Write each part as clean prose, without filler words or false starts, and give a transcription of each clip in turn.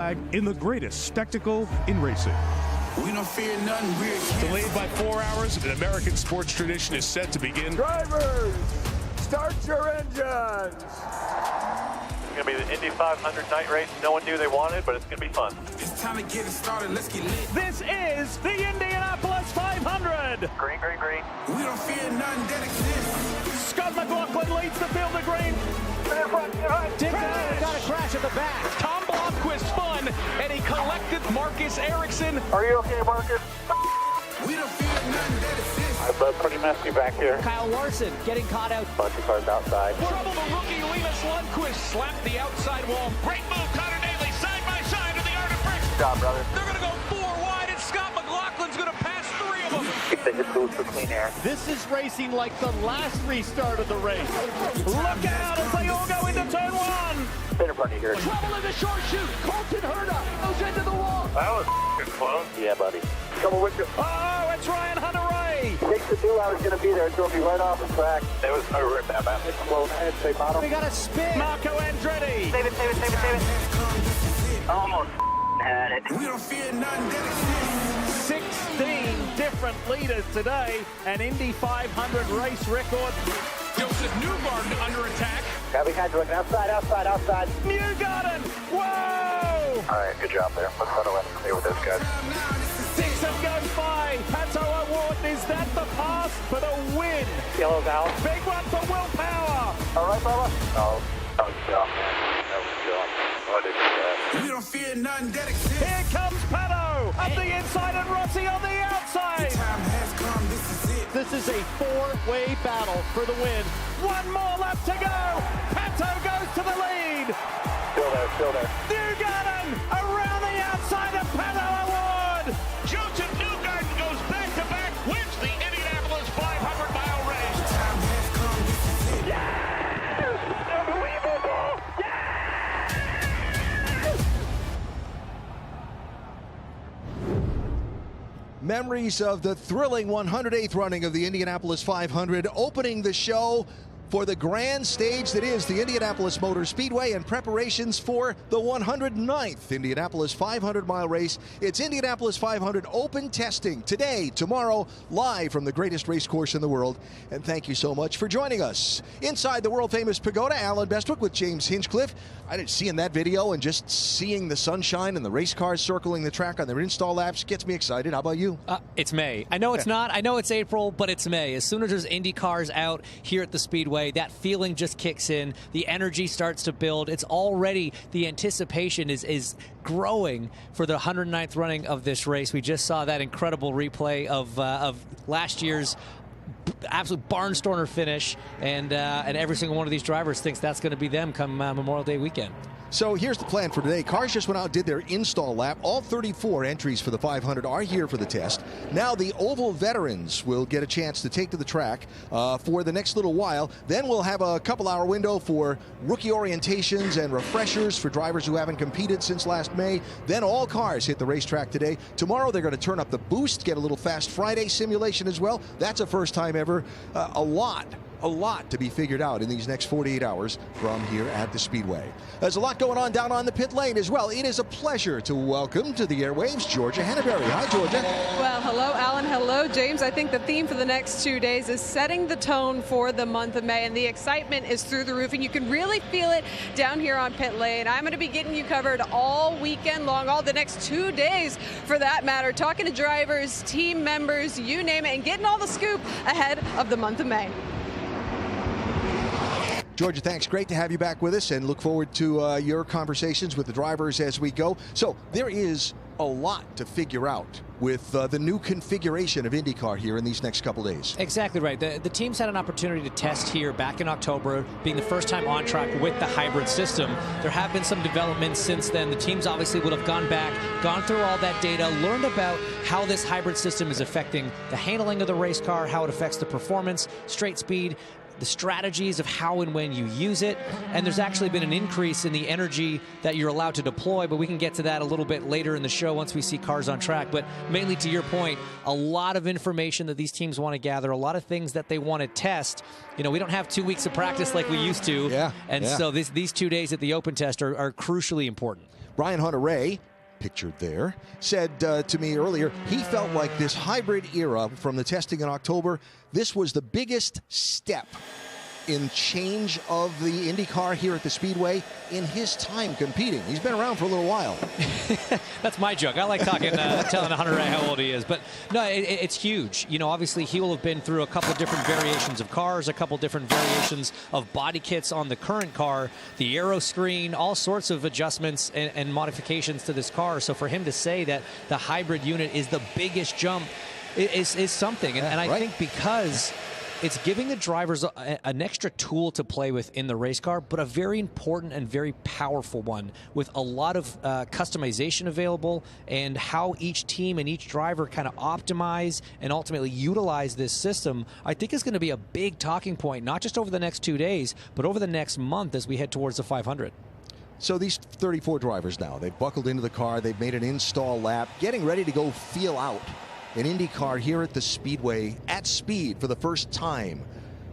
in the greatest spectacle in racing. We don't fear nothing, we're kids. Delayed by 4 hours, an American sports tradition is set to begin. Drivers, start your engines. It's going to be the Indy 500 night race. No one knew they wanted, but it's going to be fun. It's time to get it started, let's get lit. This is the Indianapolis 500. Green, green, green. We don't fear nothing that exists. Scott McLaughlin leads the field of green. Got a crash at the back. Tom Blomqvist spun, and he collected Marcus Ericsson. Are you okay, Marcus? We don't fear nothing that exists. I'm pretty messy back here. Kyle Larson getting caught out. Bunch of cars outside. Trouble the rookie Linus Lundqvist slapped the outside wall. Great move, Connor Daly, side by side to the art of bricks. Good job, brother. They're going to go 4 wide, and Scott McLaughlin's going to pass 3 of them. They just moved for clean air. This is racing like the last restart of the race. Look out as they all go into turn 1. Center front here. Trouble in the short chute. Colton Herta goes into the wall. That was close. Yeah, buddy. Coming with you. Oh, it's Ryan Hunter-Ray. 6 to 2, I was going to be there. It drove me right off the track. It was over at that map. It's close. I'd say bottom. We got a spin. Marco Andretti. Save it, save it, save it, save it. Almost had it. We don't fear nothing that exists. 16 different leaders today. An Indy 500 race record. Josef Newgarden under attack. Got guys looking outside, outside, outside. Newgarden. Whoa! All right, good job there. Let's settle in here with this guy. Dixon goes by. Pato Award, is that the pass for the win? Yellow's out. Big one for Willpower. All right, Bubba? Oh, that was John. That was John. I didn't do that. We don't fear nothing that exists. Here comes Pato up the inside and Rossi on the outside. Time has come, this is it. This is a 4-way battle for the win. One more lap to go. Pato goes to the lead. Still there, still there. Newgarden around the outside of Pato Award. Josef Newgarden goes back-to-back, wins the Indianapolis 500-mile race. Time has come, this is it. Unbelievable. Memories of the thrilling 108th running of the Indianapolis 500, opening the show for the grand stage that is the Indianapolis Motor Speedway and preparations for the 109th Indianapolis 500-mile race. It's Indianapolis 500 open testing today, tomorrow, live from the greatest race course in the world. And thank you so much for joining us. Inside the world-famous pagoda, Alan Bestwick with James Hinchcliffe. I didn't see in that video, and just seeing the sunshine and the race cars circling the track on their install laps gets me excited. How about you? It's May. I know it's not. I know it's April, but it's May. As soon as there's Indy cars out here at the Speedway, that feeling just kicks in. The energy starts to build. It's already, the anticipation is growing for the 109th running of this race. We just saw that incredible replay of last year's absolute barnstormer finish, and every single one of these drivers thinks that's going to be them come Memorial Day weekend. So here's the plan for today. Cars just went out and did their install lap. All 34 entries for the 500 are here for the test. Now the Oval veterans will get a chance to take to the track for the next little while. Then we'll have a couple-hour window for rookie orientations and refreshers for drivers who haven't competed since last May. Then all cars hit the racetrack today. Tomorrow they're going to turn up the boost, get a little Fast Friday simulation as well. That's a first time ever. A lot to be figured out in these next 48 hours from here at the Speedway. There's a lot going on down on the pit lane as well. It is a pleasure to welcome to the airwaves Georgia Henneberry. Hi, Georgia. Well, hello, Alan. Hello, James. I think the theme for the next 2 days is setting the tone for the month of May, and the excitement is through the roof, and you can really feel it down here on pit lane. I'm going to be getting you covered all weekend long, all the next 2 days for that matter, talking to drivers, team members, you name it, and getting all the scoop ahead of the month of May. Georgia, thanks. Great to have you back with us, and look forward to your conversations with the drivers as we go. So there is a lot to figure out with the new configuration of IndyCar here in these next couple days. Exactly right. The teams had an opportunity to test here back in October, being the first time on track with the hybrid system. There have been some developments since then. The teams obviously would have gone back, gone through all that data, learned about how this hybrid system is affecting the handling of the race car, how it affects the performance, straight speed, the strategies of how and when you use it, and there's actually been an increase in the energy that you're allowed to deploy, but we can get to that a little bit later in the show once we see cars on track. But mainly to your point, a lot of information that these teams want to gather, a lot of things that they want to test. You know, we don't have 2 weeks of practice like we used to, so these 2 days at the open test are crucially important. Brian Hunter-Ray, pictured there, said to me earlier he felt like this hybrid era from the testing in October, this was the biggest step in change of the IndyCar here at the Speedway in his time competing. He's been around for a little while. That's my joke. I like talking, telling Hunter Ray how old he is. But no, it's huge. You know, obviously he will have been through a couple different variations of cars, a couple different variations of body kits on the current car, the aero screen, all sorts of adjustments and modifications to this car. So for him to say that the hybrid unit is the biggest jump is something. And I think because it's giving the drivers an extra tool to play with in the race car, but a very important and very powerful one with a lot of customization available, and how each team and each driver kind of optimize and ultimately utilize this system, I think is going to be a big talking point, not just over the next 2 days, but over the next month as we head towards the 500. So these 34 drivers now, they've buckled into the car, they've made an install lap, getting ready to go feel out an IndyCar here at the Speedway at speed for the first time.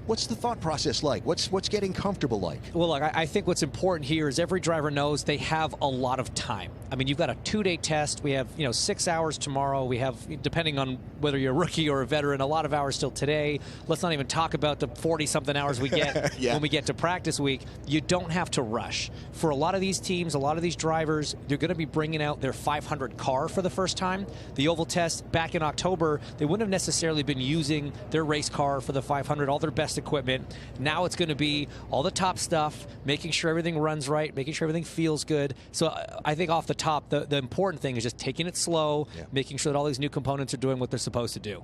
What's the thought process like? What's getting comfortable like? Well, look, I think what's important here is every driver knows they have a lot of time. I mean, you've got a 2-day test. We have, 6 hours tomorrow. We have, depending on whether you're a rookie or a veteran, a lot of hours still today. Let's not even talk about the 40-something hours we get when we get to practice week. You don't have to rush. For a lot of these teams, a lot of these drivers, they're going to be bringing out their 500 car for the first time. The oval test back in October, they wouldn't have necessarily been using their race car for the 500, all their best equipment. Now it's going to be all the top stuff, making sure everything runs right, making sure everything feels good. So I think off the top, the important thing is just taking it slow, making sure that all these new components are doing what they're supposed to do.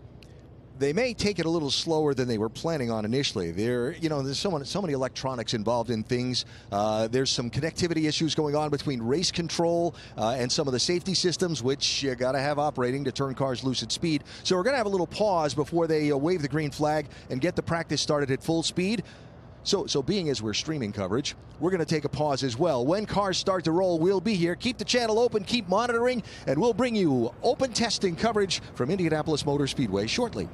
They may take it a little slower than they were planning on initially. There's so many electronics involved in things. There's some connectivity issues going on between race control and some of the safety systems, which you got to have operating to turn cars loose at speed. So we're going to have a little pause before they wave the green flag and get the practice started at full speed. So being as we're streaming coverage, we're going to take a pause as well. When cars start to roll, we'll be here. Keep the channel open, keep monitoring, and we'll bring you open testing coverage from Indianapolis Motor Speedway shortly.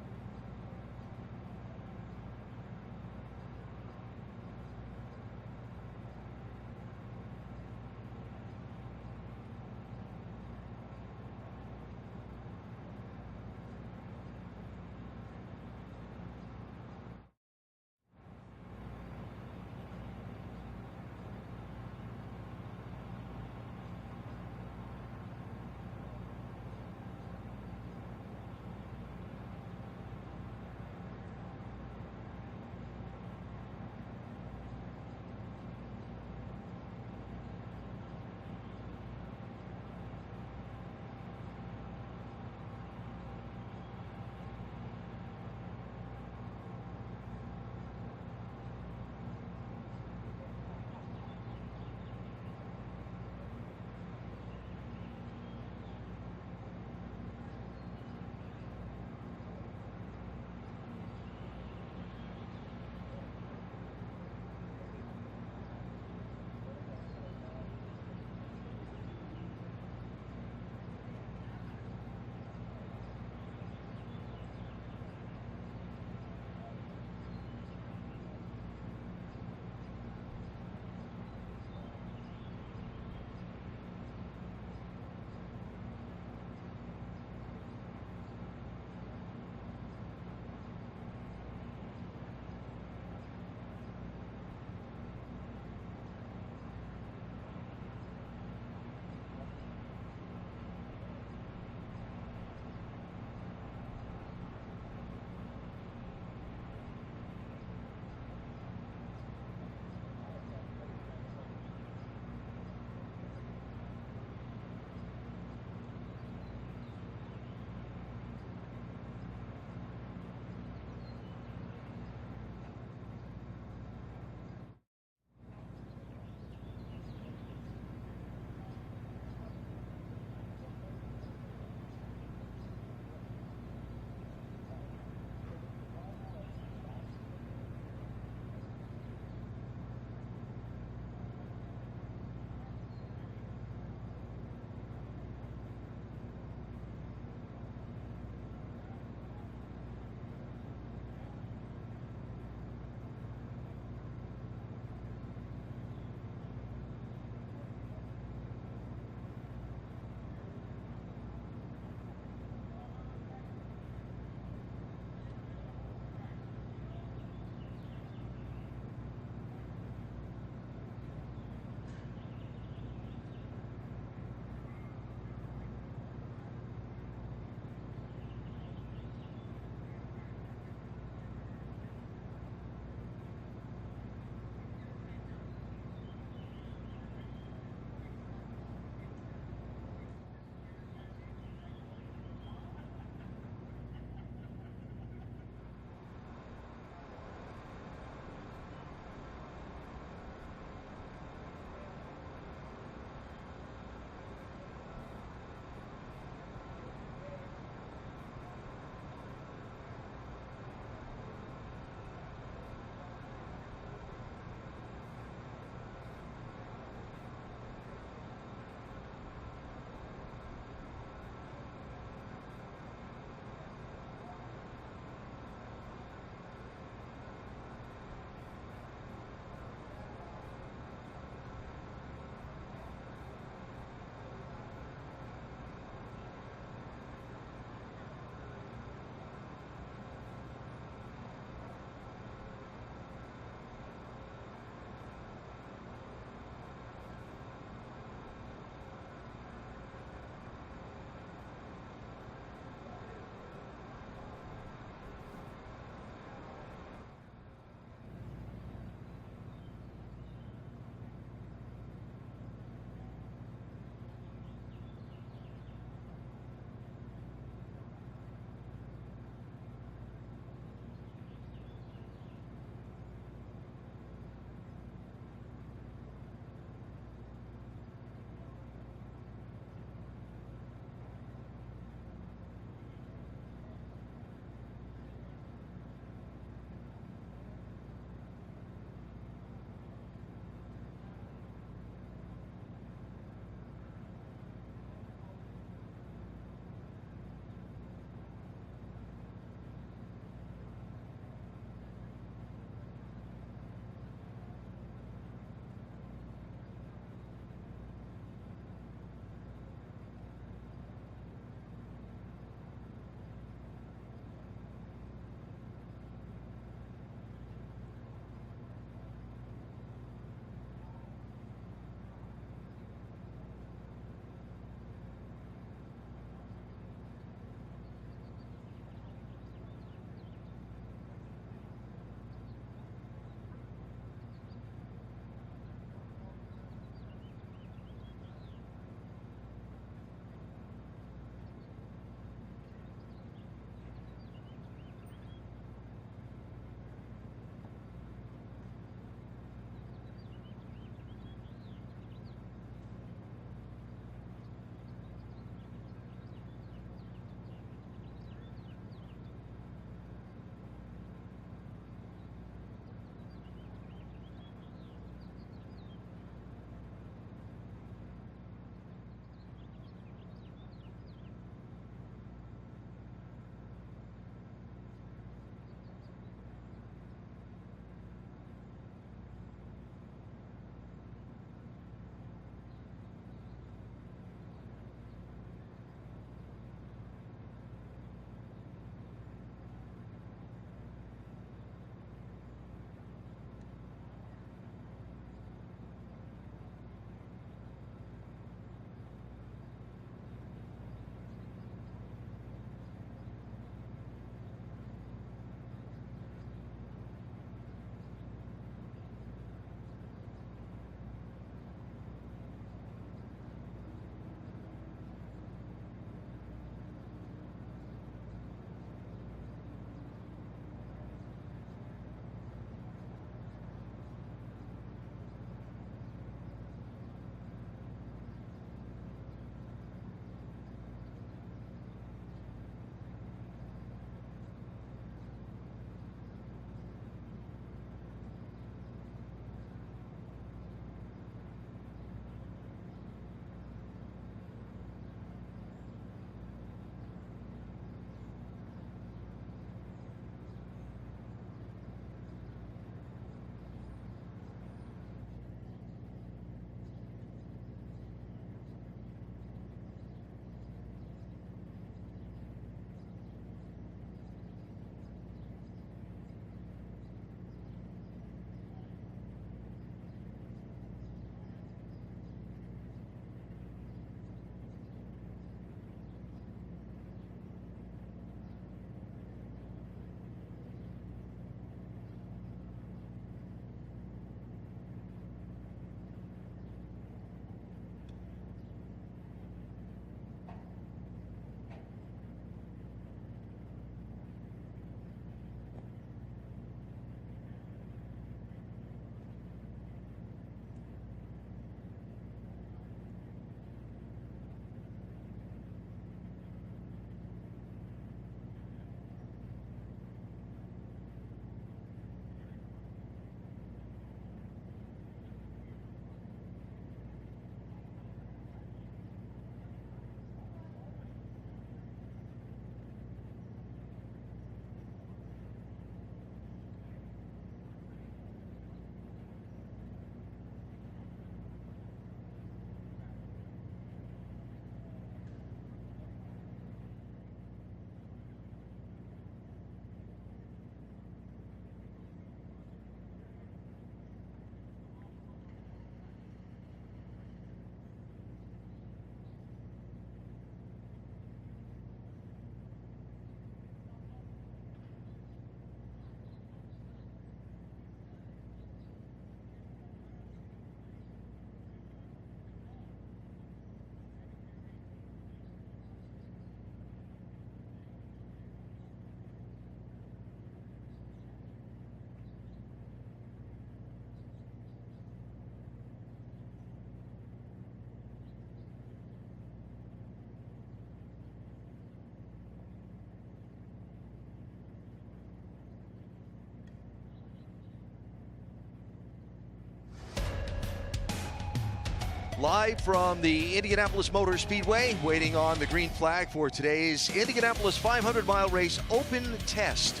Live from the Indianapolis Motor Speedway, waiting on the green flag for today's Indianapolis 500-mile race open test.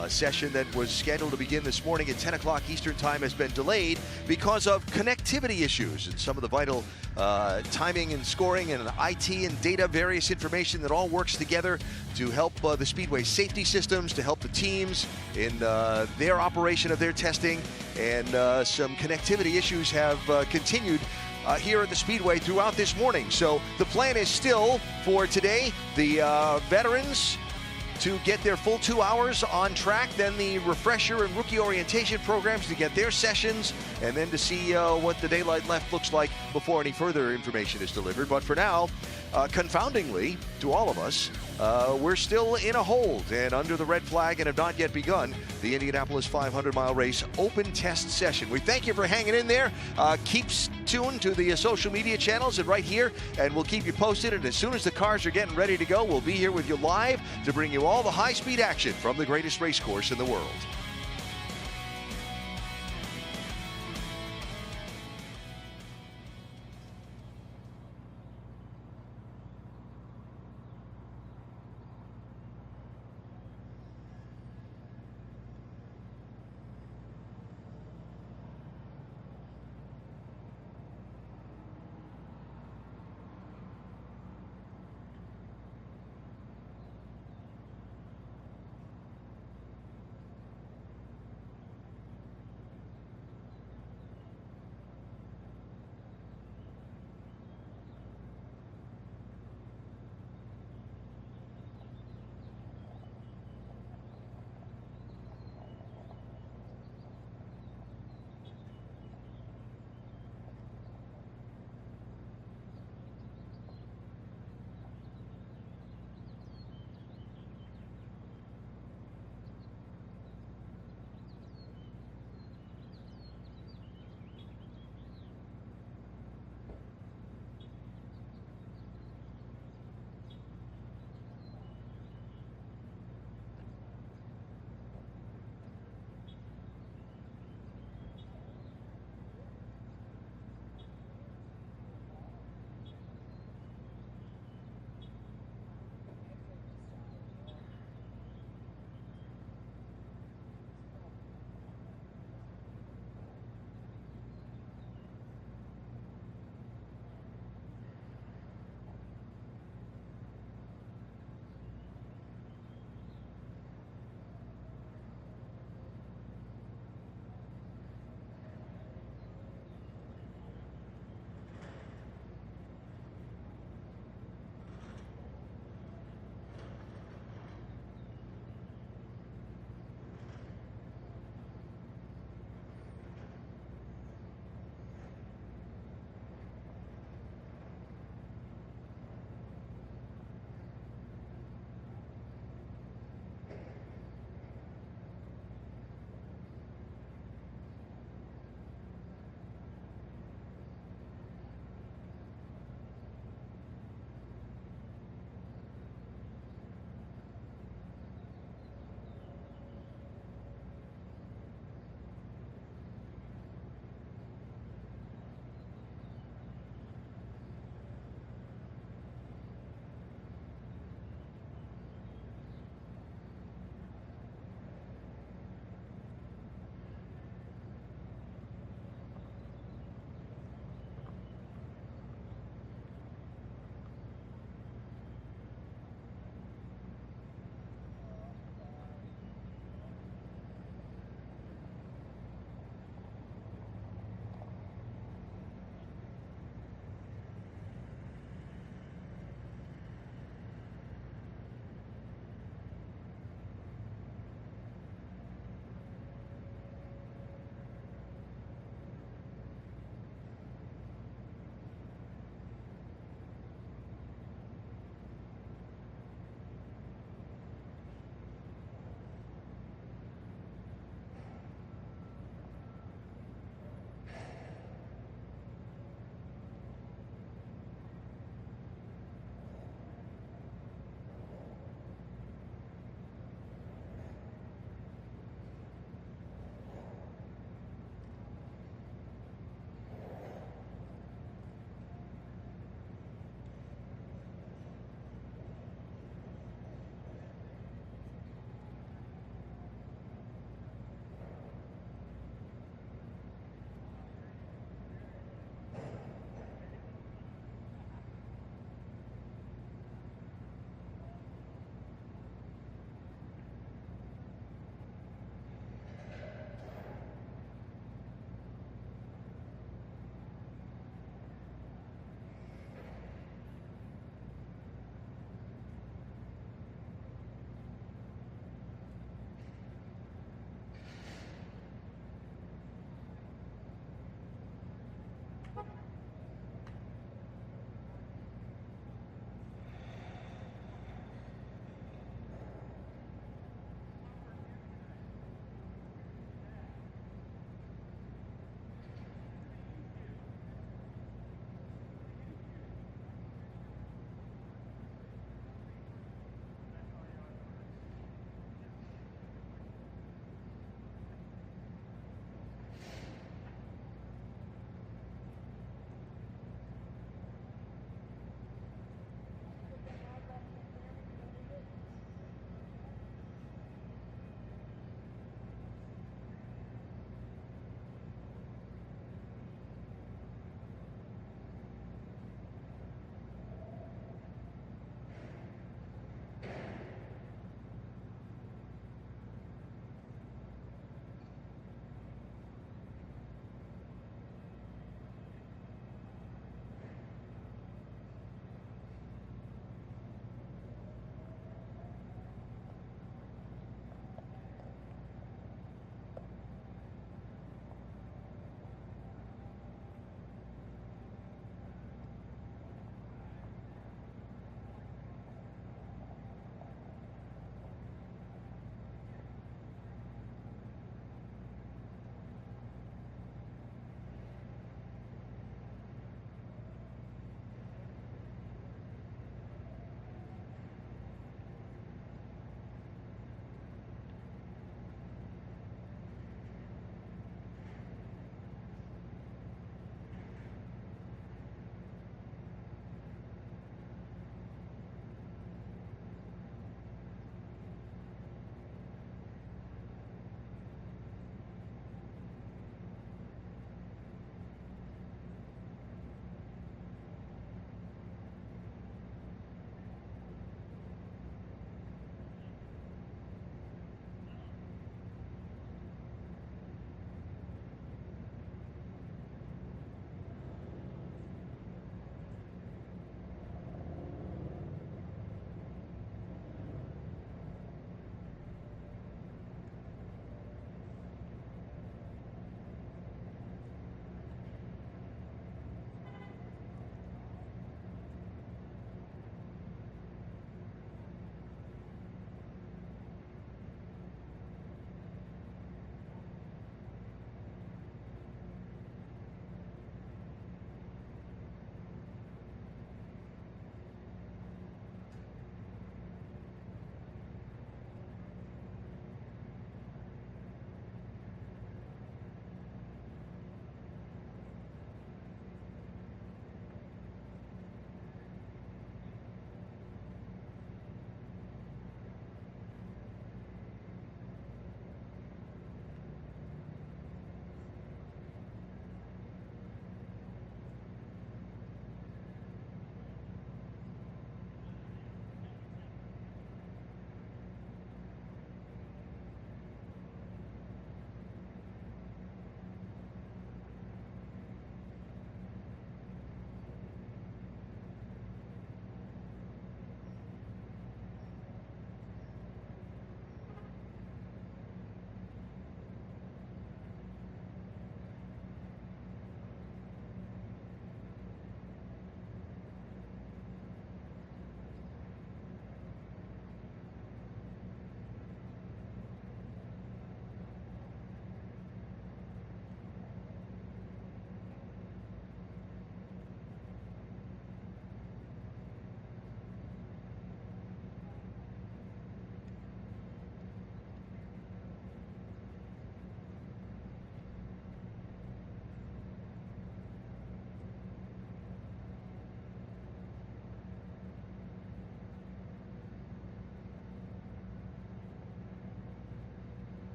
A session that was scheduled to begin this morning at 10 o'clock Eastern Time has been delayed because of connectivity issues and some of the vital timing and scoring and IT and data, various information that all works together to help the Speedway safety systems, to help the teams in their operation of their testing. And some connectivity issues have continued here at the Speedway throughout this morning. So the plan is still for today, the veterans to get their full 2 hours on track, then the refresher and rookie orientation programs to get their sessions, and then to see what the daylight left looks like before any further information is delivered. But for now, confoundingly to all of us, we're still in a hold and under the red flag and have not yet begun the Indianapolis 500-mile race open test session. We thank you for hanging in there. Keep tuned to the social media channels and right here, and we'll keep you posted. And as soon as the cars are getting ready to go, we'll be here with you live to bring you all the high-speed action from the greatest race course in the world.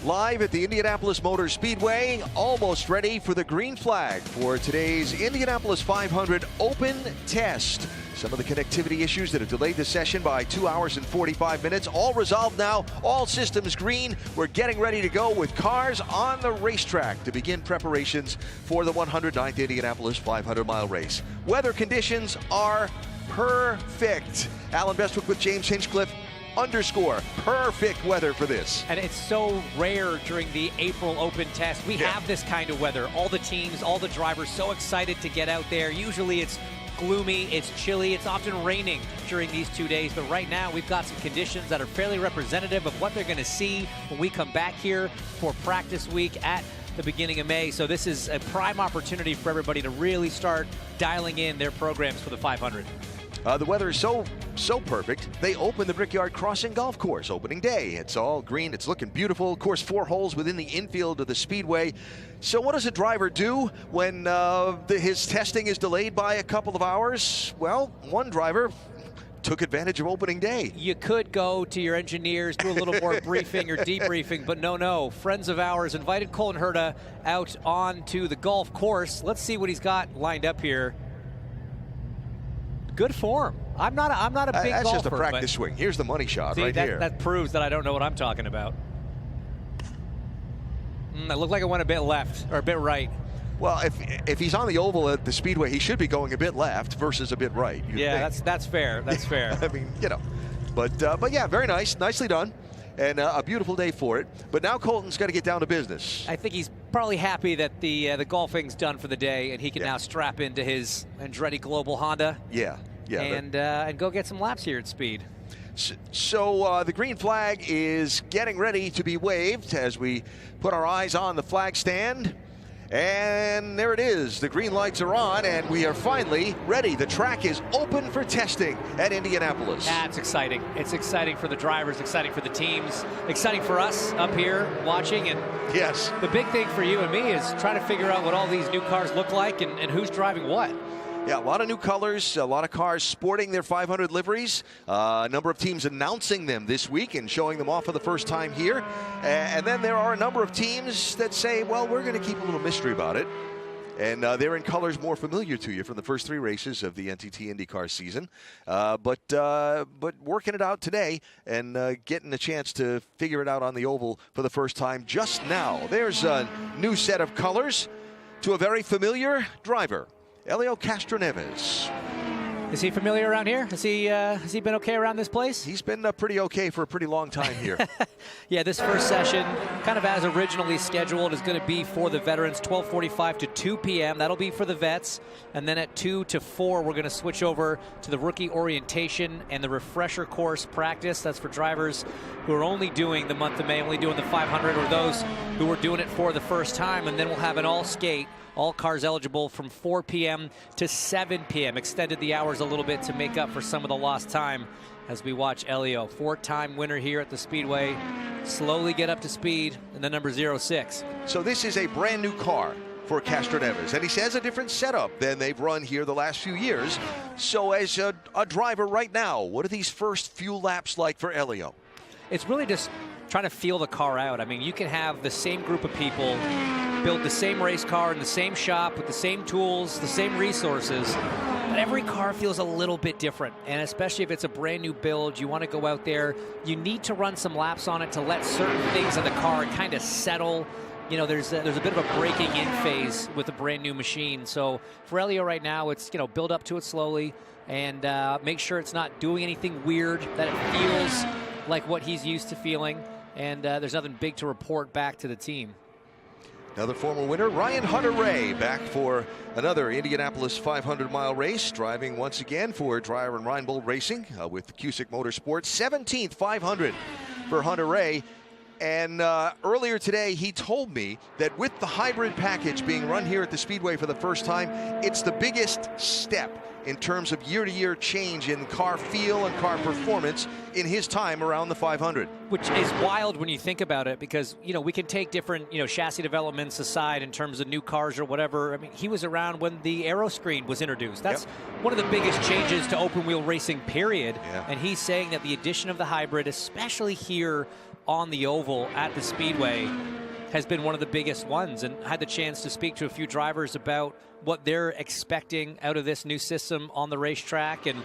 Live at the Indianapolis Motor Speedway, almost ready for the green flag for today's Indianapolis 500 Open Test. Some of the connectivity issues that have delayed the session by 2 hours and 45 minutes, all resolved now, all systems green. We're getting ready to go with cars on the racetrack to begin preparations for the 109th Indianapolis 500-mile race. Weather conditions are perfect. Alan Bestwick with James Hinchcliffe. Underscore perfect weather for this. And it's so rare during the April Open Test. We have this kind of weather. All the teams, all the drivers so excited to get out there. Usually it's gloomy, it's chilly, it's often raining during these 2 days. But right now we've got some conditions that are fairly representative of what they're going to see when we come back here for practice week at the beginning of May. So this is a prime opportunity for everybody to really start dialing in their programs for the 500. The weather is so perfect. They opened the Brickyard Crossing Golf Course opening day. It's all green. It's looking beautiful. Of course, 4 holes within the infield of the Speedway. So what does a driver do when his testing is delayed by a couple of hours? Well, one driver took advantage of opening day. You could go to your engineers, do a little more briefing or debriefing, but no. Friends of ours invited Colton Herta out onto the golf course. Let's see what he's got lined up here. Good form. I'm not a big golfer. That's just a practice swing. Here's the money shot here. That proves that I don't know what I'm talking about. It looked like it went a bit left or a bit right. Well, if he's on the oval at the Speedway, he should be going a bit left versus a bit right. Yeah, that's fair. That's fair. I mean, you know, but yeah, very nice, nicely done, and a beautiful day for it. But now Colton's got to get down to business. I think he's probably happy that the golfing's done for the day, and he can now strap into his Andretti Global Honda. Yeah. And go get some laps here at Speed. So the green flag is getting ready to be waved as we put our eyes on the flag stand. And there it is. The green lights are on, and we are finally ready. The track is open for testing at Indianapolis. That's exciting. It's exciting for the drivers, exciting for the teams, exciting for us up here watching. And yes, the big thing for you and me is trying to figure out what all these new cars look like and who's driving what. Yeah, a lot of new colors, a lot of cars sporting their 500 liveries. A number of teams announcing them this week and showing them off for the first time here. And then there are a number of teams that say, well, we're going to keep a little mystery about it. And they're in colors more familiar to you from the first 3 races of the NTT INDYCAR season. But working it out today and getting a chance to figure it out on the oval for the first time just now. There's a new set of colors to a very familiar driver. Helio Castroneves. Is he familiar around here? Has he been okay around this place? He's been pretty okay for a pretty long time here. Yeah, this first session, kind of as originally scheduled, is going to be for the veterans, 12:45 to 2 p.m. That'll be for the vets. And then at 2 to 4, we're going to switch over to the rookie orientation and the refresher course practice. That's for drivers who are only doing the month of May, only doing the 500, or those who are doing it for the first time. And then we'll have an all-skate. All cars eligible from 4 p.m. to 7 p.m. Extended the hours a little bit to make up for some of the lost time as we watch Helio, 4-time winner here at the Speedway, slowly get up to speed in the number 06. So this is a brand new car for Castroneves, and he says a different setup than they've run here the last few years. So as a driver right now, what are these first few laps like for Helio? It's really just trying to feel the car out. I mean, you can have the same group of people build the same race car in the same shop with the same tools, the same resources, but every car feels a little bit different. And especially if it's a brand new build, you want to go out there, you need to run some laps on it to let certain things in the car kind of settle. You know, there's a bit of a breaking in phase with a brand new machine. So for Helio right now, it's, you know, build up to it slowly and make sure it's not doing anything weird, that it feels like what he's used to feeling. And there's nothing big to report back to the team. Another former winner, Ryan Hunter-Reay, back for another Indianapolis 500-mile race, driving once again for Dreyer and Reinbold Racing with Cusick Motorsports. 17th 500 for Hunter-Reay. And earlier today, he told me that with the hybrid package being run here at the Speedway for the first time, it's the biggest step in terms of year-to-year change in car feel and car performance in his time around the 500. Which is wild when you think about it, because, you know, we can take different, you know, chassis developments aside in terms of new cars or whatever. I mean, he was around when the aero screen was introduced. That's one of the biggest changes to open wheel racing, period. And he's saying that the addition of the hybrid, especially here on the oval at the Speedway has been one of the biggest ones, and I had the chance to speak to a few drivers about what they're expecting out of this new system on the racetrack. And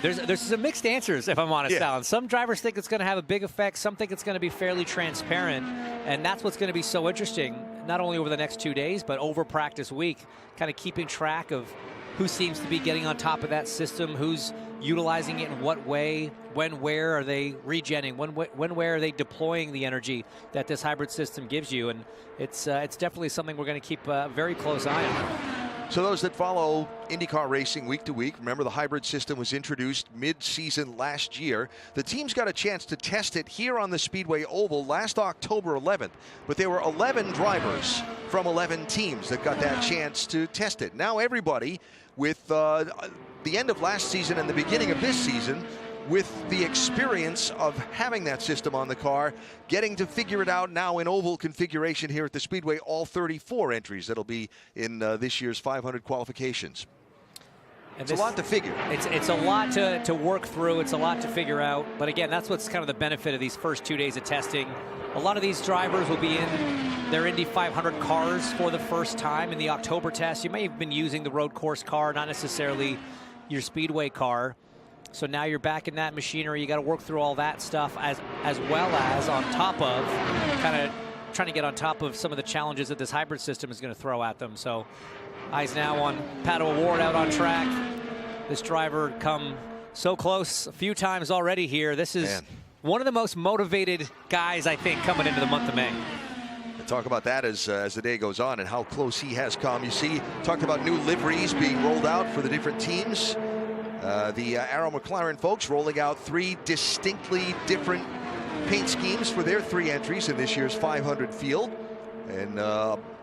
there's some mixed answers, if I'm honest, Alan. Some drivers think it's going to have a big effect. Some think it's going to be fairly transparent. And that's what's going to be so interesting, not only over the next 2 days, but over practice week, kind of keeping track of who seems to be getting on top of that system, who's utilizing it in what way, when, where are they regenning, when, where are they deploying the energy that this hybrid system gives you. And it's definitely something we're going to keep a very close eye on. So those that follow IndyCar racing week to week, remember the hybrid system was introduced mid-season last year. The teams got a chance to test it here on the Speedway Oval last October 11th, but there were 11 drivers from 11 teams that got that chance to test it. Now everybody, with the end of last season and the beginning of this season, with the experience of having that system on the car, getting to figure it out now in oval configuration here at the Speedway, all 34 entries that'll be in this year's 500 qualifications. And it's a lot to figure. It's a lot to work through. It's a lot to figure out. But again, that's what's kind of the benefit of these first 2 days of testing. A lot of these drivers will be in their Indy 500 cars for the first time in the October test. You may have been using the road course car, not necessarily your Speedway car. So now you're back in that machinery. You got to work through all that stuff as well as on top of kind of trying to get on top of some of the challenges that this hybrid system is going to throw at them. So eyes now on Pato O'Ward out on track. This driver come so close a few times already here. This is one of the most motivated guys, I think, coming into the month of May. We'll talk about that as the day goes on and how close he has come. You see, talked about new liveries being rolled out for the different teams. The Arrow McLaren folks rolling out 3 distinctly different paint schemes for their 3 entries in this year's 500 field. And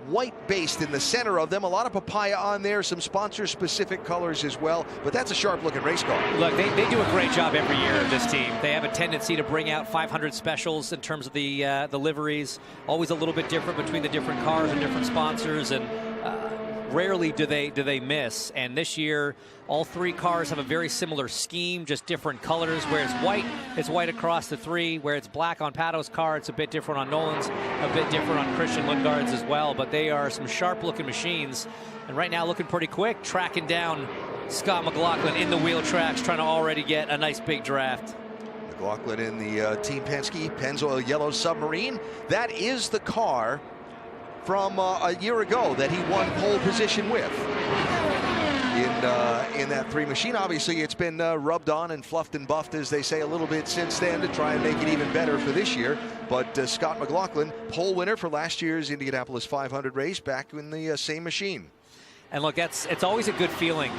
white based in the center of them. A lot of papaya on there, some sponsor-specific colors as well. But that's a sharp-looking race car. Look, they do a great job every year, this team. They have a tendency to bring out 500 specials in terms of the liveries. Always a little bit different between the different cars and different sponsors. And rarely do they miss. And this year, all 3 cars have a very similar scheme, just different colors. Where it's white across the 3. Where it's black on Pato's car, it's a bit different on Nolan's, a bit different on Christian Lundgaard's as well. But they are some sharp-looking machines. And right now, looking pretty quick, tracking down Scott McLaughlin in the wheel tracks, trying to already get a nice big draft. McLaughlin in the Team Penske Pennzoil Yellow Submarine. That is the car from a year ago that he won pole position with in that 3 machine. Obviously, it's been rubbed on and fluffed and buffed, as they say, a little bit since then to try and make it even better for this year. But Scott McLaughlin, pole winner for last year's Indianapolis 500 race, back in the same machine. And look, it's always a good feeling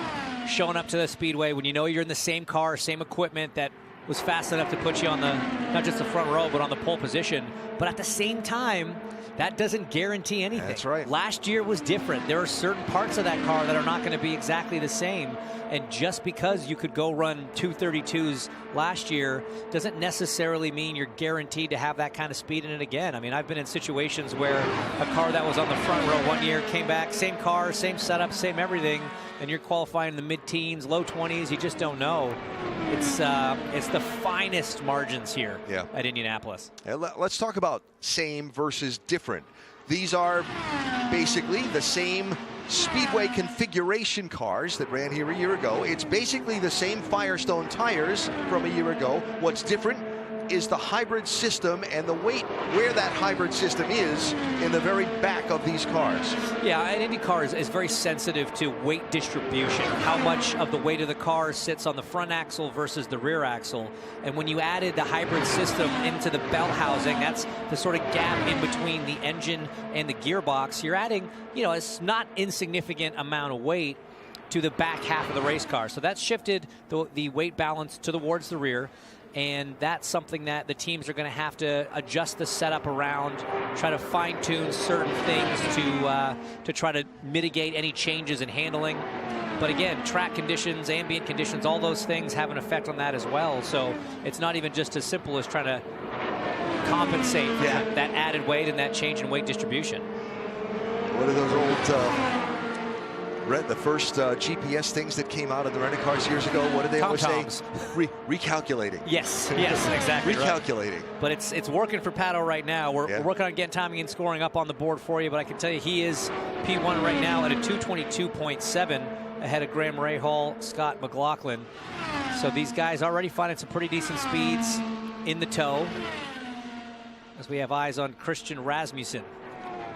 showing up to the Speedway when you know you're in the same car, same equipment that was fast enough to put you on the, not just the front row, but on the pole position. But at the same time, that doesn't guarantee anything. That's right. Last year was different. There are certain parts of that car that are not going to be exactly the same. And just because you could go run 232s last year doesn't necessarily mean you're guaranteed to have that kind of speed in it again. I mean, I've been in situations where a car that was on the front row one year came back, same car, same setup, same everything, and you're qualifying in the mid-teens, low 20s. You just don't know. It's the finest margins here at Indianapolis. Let's talk about same versus different. These are basically the same Speedway configuration cars that ran here a year ago. It's basically the same Firestone tires from a year ago. What's different is the hybrid system and the weight where that hybrid system is in the very back of these cars. Yeah, and IndyCar is very sensitive to weight distribution, how much of the weight of the car sits on the front axle versus the rear axle. And when you added the hybrid system into the bell housing, that's the sort of gap in between the engine and the gearbox, you're adding, a not insignificant amount of weight to the back half of the race car. So that's shifted the weight balance towards the rear. And that's something that the teams are going to have to adjust the setup around, try to fine-tune certain things to try to mitigate any changes in handling. But again, track conditions, ambient conditions, all those things have an effect on that as well. So it's not even just as simple as trying to compensate for that added weight and that change in weight distribution. What are those Brett, the first GPS things that came out of the rental cars years ago, what did they always say? Recalculating. Yes, exactly. Recalculating. Right. But it's working for Pato right now. We're working on getting timing and scoring up on the board for you, but I can tell you he is P1 right now at a 222.7 ahead of Graham Rahal, Scott McLaughlin. So these guys already finding some pretty decent speeds in the tow, as we have eyes on Christian Rasmussen.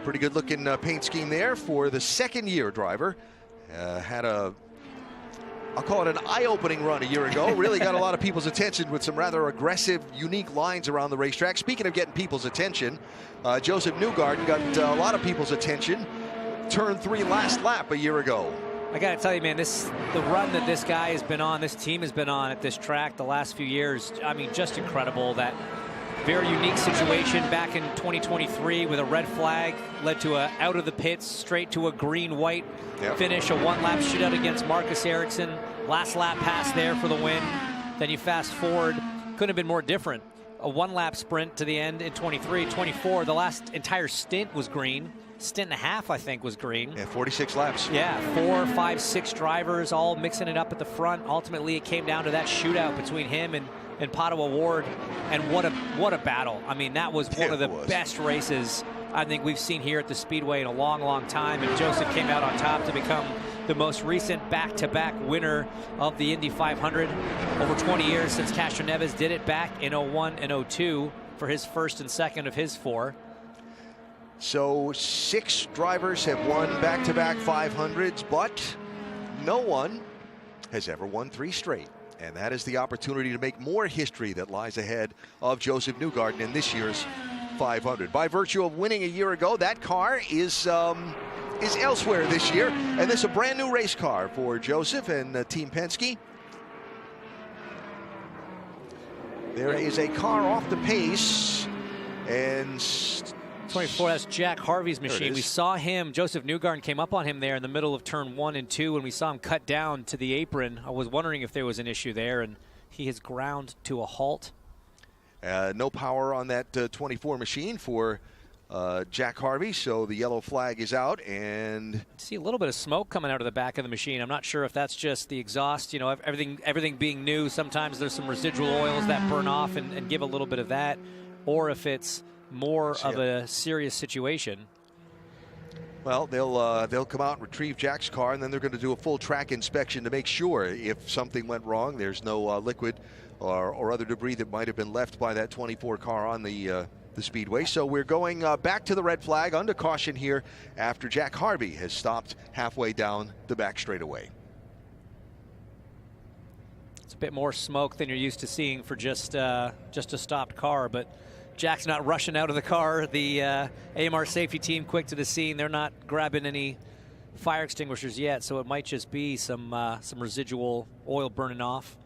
Pretty good looking paint scheme there for the second-year driver. Had I'll call it an eye-opening run a year ago. Really got a lot of people's attention with some rather aggressive, unique lines around the racetrack. Speaking of getting people's attention, Josef Newgarden got a lot of people's attention. Turn 3 last lap a year ago. I got to tell you, man, the run that this guy has been on, this team has been on at this track the last few years, I mean, just incredible. That very unique situation back in 2023 with a red flag led to a out of the pits straight to a green-white finish, a one-lap shootout against Marcus Ericsson. Last lap pass there for the win. Then you fast forward, couldn't have been more different. A one-lap sprint to the end in 23, 24. The last entire stint was green. Stint and a half, I think, was green. Yeah, 46 laps. Yeah, 4, 5, 6 drivers all mixing it up at the front. Ultimately, it came down to that shootout between him and Pato O'Ward, and what a battle. I mean, that was one of the best races I think we've seen here at the Speedway in a long, long time, and Josef came out on top to become the most recent back-to-back winner of the Indy 500. Over 20 years since Castroneves did it back in 01 and 02 for his first and second of his 4. So 6 drivers have won back-to-back 500s, but no one has ever won 3 straight. And that is the opportunity to make more history that lies ahead of Josef Newgarden in this year's 500. By virtue of winning a year ago, that car is elsewhere this year. And this is a brand new race car for Josef and Team Penske. There is a car off the pace, and 24, that's Jack Harvey's machine. We saw him, Josef Newgarden came up on him there in the middle of turn 1 and 2, and we saw him cut down to the apron. I was wondering if there was an issue there, and he has ground to a halt. No power on that 24 machine for Jack Harvey, so the yellow flag is out. And I see a little bit of smoke coming out of the back of the machine. I'm not sure if that's just the exhaust. You know, everything being new, sometimes there's some residual oils that burn off and give a little bit of that, or if it's more of a serious situation. Well, they'll come out and retrieve Jack's car, and then they're going to do a full track inspection to make sure if something went wrong, there's no liquid or other debris that might have been left by that 24 car on the Speedway. So we're going back to the red flag under caution here after Jack Harvey has stopped halfway down the back straightaway. It's a bit more smoke than you're used to seeing for just a stopped car, but Jack's not rushing out of the car. The AMR safety team quick to the scene. They're not grabbing any fire extinguishers yet, so it might just be some residual oil burning off.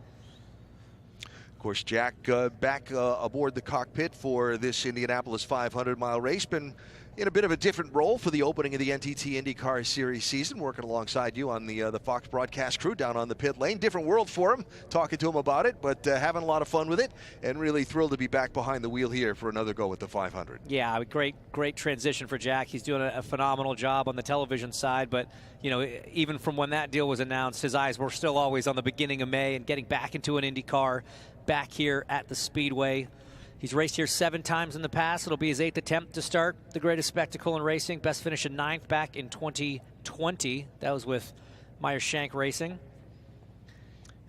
Of course, Jack back aboard the cockpit for this Indianapolis 500-mile race. Been in a bit of a different role for the opening of the NTT INDYCAR Series season, working alongside you on the Fox broadcast crew down on the pit lane. Different world for him, talking to him about it, but having a lot of fun with it, and really thrilled to be back behind the wheel here for another go at the 500. Yeah, great transition for Jack. He's doing a phenomenal job on the television side, but you know, even from when that deal was announced, his eyes were still always on the beginning of May and getting back into an Indy car back here at the Speedway. He's raced here 7 times in the past. It'll be his 8th attempt to start the greatest spectacle in racing. Best finish in 9th back in 2020. That was with Meyer-Shank Racing.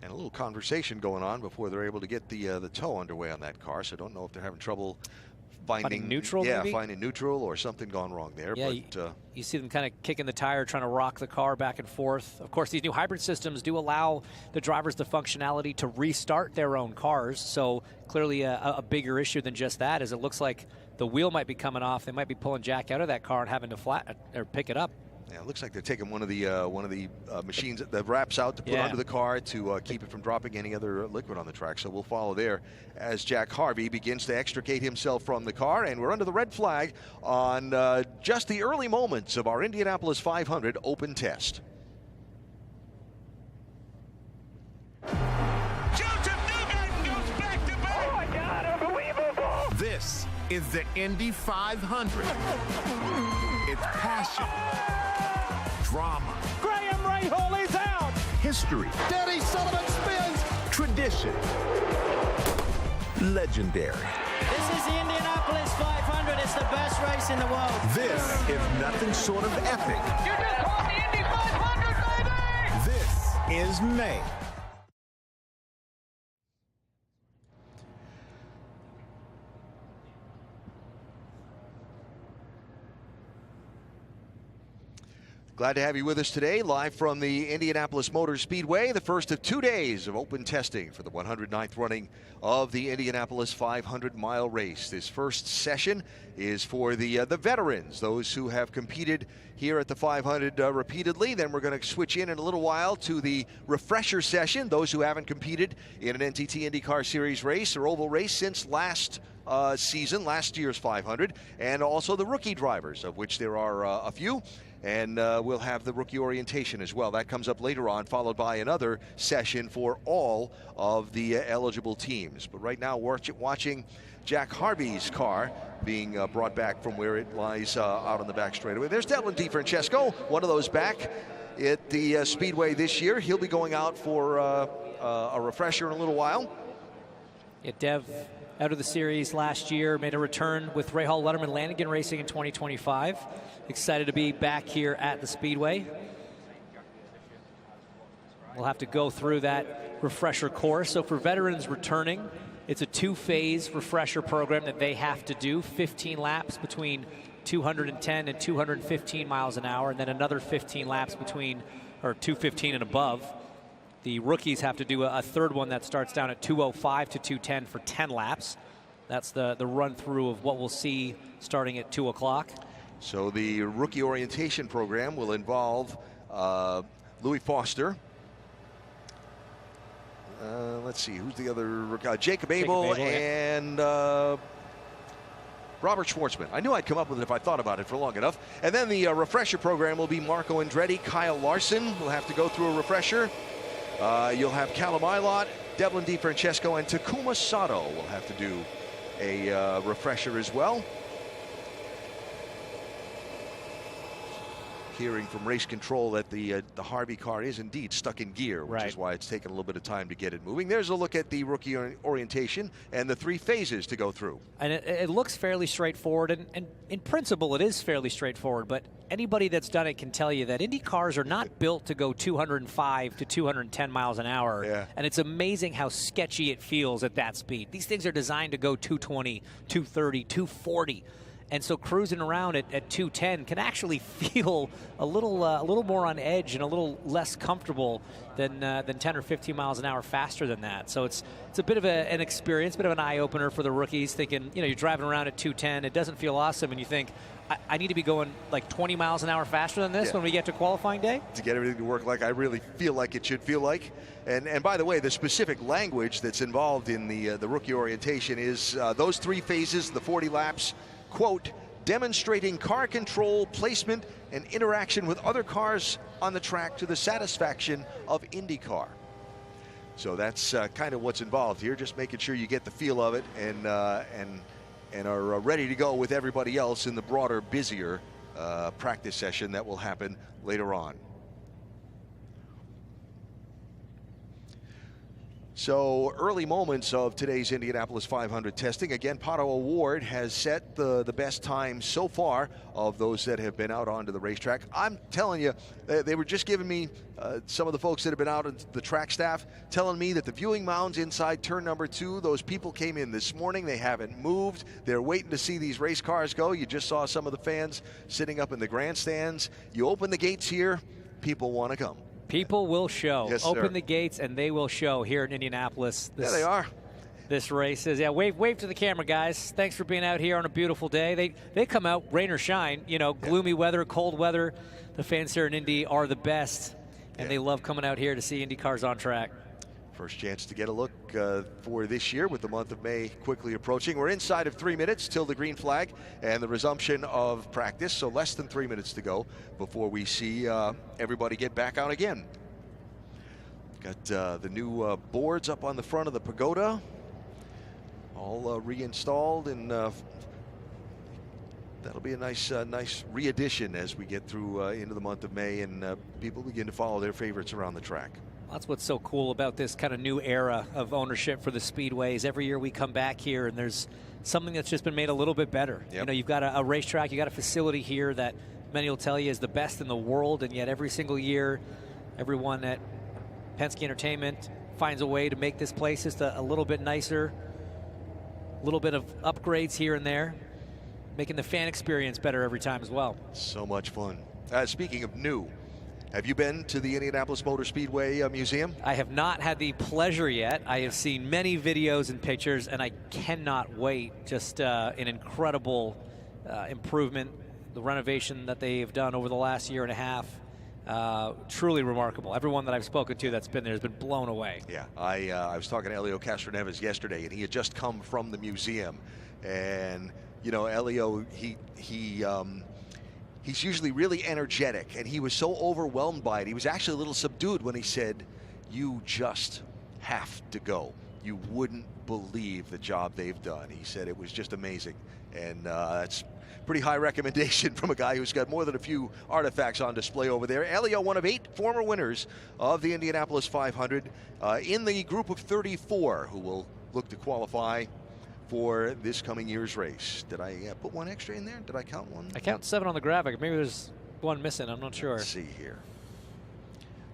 And a little conversation going on before they're able to get the tow underway on that car. So I don't know if they're having trouble finding neutral. Yeah, maybe? finding neutral or something gone wrong there. Yeah, but you see them kind of kicking the tire, trying to rock the car back and forth. Of course, these new hybrid systems do allow the drivers the functionality to restart their own cars. So clearly a bigger issue than just that, as it looks like the wheel might be coming off. They might be pulling Jack out of that car and having to flat or pick it up. Yeah, it looks like they're taking one of the machines that wraps out to put under the car to keep it from dropping any other liquid on the track. So we'll follow there as Jack Harvey begins to extricate himself from the car. And we're under the red flag on just the early moments of our Indianapolis 500 open test. Josef Newgarden goes back to back. Oh my God, unbelievable! This is the Indy 500. It's passion, drama, Graham and Rahal is out. History. Danny Sullivan spins. Tradition. Legendary. This is the Indianapolis 500. It's the best race in the world. This is nothing short of epic. You just called the Indy 500, baby! This is May. Glad to have you with us today, live from the Indianapolis Motor Speedway, the first of 2 days of open testing for the 109th running of the Indianapolis 500-mile race. This first session is for the veterans, those who have competed here at the 500 repeatedly. Then we're going to switch in a little while to the refresher session, those who haven't competed in an NTT INDYCAR Series race or oval race since last season, last year's 500, and also the rookie drivers, of which there are a few. And we'll have the rookie orientation as well. That comes up later on, followed by another session for all of the eligible teams. But right now, watching Jack Harvey's car being brought back from where it lies out on the back straightaway. There's Devlin DiFrancesco, one of those back at the Speedway this year. He'll be going out for a refresher in a little while. Yeah, Dev out of the series last year, made a return with Rahal Letterman Lanigan Racing in 2025. Excited to be back here at the Speedway. We'll have to go through that refresher course. So for veterans returning, it's a two-phase refresher program that they have to do. 15 laps between 210 and 215 miles an hour, and then another 15 laps between, or 215 and above. The rookies have to do a third one that starts down at 205 to 210 for 10 laps. That's the run through of what we'll see starting at 2 o'clock. So the rookie orientation program will involve Louis Foster. Let's see, who's the other? Jacob Abel and Robert Schwartzman. I knew I'd come up with it if I thought about it for long enough. And then the refresher program will be Marco Andretti, Kyle Larson will have to go through a refresher. You'll have Callum Ilott, Devlin DiFrancesco, and Takuma Sato will have to do a refresher as well. Hearing from race control that the Harvey car is indeed stuck in gear, which is why it's taken a little bit of time to get it moving. There's a look at the rookie orientation and the 3 phases to go through. And it looks fairly straightforward, and in principle it is fairly straightforward, but anybody that's done it can tell you that Indy cars are not built to go 205 to 210 miles an hour. Yeah. And it's amazing how sketchy it feels at that speed. These things are designed to go 220, 230, 240. And so cruising around at 210 can actually feel a little more on edge and a little less comfortable than 10 or 15 miles an hour faster than that. So it's a bit of an experience, bit of an eye-opener for the rookies, thinking, you're driving around at 210, it doesn't feel awesome, and you think, I need to be going like 20 miles an hour faster than this when we get to qualifying day? To get everything to work like I really feel like it should feel like. And by the way, the specific language that's involved in the rookie orientation is those 3 phases, the 40 laps, quote, demonstrating car control, placement, and interaction with other cars on the track to the satisfaction of IndyCar. So that's kind of what's involved here, just making sure you get the feel of it and are ready to go with everybody else in the broader, busier practice session that will happen later on. So early moments of today's Indianapolis 500 testing. Again, Pato O'Ward has set the best time so far of those that have been out onto the racetrack. I'm telling you, they were just giving me, some of the folks that have been out at the track staff, telling me that the viewing mounds inside turn number 2, those people came in this morning. They haven't moved. They're waiting to see these race cars go. You just saw some of the fans sitting up in the grandstands. You open the gates here, people want to come. People will show. Yes, Open sir. the gates and they will show here in Indianapolis. Yeah, they are. This race is, wave to the camera, guys. Thanks for being out here on a beautiful day. They come out, rain or shine, gloomy weather, cold weather. The fans here in Indy are the best, and they love coming out here to see Indy cars on track. First chance to get a look for this year with the month of May quickly approaching. We're inside of 3 minutes till the green flag and the resumption of practice, so less than 3 minutes to go before we see everybody get back out again. Got the new boards up on the front of the pagoda, all reinstalled and That'll be a nice re-addition as we get through into the month of May, and people begin to follow their favorites around the track. That's what's so cool about this kind of new era of ownership for the Speedways. Every year we come back here and there's something that's just been made a little bit better. Yep. You know, you've got a racetrack, you got a facility here that many will tell you is the best in the world, and yet every single year, everyone at Penske Entertainment finds a way to make this place just a little bit nicer, a little bit of upgrades here and there, making the fan experience better every time as well. So much fun. Speaking of new, have you been to the Indianapolis Motor Speedway Museum? I have not had the pleasure yet. I have seen many videos and pictures, and I cannot wait. Just an incredible improvement, the renovation that they've done over the last year and a half. Truly remarkable. Everyone that I've spoken to that's been there has been blown away. Yeah, I was talking to Elio Castroneves yesterday, and he had just come from the museum. And, you know, Elio, he's usually really energetic, and he was so overwhelmed by it. He was actually a little subdued when he said, "You just have to go. You wouldn't believe the job they've done." He said it was just amazing, and that's pretty high recommendation from a guy who's got more than a few artifacts on display over there. Elio, one of 8 former winners of the Indianapolis 500 in the group of 34 who will look to qualify for this coming year's race. Did I put one extra in there? Did I count one? I count 7 on the graphic. Maybe there's one missing. I'm not sure. Let's see here.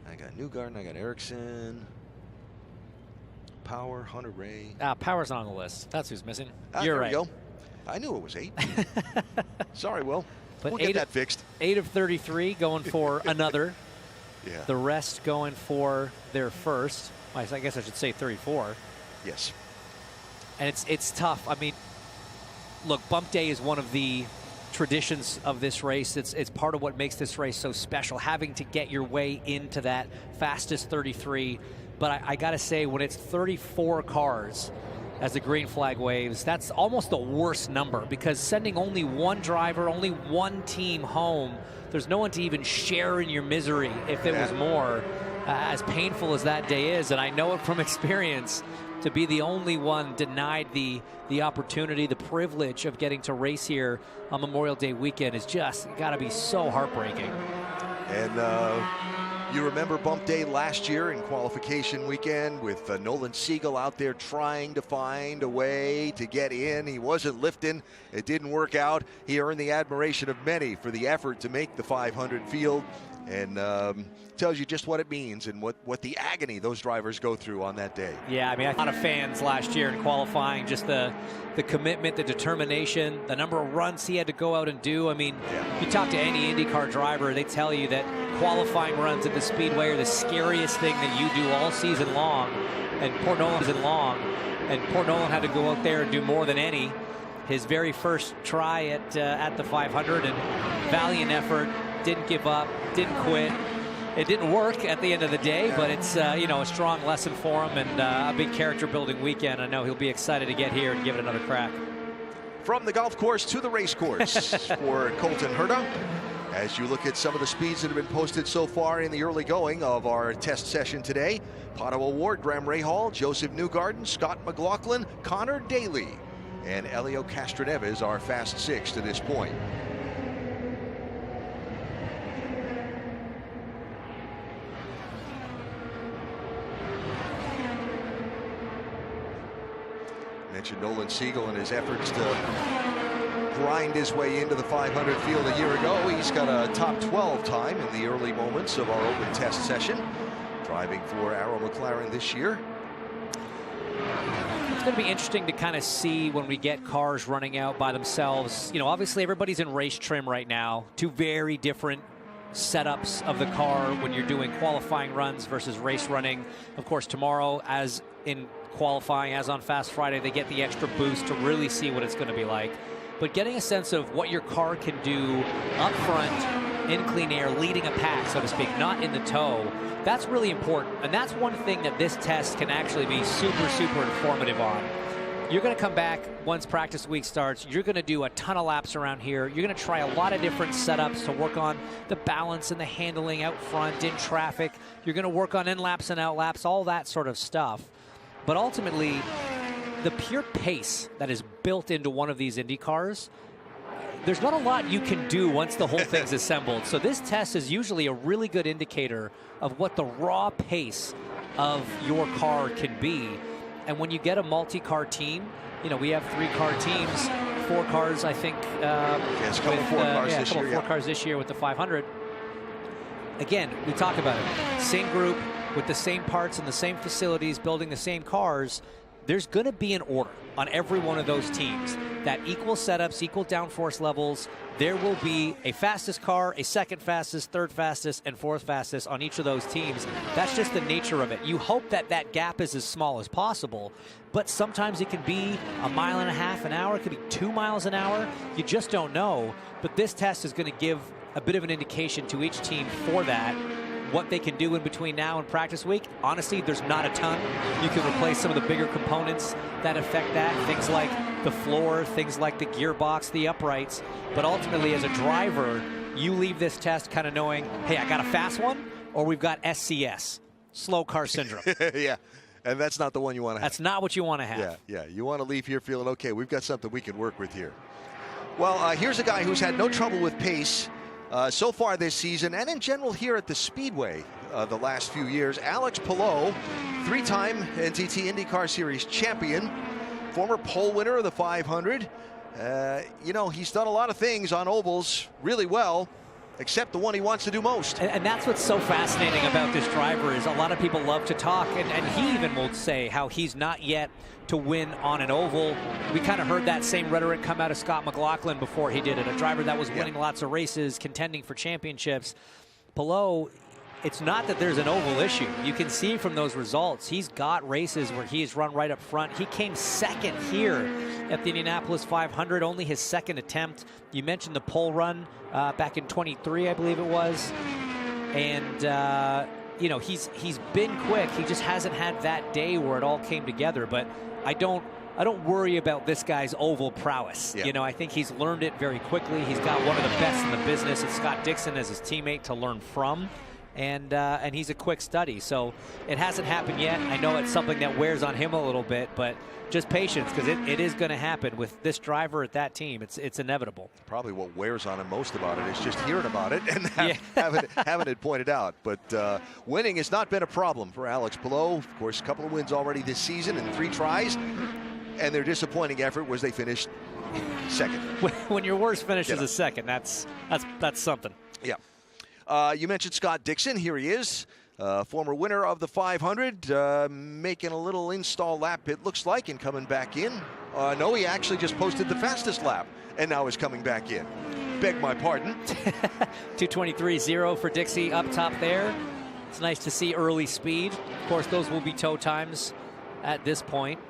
I got Newgarden. I got Erickson. Power, Hunter Ray. Power's not on the list. That's who's missing. there You're right. We go. I knew it was 8. Sorry, Will. But we'll get that fixed. 8 of 33 going for another. Yeah. The rest going for their first. I guess I should say 34. Yes. And it's tough. I mean, look, bump day is one of the traditions of this race. It's part of what makes this race so special, having to get your way into that fastest 33. But I got to say, when it's 34 cars as the green flag waves, that's almost the worst number, because sending only one driver, only one team home, there's no one to even share in your misery if it was more, as painful as that day is. And I know it from experience. To be the only one denied the opportunity, the privilege of getting to race here on Memorial Day weekend is just got to be so heartbreaking. And you remember bump day last year in qualification weekend with Nolan Siegel out there trying to find a way to get in. He wasn't lifting. It didn't work out. He earned the admiration of many for the effort to make the 500 field, and tells you just what it means and what the agony those drivers go through on that day. Yeah, I mean, a lot of fans last year in qualifying, just the commitment, the determination, the number of runs he had to go out and do. I mean, you talk to any IndyCar driver, they tell you that qualifying runs at the Speedway are the scariest thing that you do all season long. And poor Nolan had to go out there and do more than any. His very first try at the 500, and valiant effort, didn't give up, didn't quit. It didn't work at the end of the day, but it's you know, a strong lesson for him, and a big character building weekend. I know he'll be excited to get here and give it another crack. From the golf course to the race course for Colton Herta, as you look at some of the speeds that have been posted so far in the early going of our test session today. Pato O'Ward, Graham Rahal, Josef Newgarden, Scott McLaughlin, Connor Daly, and Elio Castroneves are fast 6 to this point. Mentioned Nolan Siegel and his efforts to grind his way into the 500 field a year ago. He's got a top 12 time in the early moments of our open test session, driving for Arrow McLaren this year. It's going to be interesting to kind of see when we get cars running out by themselves. You know, obviously everybody's in race trim right now. 2 very different setups of the car when you're doing qualifying runs versus race running. Of course, tomorrow, as in qualifying, as on Fast Friday, they get the extra boost to really see what it's going to be like. But getting a sense of what your car can do up front in clean air, leading a pack, so to speak, not in the tow, that's really important. And that's one thing that this test can actually be super, super informative on. You're going to come back once practice week starts. You're going to do a ton of laps around here. You're going to try a lot of different setups to work on the balance and the handling out front in traffic. You're going to work on in laps and out laps, all that sort of stuff. But ultimately, the pure pace that is built into one of these Indy cars, there's not a lot you can do once the whole thing's assembled. So this test is usually a really good indicator of what the raw pace of your car can be. And when you get a multi-car team, you know, we have 3-car teams, 4 cars, I think. Yes, a couple of 4 cars this year. 4 cars this year with the 500. Again, we talk about it. Same group with the same parts and the same facilities, building the same cars. There's going to be an order on every one of those teams that equal setups, equal downforce levels. There will be a fastest car, a second fastest, third fastest, and fourth fastest on each of those teams. That's just the nature of it. You hope that that gap is as small as possible, but sometimes it can be 1.5 miles an hour. It could be 2 miles an hour. You just don't know. But this test is going to give a bit of an indication to each team for that. What they can do in between now and practice week, honestly, there's not a ton. You can replace some of the bigger components that affect that, things like the floor, things like the gearbox, the uprights. But ultimately, as a driver, you leave this test kind of knowing, hey, I got a fast one, or we've got SCS, slow car syndrome. Yeah, and that's not the one you want to have. That's not what you want to have. Yeah, you want to leave here feeling, okay, we've got something we can work with here. Well, here's a guy who's had no trouble with pace so far this season, and in general here at the Speedway the last few years. Alex Palou, 3-time NTT INDYCAR Series champion, former pole winner of the 500. You know, he's done a lot of things on ovals really well, except the one he wants to do most. And that's what's so fascinating about this driver is a lot of people love to talk, and he even will say how he's not yet to win on an oval. We kind of heard that same rhetoric come out of Scott McLaughlin before he did it, a driver that was winning lots of races, contending for championships. Palou, it's not that there's an oval issue. You can see from those results, he's got races where he's run right up front. He came second here at the Indianapolis 500, only his second attempt. You mentioned the pole run back in 23, I believe it was. And, you know, he's been quick. He just hasn't had that day where it all came together. But I don't worry about this guy's oval prowess. You know, I think he's learned it very quickly. He's got one of the best in the business. It's Scott Dixon as his teammate to learn from. And he's a quick study. So it hasn't happened yet. I know it's something that wears on him a little bit, but just patience, because it is going to happen with this driver at that team. It's inevitable. Probably what wears on him most about it is just hearing about it and having it pointed out. But winning has not been a problem for Alex Palou. Of course, a couple of wins already this season in 3 tries. And their disappointing effort was they finished second. When your worst finish is a second, that's something. Yeah. You mentioned Scott Dixon. Here he is, former winner of the 500, making a little install lap, it looks like, and coming back in. No, he actually just posted the fastest lap and now is coming back in. Beg my pardon. 2:23.0 for Dixie up top there. It's nice to see early speed. Of course, those will be tow times at this point.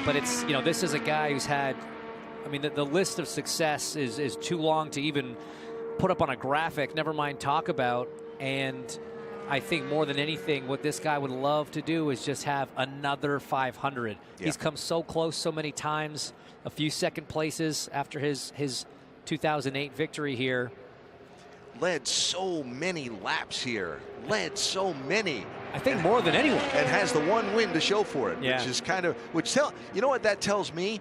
But it's, you know, this is a guy who's had, I mean, the list of success is too long to even put up on a graphic, never mind talk about. And I think more than anything, what this guy would love to do is just have another 500. He's come so close so many times, a few second places after his 2008 victory here. Led so many laps here. Led so many. I think more than anyone. And has the one win to show for it, yeah. Which is kind of, you know what that tells me?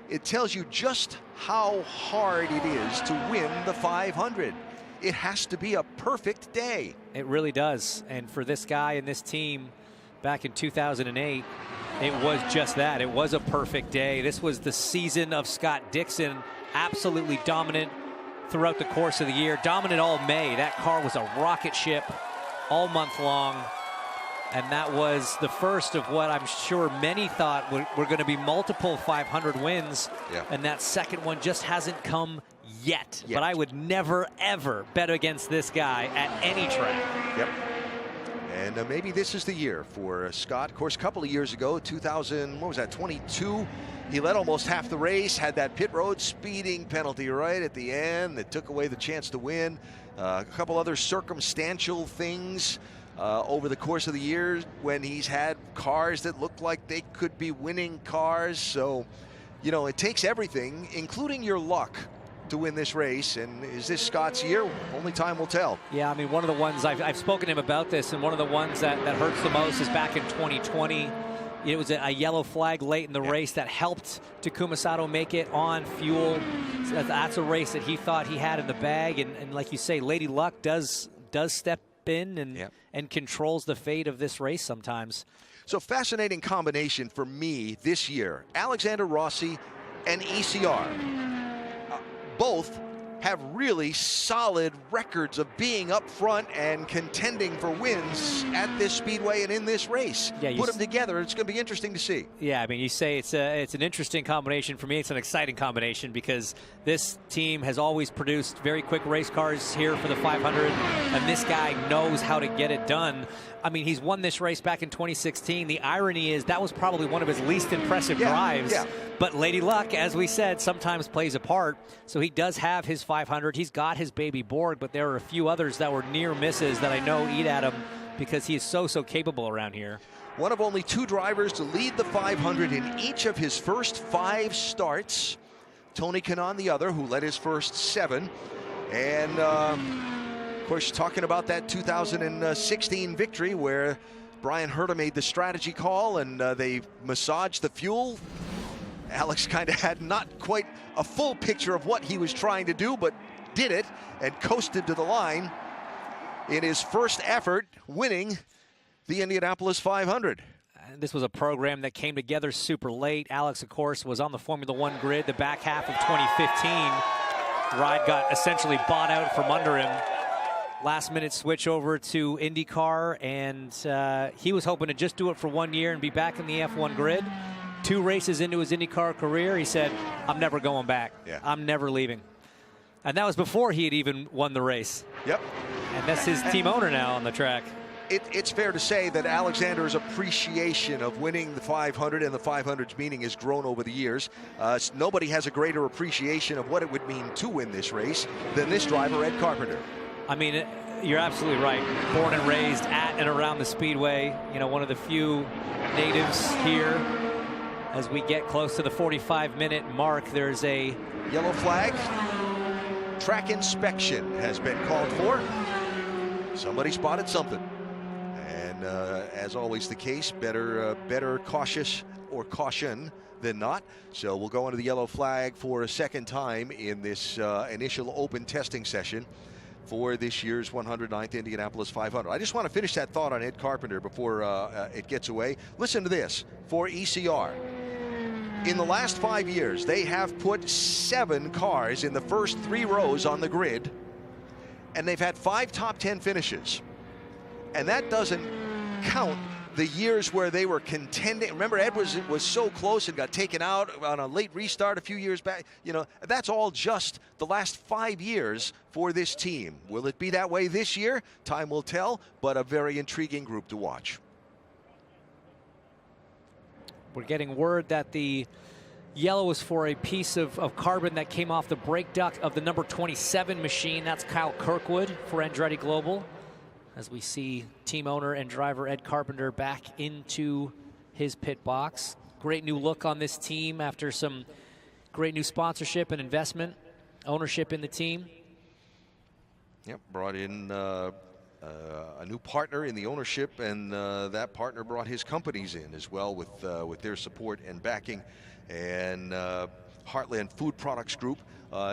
It tells you just how hard it is to win the 500. It has to be a perfect day. It really does. And for this guy and this team back in 2008, it was just that. It was a perfect day. This was the season of Scott Dixon, absolutely dominant throughout the course of the year. Dominant all May. That car was a rocket ship all month long. And that was the first of what I'm sure many thought were going to be multiple 500 wins. Yeah. And that second one just hasn't come yet. But I would never, ever bet against this guy at any track. Yep. And maybe this is the year for Scott. Of course, a couple of years ago, 22, he led almost half the race, had that pit road speeding penalty right at the end that took away the chance to win. A couple other circumstantial things over the course of the year when he's had cars that look like they could be winning cars. So, you know, it takes everything, including your luck, to win this race. And is this Scott's year? Only time will tell. Yeah, I mean, one of the ones I've spoken to him about this, and one of the ones that hurts the most is back in 2020. It was a yellow flag late in the race that helped Takuma Sato make it on fuel. So that's a race that he thought he had in the bag. And like you say, Lady Luck does step in and controls the fate of this race sometimes. So fascinating combination for me this year. Alexander Rossi and ECR. Both have really solid records of being up front and contending for wins at this speedway and in this race. Yeah, put them together, it's going to be interesting to see. Yeah, I mean, you say it's an interesting combination. For me, it's an exciting combination because this team has always produced very quick race cars here for the 500, and this guy knows how to get it done. I mean, he's won this race back in 2016. The irony is that was probably one of his least impressive drives. Yeah. But Lady Luck, as we said, sometimes plays a part. So he does have his 500. He's got his baby Borg, but there are a few others that were near misses that I know eat at him because he is so capable around here. One of only 2 drivers to lead the 500 in each of his first 5 starts. Tony Kanaan, the other, who led his first 7. And, of course, talking about that 2016 victory where Brian Herta made the strategy call and they massaged the fuel. Alex kind of had not quite a full picture of what he was trying to do, but did it and coasted to the line in his first effort, winning the Indianapolis 500. This was a program that came together super late. Alex, of course, was on the Formula One grid the back half of 2015. The ride got essentially bought out from under him. Last minute switch over to IndyCar, and he was hoping to just do it for 1 year and be back in the F1 grid. 2 races into his IndyCar career, he said, I'm never going back. I'm never leaving. And that was before he had even won the race. Yep. And that's his team owner now on the track. It's fair to say that Alexander's appreciation of winning the 500 and the 500's meaning has grown over the years. Nobody has a greater appreciation of what it would mean to win this race than this driver, Ed Carpenter. I mean, you're absolutely right. Born and raised at and around the Speedway. You know, one of the few natives here. As we get close to the 45-minute mark, there's a yellow flag. Track inspection has been called for. Somebody spotted something. And as always the case, better cautious or caution than not. So we'll go into the yellow flag for a second time in this initial open testing session for this year's 109th Indianapolis 500. I just want to finish that thought on Ed Carpenter before it gets away. Listen to this for ECR. In the last 5 years, they have put 7 cars in the first 3 rows on the grid, and they've had 5 top 10 finishes. And that doesn't count the years where they were contending. Remember, Ed was so close and got taken out on a late restart a few years back. You know, that's all just the last 5 years for this team. Will it be that way this year? Time will tell, but a very intriguing group to watch. We're getting word that the yellow was for a piece of carbon that came off the brake duct of the number 27 machine. That's Kyle Kirkwood for Andretti Global. As we see team owner and driver Ed Carpenter back into his pit box. Great new look on this team after some great new sponsorship and investment, ownership in the team. Yep, brought in a new partner in the ownership, and that partner brought his companies in as well with their support and backing. And Heartland Food Products Group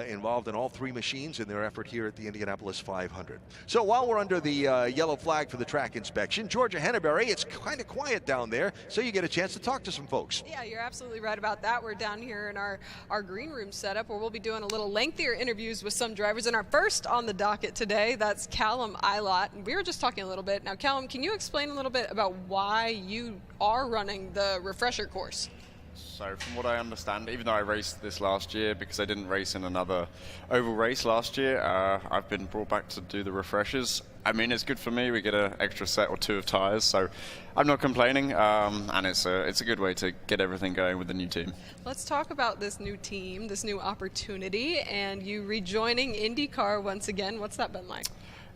involved in all 3 machines in their effort here at the Indianapolis 500. So while we're under the yellow flag for the track inspection, Georgia Henneberry, it's kind of quiet down there, so you get a chance to talk to some folks. Yeah, you're absolutely right about that. We're down here in our green room setup where we'll be doing a little lengthier interviews with some drivers. And our first on the docket today, that's Callum Eilot. And we were just talking a little bit. Now, Callum, can you explain a little bit about why you are running the refresher course? So from what I understand, even though I raced this last year, because I didn't race in another oval race last year, I've been brought back to do the refreshers. I mean, it's good for me. We get an extra set or 2 of tires, so I'm not complaining. And it's a good way to get everything going with the new team. Let's talk about this new team, this new opportunity, and you rejoining IndyCar once again. What's that been like?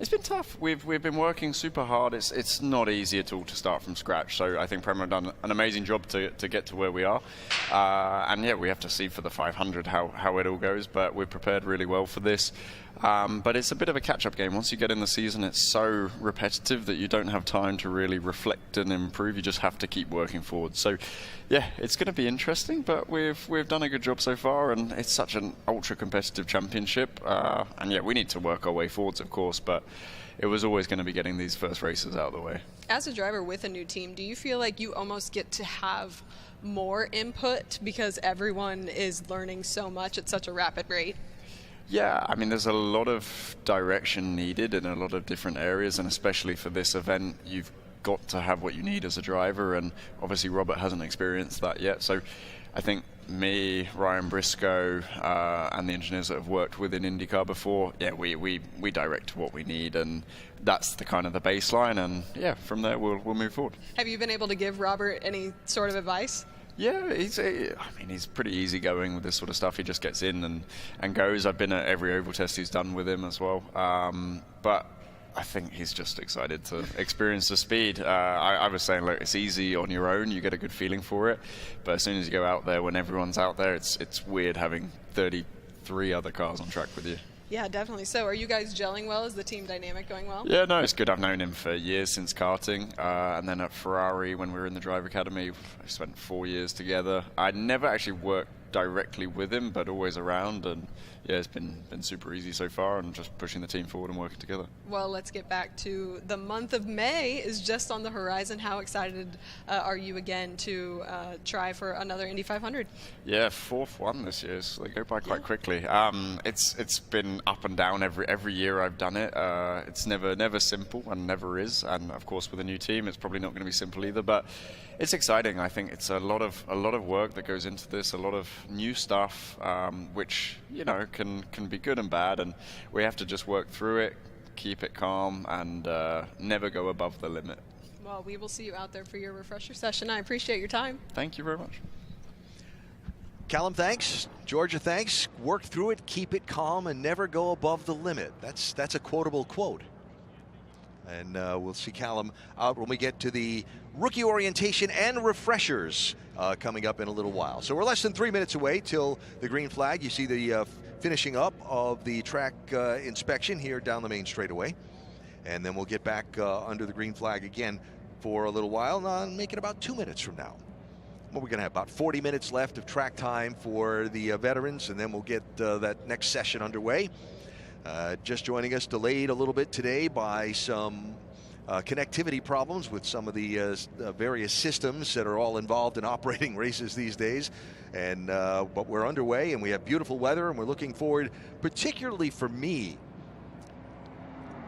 It's been tough. We've been working super hard. It's not easy at all to start from scratch. So I think Prema have done an amazing job to get to where we are. And yeah, we have to see for the 500 how it all goes. But we're prepared really well for this. But it's a bit of a catch-up game. Once you get in the season, it's so repetitive that you don't have time to really reflect and improve. You just have to keep working forward. So, yeah, it's going to be interesting, but we've done a good job so far, and it's such an ultra-competitive championship. And, yeah, we need to work our way forwards, of course, but it was always going to be getting these first races out of the way. As a driver with a new team, do you feel like you almost get to have more input because everyone is learning so much at such a rapid rate? Yeah, I mean, there's a lot of direction needed in a lot of different areas, and especially for this event, you've got to have what you need as a driver, and obviously Robert hasn't experienced that yet. So I think me, Ryan Briscoe, and the engineers that have worked within IndyCar before, yeah, we direct what we need, and that's the kind of the baseline, and yeah, from there we'll move forward. Have you been able to give Robert any sort of advice? Yeah, he's pretty easygoing with this sort of stuff. He just gets in and goes. I've been at every oval test he's done with him as well. But I think he's just excited to experience the speed. I was saying, look, it's easy on your own. You get a good feeling for it. But as soon as you go out there, when everyone's out there, it's weird having 33 other cars on track with you. Yeah, definitely. So are you guys gelling well? Is the team dynamic going well? Yeah, no, it's good. I've known him for years since karting. And then at Ferrari, when we were in the driver academy, I spent 4 years together. I never actually worked directly with him, but always around. And yeah, it's been super easy so far, and just pushing the team forward and working together. Well, let's get back to the month of May is just on the horizon. How excited are you again to try for another Indy 500? Yeah, 4th one this year, so they go by quite quickly. It's been up and down every year I've done it. It's never simple, and never is. And of course, with a new team, it's probably not going to be simple either. But it's exciting. I think it's a lot of work that goes into this, a lot of new stuff, which can be good and bad, and we have to just work through it, keep it calm, and never go above the limit. Well, we will see you out there for your refresher session. I appreciate your time. Thank you very much. Callum, thanks. Georgia, thanks. Work through it, keep it calm, and never go above the limit. That's a quotable quote. And we'll see Callum out when we get to the rookie orientation and refreshers coming up in a little while. So we're less than 3 minutes away till the green flag. You see the finishing up of the track inspection here down the main straightaway. And then we'll get back under the green flag again for a little while, make it about 2 minutes from now. Well, we're going to have about 40 minutes left of track time for the veterans, and then we'll get that next session underway. Just joining us, delayed a little bit today by some connectivity problems with some of the various systems that are all involved in operating races these days. And but we're underway, and we have beautiful weather, and we're looking forward, particularly for me,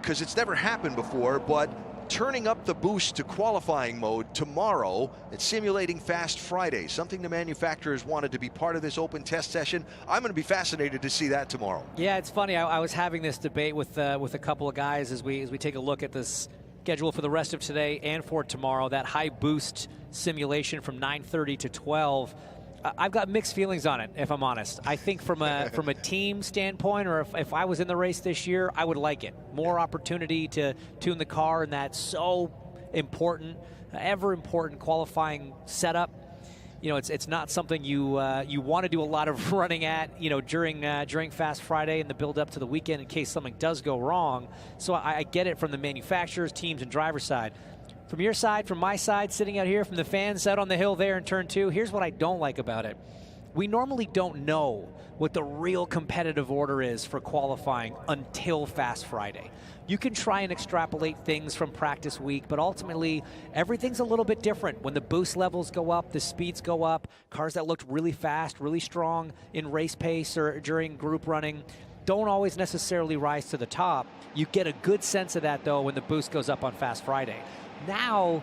because it's never happened before, but turning up the boost to qualifying mode tomorrow. It's simulating Fast Friday, something the manufacturers wanted to be part of this open test session. I'm going to be fascinated to see that tomorrow. Yeah, it's funny. I was having this debate with a couple of guys as we take a look at this schedule for the rest of today and for tomorrow. That high boost simulation from 9:30 to 12. I've got mixed feelings on it, if I'm honest. I think from a team standpoint, or if I was in the race this year, I would like it. More opportunity to tune the car in that so important, ever important qualifying setup. It's not something you want to do a lot of running at, during Fast Friday and the build up to the weekend in case something does go wrong. So I get it from the manufacturers, teams, and driver side. From your side, from my side, sitting out here, from the fans out on the hill there in turn 2, here's what I don't like about it. We normally don't know what the real competitive order is for qualifying until Fast Friday. You can try and extrapolate things from practice week, but ultimately everything's a little bit different. When the boost levels go up, the speeds go up, cars that looked really fast, really strong in race pace or during group running don't always necessarily rise to the top. You get a good sense of that, though, when the boost goes up on Fast Friday. Now,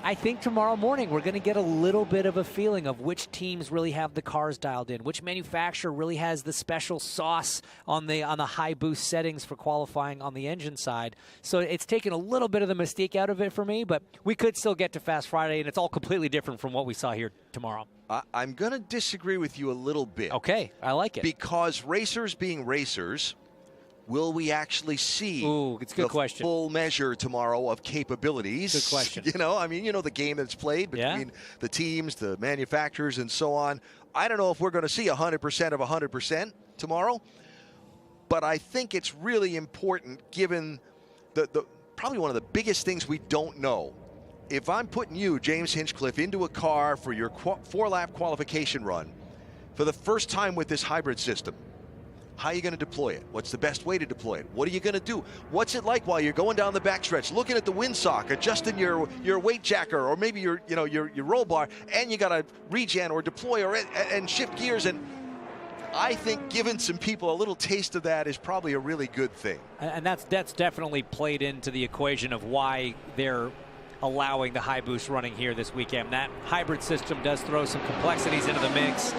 I think tomorrow morning we're going to get a little bit of a feeling of which teams really have the cars dialed in, which manufacturer really has the special sauce on the high boost settings for qualifying on the engine side. So it's taken a little bit of the mystique out of it for me, but we could still get to Fast Friday, and it's all completely different from what we saw here tomorrow. I'm going to disagree with you a little bit. Okay, I like it. Because racers being racers, will we actually see the full measure tomorrow of capabilities? Good question. The game that's played between the teams, the manufacturers, and so on. I don't know if we're going to see 100% of 100% tomorrow. but I think it's really important given the probably one of the biggest things we don't know. If I'm putting you, James Hinchcliffe, into a car for your 4-lap qualification run for the first time with this hybrid system, how are you going to deploy it? What's the best way to deploy it? What are you going to do? What's it like while you're going down the backstretch, looking at the windsock, adjusting your weight jacker, or maybe your roll bar, and you got to regen or deploy and shift gears? And I think giving some people a little taste of that is probably a really good thing. And that's definitely played into the equation of why they're allowing the high boost running here this weekend. That hybrid system does throw some complexities into the mix.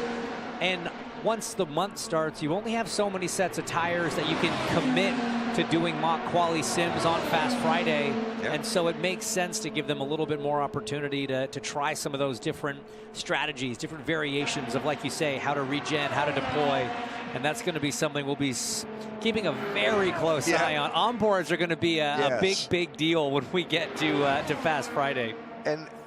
And once the month starts, you only have so many sets of tires that you can commit to doing mock quali sims on Fast Friday. Yeah. And so it makes sense to give them a little bit more opportunity to try some of those different strategies, different variations of, like you say, how to regen, how to deploy. And that's going to be something we'll be keeping a very close eye on. Onboards are going to be a big deal when we get to Fast Friday.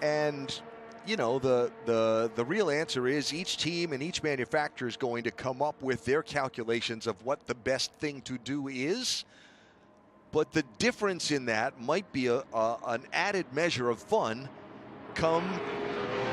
And you know, the real answer is each team and each manufacturer is going to come up with their calculations of what the best thing to do is. But the difference in that might be an added measure of fun come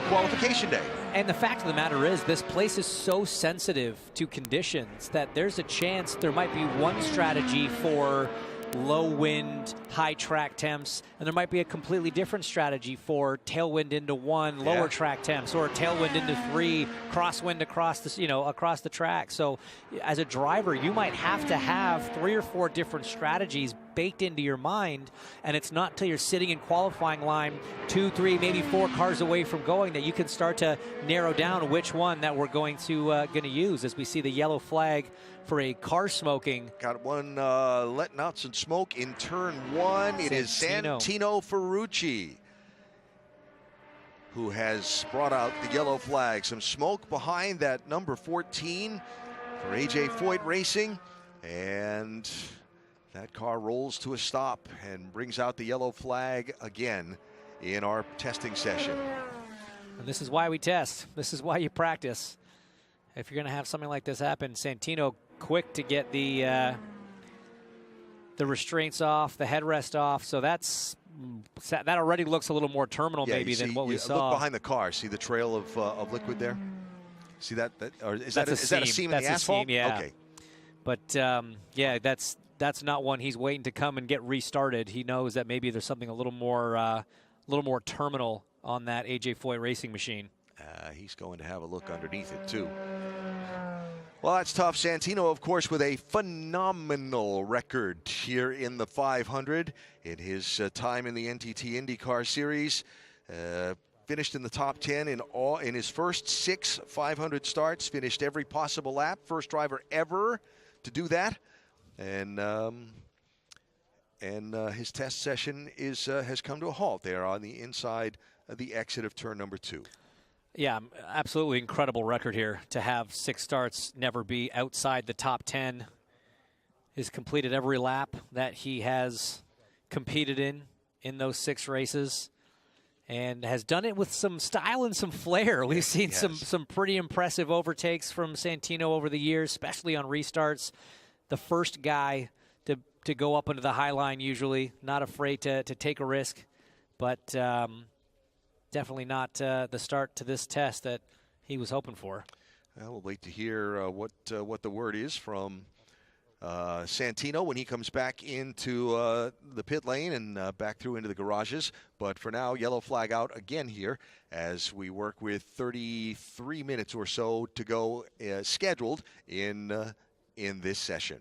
qualification day. And the fact of the matter is, this place is so sensitive to conditions that there's a chance there might be one strategy for low wind, high track temps, and there might be a completely different strategy for tailwind into 1, lower track temps, or tailwind into 3, crosswind across the across the track. So as a driver, you might have to have 3 or 4 different strategies baked into your mind, and it's not till you're sitting in qualifying line 2, 3, maybe 4 cars away from going that you can start to narrow down which one that we're going to use, as we see the yellow flag for a car smoking. Got one letting out some smoke in turn 1. It is Santino Ferrucci who has brought out the yellow flag. Some smoke behind that number 14 for AJ Foyt Racing, and that car rolls to a stop and brings out the yellow flag again in our testing session. And this is why we test. This is why you practice. If you're going to have something like this happen, Santino quick to get the restraints off, the headrest off. So that already looks a little more terminal maybe than what we saw. Look behind the car. See the trail of liquid there? See that? Or is that a seam in the asphalt? Seam, yeah. Okay. But yeah, that's not one he's waiting to come and get restarted. He knows that maybe there's something a little more terminal on that AJ Foyt Racing machine. He's going to have a look underneath it too. Well, that's tough. Santino, of course, with a phenomenal record here in the 500 in his time in the NTT INDYCAR Series. Finished in the top 10 in his first 6 500 starts. Finished every possible lap. First driver ever to do that. And his test session has come to a halt there on the inside of the exit of turn number 2. Yeah, absolutely incredible record here to have 6 starts, never be outside the top 10. He's completed every lap that he has competed in those 6 races, and has done it with some style and some flair. We've seen some pretty impressive overtakes from Santino over the years, especially on restarts. The first guy to go up into the high line usually, not afraid to take a risk, but definitely not the start to this test that he was hoping for. Well, we'll wait to hear what the word is from Santino when he comes back into the pit lane and back through into the garages. But for now, yellow flag out again here as we work with 33 minutes or so to go scheduled in this session.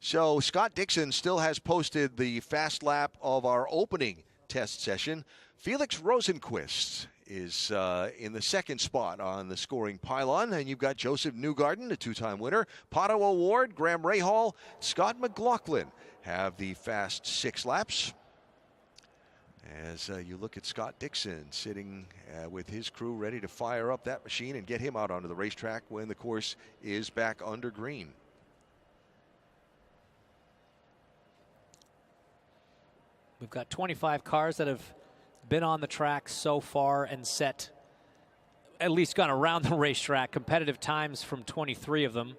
So Scott Dixon still has posted the fast lap of our opening test session. Felix Rosenquist is in the second spot on the scoring pylon, and you've got Josef Newgarden, a 2-time winner, Pato O'Ward, Graham Rahal, Scott McLaughlin have the fast 6 laps. As you look at Scott Dixon sitting with his crew ready to fire up that machine and get him out onto the racetrack when the course is back under green. We've got 25 cars that have been on the track so far and set, at least gone around the racetrack. Competitive times from 23 of them.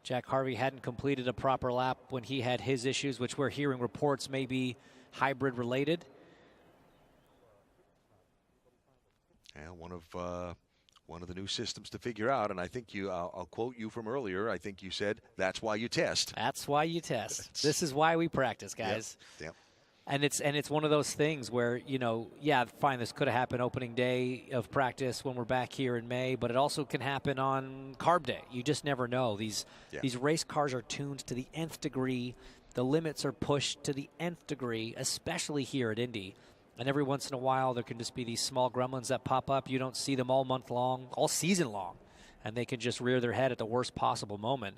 Jack Harvey hadn't completed a proper lap when he had his issues, which we're hearing reports may be hybrid related. Yeah, one of the new systems to figure out, and I think I'll quote you from earlier. I think you said that's why you test. That's why you test. This is why we practice, guys. Yep. And it's one of those things where, you know, yeah, fine, this could have happened opening day of practice when we're back here in May, but it also can happen on carb day. You just never know. These race cars are tuned to the nth degree. The limits are pushed to the nth degree, especially here at Indy. And every once in a while, there can just be these small gremlins that pop up. You don't see them all month long, all season long, and they can just rear their head at the worst possible moment.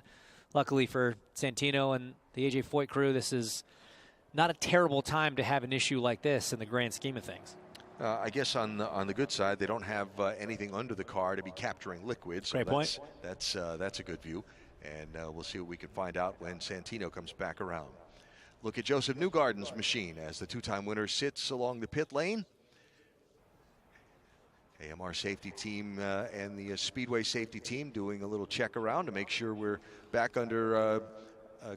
Luckily for Santino and the AJ Foyt crew, this is not a terrible time to have an issue like this in the grand scheme of things. I guess on the good side, they don't have anything under the car to be capturing liquid. So Great point. That's a good view, and we'll see what we can find out when Santino comes back around. Look at Josef Newgarden's machine as the two-time winner sits along the pit lane. AMR safety team and the Speedway safety team doing a little check around to make sure we're back under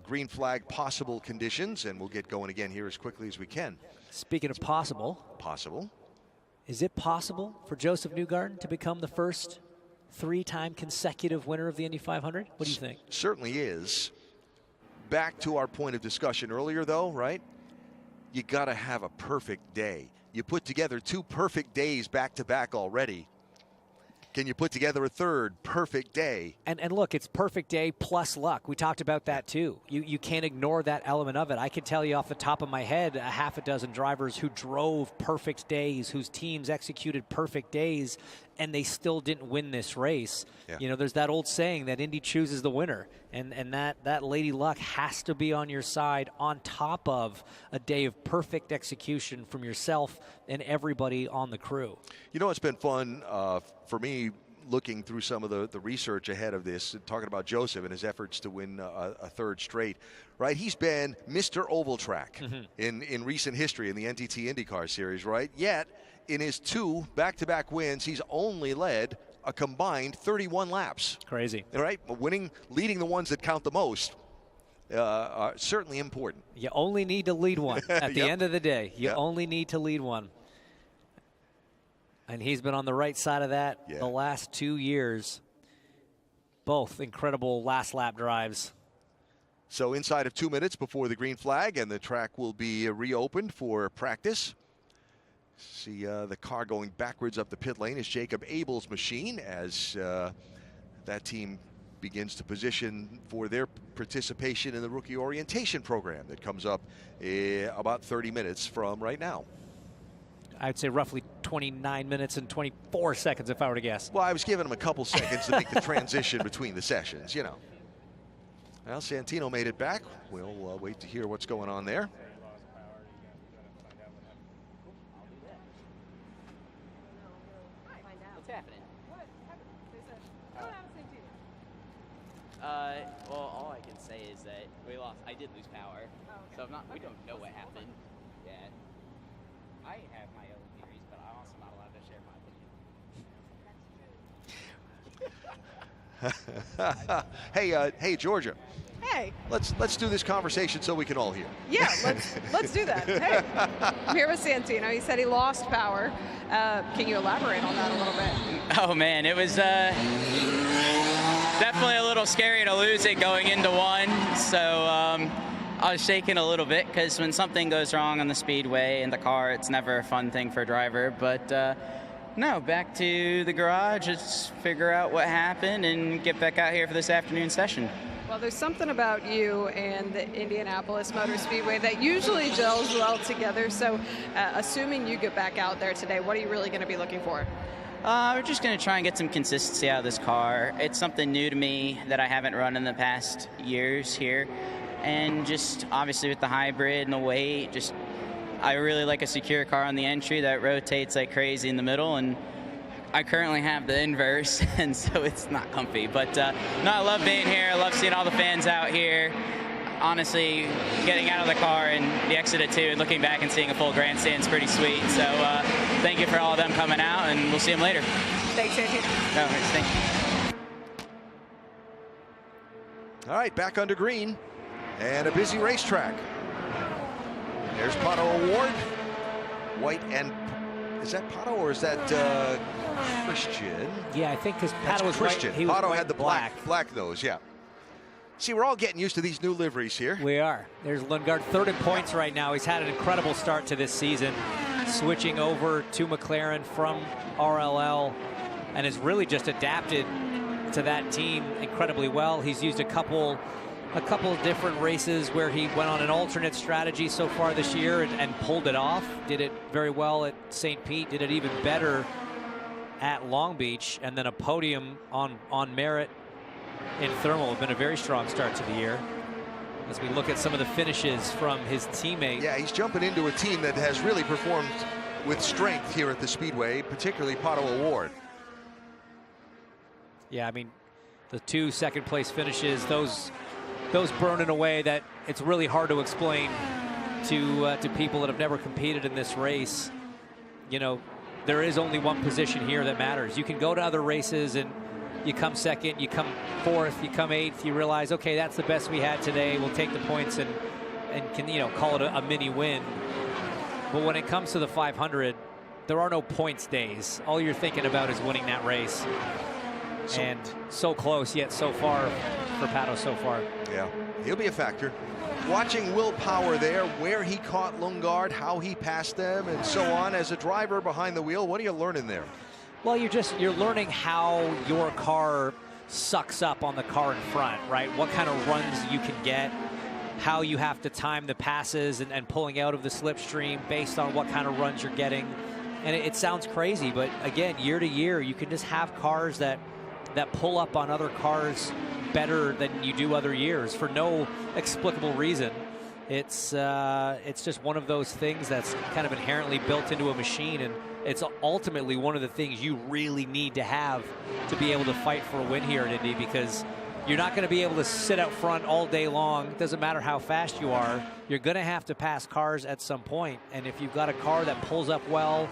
green flag possible conditions, and we'll get going again here as quickly as we can. Speaking of possible. Is it possible for Josef Newgarden to become the first three-time consecutive winner of the Indy 500? What do you think? Certainly is. Back to our point of discussion earlier, though, right? You got to have a perfect day. You put together 2 perfect days back-to-back already. Can you put together a third perfect day? And look, it's perfect day plus luck. We talked about that too. You can't ignore that element of it. I can tell you off the top of my head a half a dozen drivers who drove perfect days, whose teams executed perfect days, and they still didn't win this race. Yeah. You know, there's that old saying that Indy chooses the winner, and that lady luck has to be on your side on top of a day of perfect execution from yourself and everybody on the crew. You know, it's been fun for me looking through some of the research ahead of this, talking about Josef and his efforts to win a third straight, right? He's been Mr. Oval Track in recent history in the NTT INDYCAR Series, right? Yet, in his 2 back-to-back wins, he's only led a combined 31 laps. Crazy. Right? Leading the ones that count the most. Certainly important. You only need to lead one at the end of the day. You only need to lead one. And he's been on the right side of that the last 2 years. Both incredible last lap drives. So inside of 2 minutes before the green flag, and the track will be reopened for practice. See the car going backwards up the pit lane is Jacob Abel's machine as that team begins to position for their participation in the rookie orientation program that comes up about 30 minutes from right now. I'd say roughly 29 minutes and 24 seconds if I were to guess. Well, I was giving him a couple seconds to make the transition between the sessions, you know. Well, Santino made it back. We'll wait to hear what's going on there. What's happening? Well, all I can say is that we lost. I did lose power, so we don't know what happened. Yeah. I have my own theories, but I'm also not allowed to share my opinion. Hey, Georgia. Hey. Let's do this conversation so we can all hear. Yeah, let's do that. Hey, I'm here with Santino. He said he lost power. Can you elaborate on that a little bit? Oh man, it was definitely a little scary to lose it going into one. So I was shaking a little bit because when something goes wrong on the speedway in the car, it's never a fun thing for a driver. But no, back to the garage. Let's figure out what happened and get back out here for this afternoon session. Well, there's something about you and the Indianapolis Motor Speedway that usually gels well together. So assuming you get back out there today, what are you really going to be looking for? We're just going to try and get some consistency out of this car. It's something new to me that I haven't run in the past years here. And just obviously with the hybrid and the weight, I really like a secure car on the entry that rotates like crazy in the middle. And I currently have the inverse, and so it's not comfy. But no, I love being here. I love seeing all the fans out here. Honestly, getting out of the car and the exit at 2 and looking back and seeing a full grandstand is pretty sweet. So thank you for all of them coming out, and we'll see them later. Thanks, Andy. No, thank you. All right, back under green and a busy racetrack. There's Pato Award. White and, is that Pato or is that Christian? Yeah, I think because Pato was Christian. He was Pato white had the black those, yeah. See, we're all getting used to these new liveries here. We are. There's Lundgaard, third in points right now. He's had an incredible start to this season, switching over to McLaren from RLL, and has really just adapted to that team incredibly well. He's used a couple of different races where he went on an alternate strategy so far this year and pulled it off. Did it very well at St. Pete, did it even better at Long Beach, and then a podium on merit in Thermal. Have been a very strong start to the year. As we look at some of the finishes from his teammate. Yeah, he's jumping into a team that has really performed with strength here at the Speedway, particularly Pato Award. Yeah, I mean, the 2 second-place finishes, those burn in a way that it's really hard to explain to people that have never competed in this race. You know, there is only one position here that matters. You can go to other races and you come second, you come fourth, you come eighth, you realize, okay, that's the best we had today. We'll take the points and can, you know, call it a mini win. But when it comes to the 500, there are no points days. All you're thinking about is winning that race. And so close, yet so far for Pato so far. Yeah, he'll be a factor. Watching Will Power there, where he caught Lundgaard, how he passed them, and so on. As a driver behind the wheel, what are you learning there? Well, you're learning how your car sucks up on the car in front, right? What kind of runs you can get, how you have to time the passes and pulling out of the slipstream based on what kind of runs you're getting. And it sounds crazy, but again, year to year, you can just have cars that pull up on other cars better than you do other years for no explicable reason. It's just one of those things that's kind of inherently built into a machine, and it's ultimately one of the things you really need to have to be able to fight for a win here at Indy, because you're not going to be able to sit out front all day long. It doesn't matter how fast you are. You're going to have to pass cars at some point, and if you've got a car that pulls up well,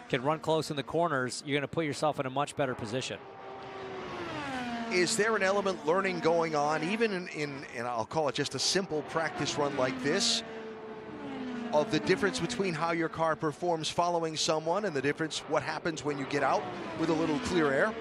can run close in the corners, you're going to put yourself in a much better position. Is there an element learning going on, even in I'll call it just a simple practice run like this, of the difference between how your car performs following someone and the difference what happens when you get out with a little clear air?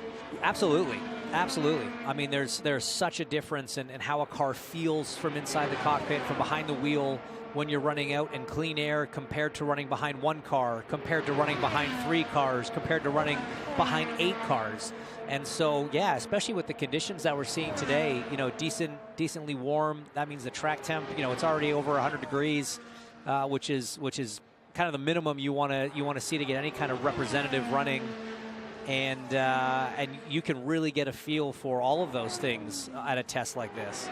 Absolutely. Absolutely. I mean, there's such a difference in how a car feels from inside the cockpit, from behind the wheel, when you're running out in clean air compared to running behind one car, compared to running behind 3 cars, compared to running behind 8 cars. And so, yeah, especially with the conditions that we're seeing today, you know, decently warm. That means the track temp, you know, it's already over 100 degrees, which is kind of the minimum you want to see to get any kind of representative running. And you can really get a feel for all of those things at a test like this.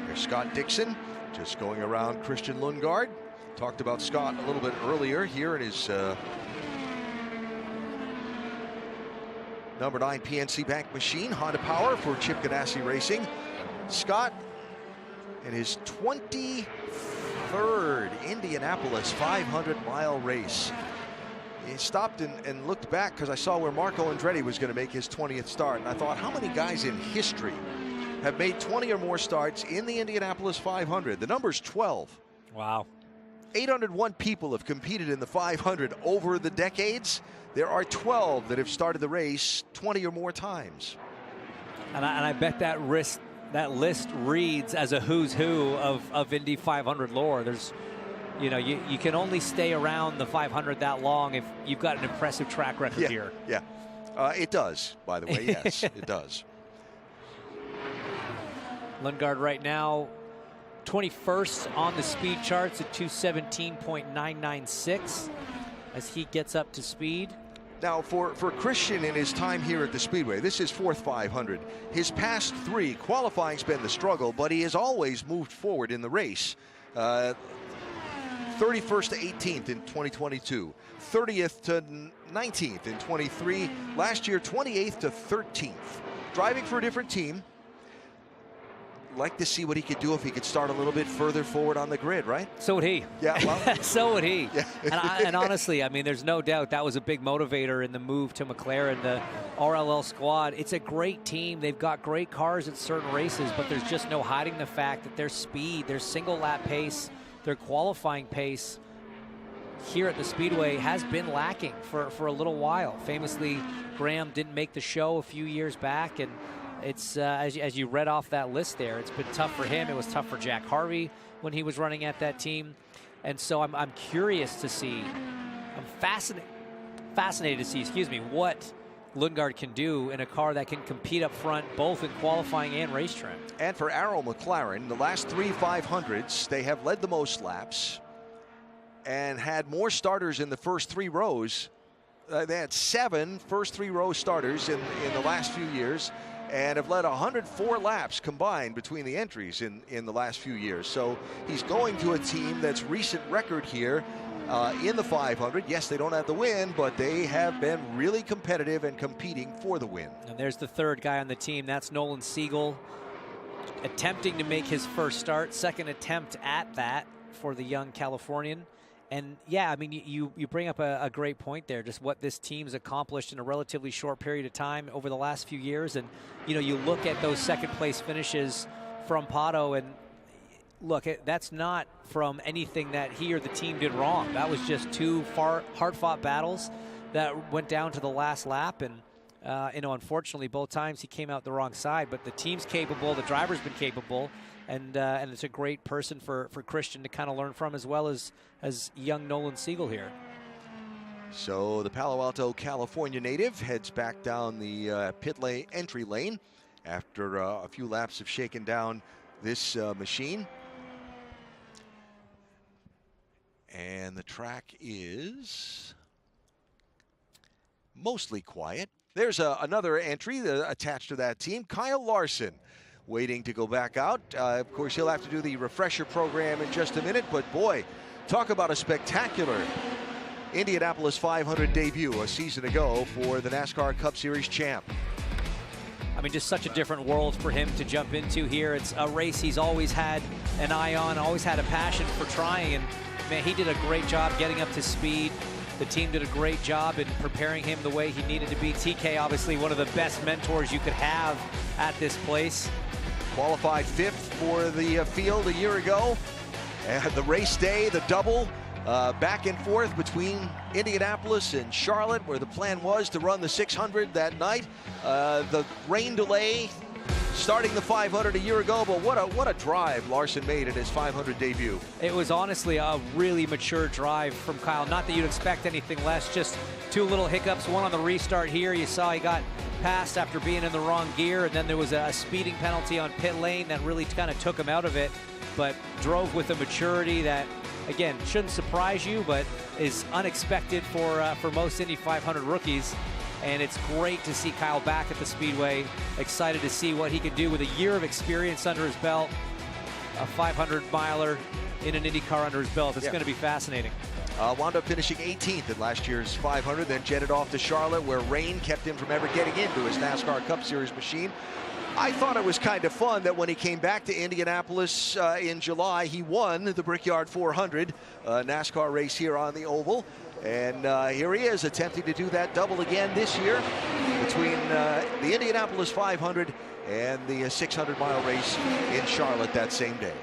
Here's Scott Dixon just going around Christian Lundgaard. Talked about Scott a little bit earlier here in his number 9 PNC Bank machine, Honda Power for Chip Ganassi Racing. Scott in his 23rd Indianapolis 500-mile race. He stopped and looked back because I saw where Marco Andretti was going to make his 20th start. And I thought, how many guys in history have made 20 or more starts in the Indianapolis 500? The number's 12. Wow. 801 people have competed in the 500 over the decades. There are 12 that have started the race 20 or more times. And I bet that list reads as a who's who of Indy 500 lore. There's, you know, you can only stay around the 500 that long if you've got an impressive track record here. Yeah, it does, by the way. Yes, it does. Lundgaard right now 21st on the speed charts at 217.996 as he gets up to speed. Now, for Christian in his time here at the Speedway, this is 4th 500. His past 3 qualifying's been the struggle, but he has always moved forward in the race. 31st to 18th in 2022, 30th to 19th in 23, last year 28th to 13th. Driving for a different team. like to see what he could do if he could start a little bit further forward on the grid, right? So would he. Yeah, well, so would he. Yeah. And honestly, I mean, there's no doubt that was a big motivator in the move to McLaren, the RLL squad. It's a great team. They've got great cars at certain races, but there's just no hiding the fact that their speed, their single lap pace, their qualifying pace here at the Speedway has been lacking for a little while. Famously, Graham didn't make the show a few years back, and it's as you read off that list there, it's been tough for him. It was tough for Jack Harvey when he was running at that team. And so I'm curious to see, I'm fascinated to see, what Lundgaard can do in a car that can compete up front, both in qualifying and racetrack. And for Arrow McLaren, the last 3 500s, they have led the most laps and had more starters in the first 3 rows. They had 7 first 3 row starters in the last few years, and have led 104 laps combined between the entries in the last few years. So he's going to a team that's recent record here in the 500. Yes, they don't have the win, but they have been really competitive and competing for the win. And there's the third guy on the team. That's Nolan Siegel, attempting to make his first start, second attempt at that for the young Californian. And yeah, I mean, you bring up a great point there, just what this team's accomplished in a relatively short period of time over the last few years. And, you know, you look at those second place finishes from Pato, and look, that's not from anything that he or the team did wrong. That was just 2 hard-fought battles that went down to the last lap. And, you know, unfortunately, both times he came out the wrong side. But the team's capable, the driver's been capable. And it's a great person for Christian to kind of learn from, as well as young Nolan Siegel here. So the Palo Alto, California native heads back down the pit lane entry lane after a few laps have shaken down this machine. And the track is mostly quiet. There's another entry attached to that team, Kyle Larson, waiting to go back out. Of course, he'll have to do the refresher program in just a minute, but boy, talk about a spectacular Indianapolis 500 debut a season ago for the NASCAR Cup Series champ. I mean, just such a different world for him to jump into here. It's a race he's always had an eye on, always had a passion for trying, and man, he did a great job getting up to speed. The team did a great job in preparing him the way he needed to be. TK, obviously one of the best mentors you could have at this place. Qualified 5th for the field a year ago. And the race day, the double, back and forth between Indianapolis and Charlotte, where the plan was to run the 600 that night. The rain delay starting the 500 a year ago, but what a drive Larson made in his 500 debut. It was honestly a really mature drive from Kyle. Not that you'd expect anything less, just 2 little hiccups. One on the restart here. You saw he got passed after being in the wrong gear, and then there was a speeding penalty on pit lane that really kind of took him out of it, but drove with a maturity that, again, shouldn't surprise you, but is unexpected for most Indy 500 rookies. And it's great to see Kyle back at the Speedway. Excited to see what he can do with a year of experience under his belt, a 500-miler in an Indy car under his belt. It's going to be fascinating. Wound up finishing 18th in last year's 500, then jetted off to Charlotte, where rain kept him from ever getting into his NASCAR Cup Series machine. I thought it was kind of fun that when he came back to Indianapolis in July, he won the Brickyard 400 NASCAR race here on the Oval. And here he is attempting to do that double again this year between the Indianapolis 500 and the 600-mile race in Charlotte that same day.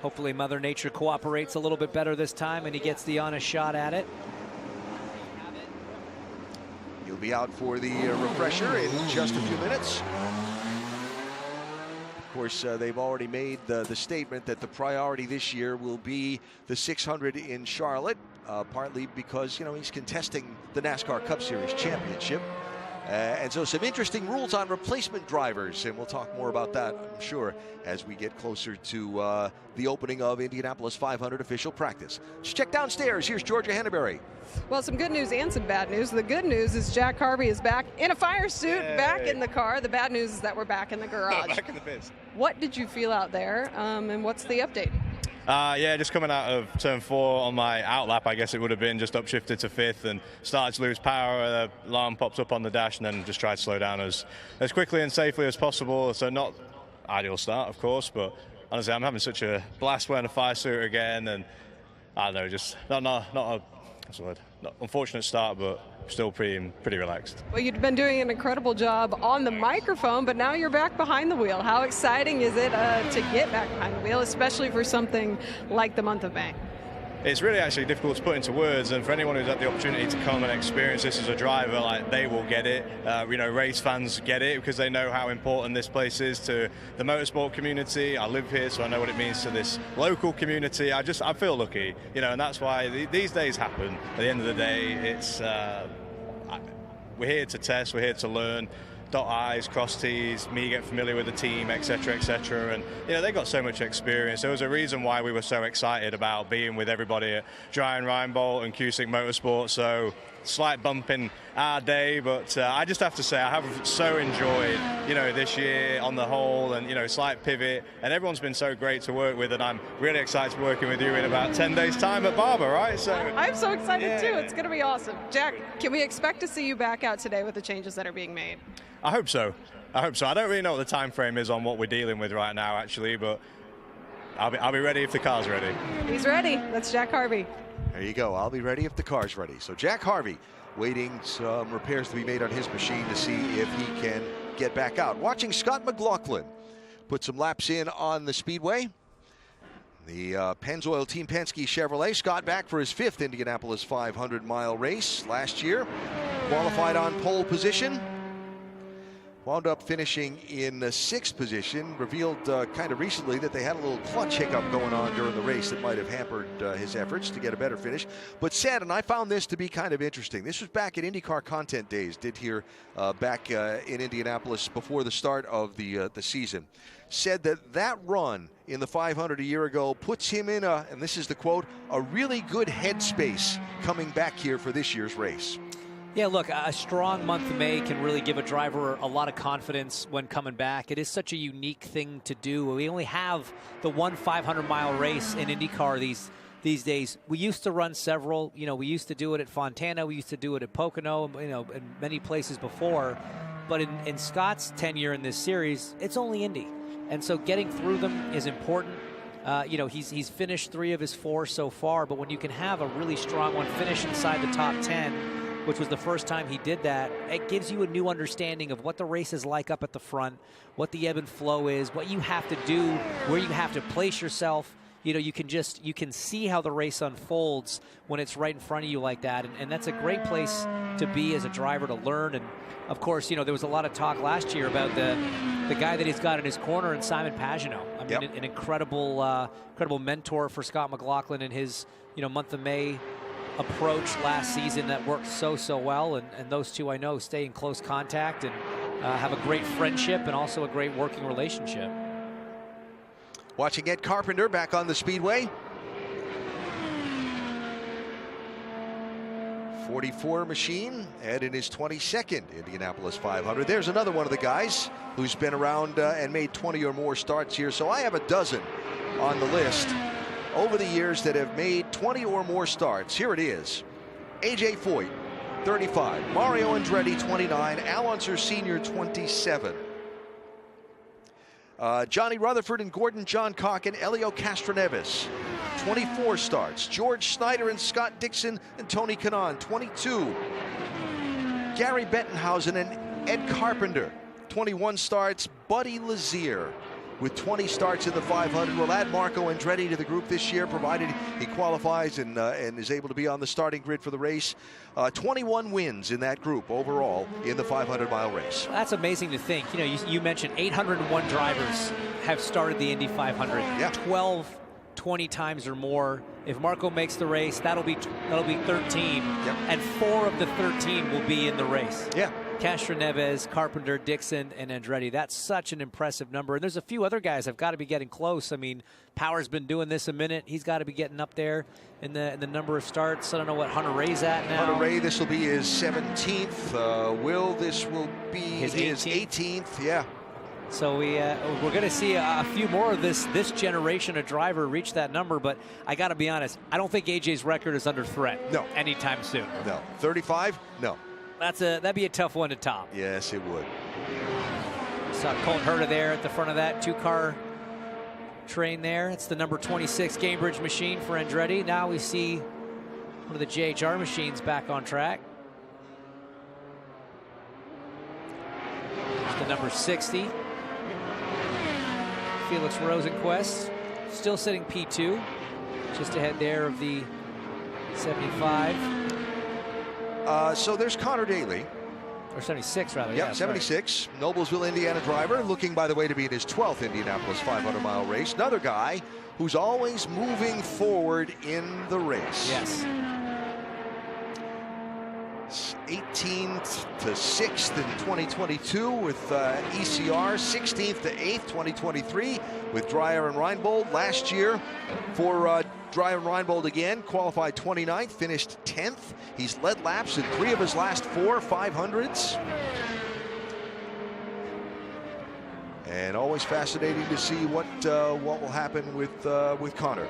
Hopefully Mother Nature cooperates a little bit better this time and he gets the honest shot at it. He'll be out for the refresher in just a few minutes. Of course, they've already made the statement that the priority this year will be the 600 in Charlotte, partly because, you know, he's contesting the NASCAR Cup Series championship. And so some interesting rules on replacement drivers, and we'll talk more about that, I'm sure, as we get closer to the opening of Indianapolis 500 official practice. Let's check downstairs. Here's Georgia Henneberry. Well, some good news and some bad news. The good news is Jack Harvey is back in a fire suit, back in the car. The bad news is that we're back in the garage. Back in the biz. What did you feel out there, and what's the update? Yeah, just coming out of turn 4 on my out lap, I guess it would have been, just upshifted to 5th and started to lose power. The alarm pops up on the dash and then just tried to slow down as quickly and safely as possible. So ideal start, of course, but honestly, I'm having such a blast wearing a 5-suit again, and I don't know, just not a what's the word? Not unfortunate start, but still pretty relaxed. Well, you've been doing an incredible job on the microphone, but now you're back behind the wheel. How exciting is it to get back behind the wheel, especially for something like the month of May? It's really actually difficult to put into words, and for anyone who's had the opportunity to come and experience this as a driver, like, they will get it. You know, race fans get it because they know how important this place is to the motorsport community. I live here, so I know what it means to this local community. I feel lucky, you know, and that's why these days happen. At the end of the day, it's we're here to test, we're here to learn. Dot I's, cross T's, me get familiar with the team, etc., etc. And you know, they got so much experience. There was a reason why we were so excited about being with everybody at Giant Reinbold and Cusick Motorsport. So slight bump in our day, but I just have to say I have so enjoyed, you know, this year on the whole, and you know, slight pivot, and everyone's been so great to work with, and I'm really excited to be working with you in about 10 days time at Barber, right? So I'm so excited too. It's going to be awesome. Jack, can we expect to see you back out today with the changes that are being made? I hope so. I hope so. I don't really know what the time frame is on what we're dealing with right now, actually, but I'll be ready if the car's ready. He's ready. That's Jack Harvey. There you go. I'll be ready if the car's ready. So Jack Harvey waiting some repairs to be made on his machine to see if he can get back out. Watching Scott McLaughlin put some laps in on the Speedway. The Pennzoil Team Penske Chevrolet. Scott back for his 5th Indianapolis 500-mile race last year. Qualified on pole position. Wound up finishing in the 6th position. Revealed kind of recently that they had a little clutch hiccup going on during the race that might have hampered his efforts to get a better finish. But said, and I found this to be kind of interesting, this was back at IndyCar Content Days, did here back in Indianapolis before the start of the season. Said that run in the 500 a year ago puts him in a, and this is the quote, a really good headspace coming back here for this year's race. Yeah, look, a strong month of May can really give a driver a lot of confidence when coming back. It is such a unique thing to do. We only have the one 500-mile race in IndyCar these days. We used to run several. You know, we used to do it at Fontana. We used to do it at Pocono, you know, and many places before. But in Scott's tenure in this series, it's only Indy. And so getting through them is important. You know, he's finished 3 of his 4 so far, but when you can have a really strong one finish inside the top 10, which was the first time he did that, it gives you a new understanding of what the race is like up at the front, what the ebb and flow is, what you have to do, where you have to place yourself. You know, you can see how the race unfolds when it's right in front of you like that, and that's a great place to be as a driver to learn. And of course, you know, there was a lot of talk last year about the guy that he's got in his corner, and Simon Pagenaud. I mean, an incredible mentor for Scott McLaughlin in his, you know, month of May approach last season that worked so well, and those two I know stay in close contact and have a great friendship and also a great working relationship. Watching Ed Carpenter back on the Speedway. 44 machine, Ed in his 22nd Indianapolis 500. There's another one of the guys who's been around and made 20 or more starts here. So I have a dozen on the list over the years that have made 20 or more starts. Here it is. A.J. Foyt, 35. Mario Andretti, 29. Al Unser Sr., 27. Johnny Rutherford and Gordon John Cocken, Elio Castroneves, 24 starts. George Snyder and Scott Dixon and Tony Kanaan, 22. Gary Bettenhausen and Ed Carpenter, 21 starts. Buddy Lazier with 20 starts in the 500. We'll add Marco Andretti to the group this year, provided he qualifies and is able to be on the starting grid for the race. 21 wins in that group overall in the 500-mile race. That's amazing to think. You know, you mentioned 801 drivers have started the Indy 500. Yeah. 12, 20 times or more. If Marco makes the race, that'll be 13, yep. And 4 of the 13 will be in the race. Yeah. Castroneves, Carpenter, Dixon, and Andretti. That's such an impressive number. And there's a few other guys have got to be getting close. I mean, Power's been doing this a minute. He's got to be getting up there in the number of starts. I don't know what Hunter Ray's at now. Hunter Ray, this will be his 17th. This will be his 18th. Yeah. So we're going to see a few more of this generation of driver reach that number. But I got to be honest, I don't think AJ's record is under threat. No. Anytime soon. No. 35? No. That'd be a tough one to top. Yes, it would. Saw Colton Herta there at the front of that two-car train there. It's the number 26 Cambridge machine for Andretti. Now we see one of the JHR machines back on track. There's the number 60. Felix Rosenquist still sitting P2, just ahead there of the 75. So there's Connor Daly. Or 76, rather. Yep, yeah, 76. Right. Noblesville, Indiana driver, looking, by the way, to be in his 12th Indianapolis 500-mile race. Another guy who's always moving forward in the race. Yes. 18th to 6th in 2022 with ECR, 16th to 8th 2023 with Dreyer and Reinbold. Last year for Dreyer and Reinbold again, qualified 29th, finished 10th. He's led laps in 3 of his last 4 500s. And always fascinating to see what will happen with Connor.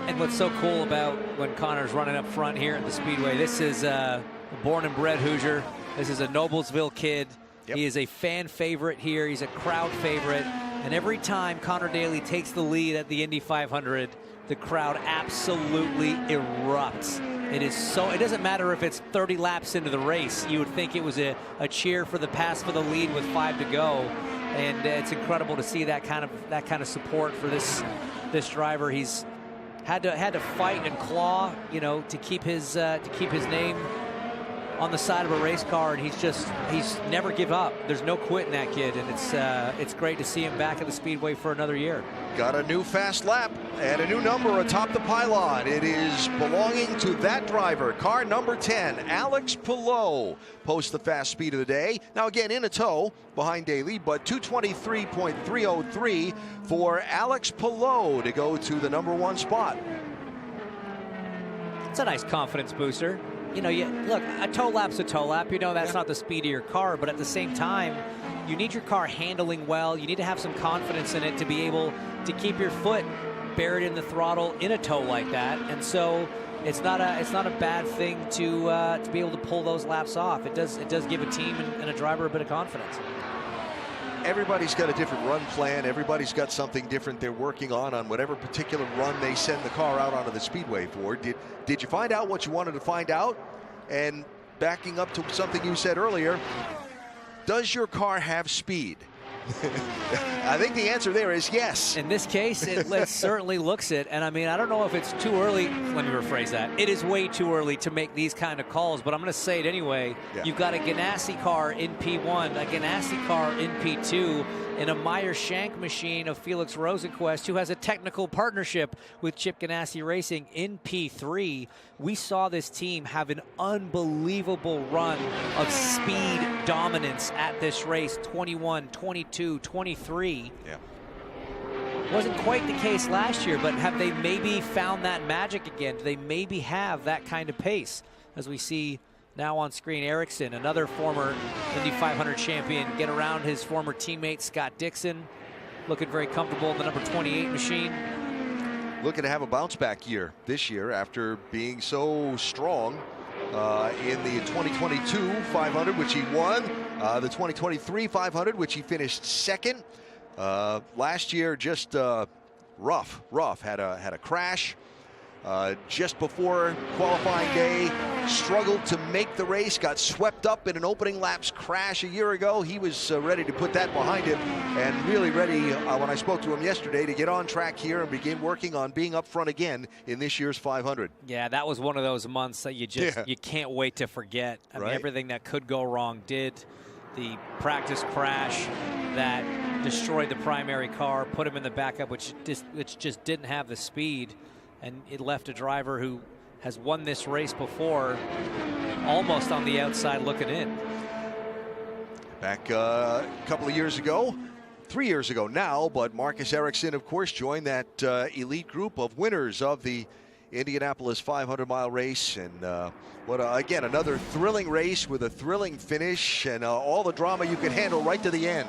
And what's so cool about when Connor's running up front here at the Speedway, this is a born and bred Hoosier. This is a Noblesville kid. Yep. He is a fan favorite here. He's a crowd favorite. And every time Connor Daly takes the lead at the Indy 500, the crowd absolutely erupts. It is so, it doesn't matter if it's 30 laps into the race. You would think it was a cheer for the pass for the lead with 5 to go. And it's incredible to see that kind of support for this driver. He's had to fight and claw, you know, to keep his name on the side of a race car, and he's never give up. There's no quit in that kid, and it's great to see him back at the Speedway for another year. Got a new fast lap and a new number atop the pylon. It is belonging to that driver, car number 10, Alex Palou, posts the fast speed of the day. Now again in a tow behind Daly, but 223.303 for Alex Palou to go to the number 1 spot. It's a nice confidence booster. You know, look, a tow lap's a tow lap. You know that's not the speed of your car, but at the same time, you need your car handling well. You need to have some confidence in it to be able to keep your foot buried in the throttle in a tow like that. And so it's not a bad thing to be able to pull those laps off. It does give a team and a driver a bit of confidence. Everybody's got a different run plan. Everybody's got something different they're working on whatever particular run they send the car out onto the Speedway for. Did you find out what you wanted to find out? And backing up to something you said earlier, does your car have speed? I think the answer there is yes. In this case, it certainly looks it. And I mean, I don't know if it's too early. Let me rephrase that. It is way too early to make these kind of calls, but I'm going to say it anyway. Yeah. You've got a Ganassi car in P1, a Ganassi car in P2, and a Meyer Shank machine of Felix Rosenquist, who has a technical partnership with Chip Ganassi Racing in P3. We saw this team have an unbelievable run of speed dominance at this race, 21, 22, 23. Yeah. Wasn't quite the case last year, but have they maybe found that magic again? Do they maybe have that kind of pace? As we see now on screen, Ericsson, another former Indy 500 champion, get around his former teammate Scott Dixon, looking very comfortable in the number 28 machine. Looking to have a bounce back year this year after being so strong in the 2022 500, which he won, the 2023 500, which he finished second. Last year, just rough. Had a crash just before qualifying day. Struggled to make the race. Got swept up in an opening laps crash a year ago. He was ready to put that behind him, and really ready when I spoke to him yesterday to get on track here and begin working on being up front again in this year's 500. Yeah, that was one of those months that you can't wait to forget. I mean, everything that could go wrong did. The practice crash that destroyed the primary car, put him in the backup, which just didn't have the speed, and it left a driver who has won this race before almost on the outside looking in. Back a couple of years ago, 3 years ago now, but Marcus Ericsson, of course, joined that elite group of winners of the Indianapolis 500-mile race. And again, another thrilling race with a thrilling finish and all the drama you can handle right to the end.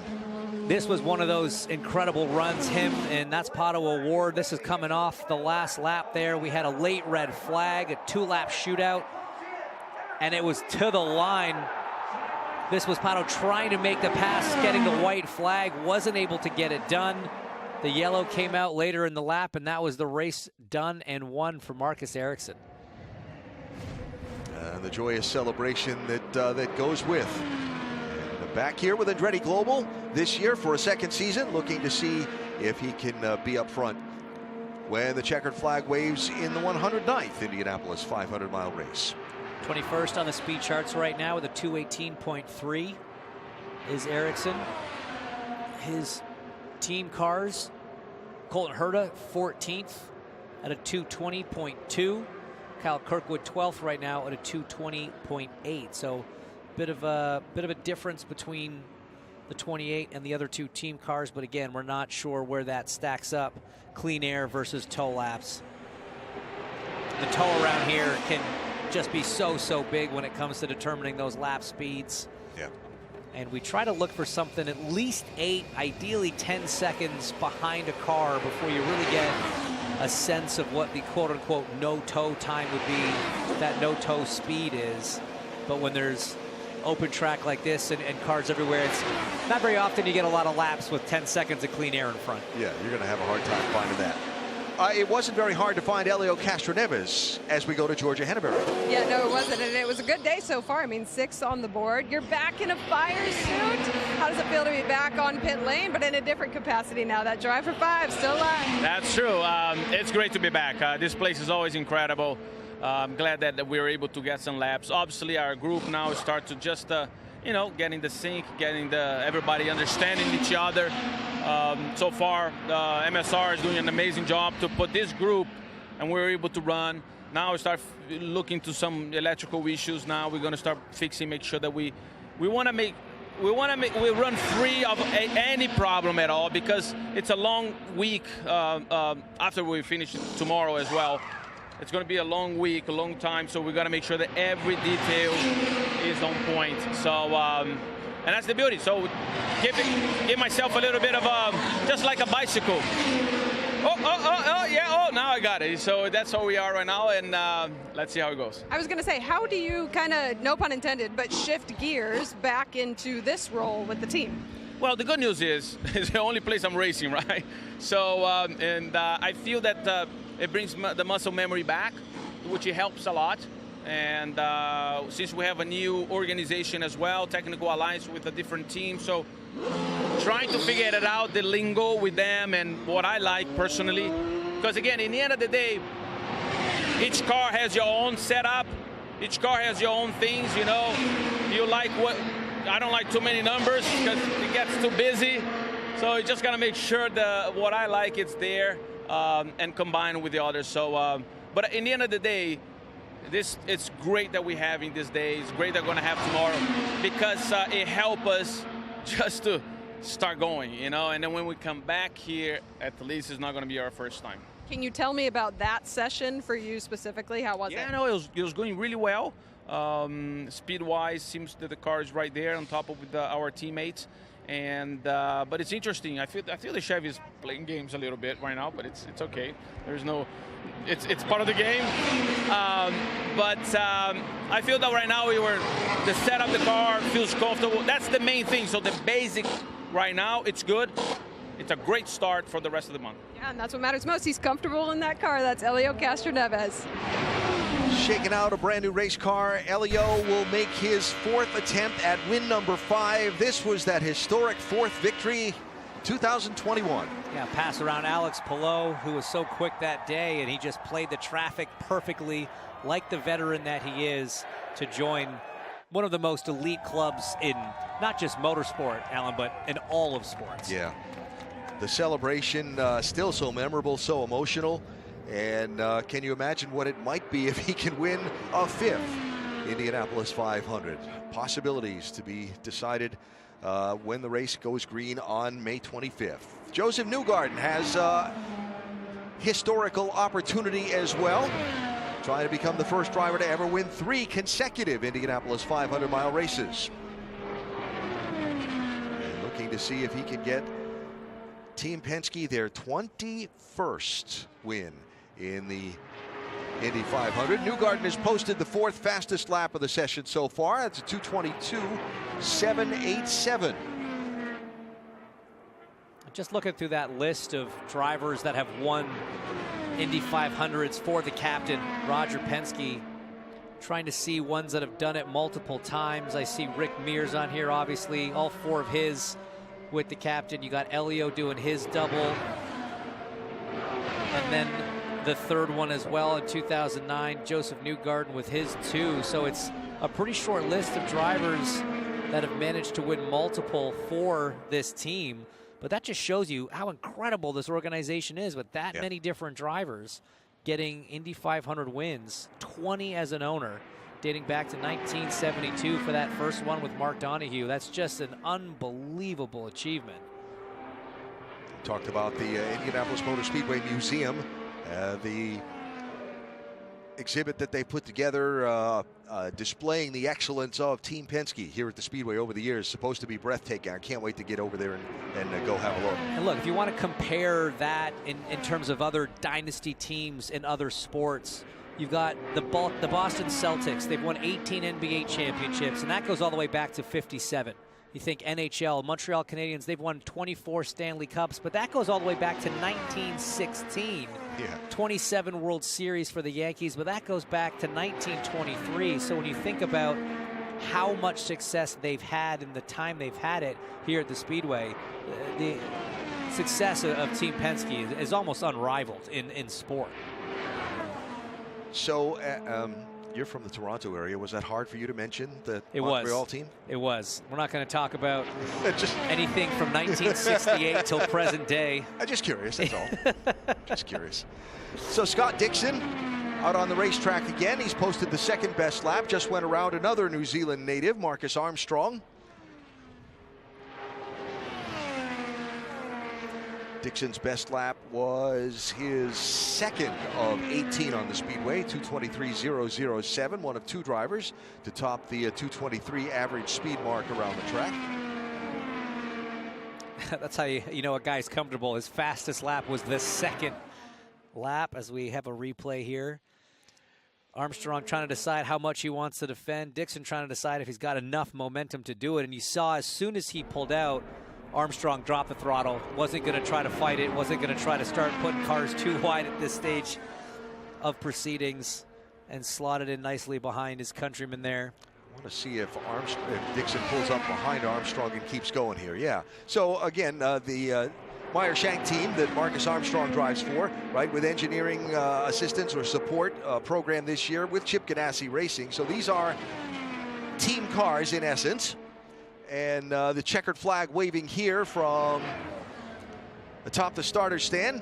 This was one of those incredible runs, him and that's Pato Award. This is coming off the last lap there. We had a late red flag, a 2-lap shootout, and it was to the line. This was Palou trying to make the pass, getting the white flag, wasn't able to get it done. The yellow came out later in the lap, and that was the race done and won for Marcus Ericsson. And the joyous celebration that goes with. And back here with Andretti Global this year for a second season, looking to see if he can be up front when the checkered flag waves in the 109th Indianapolis 500-mile race. 21st on the speed charts right now with a 218.3 is Ericsson. His team cars, Colton Herta 14th at a 220.2. Kyle Kirkwood 12th right now at a 220.8. So bit of a difference between the 28 and the other two team cars, but again, we're not sure where that stacks up. Clean air versus tow laps. The tow around here can just be so big when it comes to determining those lap speeds. Yeah. And we try to look for something at least 8, ideally 10 seconds behind a car before you really get a sense of what the quote-unquote no-tow time would be, that no-tow speed is. But when there's open track like this and cars everywhere, it's not very often you get a lot of laps with 10 seconds of clean air in front. Yeah, you're going to have a hard time finding that. It wasn't very hard to find Helio Castroneves as we go to Georgia Henneberry. Yeah, no, it wasn't, and it was a good day so far. I mean, 6 on the board. You're back in a fire suit. How does it feel to be back on pit lane, but in a different capacity now? That drive for 5 still alive. That's true. It's great to be back. This place is always incredible. I'm glad that we were able to get some laps. Obviously, our group now start to just, you know, getting the sync, getting everybody understanding each other. So far, MSR is doing an amazing job to put this group, and we're able to run. Now we start looking to some electrical issues. Now we're going to start fixing, make sure that we run free of any problem at all, because it's a long week after we finish tomorrow as well. It's going to be a long week, a long time, so we got to make sure that every detail is on point. So, and that's the beauty. So, give myself a little bit of just like a bicycle. Yeah, now I got it. So that's how we are right now, and let's see how it goes. I was going to say, how do you kind of, no pun intended, but shift gears back into this role with the team? Well, the good news is, it's the only place I'm racing, right? So, I feel that it brings the muscle memory back, which it helps a lot. And since we have a new organization as well, technical alliance with a different team, so trying to figure it out, the lingo with them and what I like personally. Because again, in the end of the day, each car has your own setup, each car has your own things, you know. You like what, I don't like too many numbers because it gets too busy. So you just gotta make sure that what I like, it's there and combined with the others. So, but in the end of the day, it's great that we're having this day. It's great that we're gonna have tomorrow, because it helps us just to start going, you know. And then when we come back here, at least it's not gonna be our first time. Can you tell me about that session for you specifically? How was it? Yeah, no, it was going really well. Speed-wise, seems that the car is right there on top of our teammates. And but it's interesting. I feel the Chevy is playing games a little bit right now, but it's okay. There's no, it's part of the game. But I feel that right now the setup of the car feels comfortable. That's the main thing. So the basic right now, it's good. It's a great start for the rest of the month. Yeah, and that's what matters most. He's comfortable in that car. That's Helio Castroneves. Shaking out a brand new race car. Helio will make his 4th attempt at win number 5. This was that historic 4th victory, 2021. Yeah, pass around Alex Palou, who was so quick that day, and he just played the traffic perfectly, like the veteran that he is, to join one of the most elite clubs in not just motorsport, Alan, but in all of sports. Yeah. The celebration still so memorable, so emotional. And can you imagine what it might be if he can win a 5th Indianapolis 500? Possibilities to be decided when the race goes green on May 25th. Josef Newgarden has historical opportunity as well, trying to become the first driver to ever win 3 consecutive Indianapolis 500-mile races. And looking to see if he can get Team Penske their 21st win in the Indy 500. Newgarden has posted the 4th fastest lap of the session so far. That's a 2:22.787. Just looking through that list of drivers that have won Indy 500s for the captain, Roger Penske, trying to see ones that have done it multiple times. I see Rick Mears on here, obviously, all 4 of his with the captain. You got Elio doing his double. And then the 3rd one as well in 2009, Josef Newgarden with his 2. So it's a pretty short list of drivers that have managed to win multiple for this team. But that just shows you how incredible this organization is with that many different drivers getting Indy 500 wins, 20 as an owner, dating back to 1972 for that first one with Mark Donohue. That's just an unbelievable achievement. Talked about the Indianapolis Motor Speedway Museum, the exhibit that they put together displaying the excellence of Team Penske here at the Speedway over the years. Supposed to be breathtaking. I can't wait to get over there and go have a look. And look, if you want to compare that in terms of other dynasty teams in other sports, you've got the Boston Celtics. They've won 18 NBA championships, and that goes all the way back to 57. You think NHL, Montreal Canadiens, they've won 24 Stanley Cups, but that goes all the way back to 1916. 27 World Series for the Yankees, but that goes back to 1923. So when you think about how much success they've had in the time they've had it here at the Speedway, the success of Team Penske is almost unrivaled in sport. So you're from the Toronto area. Was that hard for you to mention the Montreal team? It was. We're not going to talk about anything from 1968 till present day. I'm just curious, that's all. Just curious. So Scott Dixon out on the racetrack again. He's posted the 2nd best lap. Just went around another New Zealand native, Marcus Armstrong. Dixon's best lap was his 2nd of 18 on the Speedway, 2:23.007, one of 2 drivers to top the 2:23 average speed mark around the track. That's how you know a guy's comfortable. His fastest lap was the 2nd lap, as we have a replay here. Armstrong trying to decide how much he wants to defend. Dixon trying to decide if he's got enough momentum to do it. And you saw as soon as he pulled out, Armstrong dropped the throttle, wasn't going to try to fight it, wasn't going to try to start putting cars too wide at this stage of proceedings, and slotted in nicely behind his countryman there. I want to see if Dixon pulls up behind Armstrong and keeps going here. Yeah. So again, the Meyer Shank team that Marcus Armstrong drives for, right, with engineering assistance or support program this year with Chip Ganassi Racing. So these are team cars in essence. And the checkered flag waving here from atop the starter stand,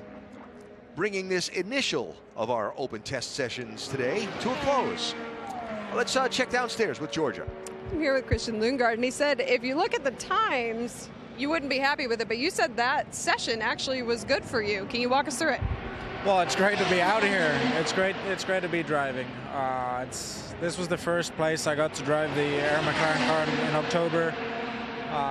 bringing this initial of our open test sessions today to a close. Let's check downstairs with Georgia. I'm here with Christian Lundgaard, and he said if you look at the times, you wouldn't be happy with it, but you said that session actually was good for you. Can you walk us through it? Well, it's great to be out here. It's great to be driving. This was the first place I got to drive the Air McLaren car in October.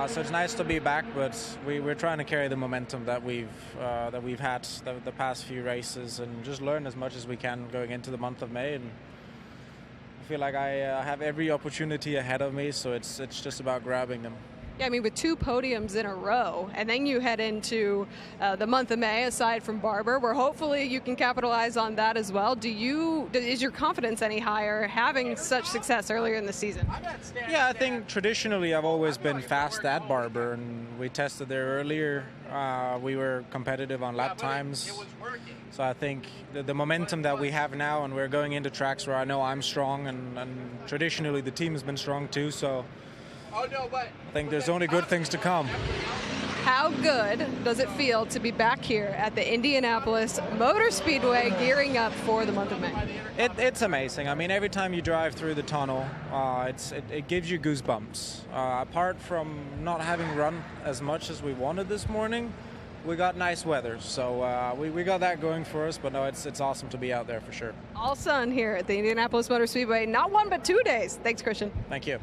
So it's nice to be back, but we're trying to carry the momentum that we've had the past few races and just learn as much as we can going into the month of May. And I feel like I have every opportunity ahead of me, so it's just about grabbing them. Yeah, I mean, with 2 podiums in a row, and then you head into the month of May, aside from Barber, where hopefully you can capitalize on that as well. Is your confidence any higher having such success earlier in the season? Yeah, I think traditionally I've always been fast at Barber, and we tested there earlier. We were competitive on lap times. So I think the momentum that we have now, and we're going into tracks where I know I'm strong, and traditionally the team has been strong too, so I think there's only good things to come. How good does it feel to be back here at the Indianapolis Motor Speedway gearing up for the month of May? It's amazing. I mean, every time you drive through the tunnel, it gives you goosebumps. Apart from not having run as much as we wanted this morning, we got nice weather, so we got that going for us, but no, it's awesome to be out there for sure. All sun here at the Indianapolis Motor Speedway, not 1 but 2 days. Thanks, Christian. Thank you.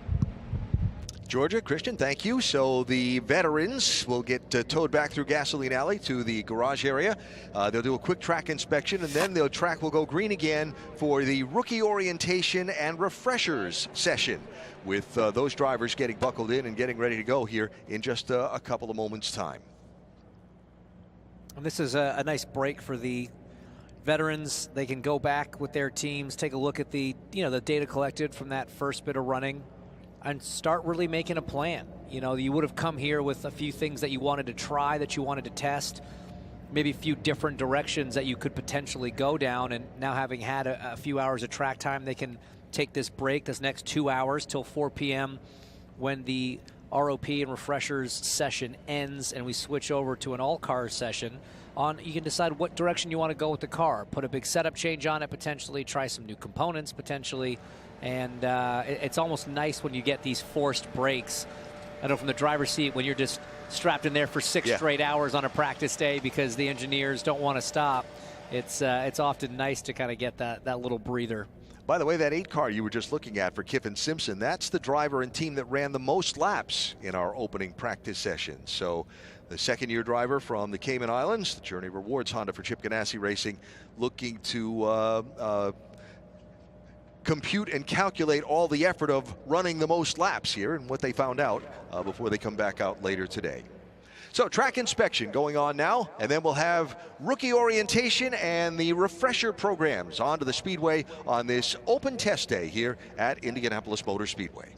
Georgia, Christian, thank you. So the veterans will get towed back through Gasoline Alley to the garage area. They'll do a quick track inspection, and then the track will go green again for the rookie orientation and refreshers session, with those drivers getting buckled in and getting ready to go here in just a couple of moments' time. And this is a nice break for the veterans. They can go back with their teams, take a look at the data collected from that first bit of running, and start really making a plan. You would have come here with a few things that you wanted to try, that you wanted to test, maybe a few different directions that you could potentially go down, and now having had a few hours of track time, they can take this break, this next 2 hours till 4 p.m. when the ROP and refreshers session ends and we switch over to an all-cars session. You can decide what direction you want to go with the car, put a big setup change on it potentially, try some new components potentially, and it's almost nice when you get these forced breaks. I know from the driver's seat, when you're just strapped in there for 6 straight hours on a practice day because the engineers don't want to stop, it's often nice to kind of get that little breather. By the way, that 8 car you were just looking at for Kiffin Simpson, that's the driver and team that ran the most laps in our opening practice session. So the second-year driver from the Cayman Islands, the Journey Rewards Honda for Chip Ganassi Racing, looking to compute and calculate all the effort of running the most laps here and what they found out before they come back out later today. So track inspection going on now, and then we'll have rookie orientation and the refresher programs onto the Speedway on this open test day here at Indianapolis Motor Speedway.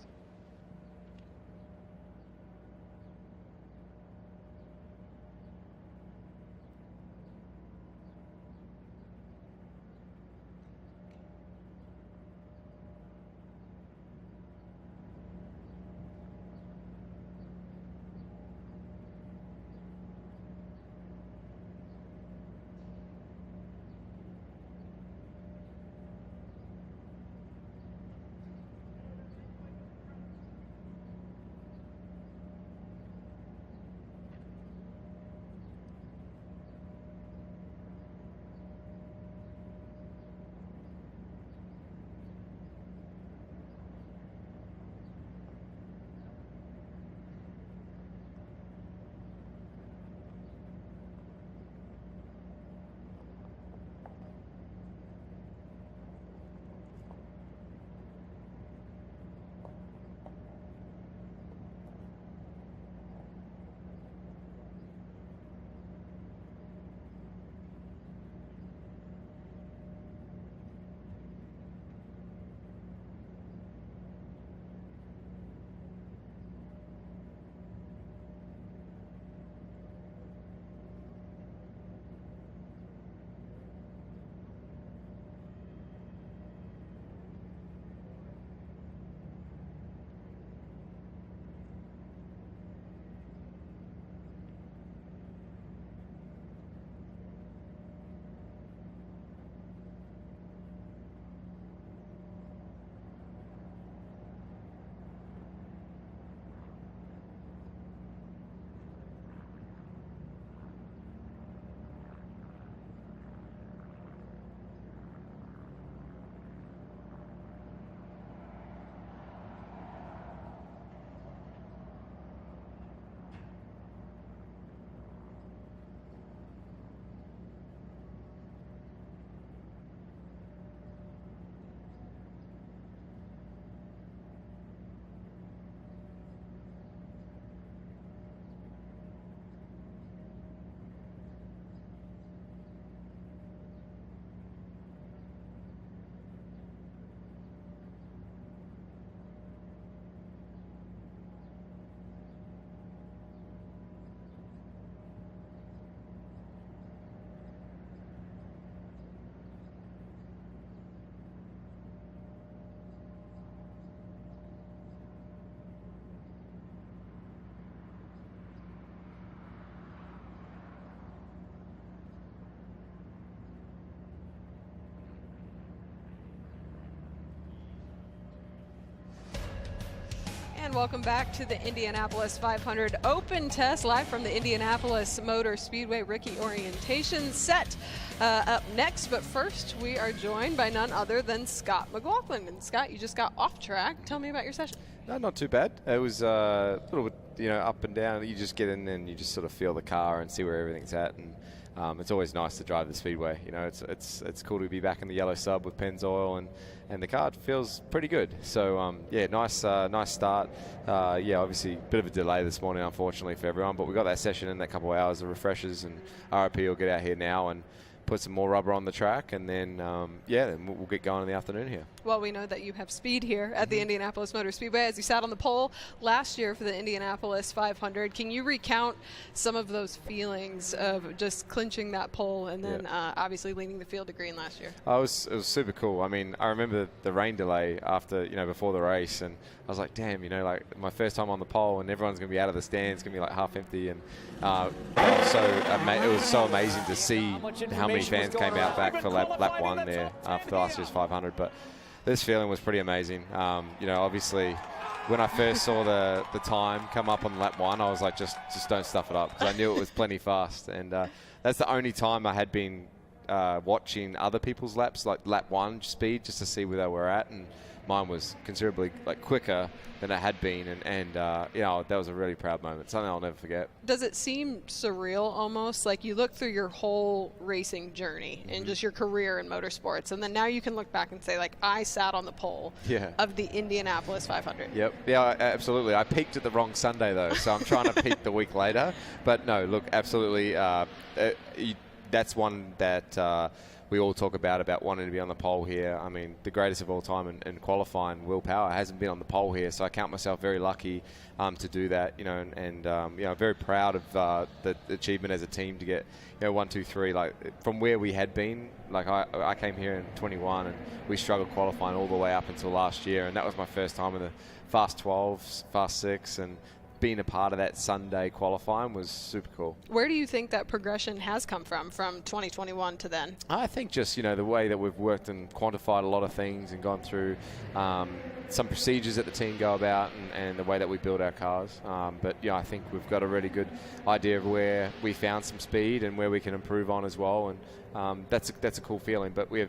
welcome back to the Indianapolis 500 Open Test, live from the Indianapolis Motor Speedway rookie orientation set up next. But first, we are joined by none other than Scott McLaughlin. And Scott, you just got off track. Tell me about your session. No, not too bad. It was a little bit, up and down. You just get in and you just sort of feel the car and see where everything's at. And it's always nice to drive the Speedway. It's cool to be back in the yellow sub with Pennzoil, and the car feels pretty good. So yeah, nice start. Yeah, obviously a bit of a delay this morning, unfortunately for everyone, but we got that session in that couple of hours of refreshers, and RIP will get out here now and put some more rubber on the track, and then then we'll get going in the afternoon here. Well, we know that you have speed here at the Indianapolis Motor Speedway, as you sat on the pole last year for the Indianapolis 500. Can you recount some of those feelings of just clinching that pole and then obviously leading the field to green last year? It was super cool. I mean, I remember the rain delay after, before the race, and I was like, damn, like my first time on the pole, and everyone's going to be out of the stands, going to be like half empty, and it was so amazing to see how many fans came out back for lap one there for last year's 500. But this feeling was pretty amazing. Obviously, when I first saw the time come up on lap one, I was like, just don't stuff it up, because I knew it was plenty fast. And that's the only time I had been watching other people's laps, like lap one speed, just to see where they were at. And mine was considerably quicker than it had been, and that was a really proud moment, something I'll never forget. Does it seem surreal almost? Like you look through your whole racing journey and just your career in motorsports, and then now you can look back and say, like, I sat on the pole of the Indianapolis 500. Yep. Yeah, absolutely. I peaked at the wrong Sunday, though, so I'm trying to peak the week later. But no, look, absolutely, that's one that we all talk about wanting to be on the pole here. I mean, the greatest of all time in qualifying, Will Power, hasn't been on the pole here, so I count myself very lucky to do that, and very proud of the achievement as a team to get, 1, 2, 3, like from where we had been. Like I came here in 21, and we struggled qualifying all the way up until last year, and that was my first time in the Fast 12s, Fast 6, and being a part of that Sunday qualifying was super cool. Where do you think that progression has come from 2021 to then? I think just, the way that we've worked and quantified a lot of things and gone through some procedures that the team go about, and the way that we build our cars. But I think we've got a really good idea of where we found some speed and where we can improve on as well. And that's a cool feeling. But we're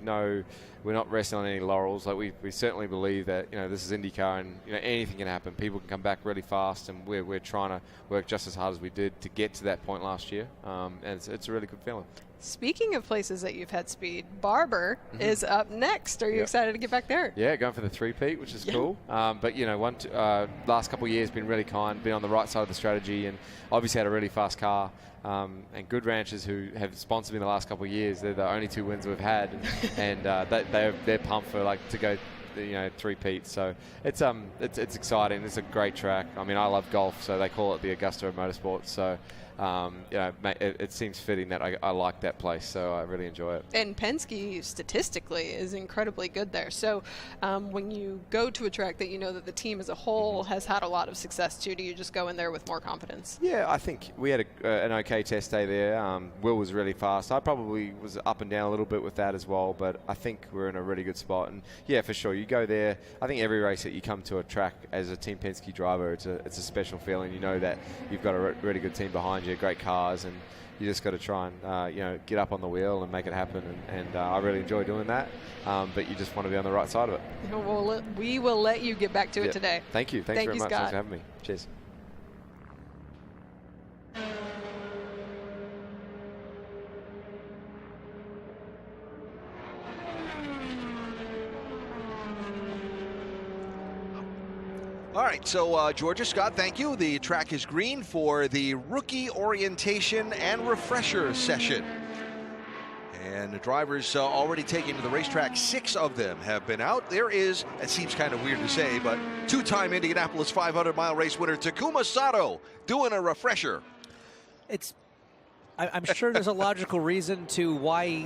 not resting on any laurels. Like we certainly believe that this is IndyCar, and anything can happen. People can come back really fast, and we're trying to work just as hard as we did to get to that point last year. And it's a really good feeling. Speaking of places that you've had speed, Barber is up next. Are you excited to get back there? Yeah, going for the three-peat, which is cool. But last couple of years been really kind, been on the right side of the strategy, and obviously had a really fast car. And Good Ranchers, who have sponsored me the last couple of years, they're the only 2 wins we've had, and they're pumped for to go three-peat. So it's exciting. It's a great track. I mean, I love golf, so they call it the Augusta of motorsports. So it seems fitting that I like that place, so I really enjoy it. And Penske statistically is incredibly good there. So when you go to a track that that the team as a whole has had a lot of success to, do you just go in there with more confidence? Yeah, I think we had an okay test day there. Will was really fast. I probably was up and down a little bit with that as well, but I think we're in a really good spot. And yeah, for sure, you go there. I think every race that you come to a track as a Team Penske driver, it's a special feeling. You know that you've got a really good team behind you, great cars, and you just got to try and get up on the wheel and make it happen. And I really enjoy doing that. But you just want to be on the right side of it. Well, we will let you get back to it today. Thank you. Thanks very much. Scott. Thanks for having me. Cheers. All right, so Georgia, Scott, thank you. The track is green for the rookie orientation and refresher session. And the drivers already taken to the racetrack. 6 of them have been out. There is, it seems kind of weird to say, but 2-time Indianapolis 500-mile race winner Takuma Sato doing a refresher. I'm sure there's a logical reason to why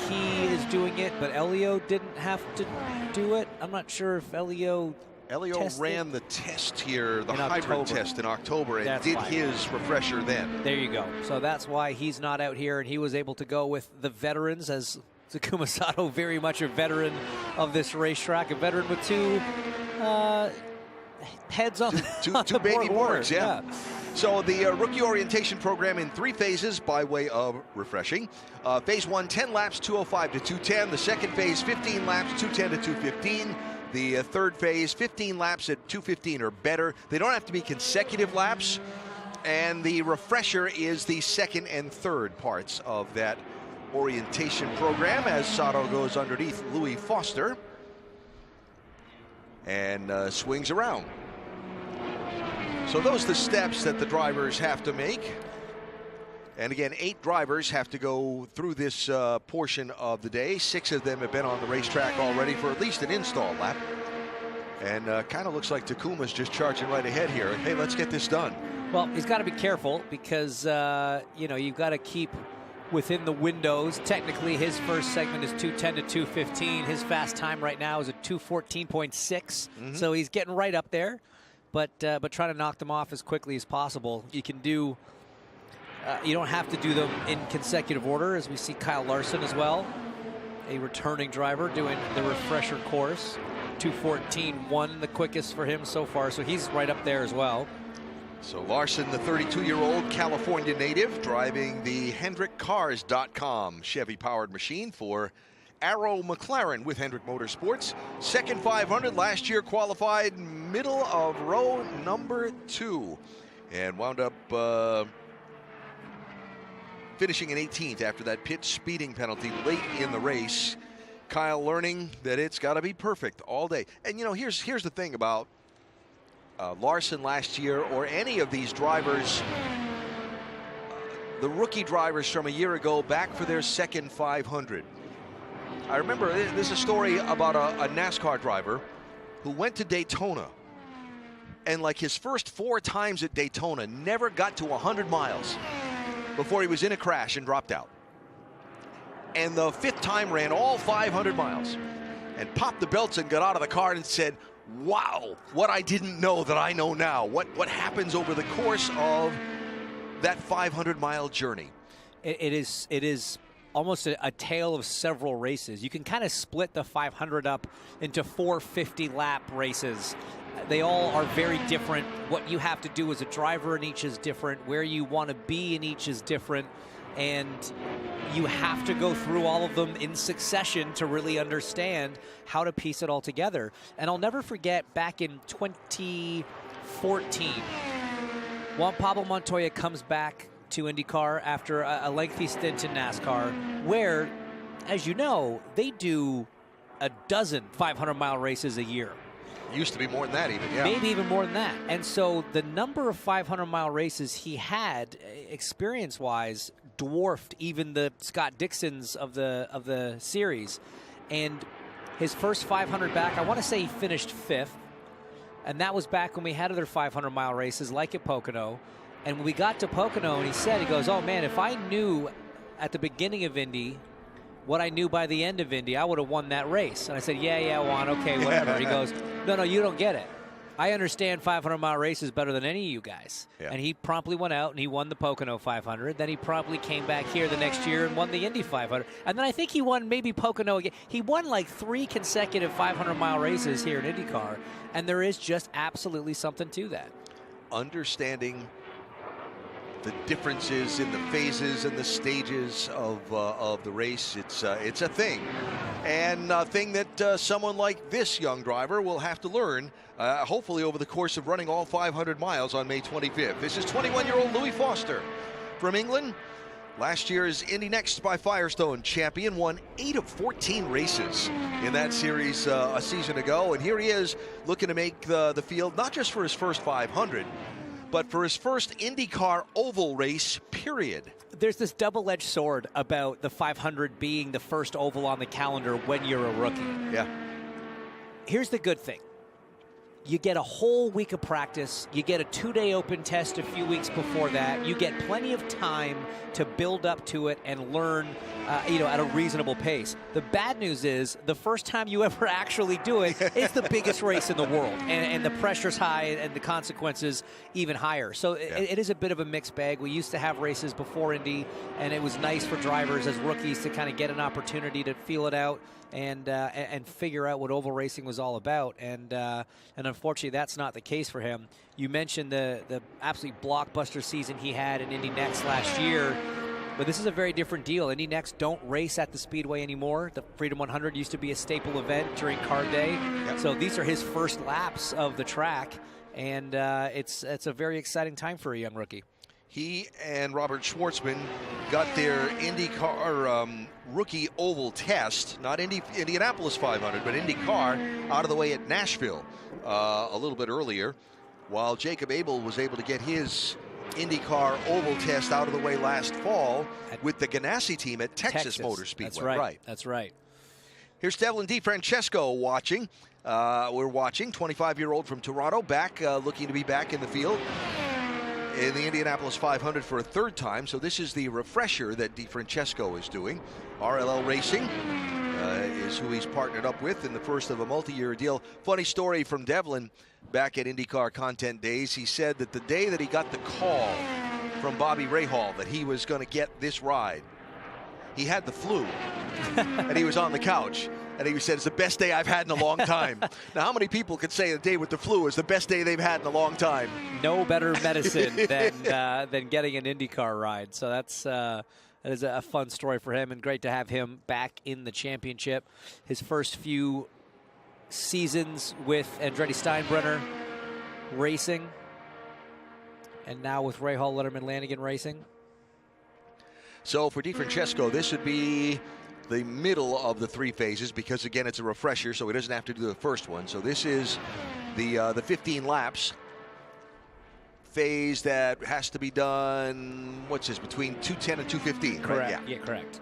he is doing it, but Elio didn't have to do it. I'm not sure if Elio ran the test here, the hybrid test in October, and did his refresher then. There you go. So that's why he's not out here, and he was able to go with the veterans, as Takuma Sato, very much a veteran of this racetrack, a veteran with 2 heads on two the baby board boards, yeah. So the rookie orientation program in 3 phases by way of refreshing. Phase 1, 10 laps, 205 to 210. The second phase, 15 laps, 210 to 215. The third phase, 15 laps at 215 or better. They don't have to be consecutive laps. And the refresher is the second and third parts of that orientation program as Sato goes underneath Louis Foster and swings around. So those are the steps that the drivers have to make. And again, 8 drivers have to go through this portion of the day. 6 of them have been on the racetrack already for at least an install lap. And kind of looks like Takuma's just charging right ahead here. Hey, let's get this done. Well, he's got to be careful because, you know, you've got to keep within the windows. Technically, his first segment is 210 to 215. His fast time right now is at 214.6. So he's getting right up there. But trying to knock them off as quickly as possible. You can do, you don't have to do them in consecutive order, as we see Kyle Larson as well, a returning driver doing the refresher course. 214.1, the quickest for him so far, so he's right up there as well. So Larson, the 32-year-old California native, driving the HendrickCars.com Chevy-powered machine for Arrow McLaren with Hendrick Motorsports. Second 500, last year qualified middle of row number 2 and wound up finishing in 18th after that pit speeding penalty late in the race. Kyle learning that it's got to be perfect all day. And you know, here's the thing about Larson last year, or any of these drivers, the rookie drivers from a year ago back for their second 500. I remember there's a story about a NASCAR driver who went to Daytona, and like his first 4 times at Daytona never got to 100 miles before he was in a crash and dropped out. And the 5th time ran all 500 miles and popped the belts and got out of the car and said, wow, what I didn't know that I know now. What happens over the course of that 500-mile journey? It is almost a tale of several races. You can kind of split the 500 up into 4 50-lap races. They all are very different. What you have to do as a driver in each is different. Where you want to be in each is different. And you have to go through all of them in succession to really understand how to piece it all together. And I'll never forget back in 2014, Juan Pablo Montoya comes back to IndyCar after a lengthy stint in NASCAR, where, as you know, they do a dozen 500-mile races a year. Used to be more than that even, yeah. Maybe even more than that. And so the number of 500-mile races he had, experience-wise, dwarfed even the Scott Dixons of the series. And his first 500 back, I want to say he finished 5th. And that was back when we had other 500-mile races like at Pocono. And when we got to Pocono, and he goes, oh, man, if I knew at the beginning of Indy what I knew by the end of Indy, I would have won that race. And I said, yeah, Juan, okay, whatever. He goes, no, you don't get it. I understand 500-mile races better than any of you guys. Yeah. And he promptly went out and he won the Pocono 500. Then he promptly came back here the next year and won the Indy 500. And then I think he won maybe Pocono again. He won like 3 consecutive 500-mile races here in IndyCar. And there is just absolutely something to that. Understanding the differences in the phases and the stages of the race, it's a thing, and a thing that someone like this young driver will have to learn, hopefully over the course of running all 500 miles on May 25th. This is 21-year-old Louis Foster from England. Last year's Indy Next by Firestone champion, won 8 of 14 races in that series a season ago, and here he is looking to make the field, not just for his first 500, but for his first IndyCar oval race, period. There's this double-edged sword about the 500 being the first oval on the calendar when you're a rookie. Yeah. Here's the good thing. You get a whole week of practice. You get a 2-day open test a few weeks before that. You get plenty of time to build up to it and learn, at a reasonable pace. The bad news is the first time you ever actually do it, it's the biggest race in the world, and the pressure's high and the consequences even higher. So it is a bit of a mixed bag. We used to have races before Indy, and it was nice for drivers as rookies to kind of get an opportunity to feel it out and figure out what oval racing was all about. And unfortunately, that's not the case for him. You mentioned the absolute blockbuster season he had in Indy Next last year, but this is a very different deal. Indy Next don't race at the Speedway anymore. The Freedom 100 used to be a staple event during Card Day. Yep. So these are his first laps of the track, and it's a very exciting time for a young rookie. He and Robert Schwartzman got their IndyCar rookie oval test, not Indianapolis 500, but IndyCar, out of the way at Nashville a little bit earlier, while Jacob Abel was able to get his IndyCar oval test out of the way last fall with the Ganassi team at Texas Motor Speedway. That's right. That's right. Here's Devlin DeFrancesco watching. We're watching, 25-year-old from Toronto, back, looking to be back in the field in the Indianapolis 500 for a third time. So this is the refresher that DeFrancesco is doing. RLL Racing is who he's partnered up with in the first of a multi-year deal. Funny story from Devlin back at IndyCar Content Days. He said that the day that he got the call from Bobby Rahal that he was going to get this ride, he had the flu and he was on the couch. And he said, it's the best day I've had in a long time. Now, how many people could say the day with the flu is the best day they've had in a long time? No better medicine than getting an IndyCar ride. So that is a fun story for him, and great to have him back in the championship. His first few seasons with Andretti Steinbrenner racing, and now with Rahal, Letterman, Lanigan racing. So for DeFrancesco, this would be the middle of the three phases, because again it's a refresher, so he doesn't have to do the first one. So this is the 15 laps phase that has to be done, what's this, between 2:10 and 2:15, correct? Right? Yeah, correct.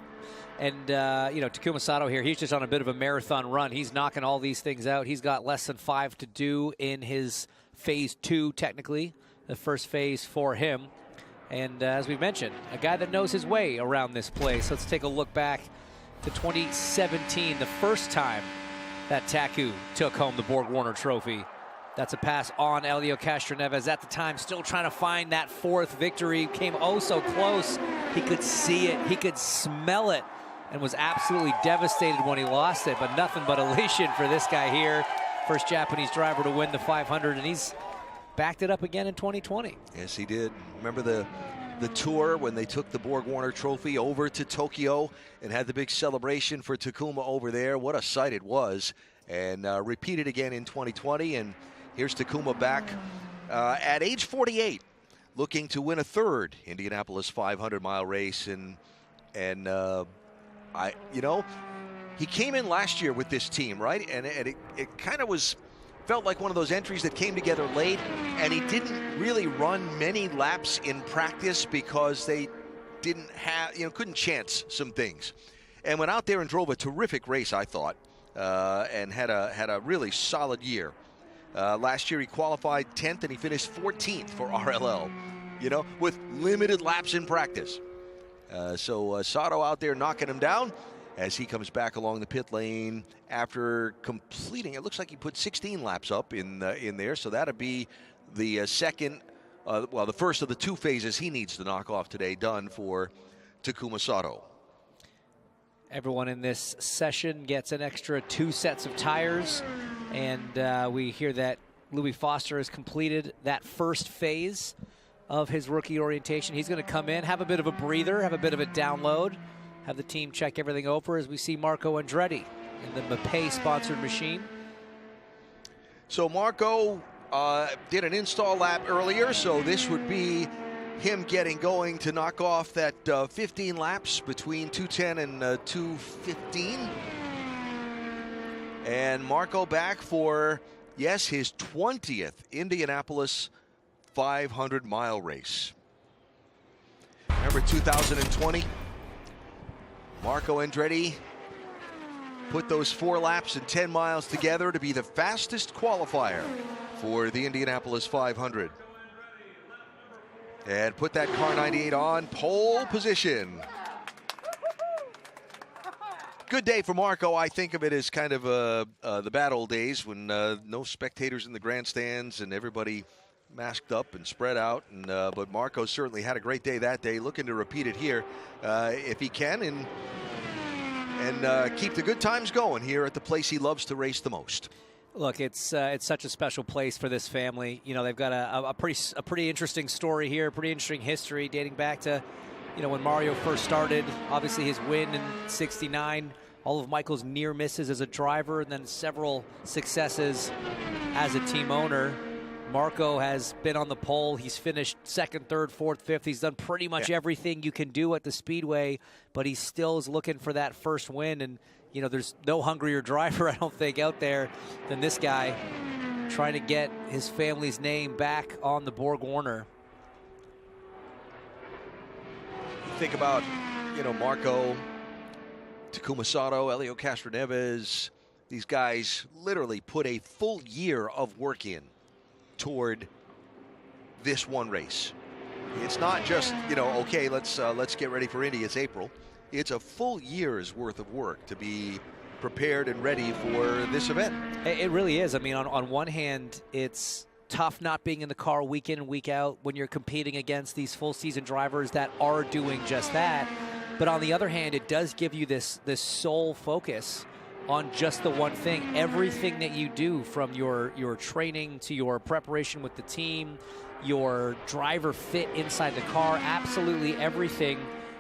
And you know, Takuma Sato here, he's just on a bit of a marathon run. He's knocking all these things out. He's got less than 5 to do in his phase 2, technically, the first phase for him. And as we mentioned, a guy that knows his way around this place. Let's take a look back to 2017, the first time that Taku took home the Borg-Warner Trophy. That's a pass on Elio Castroneves at the time, still trying to find that fourth victory. Came oh so close. He could see it, he could smell it, and was absolutely devastated when he lost it, but nothing but elation for this guy here. First Japanese driver to win the 500, and he's backed it up again in 2020. Yes, he did. Remember the tour when they took the Borg-Warner Trophy over to Tokyo and had the big celebration for Takuma over there? What a sight it was. And repeated again in 2020. And here's Takuma back at age 48, looking to win a third Indianapolis 500-mile race. And you know, he came in last year with this team, right? And it kind of felt like one of those entries that came together late, and he didn't really run many laps in practice because they didn't have, couldn't chance some things. And went out there and drove a terrific race, I thought, and had a really solid year. Last year he qualified 10th and he finished 14th for RLL, with limited laps in practice. So Sato out there knocking him down as he comes back along the pit lane after completing, it looks like he put 16 laps up in there, so that'll be the the first of the 2 phases he needs to knock off today, done for Takuma Sato. Everyone in this session gets an extra 2 sets of tires, and we hear that Louis Foster has completed that first phase of his rookie orientation. He's going to come in, have a bit of a breather, have a bit of a download, have the team check everything over as we see Marco Andretti in the Mapei-sponsored machine. So Marco did an install lap earlier, so this would be him getting going to knock off that 15 laps between 2:10 and 2:15. And Marco back for, yes, his 20th Indianapolis 500-mile race. Remember 2020? Marco Andretti put those 4 laps and 10 miles together to be the fastest qualifier for the Indianapolis 500. And put that car 98 on pole position. Good day for Marco. I think of it as kind of the bad old days when no spectators in the grandstands and everybody masked up and spread out. And but Marco certainly had a great day that day. Looking to repeat it here if he can, and keep the good times going here at the place he loves to race the most. Look, it's such a special place for this family. You know, they've got a pretty interesting story here, pretty interesting history dating back to, you know, when Mario first started. Obviously, his win in '69, all of Michael's near misses as a driver, and then several successes as a team owner. Marco has been on the pole. He's finished second, third, fourth, fifth. He's done pretty much everything you can do at the Speedway, but he still is looking for that first win. And, you know, there's no hungrier driver, I don't think, out there than this guy trying to get his family's name back on the Borg Warner. Think about, you know, Marco, Takuma Sato, Elio Castroneves. These guys literally put a full year of work in toward this one race. It's not just, you know, okay, let's get ready for Indy. It's April. It's a full year's worth of work to be prepared and ready for this event. It really is. I mean, on one hand, it's tough not being in the car week in and week out when you're competing against these full season drivers that are doing just that. But on the other hand, it does give you this sole focus on just the one thing. Everything that you do, from your training to your preparation with the team, your driver fit inside the car, absolutely everything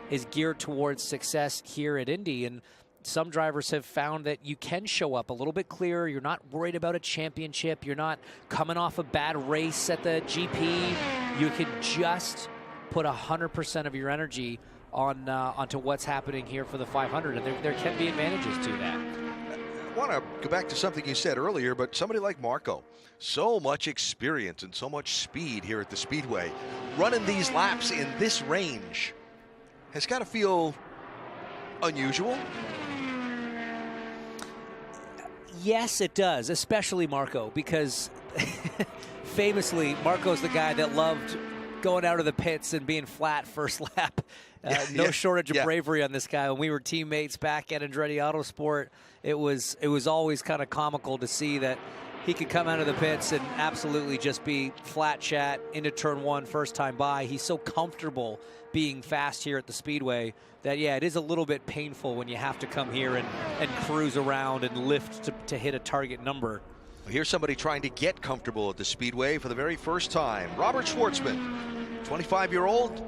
is geared towards success here at Indy. And some drivers have found that you can show up a little bit clearer. You're not worried about a championship. You're not coming off a bad race at the GP. You can just put 100% of your energy onto what's happening here for the 500, and there can be advantages to that. I want to go back to something you said earlier, but somebody like Marco, so much experience and so much speed here at the Speedway, running these laps in this range has got to feel unusual. Yes, it does, especially Marco, because famously, Marco's the guy that loved going out of the pits and being flat first lap. No shortage of bravery on this guy. When we were teammates back at Andretti Autosport, it was always kind of comical to see that he could come out of the pits and absolutely just be flat chat into turn one first time by. He's so comfortable being fast here at the Speedway that, yeah, it is a little bit painful when you have to come here and cruise around and lift to hit a target number. Here's somebody trying to get comfortable at the Speedway for the very first time. Robert Schwartzman, 25-year-old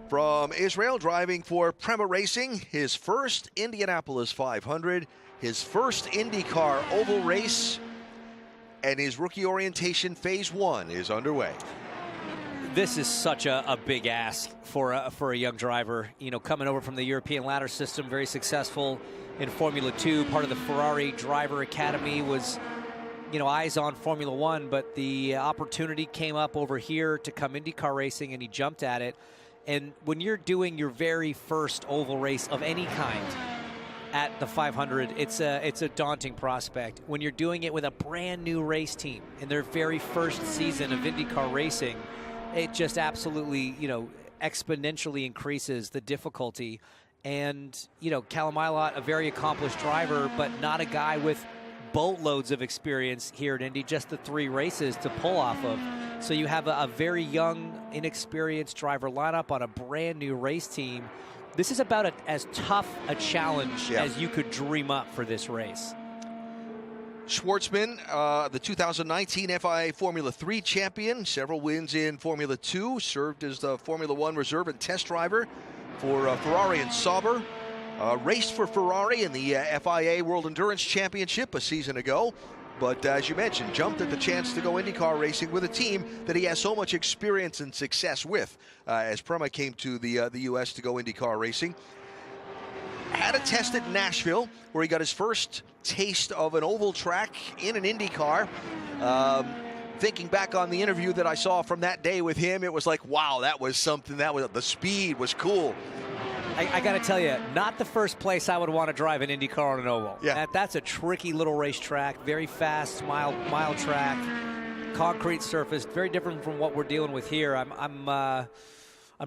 from Israel, driving for Prema Racing. His first Indianapolis 500, his first IndyCar oval race, and his rookie orientation phase one is underway. This is such a big ask for a young driver. You know, coming over from the European ladder system, very successful in Formula 2, part of the Ferrari Driver Academy, was, you know, eyes on Formula 1, but the opportunity came up over here to come IndyCar racing, and he jumped at it. And when you're doing your very first oval race of any kind at the 500, it's a daunting prospect. When you're doing it with a brand new race team in their very first season of IndyCar racing, it just absolutely, you know, exponentially increases the difficulty. And, you know, Callum Ilott, a very accomplished driver, but not a guy with boatloads of experience here at Indy, just the 3 races to pull off of. So you have a very young, inexperienced driver lineup on a brand new race team. This is about as tough a challenge as you could dream up for this race. Schwartzman, the 2019 FIA Formula 3 champion, several wins in Formula 2, served as the Formula 1 reserve and test driver for Ferrari and Sauber. Raced for Ferrari in the FIA World Endurance Championship a season ago, but as you mentioned, jumped at the chance to go IndyCar racing with a team that he has so much experience and success with as Prema came to the U.S. to go IndyCar racing. Had a test at Nashville where he got his first taste of an oval track in an IndyCar. Thinking back on the interview that I saw from that day with him, it was like, wow, that was something. The speed was cool. I got to tell you, not the first place I would want to drive an IndyCar on an oval. Yeah. That's a tricky little racetrack, very fast, mile track, concrete surface, very different from what we're dealing with here. I'm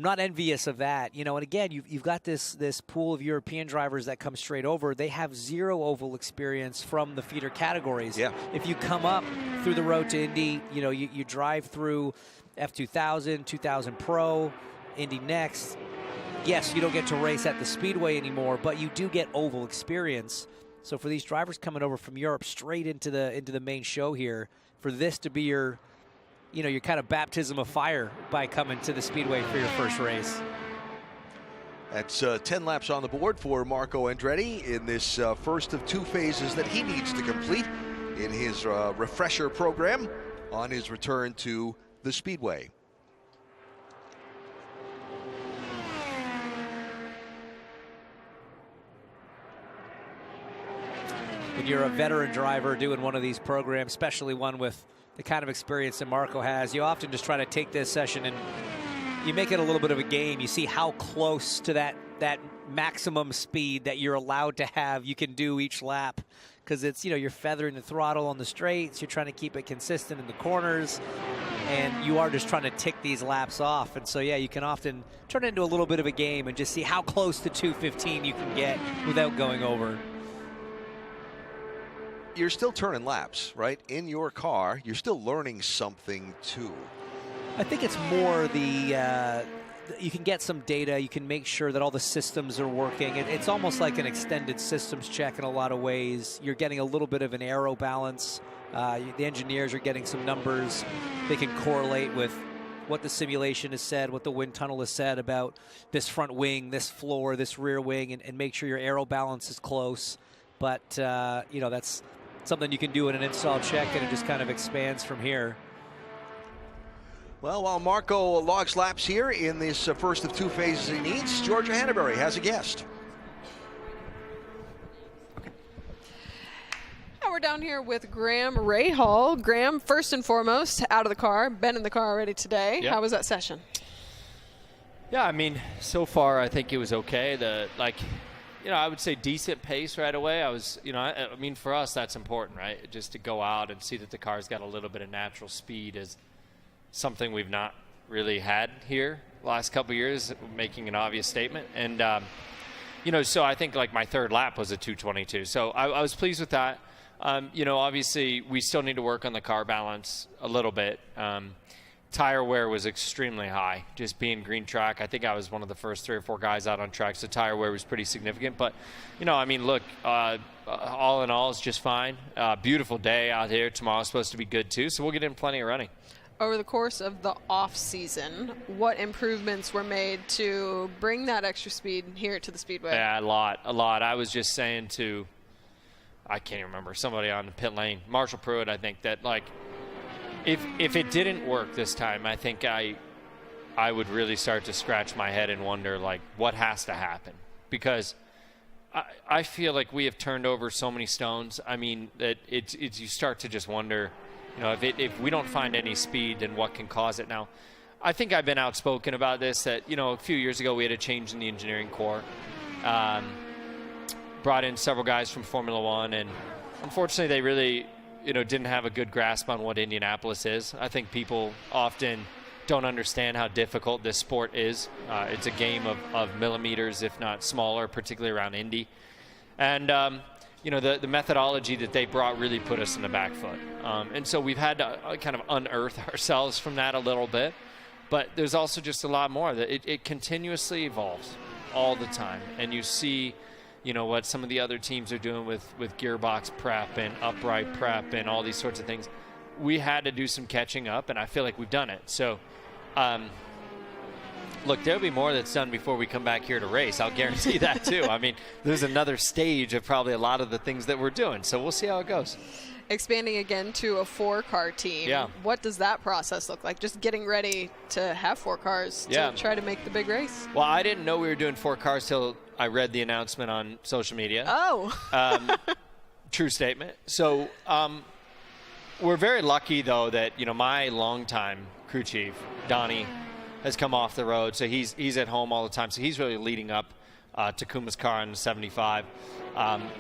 not envious of that, you know. And again, you've got this pool of European drivers that come straight over. They have zero oval experience from the feeder categories. Yeah. If you come up through the road to Indy, you know, you drive through F2000, 2000 Pro, Indy Next. Yes, you don't get to race at the Speedway anymore, but you do get oval experience. So for these drivers coming over from Europe straight into the main show here, for this to be your kind of baptism of fire by coming to the Speedway for your first race. That's 10 laps on the board for Marco Andretti in this first of 2 phases that he needs to complete in his refresher program on his return to the Speedway. When you're a veteran driver doing one of these programs, especially one with the kind of experience that Marco has, you often just try to take this session and you make it a little bit of a game. You see how close to that maximum speed that you're allowed to have you can do each lap, because it's, you're feathering the throttle on the straights, you're trying to keep it consistent in the corners, and you are just trying to tick these laps off. And so, yeah, you can often turn it into a little bit of a game and just see how close to 2:15 you can get without going over. You're still turning laps, right? In your car, you're still learning something too. I think it's more you can get some data, you can make sure that all the systems are working. It's almost like an extended systems check in a lot of ways. You're getting a little bit of an aero balance. The engineers are getting some numbers. They can correlate with what the simulation has said, what the wind tunnel has said about this front wing, this floor, this rear wing, and make sure your aero balance is close. But, that's something you can do in an install check, and it just kind of expands from here. Well, while Marco logs laps here in this first of 2 phases he needs, Georgia Hannaberry has a guest. And we're down here with Graham Rahal. Graham, first and foremost, out of the car, been in the car already today. Yep. How was that session? Yeah, I mean, so far I think it was okay. I would say decent pace right away. I mean, for us, that's important, right? Just to go out and see that the car's got a little bit of natural speed is something we've not really had here the last couple of years, making an obvious statement. And, so I think like my third lap was a 2:22. So I was pleased with that. Obviously we still need to work on the car balance a little bit. Tire wear was extremely high, just being green track. I think I was one of the first 3 or 4 guys out on track, so tire wear was pretty significant. But, look, all in all, it's just fine. Beautiful day out here. Tomorrow's supposed to be good, too, so we'll get in plenty of running. Over the course of the off-season, what improvements were made to bring that extra speed here to the Speedway? Yeah, a lot. I was just saying to, I can't even remember, somebody on the pit lane, Marshall Pruitt, I think, that, if it didn't work this time, I think I would really start to scratch my head and wonder, what has to happen? Because I feel like we have turned over so many stones. I mean, that you start to just wonder, if we don't find any speed, then what can cause it? Now, I think I've been outspoken about this, that, a few years ago we had a change in the engineering core. Brought in several guys from Formula One, and unfortunately they really didn't have a good grasp on what Indianapolis is. I think people often don't understand how difficult this sport is. It's a game of millimeters, if not smaller, particularly around Indy. And, the methodology that they brought really put us in the back foot. And so we've had to kind of unearth ourselves from that a little bit. But there's also just a lot more. That it continuously evolves all the time. And you see what some of the other teams are doing with gearbox prep and upright prep and all these sorts of things. We had to do some catching up, and I feel like we've done it. So, look, there'll be more that's done before we come back here to race. I'll guarantee that, too. I mean, there's another stage of probably a lot of the things that we're doing. So we'll see how it goes. Expanding again to a 4-car team. Yeah. What does that process look like? Just getting ready to have 4 cars to try to make the big race? Well, I didn't know we were doing 4 cars till I read the announcement on social media. Oh. True statement. So we're very lucky, though, that, my longtime crew chief, Donnie, has come off the road. So he's at home all the time. So he's really leading up Takuma's car in the 75.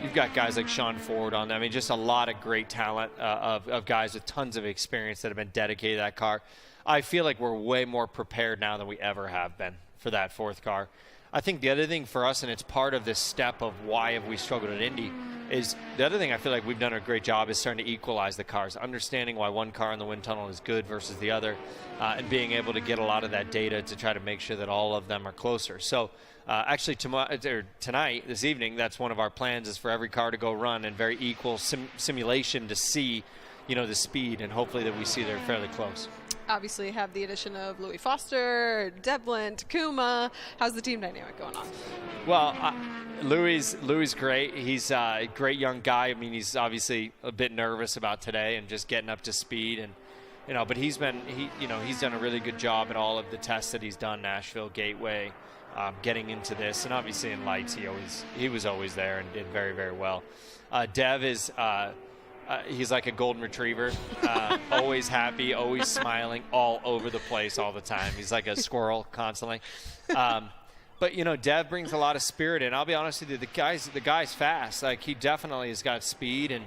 You've got guys like Sean Ford on there. I mean, just a lot of great talent of guys with tons of experience that have been dedicated to that car. I feel like we're way more prepared now than we ever have been. for that fourth car. I think the other thing for us, and it's part of this step of why have we struggled at Indy, is the other thing I feel like we've done a great job is starting to equalize the cars, understanding why one car in the wind tunnel is good versus the other, and being able to get a lot of that data to try to make sure that all of them are closer. So actually tonight, this evening, that's one of our plans, is for every car to go run in very equal simulation to see, the speed, and hopefully that we see they're fairly close. Obviously have the addition of Louis Foster, Devlin, Takuma. How's the team dynamic going on? Well, Louis great. He's a great young guy. I mean, he's obviously a bit nervous about today and just getting up to speed, and but he's done a really good job at all of the tests that he's done, Nashville, Gateway, getting into this, and obviously in lights he was always there and did very, very well. Dev is he's like a golden retriever, always happy, always smiling, all over the place all the time. He's like a squirrel constantly. But Dev brings a lot of spirit, and I'll be honest with you, the guy's fast. Like, he definitely has got speed, and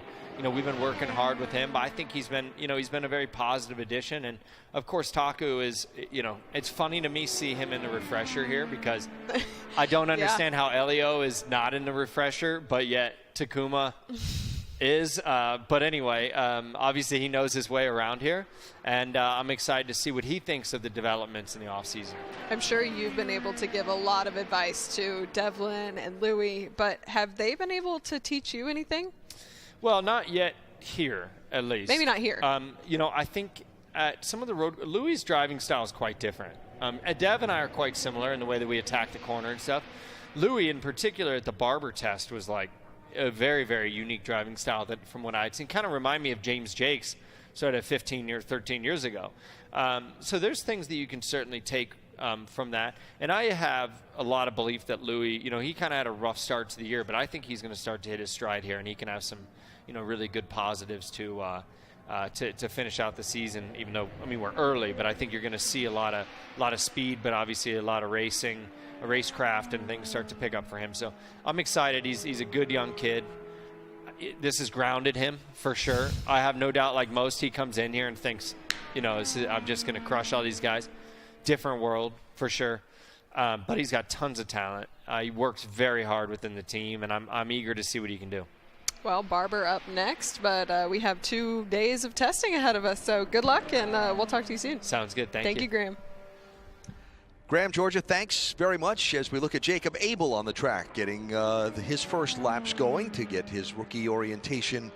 we've been working hard with him. But I think he's been a very positive addition. And of course, Taku is, it's funny to me see him in the refresher here, because I don't understand how Elio is not in the refresher, but yet Takuma is. But anyway, obviously he knows his way around here, and I'm excited to see what he thinks of the developments in the offseason. I'm sure you've been able to give a lot of advice to Devlin and Louis, but have they been able to teach you anything? Well, not yet here, at least. Maybe not here. I think at some of the road, Louis' driving style is quite different. Dev and I are quite similar in the way that we attack the corner and stuff. Louis, in particular, at the Barber test, was like a very, very unique driving style that, from what I'd seen, kind of remind me of James Jakes sort of 13 years ago. So there's things that you can certainly take from that. And I have a lot of belief that Louis, he kind of had a rough start to the year, but I think he's going to start to hit his stride here, and he can have some, really good positives to finish out the season, even though, we're early, but I think you're going to see a lot of speed, but obviously a lot of racing, a racecraft, and things start to pick up for him. So I'm excited. He's a good young kid. This has grounded him for sure. I have no doubt, like most, he comes in here and thinks, I'm just going to crush all these guys. Different world for sure. But he's got tons of talent. He works very hard within the team, and I'm eager to see what he can do. Well, Barber up next, but we have 2 days of testing ahead of us, so good luck, and we'll talk to you soon. Sounds good. Thank you. Thank you, Graham. Graham, Georgia, thanks very much as we look at Jacob Abel on the track, getting his first laps going to get his rookie orientation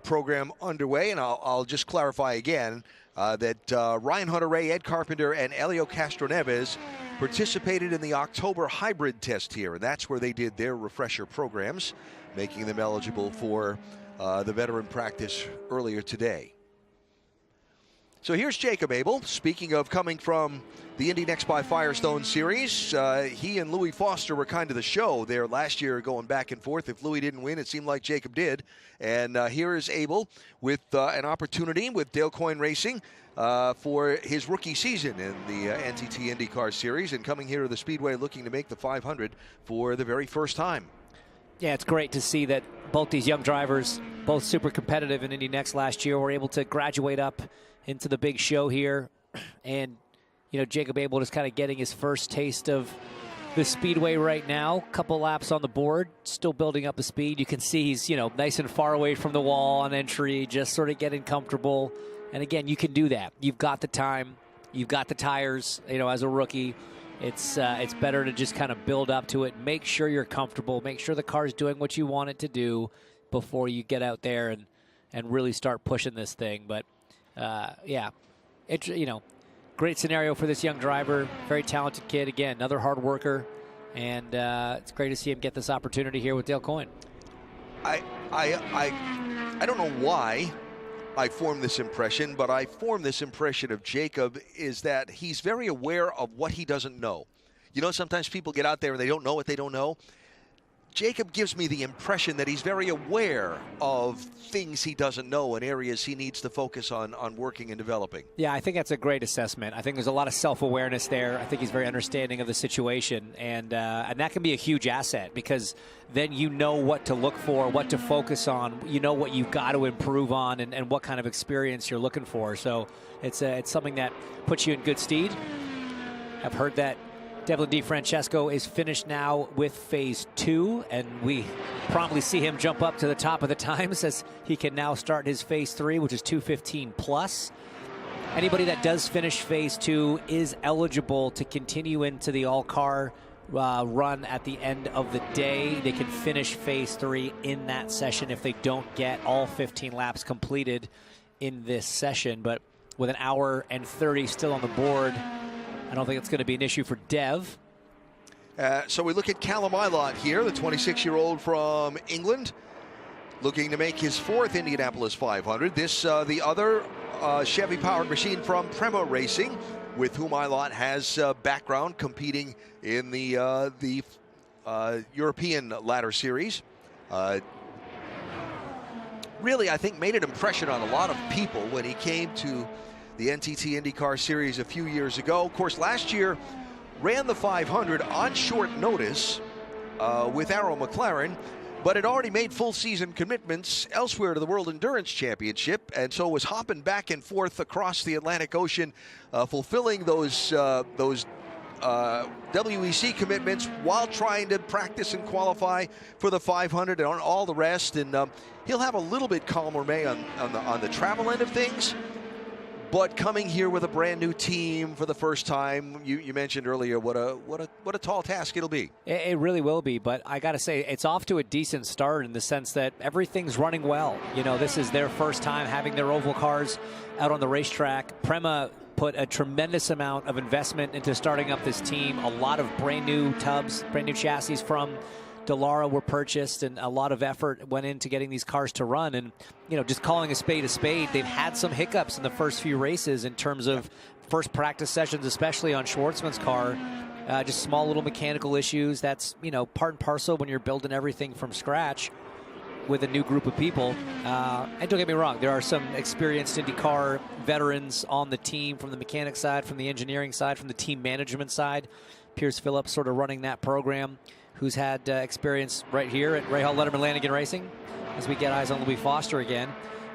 program underway. And I'll just clarify again that Ryan Hunter-Reay, Ed Carpenter, and Elio Castroneves participated in the October hybrid test here, and that's where they did their refresher programs, making them eligible for the veteran practice earlier today. So here's Jacob Abel. Speaking of coming from the Indy Next by Firestone series, he and Louis Foster were kind of the show there last year, going back and forth. If Louis didn't win, it seemed like Jacob did. And here is Abel with an opportunity with Dale Coyne Racing for his rookie season in the NTT INDYCAR Series, and coming here to the Speedway looking to make the 500 for the very first time. Yeah, it's great to see that both these young drivers, both super competitive in Indy Next last year, were able to graduate up into the big show here. And, Jacob Abel is kind of getting his first taste of the Speedway right now. Couple laps on the board, still building up the speed. You can see he's, nice and far away from the wall on entry, just sort of getting comfortable. And again, you can do that. You've got the time, you've got the tires, as a rookie. It's better to just kind of build up to it. Make sure you're comfortable. Make sure the car's doing what you want it to do before you get out there and really start pushing this thing. But, yeah, it's, great scenario for this young driver. Very talented kid. Again, another hard worker. And it's great to see him get this opportunity here with Dale Coyne. I don't know why I formed this impression, but I formed this impression of Jacob is that he's very aware of what he doesn't know. Sometimes people get out there and they don't know what they don't know. Jacob gives me the impression that he's very aware of things he doesn't know and areas he needs to focus on working and developing. Yeah, I think that's a great assessment. I think there's a lot of self-awareness there. I think he's very understanding of the situation, and that can be a huge asset, because then you know what to look for, what to focus on, what you've got to improve on, and what kind of experience you're looking for. So it's something that puts you in good stead. I've heard that Devlin DiFrancesco is finished now with phase 2, and we promptly see him jump up to the top of the times as he can now start his phase 3, which is 2:15 plus. Anybody that does finish phase 2 is eligible to continue into the all-car run at the end of the day. They can finish phase 3 in that session if they don't get all 15 laps completed in this session. But with an hour and 30 still on the board, I don't think it's going to be an issue for Dev. So we look at Callum Ilott here, the 26-year-old from England, looking to make his 4th Indianapolis 500. This, the other Chevy-powered machine from Prema Racing, with whom Ilott has background competing in the European ladder series. Really, I think, made an impression on a lot of people when he came to the NTT INDYCAR Series a few years ago. Of course, last year ran the 500 on short notice with Arrow McLaren, but had already made full season commitments elsewhere to the World Endurance Championship, and so was hopping back and forth across the Atlantic Ocean, fulfilling those WEC commitments while trying to practice and qualify for the 500 and on all the rest. And he'll have a little bit calmer May on the travel end of things. But coming here with a brand new team for the first time, you mentioned earlier what a tall task it'll be. It really will be, but I got to say it's off to a decent start in the sense that everything's running well. You know, this is their first time having their oval cars out on the racetrack. Prema put a tremendous amount of investment into starting up this team. A lot of brand new tubs, brand new chassis from Dallara were purchased, and a lot of effort went into getting these cars to run. And, you know, just calling a spade, they've had some hiccups in the first few races in terms of first practice sessions, especially on Schwartzman's car. Just small little mechanical issues. That's, you know, part and parcel when you're building everything from scratch with a new group of people. And don't get me wrong, there are some experienced IndyCar veterans on the team, from the mechanic side, from the engineering side, from the team management side. Pierce Phillips sort of running that program, who's had experience right here at Rahal Letterman Lanigan Racing, as we get eyes on Louis Foster again.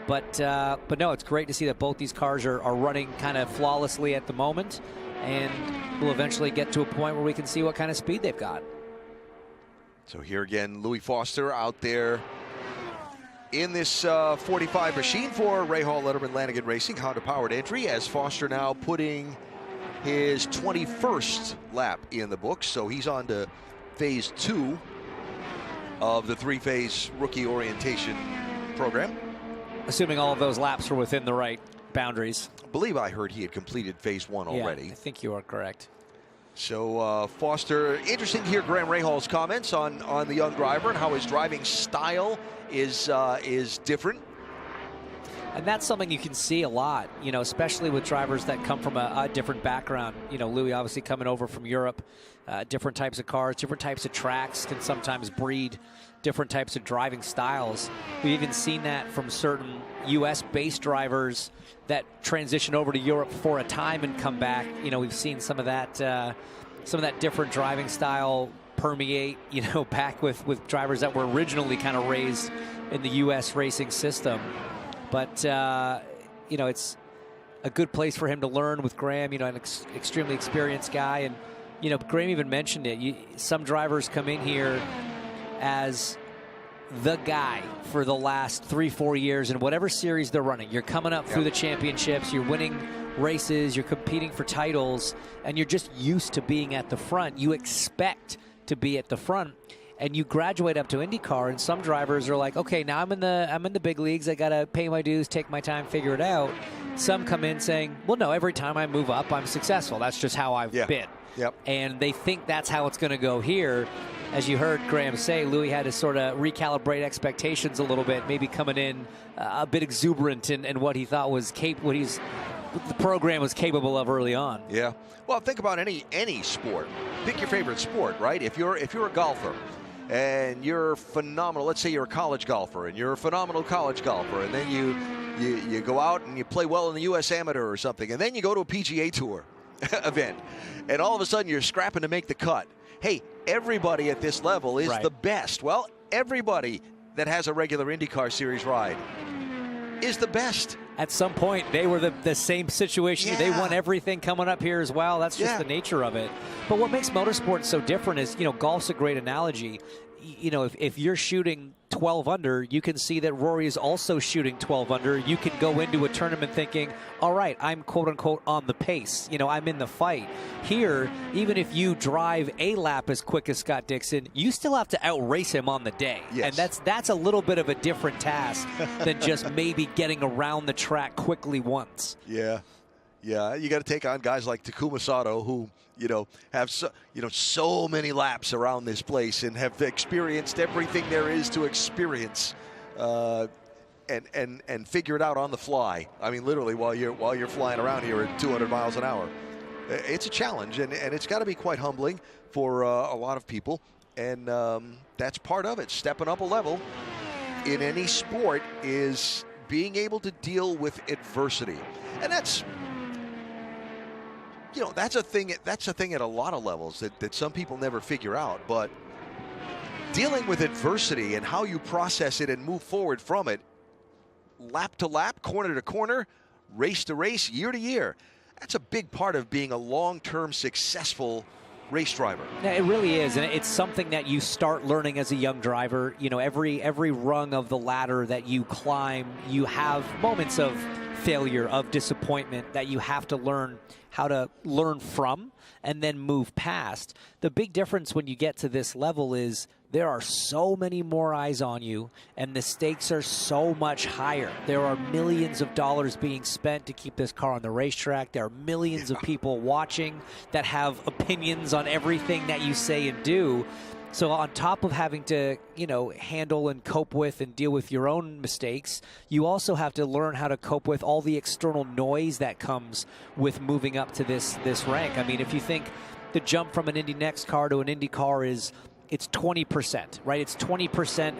But no, it's great to see that both these cars are running kind of flawlessly at the moment, and we'll eventually get to a point where we can see what kind of speed they've got. So here again, Louis Foster out there in this 45 machine for Rahal Letterman Lanigan Racing, Honda-powered entry, as Foster now putting his 21st lap in the books. So he's on to phase 2 of the 3-phase rookie orientation program. Assuming all of those laps were within the right boundaries. I believe I heard he had completed phase 1 already. I think you are correct. So Foster, interesting to hear Graham Rahal's comments on the young driver and how his driving style is different. And that's something you can see a lot, you know, especially with drivers that come from a different background. You know, Louis obviously coming over from Europe, different types of cars, different types of tracks can sometimes breed different types of driving styles. We've even seen that from certain U.S.-based drivers that transition over to Europe for a time and come back. You know, we've seen some of that different driving style permeate, you know, back with drivers that were originally kind of raised in the U.S. racing system. But, you know, it's a good place for him to learn with Graham, you know, an extremely experienced guy. And, you know, Graham even mentioned it. Some drivers come in here as the guy for the last 3-4 years in whatever series they're running. You're coming up through the championships, you're winning races, you're competing for titles, and you're just used to being at the front. You expect to be at the front. And you graduate up to IndyCar, and some drivers are like, okay, now I'm in the big leagues. I gotta pay my dues, take my time, figure it out. Some come in saying, well, no, every time I move up, I'm successful. That's just how I've been. Yep. And they think that's how it's going to go here. As you heard Graham say, Louis had to sort of recalibrate expectations a little bit, maybe coming in a bit exuberant in what he thought was what the program was capable of early on. Yeah. Well, think about any sport. Pick your favorite sport, right? If you're a golfer, and you're phenomenal, let's say you're a college golfer, and you're a phenomenal college golfer, and then you go out and you play well in the U.S. Amateur or something, and then you go to a PGA Tour event, and all of a sudden you're scrapping to make the cut. Hey, everybody at this level is the best. Well, everybody that has a regular IndyCar Series ride is the best. At some point, they were the same situation. Yeah. They won everything coming up here as well. That's just the nature of it. But what makes motorsport so different is, golf's a great analogy. If you're shooting 12 under, you can see that Rory is also shooting 12 under. You can go into a tournament thinking, all right, I'm quote unquote on the pace. I'm in the fight. Here, even if you drive a lap as quick as Scott Dixon, you still have to outrace him on the day. Yes. And that's a little bit of a different task than just maybe getting around the track quickly once. Yeah. Yeah, you got to take on guys like Takuma Sato, who have so many laps around this place and have experienced everything there is to experience, and figure it out on the fly. I mean, literally while you're flying around here at 200 miles an hour. It's a challenge, and it's got to be quite humbling for a lot of people, and that's part of it. Stepping up a level in any sport is being able to deal with adversity, and that's a thing. That's a thing at a lot of levels that some people never figure out. But dealing with adversity and how you process it and move forward from it, lap to lap, corner to corner, race to race, year to year, that's a big part of being a long-term successful race driver. Yeah, it really is, and it's something that you start learning as a young driver. Every rung of the ladder that you climb, you have moments of failure, of disappointment that you have to learn how to learn from and then move past. The big difference when you get to this level is there are so many more eyes on you, and the stakes are so much higher. There are millions of dollars being spent to keep this car on the racetrack. There are millions of people watching that have opinions on everything that you say and do. So on top of having to, handle and cope with and deal with your own mistakes, you also have to learn how to cope with all the external noise that comes with moving up to this rank. I mean, if you think the jump from an Indy Next car to an Indy car it's 20%, right? It's 20%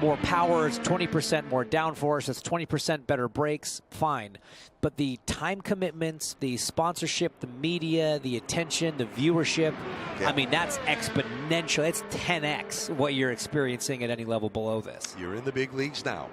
more power, it's 20% more downforce, it's 20% better brakes, fine. But the time commitments, the sponsorship, the media, the attention, the viewership, I mean, that's exponential. It's 10x what you're experiencing at any level below this. You're in the big leagues now.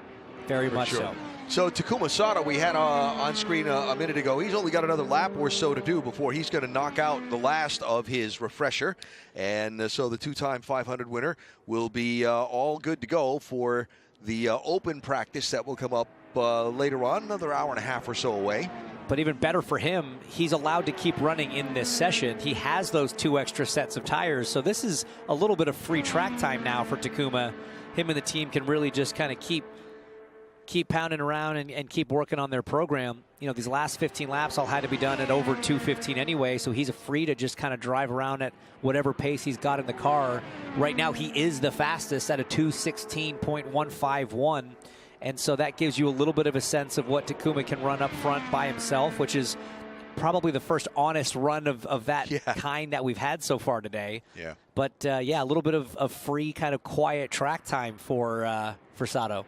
Very much so. So Takuma Sato, we had on screen a minute ago. He's only got another lap or so to do before he's going to knock out the last of his refresher. And so the two-time 500 winner will be all good to go for the open practice that will come up later on, another hour and a half or so away. But even better for him, he's allowed to keep running in this session. He has those 2 extra sets of tires. So this is a little bit of free track time now for Takuma. Him and the team can really just kind of keep pounding around and keep working on their program. These last 15 laps all had to be done at over 2:15 anyway, so he's free to just kind of drive around at whatever pace he's got in the car. Right now, he is the fastest at a 2:16.151, and so that gives you a little bit of a sense of what Takuma can run up front by himself, which is probably the first honest run of that kind that we've had so far today. Yeah. But, a little bit of free kind of quiet track time for Sato.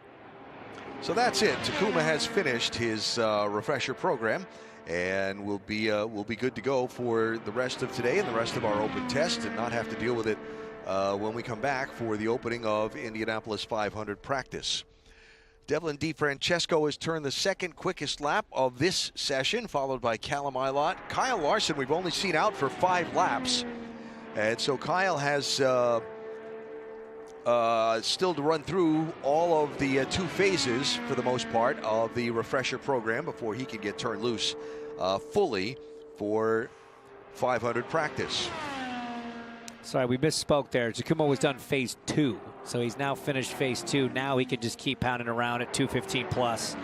So that's it. Takuma has finished his refresher program, and we'll be good to go for the rest of today and the rest of our open test, and not have to deal with it when we come back for the opening of Indianapolis 500 practice. Devlin DeFrancesco has turned the second quickest lap of this session, followed by Callum Ilott. Kyle Larson we've only seen out for 5 laps, and so Kyle has still to run through all of the 2 phases, for the most part, of the refresher program before he can get turned loose fully for 500 practice. Sorry, we misspoke there. Takuma was done phase 2, so he's now finished phase 2. Now he can just keep pounding around at 215 plus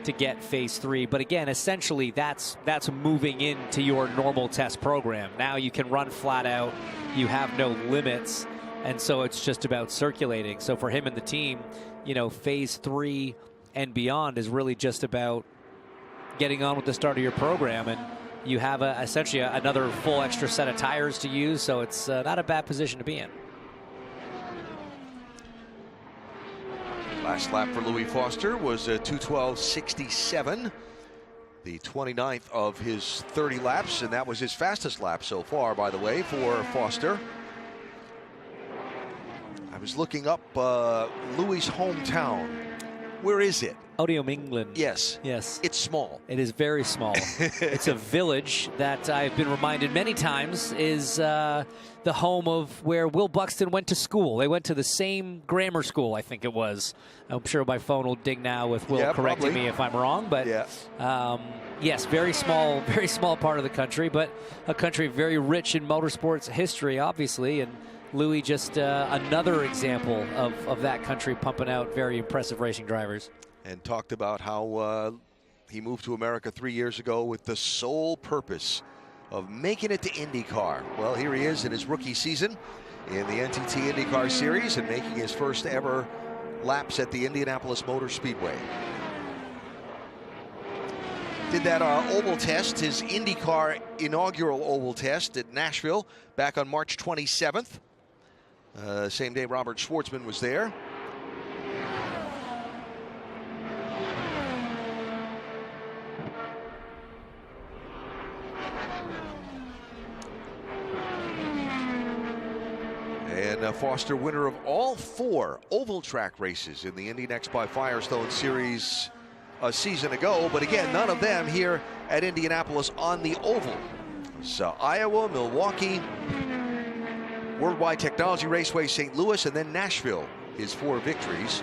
to get phase 3. But again, essentially that's moving into your normal test program. Now you can run flat out. You have no limits. And so it's just about circulating. So for him and the team, phase 3 and beyond is really just about getting on with the start of your program. And you have essentially another full extra set of tires to use. So it's not a bad position to be in. Last lap for Louis Foster was 2:12.67. The 29th of his 30 laps. And that was his fastest lap so far, by the way, for Foster. I was looking up Louis' hometown, Where is it? Odium, England. Yes. Yes. It's small. It is very small. It's a village that I've been reminded many times is the home of where Will Buxton went to school. They went to the same grammar school, I think it was. I'm sure my phone will ding now with Will correcting me if I'm wrong. But yes, very small part of the country, but a country very rich in motorsports history, obviously. And Louis just another example of that country pumping out very impressive racing drivers. And talked about how he moved to America 3 years ago with the sole purpose of making it to IndyCar. Well, here he is in his rookie season in the NTT INDYCAR Series and making his first ever laps at the Indianapolis Motor Speedway. Did that oval test, his IndyCar inaugural oval test at Nashville back on March 27th. Same day Robert Schwartzman was there. And Foster, winner of all 4 oval track races in the Indy Next by Firestone Series a season ago. But again, none of them here at Indianapolis on the oval. So Iowa, Milwaukee, Worldwide Technology Raceway, St. Louis, and then Nashville, his 4 victories.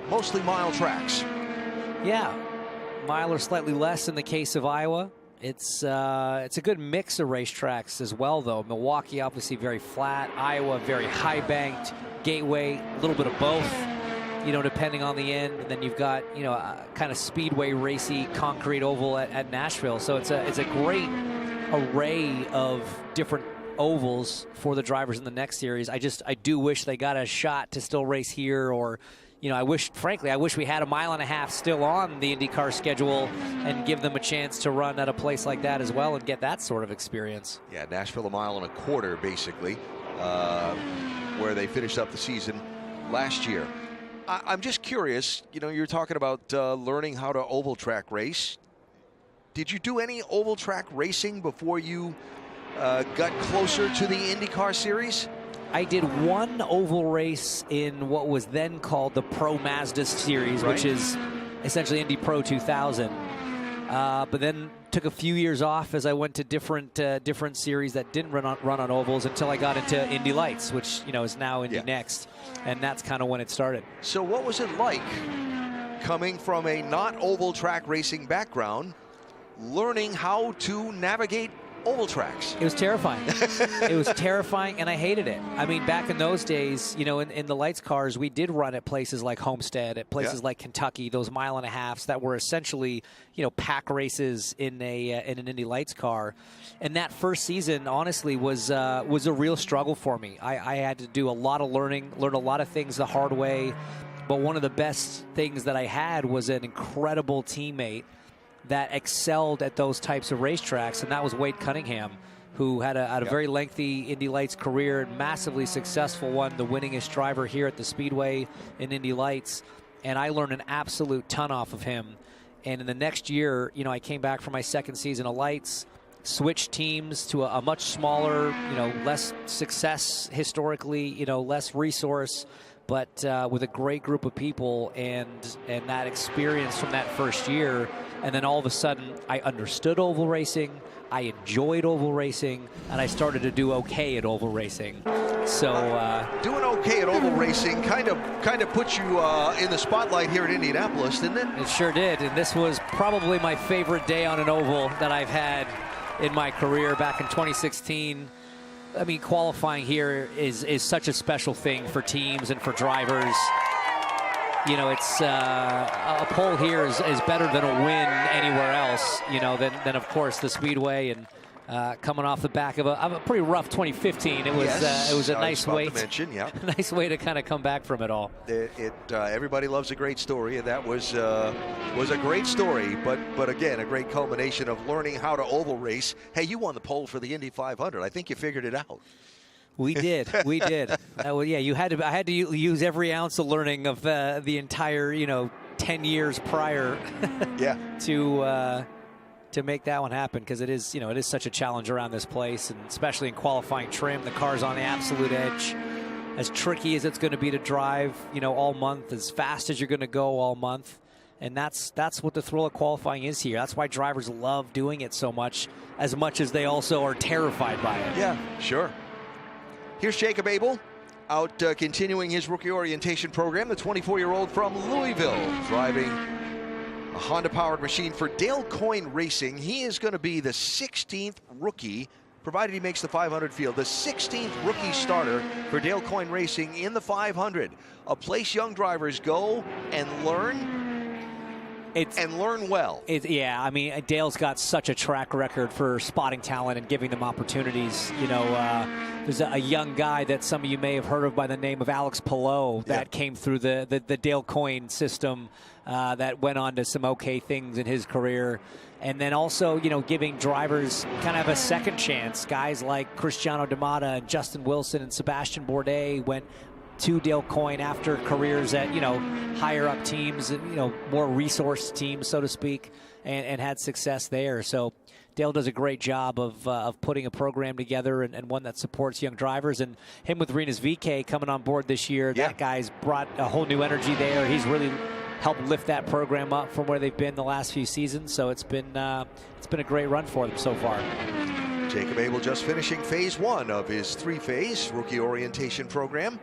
Mostly mile tracks. Yeah, mile or slightly less in the case of Iowa. It's a good mix of racetracks as well, though. Milwaukee, obviously very flat. Iowa, very high banked. Gateway, a little bit of both, you know, depending on the end. And then you've got, you know, a kind of speedway racy concrete oval at Nashville. So it's a great array of different ovals for the drivers in the next series. I do wish they got a shot to still race here, or, you know, frankly, I wish we had a mile and a half still on the IndyCar schedule and give them a chance to run at a place like that as well and get that sort of experience. Yeah, Nashville, a mile and a quarter, basically, where they finished up the season last year. I'm just curious, you know, you're talking about learning how to oval track race. Did you do any oval track racing before you got closer to the IndyCar Series? I did one oval race in what was then called the Pro Mazda Series, which is essentially Indy Pro 2000. But then took a few years off as I went to different series that didn't run on ovals until I got into Indy Lights, which, you know, is now Indy Next, and that's kind of when it started. So what was it like coming from a not oval track racing background, learning how to navigate oval tracks? It was terrifying. It was terrifying, and I hated it. I mean, back in those days, you know, in the lights cars, we did run at places like Homestead, at places like Kentucky, those mile and a halves that were essentially, you know, pack races in an Indy Lights car. And that first season, honestly, was a real struggle for me. I had to do a lot of learn a lot of things the hard way. But one of the best things that I had was an incredible teammate that excelled at those types of racetracks, and that was Wade Cunningham, who had a very lengthy Indy Lights career, massively successful one, the winningest driver here at the Speedway in Indy Lights. And I learned an absolute ton off of him. And in the next year, you know, I came back for my second season of Lights, switched teams to a much smaller, you know, less success historically, you know, less resource, but with a great group of people and that experience from that first year. And then all of a sudden, I understood oval racing, I enjoyed oval racing, and I started to do okay at oval racing. So doing okay at oval racing kind of put you in the spotlight here at Indianapolis, didn't it? It sure did, and this was probably my favorite day on an oval that I've had in my career back in 2016. I mean, qualifying here is such a special thing for teams and for drivers. You know, it's a pole here is better than a win anywhere else, you know, than of course the Speedway. And coming off the back of a pretty rough 2015, it was a nice way nice way to kind of come back from it all. Everybody loves a great story, and that was a great story, but again, a great culmination of learning how to oval race. Hey, you won the pole for the Indy 500. I think you figured it out. We did. Well, yeah, I had to use every ounce of learning of the entire, you know, 10 years prior to make that one happen, because it is such a challenge around this place, and especially in qualifying trim. The car's on the absolute edge. as tricky as it's going to be to drive, all month, as fast as you're going to go all month. And that's what the thrill of qualifying is here. That's why drivers love doing it so much as they also are terrified by it. Yeah, sure. Here's Jacob Abel out continuing his rookie orientation program. The 24-year-old from Louisville, driving a Honda-powered machine for Dale Coyne Racing. He is going to be the 16th rookie, provided he makes the 500 field, the 16th rookie starter for Dale Coyne Racing in the 500. A place young drivers go and learn. And learn well. Yeah, I mean, Dale's got such a track record for spotting talent and giving them opportunities. There's a young guy that some of you may have heard of by the name of Alex Palou that came through the Dale Coyne system that went on to some okay things in his career. And then also, giving drivers kind of a second chance. Guys like Cristiano D'Amata and Justin Wilson and Sebastian Bourdais went to Dale Coyne after careers at, higher up teams, more resourced teams, so to speak, and had success there. So Dale does a great job of putting a program together and one that supports young drivers. And him with Rinus VeeKay coming on board this year, that guy's brought a whole new energy there. He's really helped lift that program up from where they've been the last few seasons. So it's been a great run for them so far. Jacob Abel just finishing phase 1 of his 3-phase rookie orientation program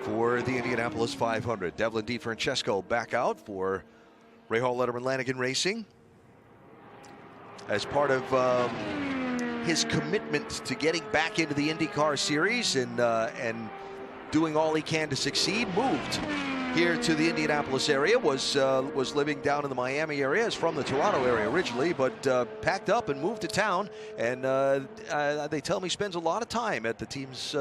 for the Indianapolis 500. Devlin DeFrancesco back out for Rahal Letterman Lanigan Racing as part of his commitment to getting back into the IndyCar Series and doing all he can to succeed. Moved here to the Indianapolis area, was living down in the Miami area, is from the Toronto area originally, but packed up and moved to town, and they tell me spends a lot of time at the team's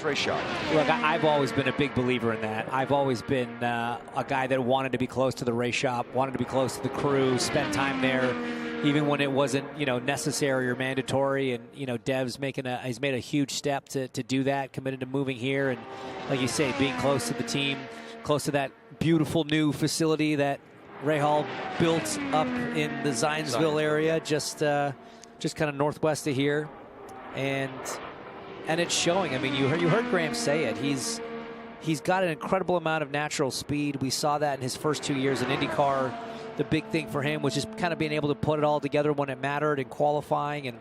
race shop. Look, I've always been a big believer in that. I've always been a guy that wanted to be close to the race shop, wanted to be close to the crew, spend time there, even when it wasn't, necessary or mandatory. And Dev's he's made a huge step to do that, committed to moving here, and like you say, being close to the team, close to that beautiful new facility that Rahal built up in the Zionsville area, just kind of northwest of here, and it's showing. I mean, you heard Graham say it. He's got an incredible amount of natural speed. We saw that in his first 2 years in IndyCar. The big thing for him was just kind of being able to put it all together when it mattered in qualifying, and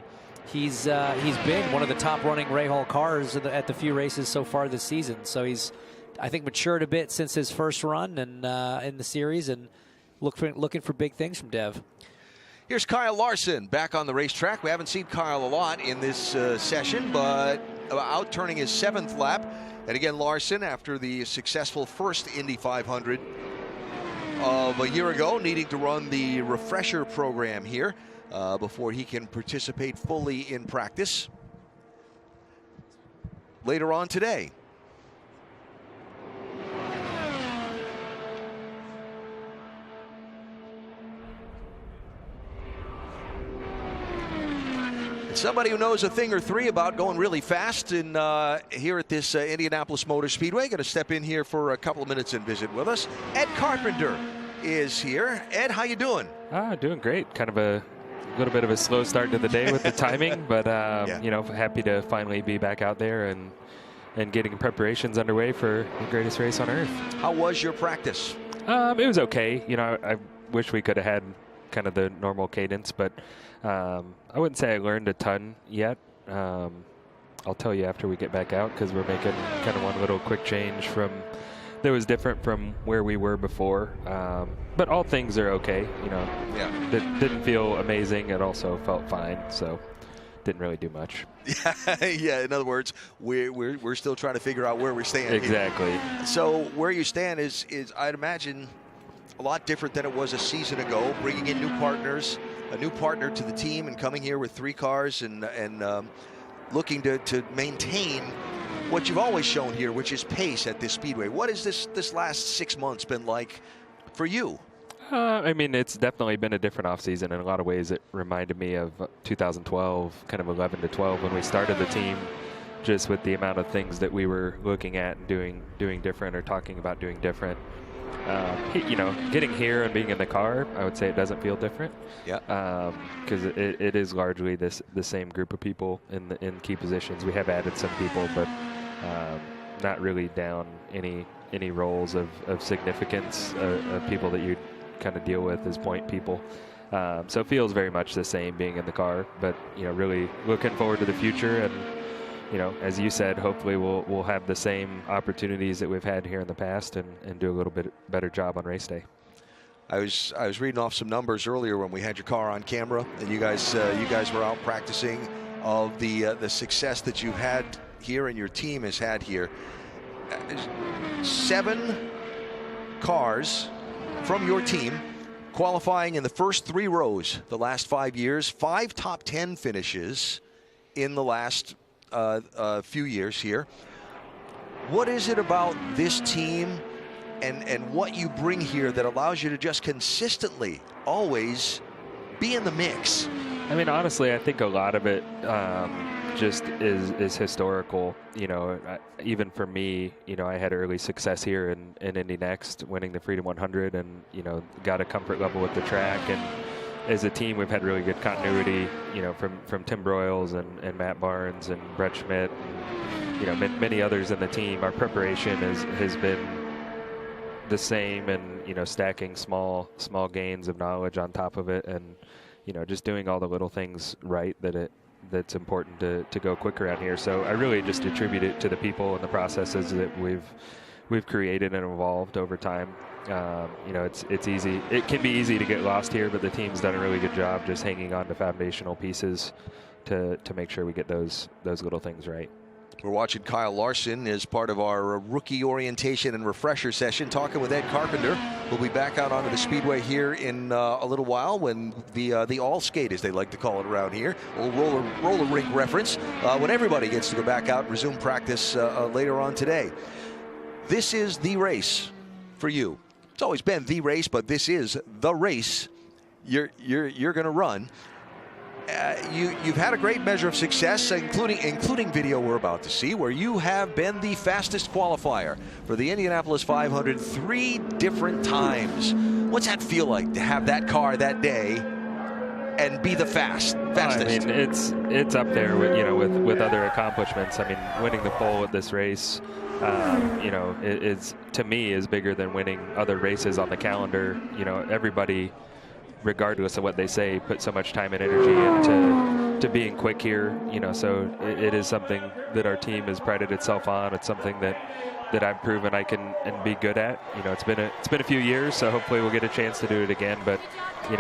he's been one of the top running Rahal cars at the few races so far this season. So he's, I think, matured a bit since his first run and in the series, and looking for big things from Dev. Here's Kyle Larson back on the racetrack. We haven't seen Kyle a lot in this session, but out turning his 7th lap. And again, Larson, after the successful first Indy 500 of a year ago, needing to run the refresher program here before he can participate fully in practice later on today. Somebody who knows a thing or three about going really fast and here at this Indianapolis Motor Speedway. Going to step in here for a couple of minutes and visit with us. Ed Carpenter is here. Ed, how you doing? Doing great. Kind of a little bit of a slow start to the day with the timing, but happy to finally be back out there and getting preparations underway for the greatest race on earth. How was your practice? It was okay. I wish we could have had kind of the normal cadence, but I wouldn't say I learned a ton yet. I'll tell you after we get back out, because we're making kind of one little quick change that was different from where we were before. But all things are okay. Didn't feel amazing. It also felt fine, so didn't really do much. Yeah. In other words, we're still trying to figure out where we stand. Exactly. Here. So where you stand is I'd imagine a lot different than it was a season ago, bringing in new partners, a new partner to the team, and coming here with 3 cars and looking to maintain what you've always shown here, which is pace at this speedway. What has this last 6 months been like for you? I mean, it's definitely been a different offseason. In a lot of ways, it reminded me of 2012, kind of 11 to 12 when we started the team, just with the amount of things that we were looking at and doing different or talking about doing different. Getting here and being in the car, I would say it doesn't feel different. Yeah. Because it is largely the same group of people in key positions. We have added some people, but not really down any roles of significance of people that you kind of deal with as point people. So it feels very much the same being in the car, but really looking forward to the future. And as you said, hopefully we'll have the same opportunities that we've had here in the past and do a little bit better job on race day. I was reading off some numbers earlier when we had your car on camera, and you guys were out practicing, of the success that you've had here and your team has had here. 7 cars from your team qualifying in the first 3 rows the last 5 years, 5 top 10 finishes in the last few years here. What is it about this team and what you bring here that allows you to just consistently always be in the mix? I mean, honestly, I think a lot of it just is historical. Even for me, I had early success here in Indy Next, winning the Freedom 100, and got a comfort level with the track. And as a team, we've had really good continuity, from Tim Broyles and Matt Barnes and Brett Schmidt, and many others in the team. Our preparation has been the same, and stacking small gains of knowledge on top of it, and just doing all the little things right that's important to go quick around here. So I really just attribute it to the people and the processes that we've created and evolved over time. It's easy. It can be easy to get lost here, but the team's done a really good job just hanging on to foundational pieces to make sure we get those little things right. We're watching Kyle Larson as part of our rookie orientation and refresher session, talking with Ed Carpenter. We'll be back out onto the speedway here in a little while when the all skate, as they like to call it around here, a little roller rink reference, when everybody gets to go back out and resume practice later on today. This is the race for you. It's always been the race, but this is the race you're going to run. You've had a great measure of success, including video we're about to see, where you have been the fastest qualifier for the Indianapolis 500 3 different times. What's that feel like to have that car that day and be the fastest? I mean, it's up there with other accomplishments. I mean, winning the pole at this race, it's, to me, is bigger than winning other races on the calendar. Everybody, regardless of what they say, put so much time and energy into being quick here, so it is something that our team has prided itself on. It's something that I've proven I can and be good at. It's been a few years, so hopefully we'll get a chance to do it again, but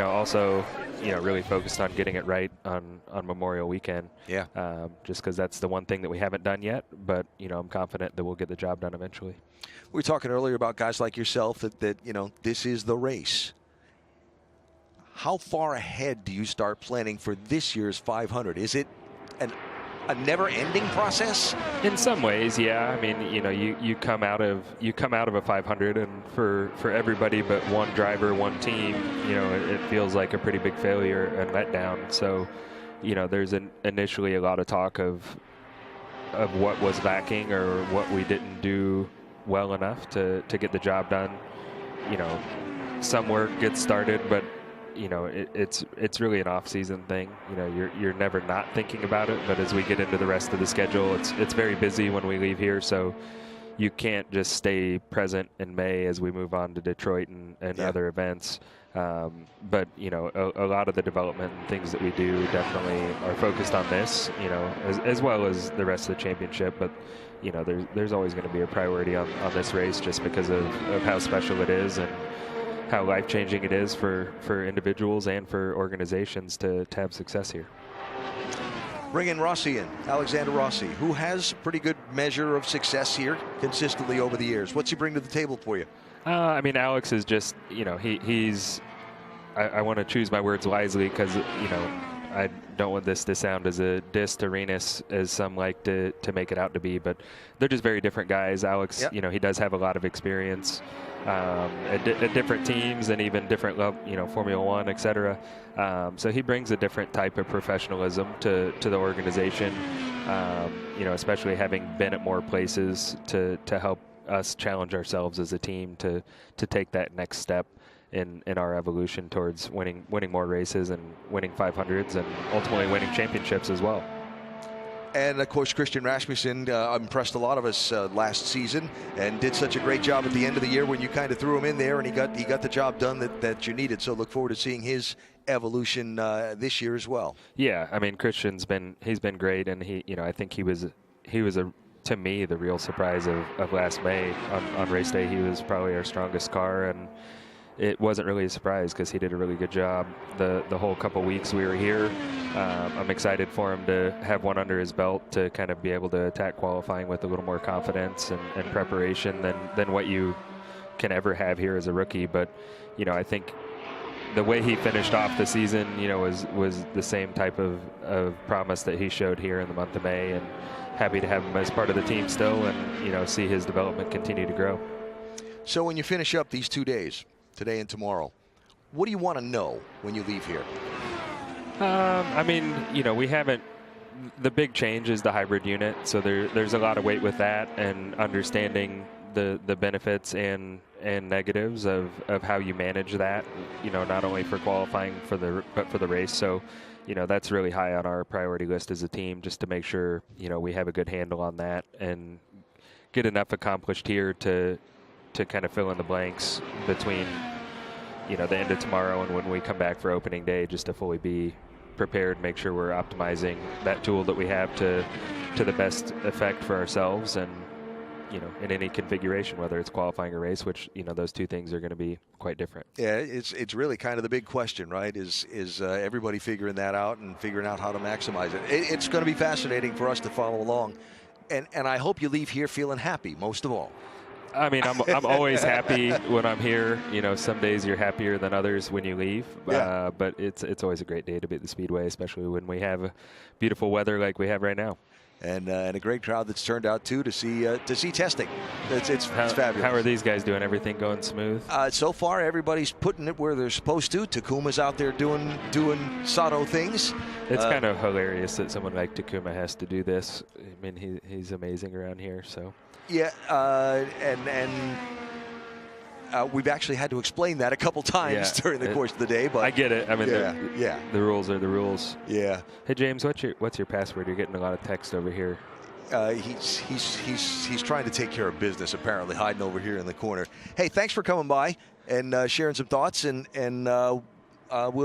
also really focused on getting it right on Memorial Weekend. Yeah. Just because that's the one thing that we haven't done yet, but I'm confident that we'll get the job done eventually. We were talking earlier about guys like yourself that this is the race. How far ahead do you start planning for this year's 500? Is it a never-ending process? In some ways, yeah. I mean, you come out of a 500, and for everybody but one driver, one team, it feels like a pretty big failure and letdown. So, there's initially a lot of talk of what was lacking or what we didn't do well enough to get the job done. Some work gets started, but it's really an off-season thing. You're never not thinking about it, but as we get into the rest of the schedule, it's very busy when we leave here, so you can't just stay present in May as we move on to Detroit and other events. But a lot of the development and things that we do definitely are focused on this, as well as the rest of the championship. But there's always going to be a priority on this race just because of how special it is and how life-changing it is for individuals and for organizations to have success here. Bring in Rossi Alexander Rossi, who has pretty good measure of success here consistently over the years. What's he bring to the table for you? I mean, Alex is just, he's, I want to choose my words wisely because, I don't want this to sound as a diss to Renus as some like to make it out to be, but they're just very different guys. Alex, he does have a lot of experience at different teams and even different Formula One, etc. So he brings a different type of professionalism to the organization, especially having been at more places to help us challenge ourselves as a team to take that next step in our evolution towards winning more races and winning 500s and ultimately winning championships as well. And of course, Christian Rasmussen impressed a lot of us last season and did such a great job at the end of the year when you kind of threw him in there, and he got the job done that you needed. So look forward to seeing his evolution this year as well. Yeah, I mean, Christian's been great, and I think he was to me the real surprise of last May on race day. He was probably our strongest car, and it wasn't really a surprise because he did a really good job the whole couple weeks we were here. I'm excited for him to have one under his belt to kind of be able to attack qualifying with a little more confidence and preparation than what you can ever have here as a rookie. But, I think the way he finished off the season, was the same type of promise that he showed here in the month of May, and happy to have him as part of the team still and, see his development continue to grow. So when you finish up these 2 days, today and tomorrow, what do you want to know when you leave here? I mean, we haven't. The big change is the hybrid unit, so there's a lot of weight with that, and understanding the benefits and negatives of how you manage that. Not only for qualifying but for the race. So, that's really high on our priority list as a team, just to make sure we have a good handle on that and get enough accomplished here to kind of fill in the blanks between the end of tomorrow and when we come back for opening day, just to fully be prepared, make sure we're optimizing that tool that we have to the best effect for ourselves, and in any configuration, whether it's qualifying or race, which those two things are going to be quite different. Yeah, it's really kind of the big question, right? Is everybody figuring that out and figuring out how to maximize it? It's going to be fascinating for us to follow along, and I hope you leave here feeling happy most of all. I mean, I'm always happy when I'm here. Some days you're happier than others when you leave. Yeah. But it's always a great day to be at the Speedway, especially when we have beautiful weather like we have right now. And a great crowd that's turned out too to see testing. It's fabulous. How are these guys doing? Everything going smooth? So far, everybody's putting it where they're supposed to. Takuma's out there doing Sato things. It's kind of hilarious that someone like Takuma has to do this. I mean, he's amazing around here. So. Yeah, and we've actually had to explain that a couple times during the course of the day. But I get it. I mean, the rules are the rules. Yeah. Hey James, what's your password? You're getting a lot of text over here. He's trying to take care of business, apparently, hiding over here in the corner. Hey, thanks for coming by and sharing some thoughts, and we'll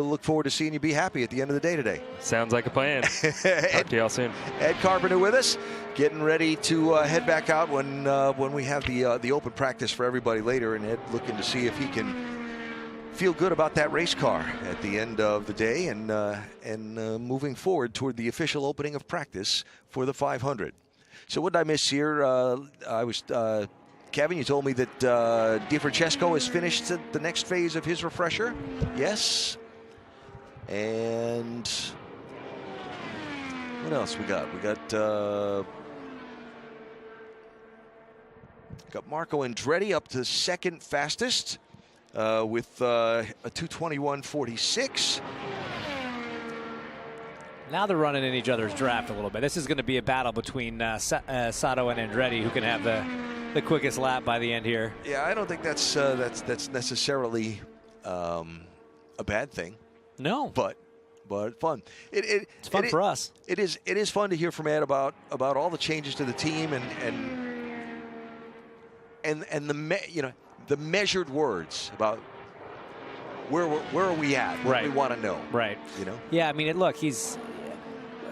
look forward to seeing you be happy at the end of the day today. Sounds like a plan. Talk to y'all soon. Ed Carpenter with us, getting ready to head back out when we have the open practice for everybody later, and Ed looking to see if he can feel good about that race car at the end of the day, and moving forward toward the official opening of practice for the 500. So what did I miss here? Kevin, you told me that DiFrancesco has finished the next phase of his refresher. Yes. And what else we got? We got Marco Andretti up to second fastest with a 2:21.46. Now they're running in each other's draft a little bit. This is going to be a battle between Sato and Andretti, who can have the quickest lap by the end here. Yeah, I don't think that's necessarily a bad thing. No, but fun. It's fun for us. It is fun to hear from Ed about all the changes to the team and the measured words about where are we at, what we want to know. Right. Yeah, I mean, look, he's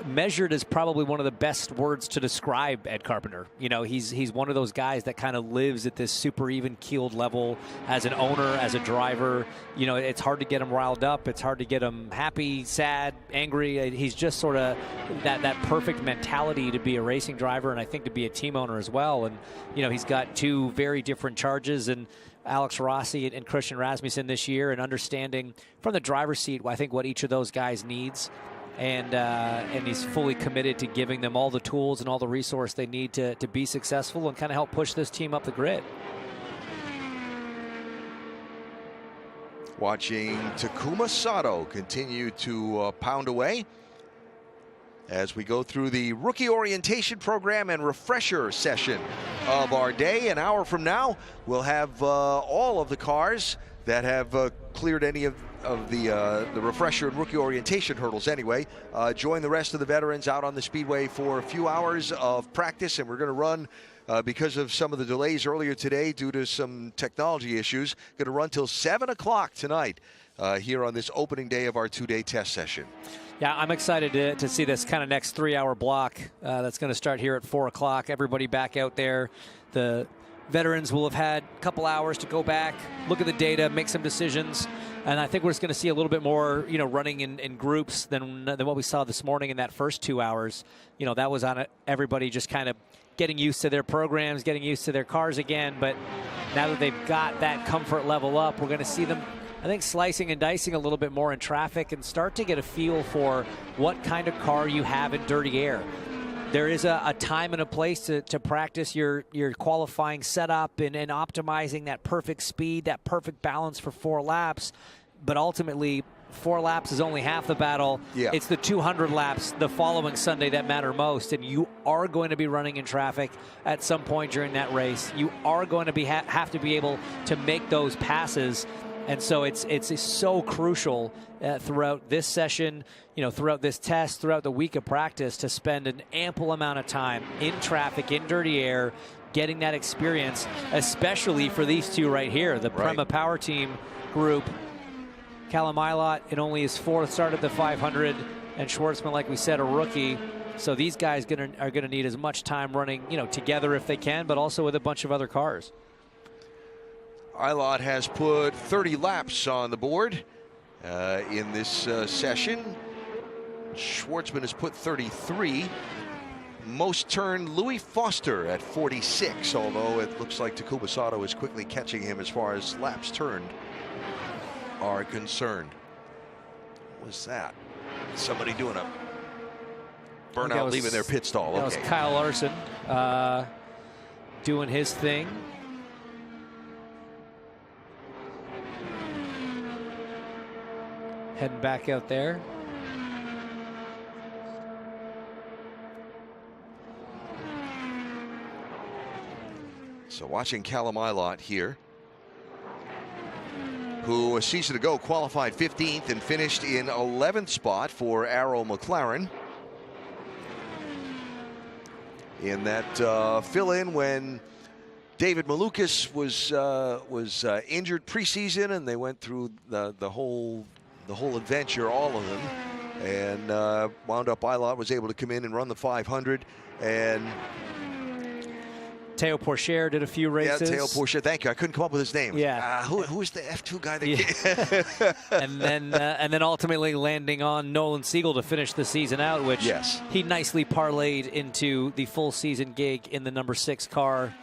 measured is probably one of the best words to describe Ed Carpenter. He's one of those guys that kind of lives at this super even keeled level as an owner, as a driver. It's hard to get him riled up. It's hard to get him happy, sad, angry. He's just sort of that perfect mentality to be a racing driver, and I think to be a team owner as well. And he's got two very different charges, and Alex Rossi and Christian Rasmussen this year, and understanding from the driver's seat, I think, what each of those guys needs. And he's fully committed to giving them all the tools and all the resource they need to be successful and kind of help push this team up the grid. Watching Takuma Sato continue to pound away as we go through the rookie orientation program and refresher session of our day. An hour from now, we'll have all of the cars that have cleared any of of the refresher and rookie orientation hurdles anyway. Join the rest of the veterans out on the speedway for a few hours of practice, and we're going to run because of some of the delays earlier today due to some technology issues. Going to run till 7 o'clock tonight here on this opening day of our 2-day test session. Yeah, I'm excited to see this kind of next 3-hour block that's going to start here at 4 o'clock. Everybody back out there. The veterans will have had a couple hours to go back, look at the data, make some decisions. And I think we're just going to see a little bit more, running in groups than what we saw this morning in that first 2 hours. That was on everybody just kind of getting used to their programs, getting used to their cars again. But now that they've got that comfort level up, we're going to see them, I think, slicing and dicing a little bit more in traffic and start to get a feel for what kind of car you have in dirty air. There is a time and a place to practice your qualifying setup and optimizing that perfect speed, that perfect balance for 4 laps. But ultimately, 4 laps is only half the battle. Yeah. It's the 200 laps the following Sunday that matter most. And you are going to be running in traffic at some point during that race. You are going to have to be able to make those passes. And so it's so crucial throughout this session, throughout this test, throughout the week of practice, to spend an ample amount of time in traffic, in dirty air, getting that experience, especially for these two right here, the Prema Power Team group. Callum Ilott in only his 4th start at the 500, and Schwartzman, like we said, a rookie. So these guys are going to need as much time running, together if they can, but also with a bunch of other cars. Ilott has put 30 laps on the board in this session. Schwartzman has put 33. Most turned Louis Foster at 46, although it looks like Takuma Sato is quickly catching him as far as laps turned are concerned. What was that? Somebody doing a burnout, leaving their pit stall. That was Kyle Larson doing his thing. Heading back out there. So watching Callum Ilott here, who a season ago qualified 15th and finished in 11th spot for Arrow McLaren. In that fill-in when David Malukas was injured preseason, and they went through the whole adventure, all of them, and wound up Ilott was able to come in and run the 500. And Théo Pourchaire did a few races. Yeah, Théo Pourchaire. Thank you. I couldn't come up with his name. Yeah. Who is the F2 guy that and then ultimately landing on Nolan Siegel to finish the season out, which he nicely parlayed into the full season gig in the number 6 car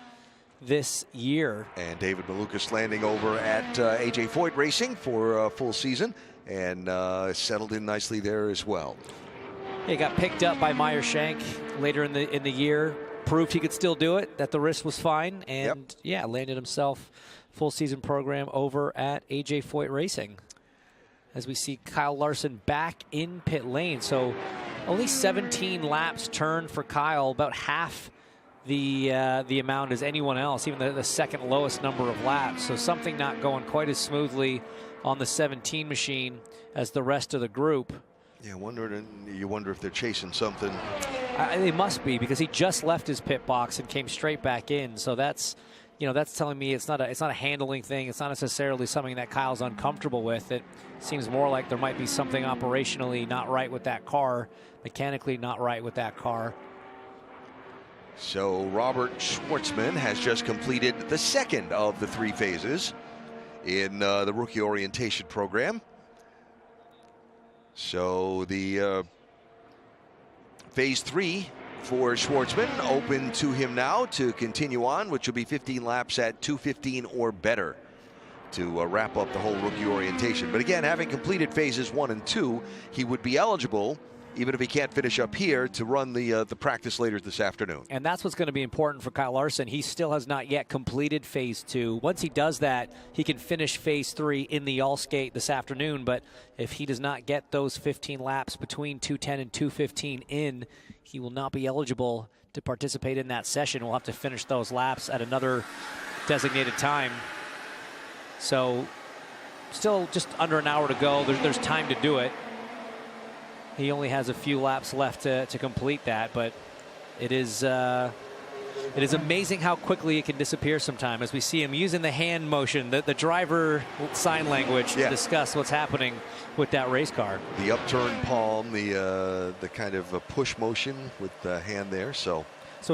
this year. And David Malukas landing over at AJ Foyt Racing for a full season, and settled in nicely there as well. He got picked up by Meyer Shank later in the year. Proved he could still do it, that the wrist was fine, and landed himself full season program over at AJ Foyt Racing. As we see Kyle Larson back in pit lane, so only 17 laps turned for Kyle, about half the amount as anyone else, even the second lowest number of laps. So something not going quite as smoothly on the 17 machine as the rest of the group. Yeah, you wonder if they're chasing something. They must be, because he just left his pit box and came straight back in. So that's telling me it's not a handling thing. It's not necessarily something that Kyle's uncomfortable with. It seems more like there might be something operationally not right with that car, mechanically not right with that car. So Robert Schwartzman has just completed the 2nd of the 3 phases in the rookie orientation program. So the phase 3 for Schwartzman open to him now to continue on, which will be 15 laps at 2:15 or better to wrap up the whole rookie orientation. But again, having completed phases 1 and 2, he would be eligible, even if he can't finish up here, to run the practice later this afternoon. And that's what's going to be important for Kyle Larson. He still has not yet completed phase 2. Once he does that, he can finish phase 3 in the all-skate this afternoon. But if he does not get those 15 laps between 2:10 and 2:15 in, he will not be eligible to participate in that session. We'll have to finish those laps at another designated time. So still just under an hour to go. There's time to do it. He only has a few laps left to complete that, but it is amazing how quickly it can disappear sometime as we see him using the hand motion, the driver sign language to discuss what's happening with that race car. The upturned palm, the kind of a push motion with the hand there. So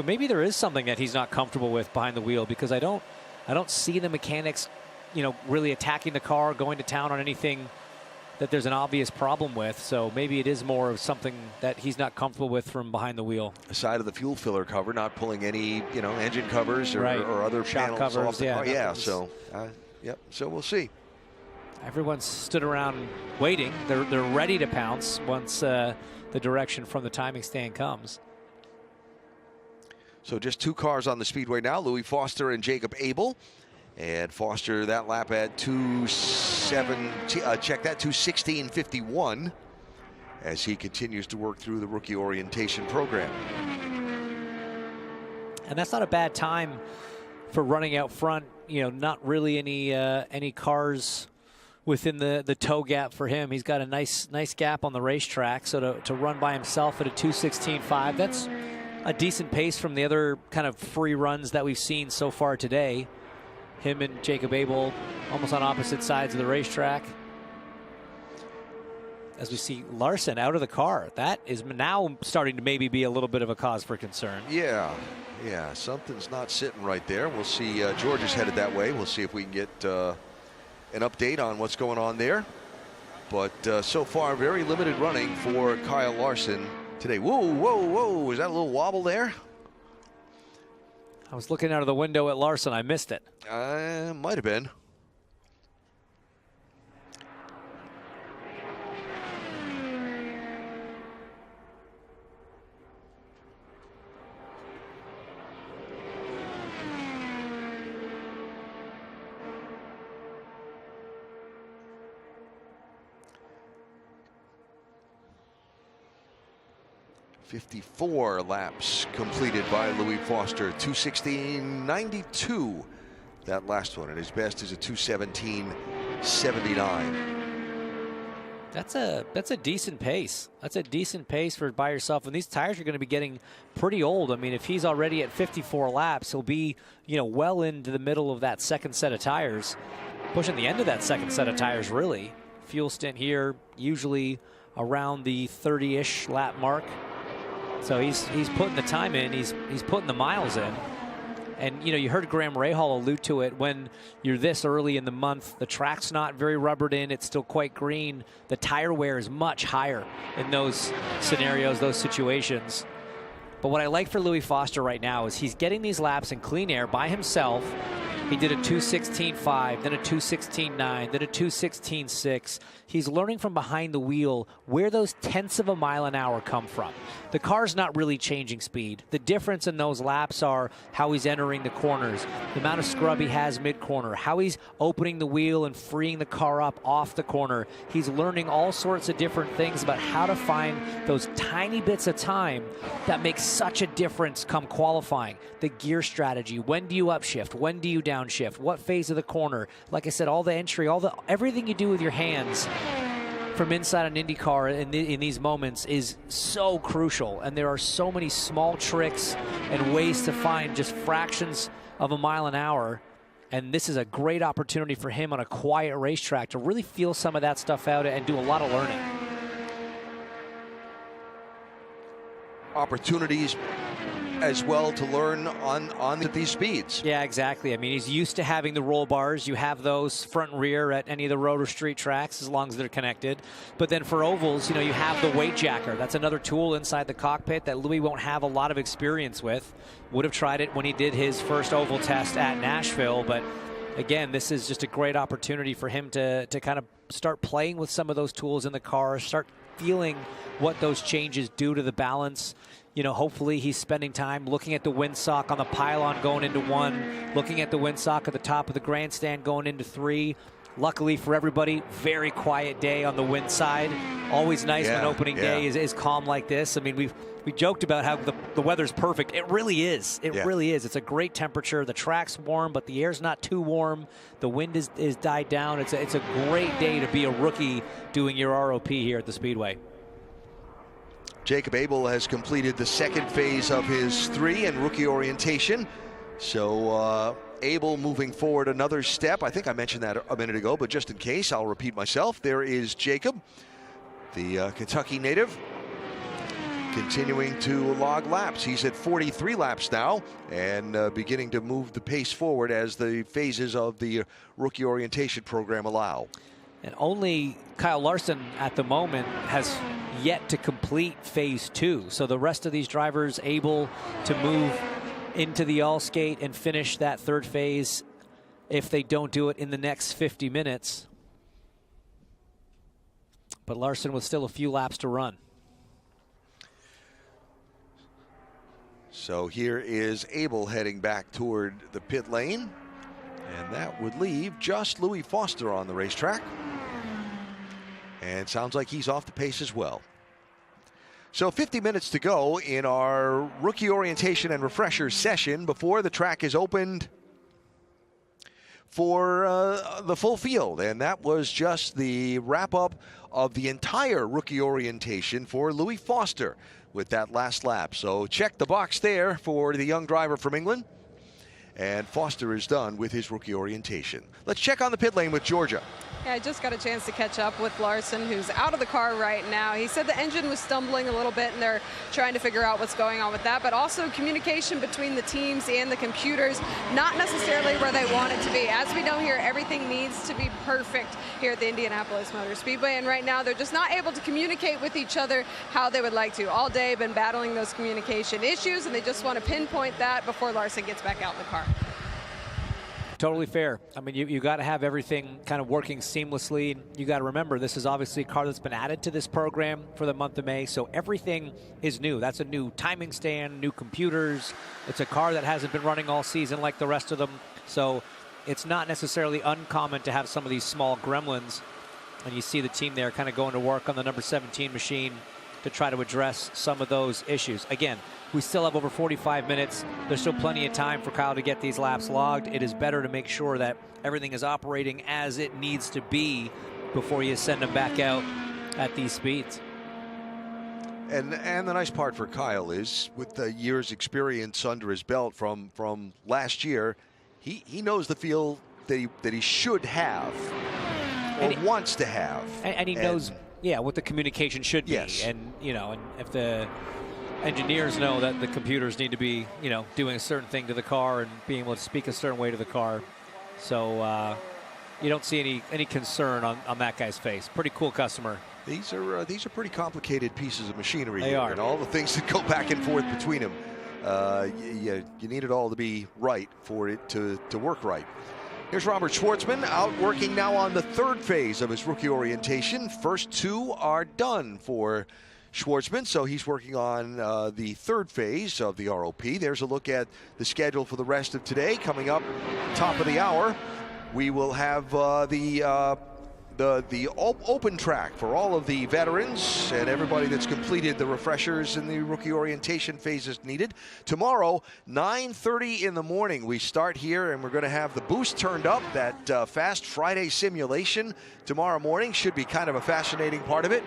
maybe there is something that he's not comfortable with behind the wheel, because I don't see the mechanics, really attacking the car, going to town on anything that there's an obvious problem with. So maybe it is more of something that he's not comfortable with from behind the wheel. Aside of the fuel filler cover, not pulling any, engine covers or other shock panels covers off the car. Yeah. So, so we'll see. Everyone's stood around waiting. They're ready to pounce once the direction from the timing stand comes. So just 2 cars on the speedway now, Louis Foster and Jacob Abel. And Foster that lap at 2:16.51 as he continues to work through the rookie orientation program. And that's not a bad time for running out front. Not really any cars within the tow gap for him. He's got a nice gap on the racetrack. So to run by himself at a 2:16.5, that's a decent pace from the other kind of free runs that we've seen so far today. Him and Jacob Abel almost on opposite sides of the racetrack. As we see Larson out of the car, that is now starting to maybe be a little bit of a cause for concern. Yeah, something's not sitting right there. We'll see. George is headed that way. We'll see if we can get an update on what's going on there. But so far, very limited running for Kyle Larson today. Whoa, was that a little wobble there? I was looking out of the window at Larson. I missed it. Might have been. .54 laps completed by Louis Foster. 2:16.92 that last one, and his best is a 2:17.79. That's a decent pace. That's a decent pace for by yourself. And these tires are going to be getting pretty old. I mean, if he's already at 54 laps, he'll be well into the middle of that second set of tires, pushing the end of that second set of tires really. Fuel stint here usually around the 30-ish lap mark. So he's putting the time in, he's putting the miles in. And, you heard Graham Rahal allude to it, when you're this early in the month, the track's not very rubbered in, it's still quite green. The tire wear is much higher in those scenarios, those situations. But what I like for Louis Foster right now is he's getting these laps in clean air by himself. He did a 2:16.5, then a 2:16.9, then a 2:16.6. He's learning from behind the wheel where those tenths of a mile an hour come from. The car's not really changing speed. The difference in those laps are how he's entering the corners, the amount of scrub he has mid-corner, how he's opening the wheel and freeing the car up off the corner. He's learning all sorts of different things about how to find those tiny bits of time that make such a difference come qualifying. The gear strategy, when do you upshift, when do you downshift, what phase of the corner. Like I said, all the entry, everything you do with your hands from inside an IndyCar in these moments is so crucial. And there are so many small tricks and ways to find just fractions of a mile an hour. And this is a great opportunity for him on a quiet racetrack to really feel some of that stuff out and do a lot of learning. Opportunities as well to learn on these speeds. Yeah, exactly. I mean, he's used to having the roll bars. You have those front and rear at any of the road or street tracks as long as they're connected. But then for ovals, you have the weight jacker. That's another tool inside the cockpit that Louis won't have a lot of experience with. Would have tried it when he did his first oval test at Nashville. But again, this is just a great opportunity for him to kind of start playing with some of those tools in the car, start feeling what those changes do to the balance. Hopefully he's spending time looking at the windsock on the pylon going into 1, looking at the windsock at the top of the grandstand going into 3, Luckily for everybody, very quiet day on the wind side. Always nice when opening day is calm like this. I mean, we joked about how the weather's perfect. It really is. It really is. It's a great temperature. The track's warm, but the air's not too warm. The wind is died down. It's a great day to be a rookie doing your ROP here at the Speedway. Jacob Abel has completed the second phase of his 3 in rookie orientation. So Abel moving forward another step. I think I mentioned that a minute ago, but just in case, I'll repeat myself. There is Jacob, the Kentucky native, continuing to log laps. He's at 43 laps now and beginning to move the pace forward as the phases of the rookie orientation program allow. And only Kyle Larson at the moment has yet to complete phase 2. So the rest of these drivers able to move into the all skate and finish that third phase if they don't do it in the next 50 minutes. But Larson with still a few laps to run. So here is Abel heading back toward the pit lane. And that would leave just Louis Foster on the racetrack. And sounds like he's off the pace as well. So 50 minutes to go in our rookie orientation and refresher session before the track is opened for the full field. And that was just the wrap up of the entire rookie orientation for Louis Foster with that last lap. So check the box there for the young driver from England. And Foster is done with his rookie orientation. Let's check on the pit lane with Georgia. Yeah, I just got a chance to catch up with Larson, who's out of the car right now. He said the engine was stumbling a little bit, and they're trying to figure out what's going on with that, but also communication between the teams and the computers, not necessarily where they want it to be. As we know here, everything needs to be perfect here at the Indianapolis Motor Speedway, and right now they're just not able to communicate with each other how they would like to. All day been battling those communication issues, and they just want to pinpoint that before Larson gets back out in the car. Totally fair. I mean, you got to have everything kind of working seamlessly. You got to remember, this is obviously a car that's been added to this program for the month of May, so everything is new. That's a new timing stand, new computers. It's a car that hasn't been running all season like the rest of them, so it's not necessarily uncommon to have some of these small gremlins, and you see the team there kind of going to work on the number 17 machine to try to address some of those issues. Again, we still have over 45 minutes. There's still plenty of time for Kyle to get these laps logged. It is better to make sure that everything is operating as it needs to be before you send them back out at these speeds. And the nice part for Kyle is, with the year's experience under his belt from last year, he knows the feel that he should have or wants to have. And he knows, yeah, what the communication should be. Yes. And, you know, and if the engineers know that the computers need to be, you know, doing a certain thing to the car and being able to speak a certain way to the car. So you don't see any concern on that guy's face. Pretty cool customer. These are pretty complicated pieces of machinery. They here, are. and all the things that go back and forth between them. You need it all to be right for it to work right. Here's Robert Schwartzman out working now on the third phase of his rookie orientation. First 2 are done for Schwartzman, so he's working on the third phase of the ROP. There's a look at the schedule for the rest of today. Coming up top of the hour, we will have the open track for all of the veterans and everybody that's completed the refreshers and the rookie orientation phases needed. Tomorrow, 9:30 in the morning, we start here, and we're going to have the boost turned up. That Fast Friday simulation tomorrow morning should be kind of a fascinating part of it.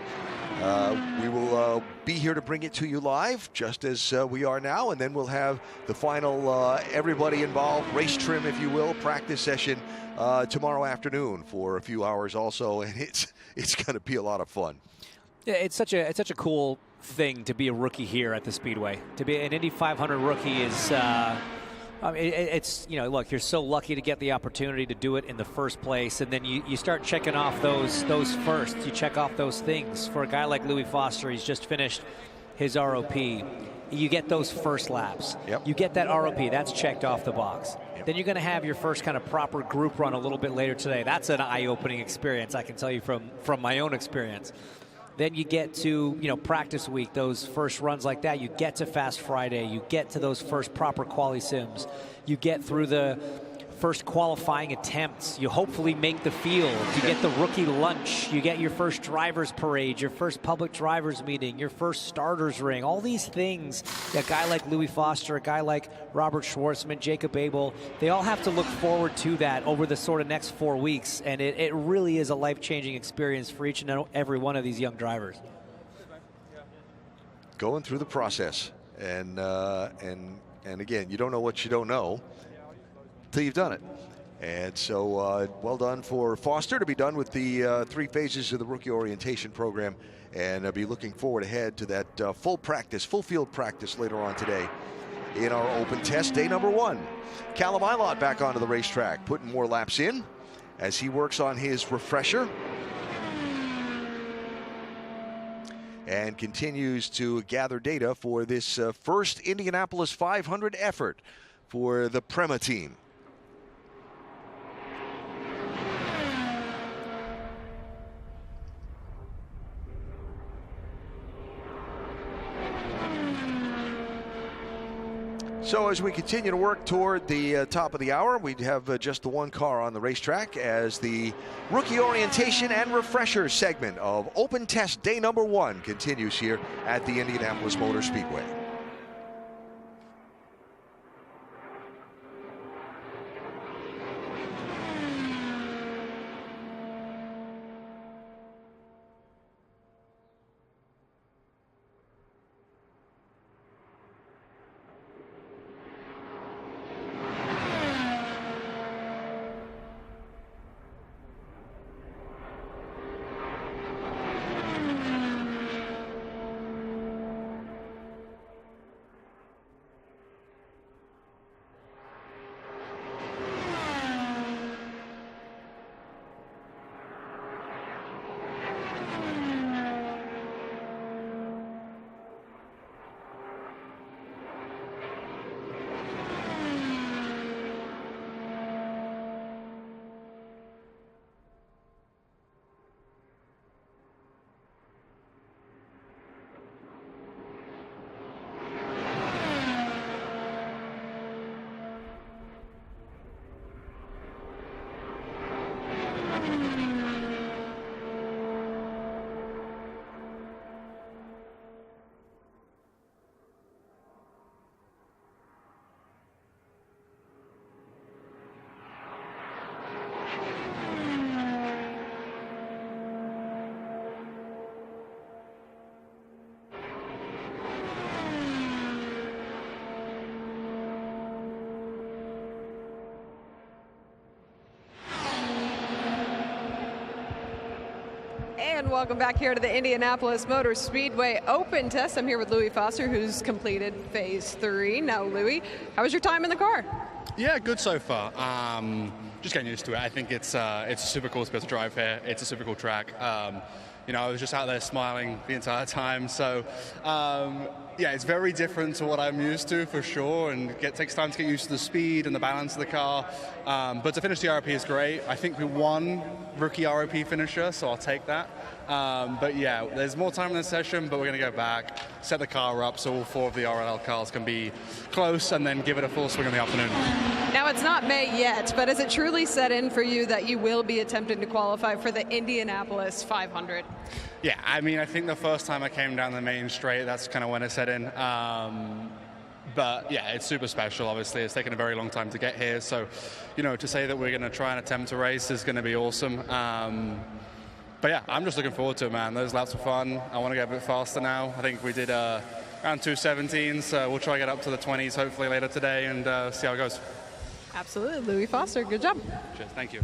We will be here to bring it to you live, just as we are now, and then we'll have the final everybody involved race trim, if you will, practice session tomorrow afternoon for a few hours also, and it's going to be a lot of fun. Yeah, it's such a cool thing to be a rookie here at the Speedway. To be an Indy 500 rookie is, I mean, it's, you know, look, you're so lucky to get the opportunity to do it in the first place, and then you start checking off those first. You check off those things. For a guy like Louis Foster, he's just finished his ROP. You get those first laps. Yep. You get that ROP. That's checked off the box. Yep. Then you're going to have your first kind of proper group run a little bit later today. That's an eye-opening experience, I can tell you from my own experience. Then you get to, you know, practice week, those first runs like that. You get to Fast Friday. You get to those first proper quali sims. You get through the first qualifying attempts. You hopefully make the field. You get the rookie lunch. You get your first driver's parade, your first public driver's meeting, your first starter's ring. All these things, a guy like Louis Foster, a guy like Robert Schwartzman, Jacob Abel, they all have to look forward to that over the sort of next 4 weeks. And it really is a life-changing experience for each and every one of these young drivers. Going through the process. And again, you don't know what you don't know till you've done it. And so well done for Foster to be done with the 3 phases of the rookie orientation program, and I'll be looking forward ahead to that full field practice later on today in our open test day number 1. Callum Ilott back onto the racetrack, putting more laps in as he works on his refresher and continues to gather data for this first Indianapolis 500 effort for the Prema team. So as we continue to work toward the top of the hour, we have just the one car on the racetrack as the rookie orientation and refresher segment of open test day number 1 continues here at the Indianapolis Motor Speedway. And welcome back here to the Indianapolis Motor Speedway Open Test. I'm here with Louis Foster, who's completed phase 3. Now, Louis, how was your time in the car? Yeah, good so far. Just getting used to it. I think it's super cool to be able to drive here. It's a super cool track. You know, I was just out there smiling the entire time. So, yeah, it's very different to what I'm used to for sure, and it takes time to get used to the speed and the balance of the car. But to finish the RP is great. I think we won rookie RP finisher, so I'll take that. But yeah, there's more time in the session, but we're going to go back, set the car up so all 4 of the RLL cars can be close, and then give it a full swing in the afternoon. Now, it's not May yet, but is it truly set in for you that you will be attempting to qualify for the Indianapolis 500? Yeah, I mean, I think the first time I came down the main straight, that's kind of when it set in. But yeah, it's super special, obviously. It's taken a very long time to get here. So, you know, to say that we're going to try and attempt to race is going to be awesome. But yeah, I'm just looking forward to it, man. Those laps were fun. I want to get a bit faster now. I think we did around 2:17, so we'll try to get up to the 20s hopefully later today and see how it goes. Absolutely. Louis Foster, good job. Cheers, thank you.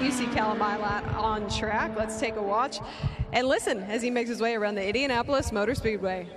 You see Callum Ilott on track. Let's take a watch and listen as he makes his way around the Indianapolis Motor Speedway.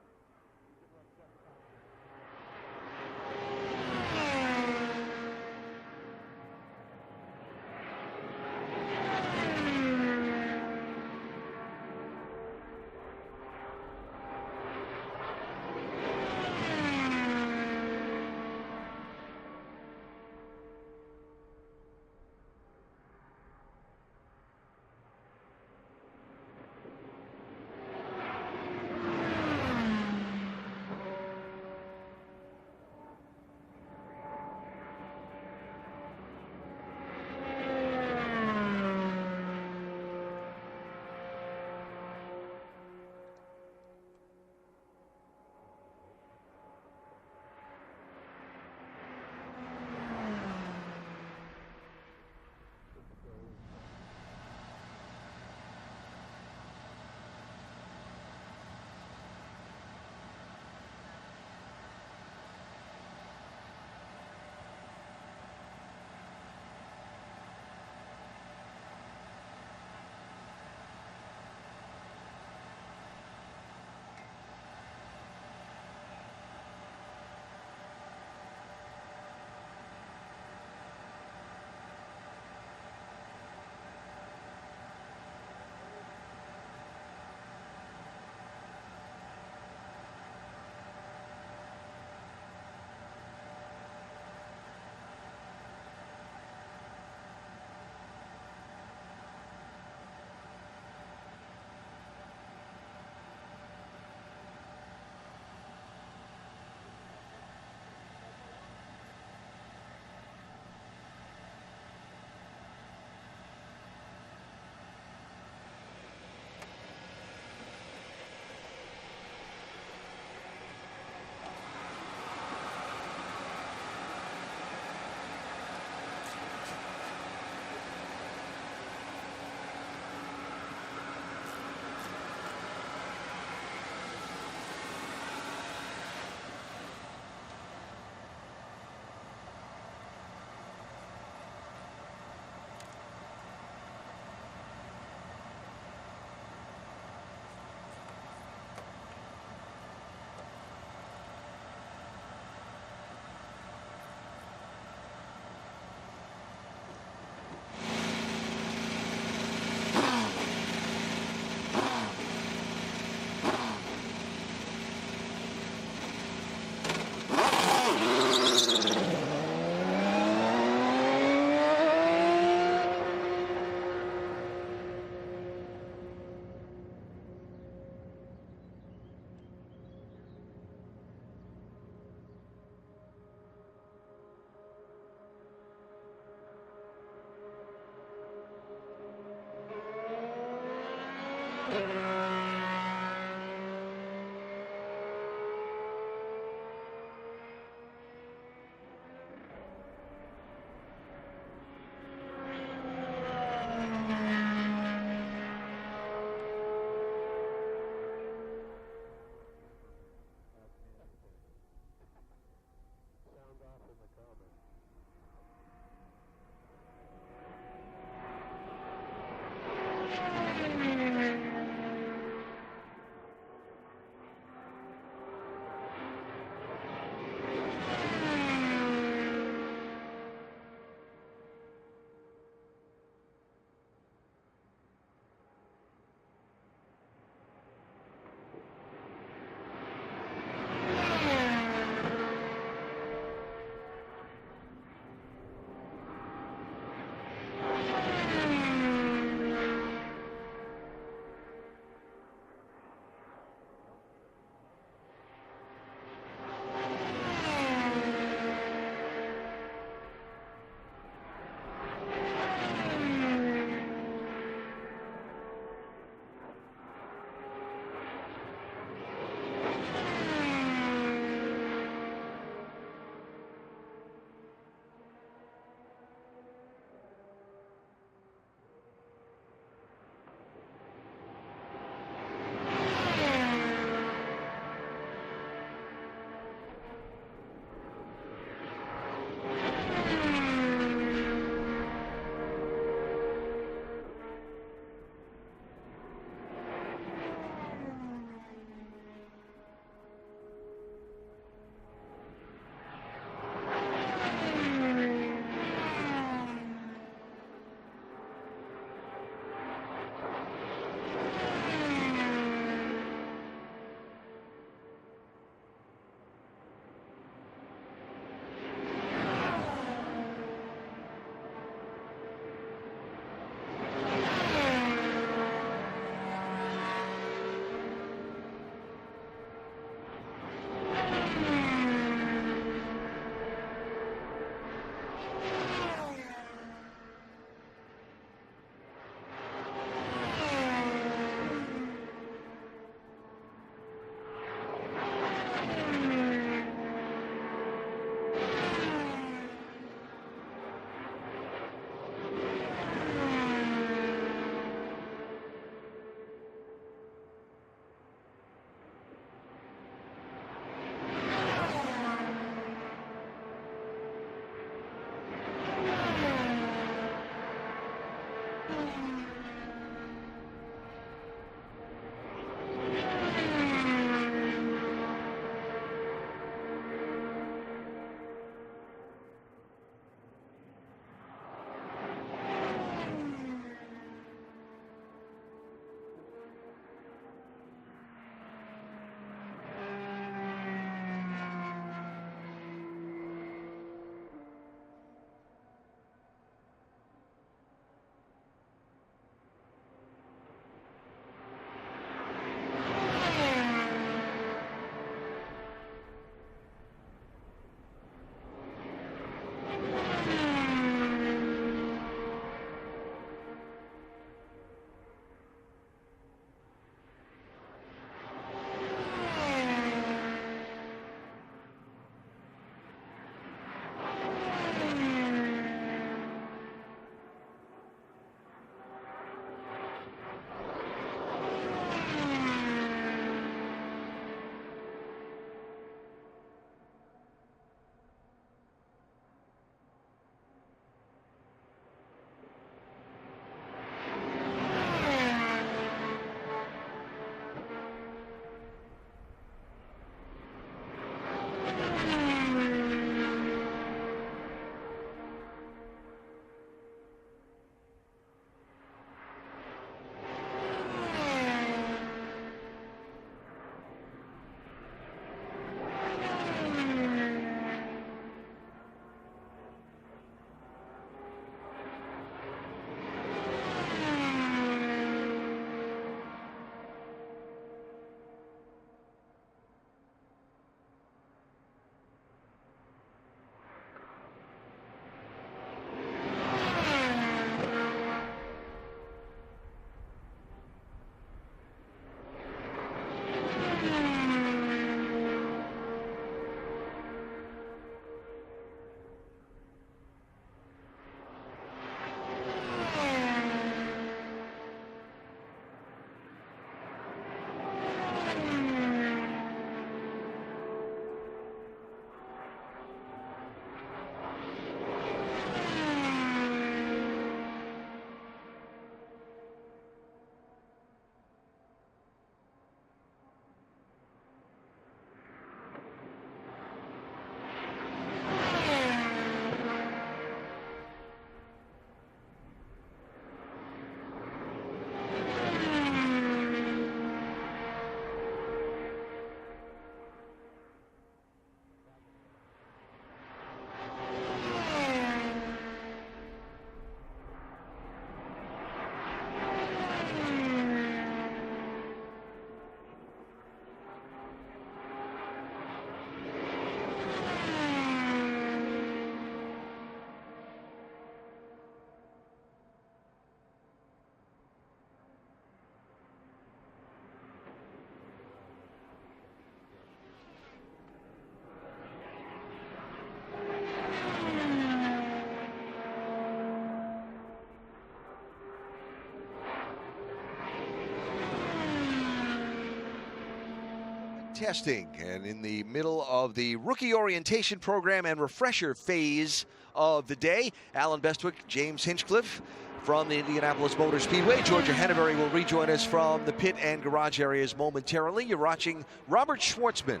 testing, and in the middle of the rookie orientation program and refresher phase of the day, Alan Bestwick, James Hinchcliffe from the Indianapolis Motor Speedway. Georgia Henneberry will rejoin us from the pit and garage areas momentarily. You're watching Robert Schwartzman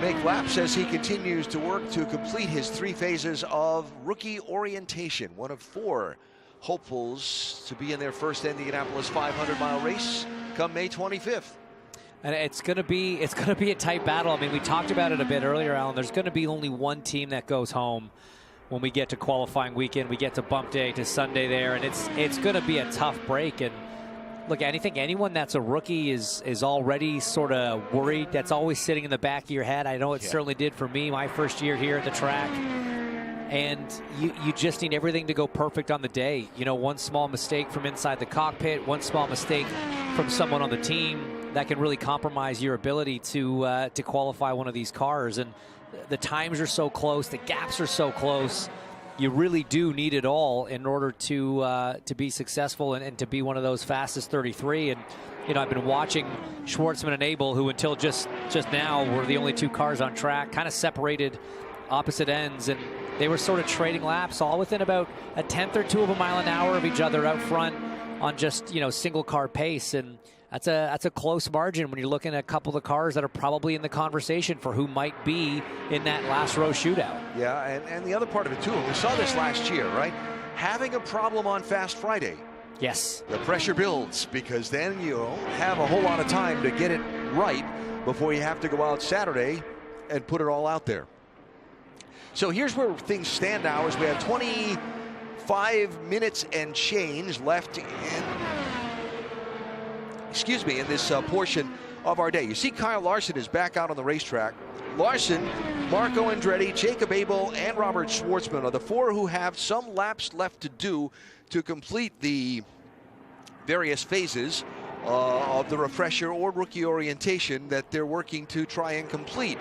make laps as he continues to work to complete his 3 phases of rookie orientation. One of 4 hopefuls to be in their first Indianapolis 500-mile race come May 25th. And it's going to be a tight battle. I mean, we talked about it a bit earlier, Alan. There's going to be only one team that goes home when we get to qualifying weekend. We get to bump day, to Sunday there, and it's going to be a tough break. And look, I think anyone that's a rookie is already sort of worried. That's always sitting in the back of your head. I know it certainly did for me my first year here at the track. And you just need everything to go perfect on the day. You know, one small mistake from inside the cockpit, one small mistake from someone on the team that can really compromise your ability to qualify one of these cars. And the times are so close, the gaps are so close. You really do need it all in order to be successful and to be one of those fastest 33. And you know, I've been watching Schwartzman and Abel, who until just now were the only 2 cars on track, kind of separated opposite ends, and they were sort of trading laps, all within about a 1/10 or 2 of a mile an hour of each other out front on just, you know, single car pace. And that's a close margin when you're looking at a couple of the cars that are probably in the conversation for who might be in that last row shootout. Yeah, and the other part of it too, and we saw this last year, right? Having a problem on Fast Friday. Yes. The pressure builds, because then you don't have a whole lot of time to get it right before you have to go out Saturday and put it all out there. So here's where things stand now, as we have 25 minutes and change left in this portion of our day. You see Kyle Larson is back out on the racetrack. Larson, Marco Andretti, Jacob Abel, and Robert Schwartzman are the 4 who have some laps left to do to complete the various phases of the refresher or rookie orientation that they're working to try and complete.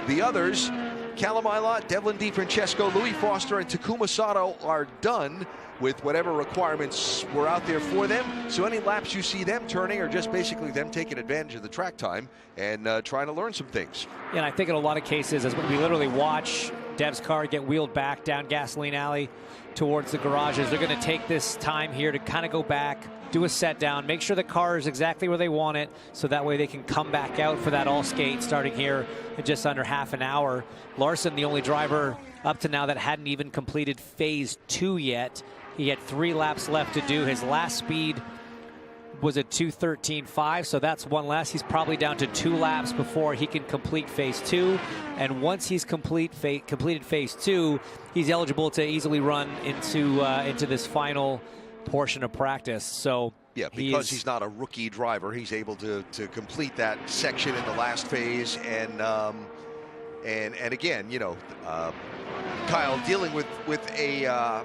The others, Callum Ilott, Devlin DiFrancesco, Louis Foster, and Takuma Sato, are done with whatever requirements were out there for them. So any laps you see them turning are just basically them taking advantage of the track time and trying to learn some things. Yeah, and I think in a lot of cases, as we literally watch Dev's car get wheeled back down Gasoline Alley towards the garages, they're going to take this time here to kind of go back, do a set down, make sure the car is exactly where they want it, so that way they can come back out for that all skate starting here in just under half an hour. Larson, the only driver up to now that hadn't even completed phase 2 yet. He had 3 laps left to do. His last speed was a 2:13.5, so that's 1 less. He's probably down to 2 laps before he can complete phase 2. And once he's completed phase 2, he's eligible to easily run into this final portion of practice. So yeah, because he's not a rookie driver, he's able to complete that section in the last phase. And again, you know, Kyle dealing with a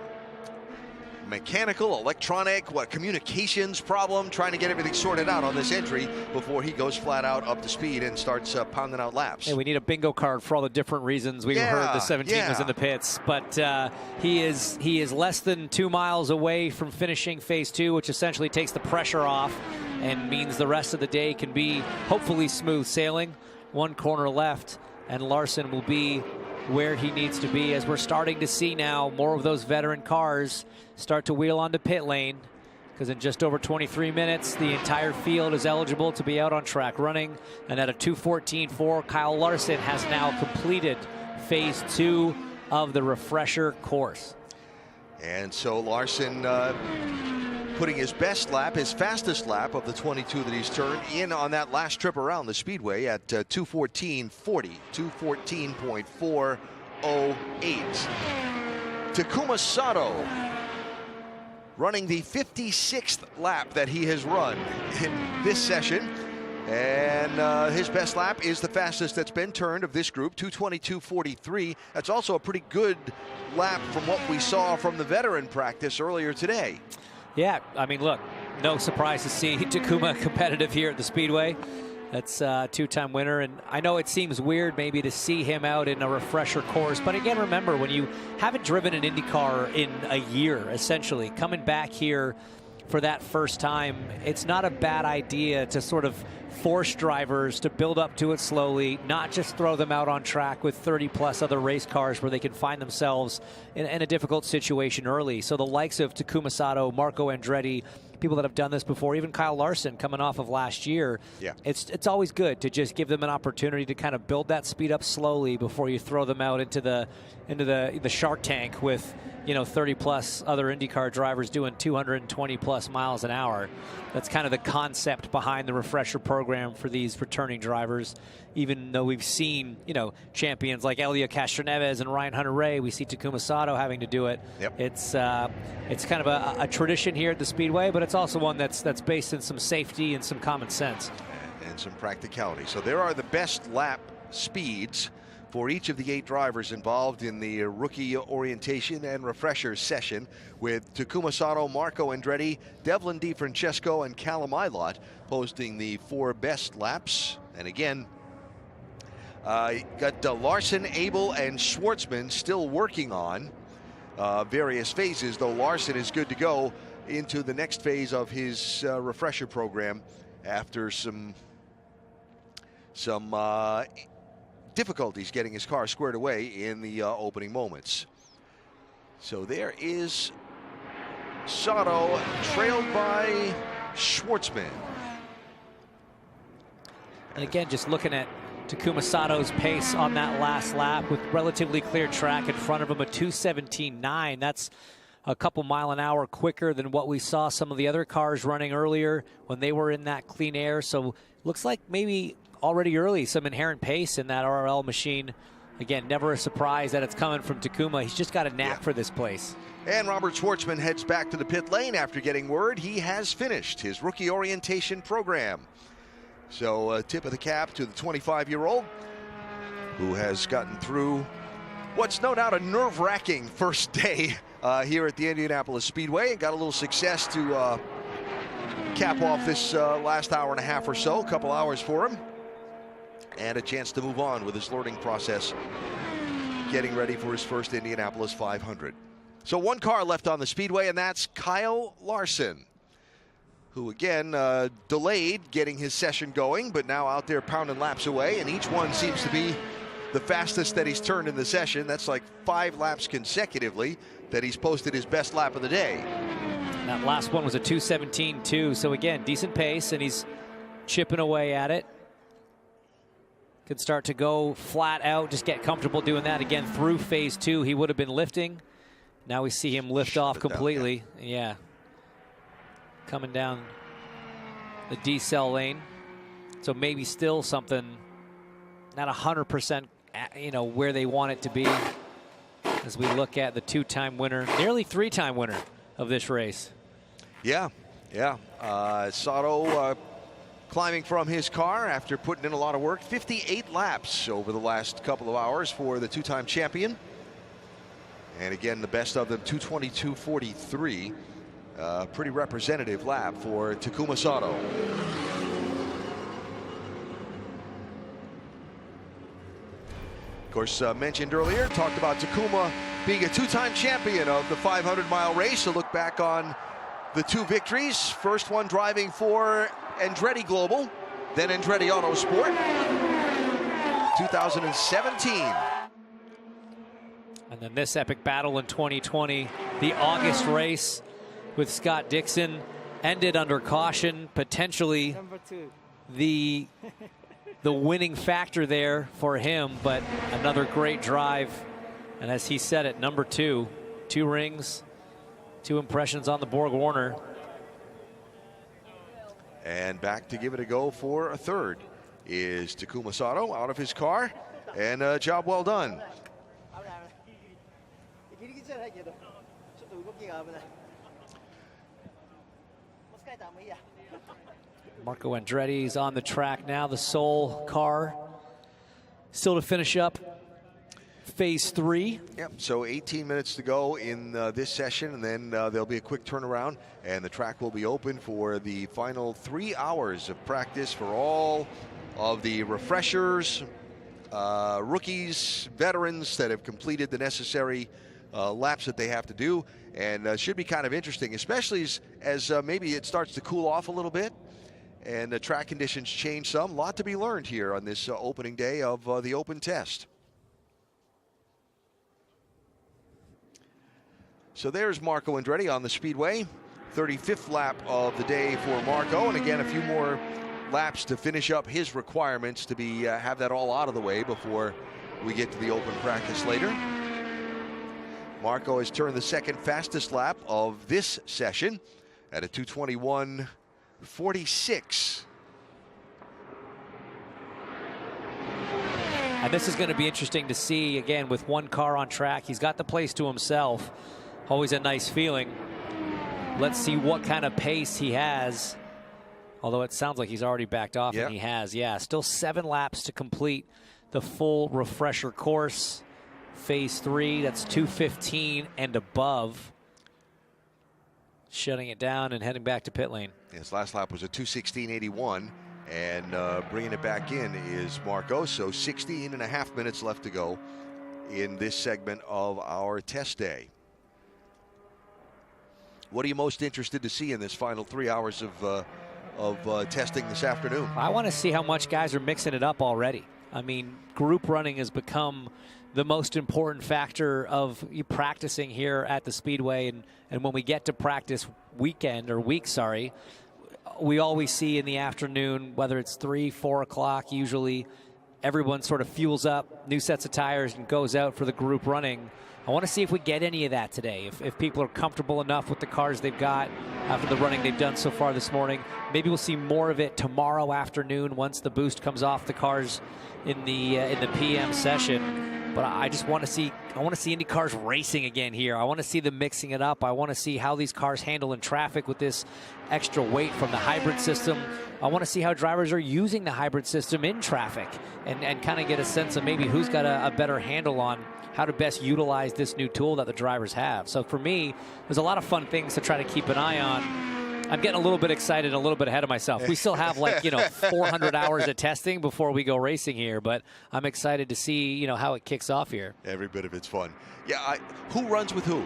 mechanical, electronic, communications problem, trying to get everything sorted out on this entry before he goes flat out up to speed and starts pounding out laps. Hey, we need a bingo card for all the different reasons we heard the 17 was in the pits, but he is less than 2 miles away from finishing phase 2, which essentially takes the pressure off and means the rest of the day can be hopefully smooth sailing. 1 corner left, and Larson will be where he needs to be, as we're starting to see now more of those veteran cars start to wheel onto pit lane, because in just over 23 minutes the entire field is eligible to be out on track running. And at a 2:14.4, Kyle Larson has now completed phase 2 of the refresher course. And so Larson putting his best lap, his fastest lap of the 22 that he's turned in on that last trip around the speedway at 2:14.40, 2:14.408. Takuma Sato running the 56th lap that he has run in this session. And his best lap is the fastest that's been turned of this group, 2:22.43. That's also a pretty good lap from what we saw from the veteran practice earlier today. Yeah, I mean, look, no surprise to see Takuma competitive here at the Speedway. That's a 2-time winner, and I know it seems weird maybe to see him out in a refresher course, but again, remember, when you haven't driven an IndyCar in a year, essentially, coming back here for that first time, it's not a bad idea to sort of force drivers to build up to it slowly, not just throw them out on track with 30-plus other race cars where they can find themselves in a difficult situation early. So the likes of Takuma Sato, Marco Andretti, people that have done this before, even Kyle Larson coming off of last year, it's always good to just give them an opportunity to kind of build that speed up slowly before you throw them out into the Shark Tank with 30-plus other IndyCar drivers doing 220-plus miles an hour. That's kind of the concept behind the refresher program for these returning drivers. Even though we've seen, champions like Elio Castroneves and Ryan Hunter-Reay, we see Takuma Sato having to do it. It's kind of a tradition here at the Speedway, but it's also one that's based in some safety and some common sense. And some practicality. So there are the best lap speeds for each of the 8 drivers involved in the rookie orientation and refresher session, with Takuma Sato, Marco Andretti, Devlin DeFrancesco, and Callum Ilott posting the 4 best laps. And again, got Larson, Abel, and Schwartzman still working on various phases, though Larson is good to go into the next phase of his refresher program after some difficulties getting his car squared away in the opening moments. So there is Sato, trailed by Schwartzman. And again, just looking at Takuma Sato's pace on that last lap with relatively clear track in front of him, a 2:17.9. That's a couple mile an hour quicker than what we saw some of the other cars running earlier when they were in that clean air. So looks like maybe already early some inherent pace in that RRL machine. Again, never a surprise that it's coming from Takuma. He's just got a knack for this place. And Robert Schwartzman heads back to the pit lane after getting word he has finished his rookie orientation program. So tip of the cap to the 25-year-old who has gotten through what's no doubt a nerve-wracking first day here at the Indianapolis Speedway, and got a little success to cap off this last hour and a half or so, a couple hours for him, and a chance to move on with his learning process, getting ready for his first Indianapolis 500. So 1 car left on the Speedway, and that's Kyle Larson, who again delayed getting his session going, but now out there pounding laps away, and each one seems to be the fastest that he's turned in the session. That's like 5 laps consecutively that he's posted his best lap of the day. That last one was a 2:17.2, so again, decent pace, and he's chipping away at it. Could start to go flat out, just get comfortable doing that. Again, through phase 2, he would have been lifting. Now we see him lift off completely. Yeah. Coming down the decel lane. So maybe still something not 100%, where they want it to be, as we look at the 2-time winner, nearly 3-time winner of this race. Yeah. Sato climbing from his car after putting in a lot of work. 58 laps over the last couple of hours for the 2-time champion. And again, the best of them, 2:22.43. Pretty representative lap for Takuma Sato. Of course, mentioned earlier, talked about Takuma being a 2-time champion of the 500-mile race. A look back on the 2 victories. First one driving for Andretti Global, then Andretti Autosport, 2017. And then this epic battle in 2020, the August race with Scott Dixon, ended under caution, potentially the winning factor there for him, but another great drive. And as he said it, number 2, 2 rings, 2 impressions on the Borg Warner. And back to give it a go for a 3rd is Takuma Sato out of his car, and a job well done. Marco Andretti's on the track now, the sole car. Still to finish up phase 3. Yep, so 18 minutes to go in this session, and then there'll be a quick turnaround, and the track will be open for the final 3 hours of practice for all of the refreshers, rookies, veterans that have completed the necessary laps that they have to do, and should be kind of interesting, especially as maybe it starts to cool off a little bit and the track conditions change some. A lot to be learned here on this opening day of the open test. So there's Marco Andretti on the speedway. 35th lap of the day for Marco, and again a few more laps to finish up his requirements to be have that all out of the way before we get to the open practice later. Marco has turned the second fastest lap of this session at a 2:21.46. And this is going to be interesting to see again with one car on track. He's got the place to himself. Always a nice feeling. Let's see what kind of pace he has. Although it sounds like he's already backed off, and he has. Yeah, still 7 laps to complete the full refresher course. Phase 3, that's 2:15 and above. Shutting it down and heading back to pit lane. His last lap was a 2:16.81, and bringing it back in is Marco. So 16.5 minutes left to go in this segment of our test day. What are you most interested to see in this final 3 hours of testing this afternoon? I want to see how much guys are mixing it up already. I mean, group running has become the most important factor of you practicing here at the Speedway. And when we get to practice week, we always see in the afternoon, whether it's 3, 4 o'clock, usually everyone sort of fuels up, new sets of tires, and goes out for the group running. I want to see if we get any of that today. If people are comfortable enough with the cars they've got after the running they've done so far this morning. Maybe we'll see more of it tomorrow afternoon once the boost comes off the cars in the PM session. But I just want to see, Indy cars racing again here. I want to see them mixing it up. I want to see how these cars handle in traffic with this extra weight from the hybrid system. I want to see how drivers are using the hybrid system in traffic and kind of get a sense of maybe who's got a better handle on how to best utilize this new tool that the drivers have. So for me, there's a lot of fun things to try to keep an eye on. I'm getting a little bit excited, a little bit ahead of myself. We still have 400 hours of testing before we go racing here, but I'm excited to see, how it kicks off here. Every bit of it's fun. Yeah, who runs with who?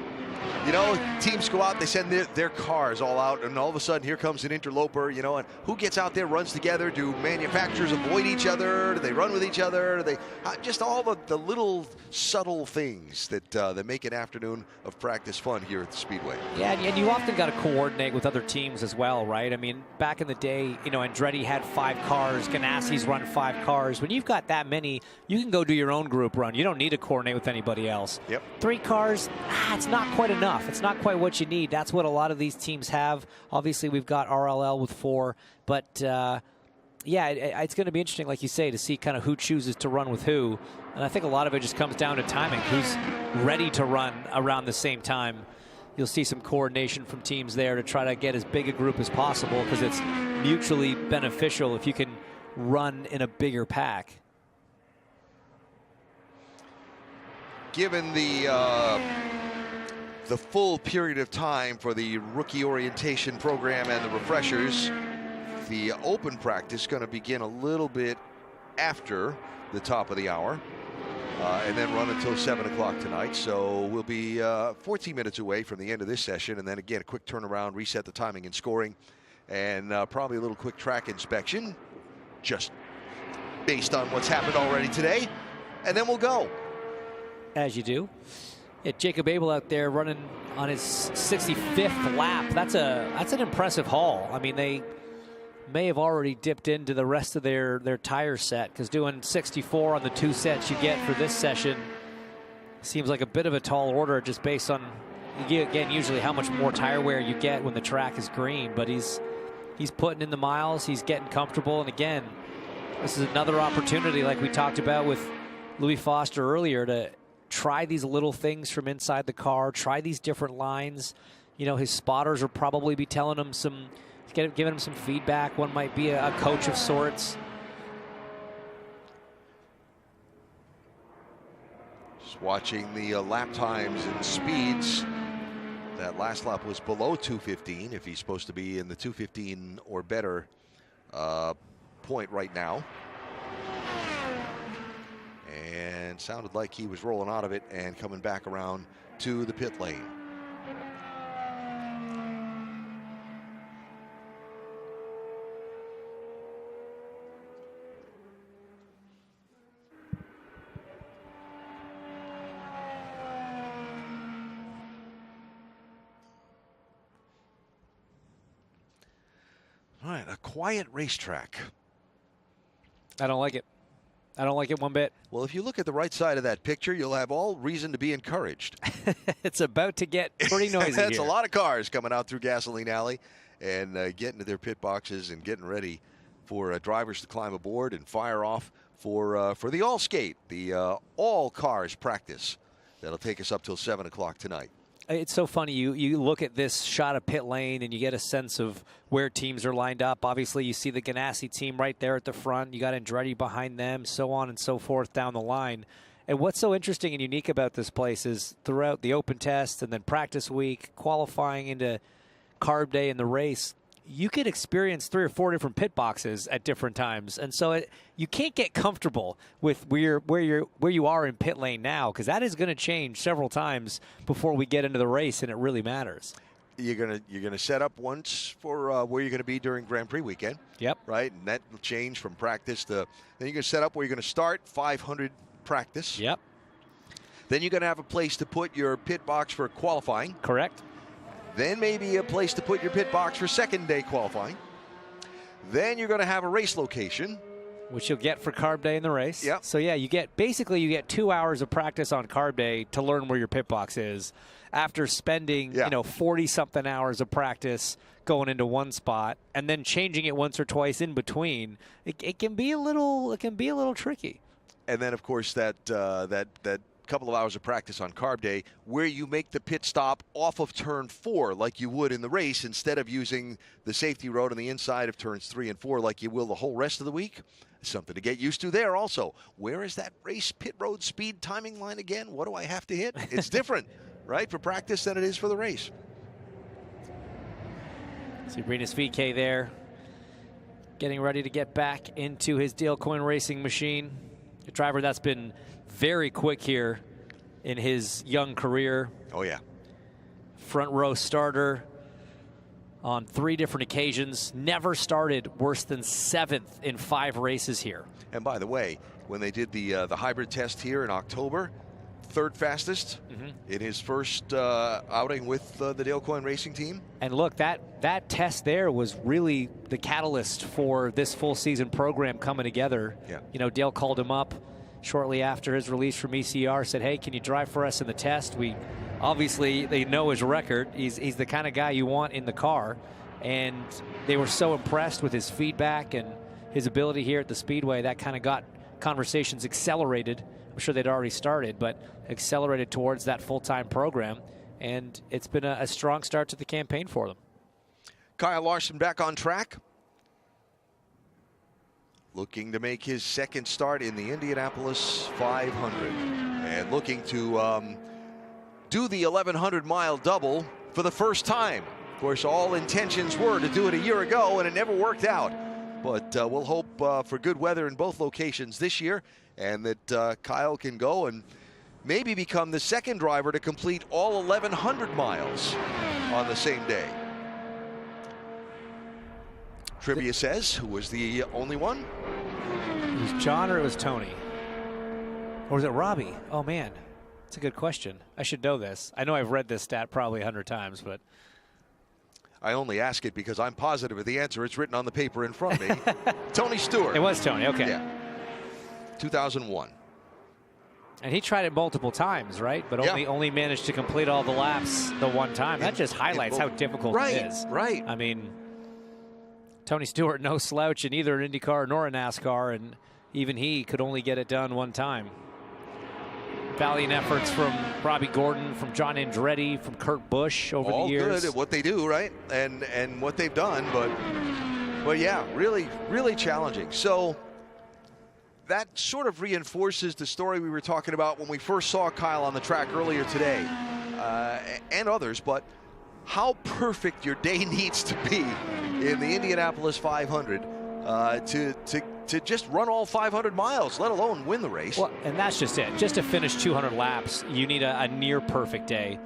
Teams go out, they send their cars all out, and all of a sudden here comes an interloper, and who gets out there, runs together? Do manufacturers avoid each other? Do they run with each other? Do they just all the little subtle things that make an afternoon of practice fun here at the Speedway? Yeah, and you often got to coordinate with other teams as well, right? I mean, back in the day, Andretti had 5 cars, Ganassi's run 5 cars. When you've got that many, you can go do your own group run. You don't need to coordinate with anybody else. Yep. 3 cars, it's not quite enough. It's not quite what you need. That's what a lot of these teams have. Obviously, we've got RLL with 4, but it's going to be interesting, like you say, to see kind of who chooses to run with who. And I think a lot of it just comes down to timing. Who's ready to run around the same time? You'll see some coordination from teams there to try to get as big a group as possible because it's mutually beneficial if you can run in a bigger pack. Given the full period of time for the rookie orientation program and the refreshers, the open practice is going to begin a little bit after the top of the hour and then run until 7 o'clock tonight. So we'll be 14 minutes away from the end of this session, and then again a quick turnaround, reset the timing and scoring, and probably a little quick track inspection just based on what's happened already today, and then we'll go. As you do. Yeah, Jacob Abel out there running on his 65th lap. That's an impressive haul. I mean, they may have already dipped into the rest of their tire set, because doing 64 on the 2 sets you get for this session seems like a bit of a tall order just based on, again, usually how much more tire wear you get when the track is green. But he's putting in the miles, he's getting comfortable, and again, this is another opportunity like we talked about with Louis Foster earlier to try these little things from inside the car, try these different lines. His spotters will probably be telling him giving him some feedback. One might be a coach of sorts. Just watching the lap times and speeds. That last lap was below 2:15 if he's supposed to be in the 2:15 or better point right now. And sounded like he was rolling out of it and coming back around to the pit lane. All right, a quiet racetrack. I don't like it. I don't like it one bit. Well, if you look at the right side of that picture, you'll have all reason to be encouraged. It's about to get pretty noisy. That's here. a lot of cars coming out through Gasoline Alley and getting to their pit boxes and getting ready for drivers to climb aboard and fire off for the all skate, the all cars practice that'll take us up till 7 o'clock tonight. It's so funny. You look at this shot of pit lane and you get a sense of where teams are lined up. Obviously, you see the Ganassi team right there at the front. You got Andretti behind them, so on and so forth down the line. And what's so interesting and unique about this place is throughout the open test and then practice week, qualifying into carb day and the race, you could experience 3 or 4 different pit boxes at different times. And so you can't get comfortable with where you are in pit lane now, because that is going to change several times before we get into the race, and it really matters. You're gonna set up once for where you're going to be during Grand Prix weekend. Yep. Right, and that will change from practice to. Then you're going to set up where you're going to start 500 practice. Yep. Then you're going to have a place to put your pit box for qualifying. Correct. Then maybe a place to put your pit box for second day qualifying. Then you're going to have a race location, which you'll get for carb day in the race. Yep. So yeah, you get 2 hours of practice on carb day to learn where your pit box is, after spending 40 something hours of practice going into one spot and then changing it once or twice in between. It can be a little tricky. And then of course that couple of hours of practice on carb day where you make the pit stop off of turn 4 like you would in the race, instead of using the safety road on the inside of turns 3 and 4 like you will the whole rest of the week. Something to get used to there also. Where is that race pit road speed timing line again? What do I have to hit? It's different, right, for practice than it is for the race. See Rinus VeeKay there getting ready to get back into his Dale Coyne racing machine. A driver that's been very quick here in his young career. Oh, yeah. Front row starter on 3 different occasions. Never started worse than 7th in 5 races here. And by the way, when they did the hybrid test here in October, 3rd fastest in his first outing with the Dale Coyne racing team. And look, that test there was really the catalyst for this full season program coming together. Yeah. You know, Dale called him up shortly after his release from ECR, said, hey, can you drive for us in the test? They know his record. He's the kind of guy you want in the car. And they were so impressed with his feedback and his ability here at the Speedway. That kind of got conversations accelerated. I'm sure they'd already started, but accelerated towards that full-time program. And it's been a strong start to the campaign for them. Kyle Larson back on track, looking to make his 2nd start in the Indianapolis 500 and looking to do the 1,100-mile double for the first time. Of course, all intentions were to do it a year ago, and it never worked out. But we'll hope for good weather in both locations this year, and that Kyle can go and maybe become the 2nd driver to complete all 1,100 miles on the same day. Trivia says, who was the only one? It was John or it was Tony? Or was it Robbie? Oh, man. That's a good question. I should know this. I know I've read this stat probably 100 times, but I only ask it because I'm positive of the answer. It's written on the paper in front of me. Tony Stewart. It was Tony, okay. Yeah. 2001. And he tried it multiple times, right? But only managed to complete all the laps the one time. That just highlights how difficult it is. Right. I mean, Tony Stewart, no slouch in either an IndyCar nor a NASCAR, and even he could only get it done one time. Valiant efforts from Robbie Gordon, from John Andretti, from Kurt Busch over all the years. All good at what they do, right? And what they've done, but yeah, really, really challenging. So that sort of reinforces the story we were talking about when we first saw Kyle on the track earlier today, and others, but how perfect your day needs to be in the Indianapolis 500 to just run all 500 miles, let alone win the race. Well, and that's just it. Just to finish 200 laps, you need a near perfect day.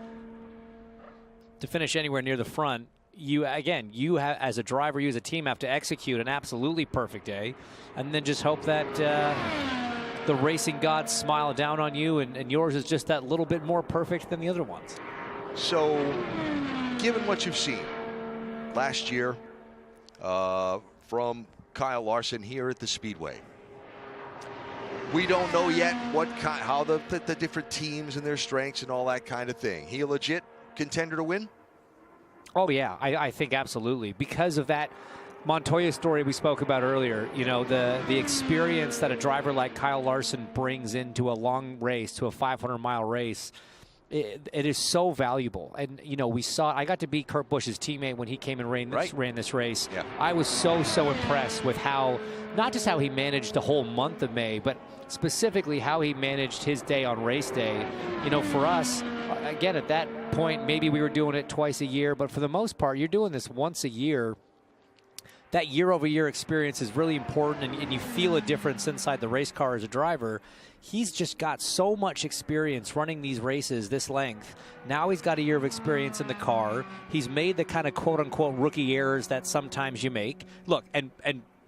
To finish anywhere near the front, as a driver, you as a team have to execute an absolutely perfect day, and then just hope that the racing gods smile down on you, and yours is just that little bit more perfect than the other ones. So, given what you've seen last year from Kyle Larson here at the Speedway, we don't know yet how the different teams and their strengths and all that kind of thing. He a legit contender to win? Oh yeah, I think absolutely, because of that Montoya story we spoke about earlier. You know, the experience that a driver like Kyle Larson brings into a long race, to a 500-mile race, it is so valuable. And you know, I got to be Kurt Busch's teammate when he came and ran this race. Yeah. I was so impressed with how, not just how he managed the whole month of May, but specifically how he managed his day on race day. You know, for us, again, at that point, maybe we were doing it twice a year, but for the most part, you're doing this once a year. That year-over-year experience is really important, and you feel a difference inside the race car as a driver. He's just got so much experience running these races this length. Now he's got a year of experience in the car. He's made the kind of quote-unquote rookie errors that sometimes you make. Look, and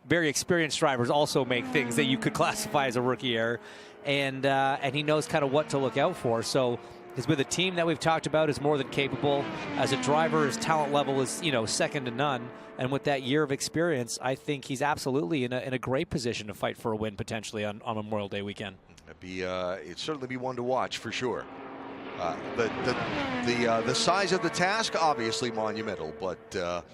very experienced drivers also make things that you could classify as a rookie error, and he knows kind of what to look out for. So he's with a team that we've talked about is more than capable. As a driver, his talent level is, you know, second to none. And with that year of experience, I think he's absolutely in a great position to fight for a win potentially on Memorial Day weekend. It'd certainly be one to watch for sure. The size of the task, obviously monumental, but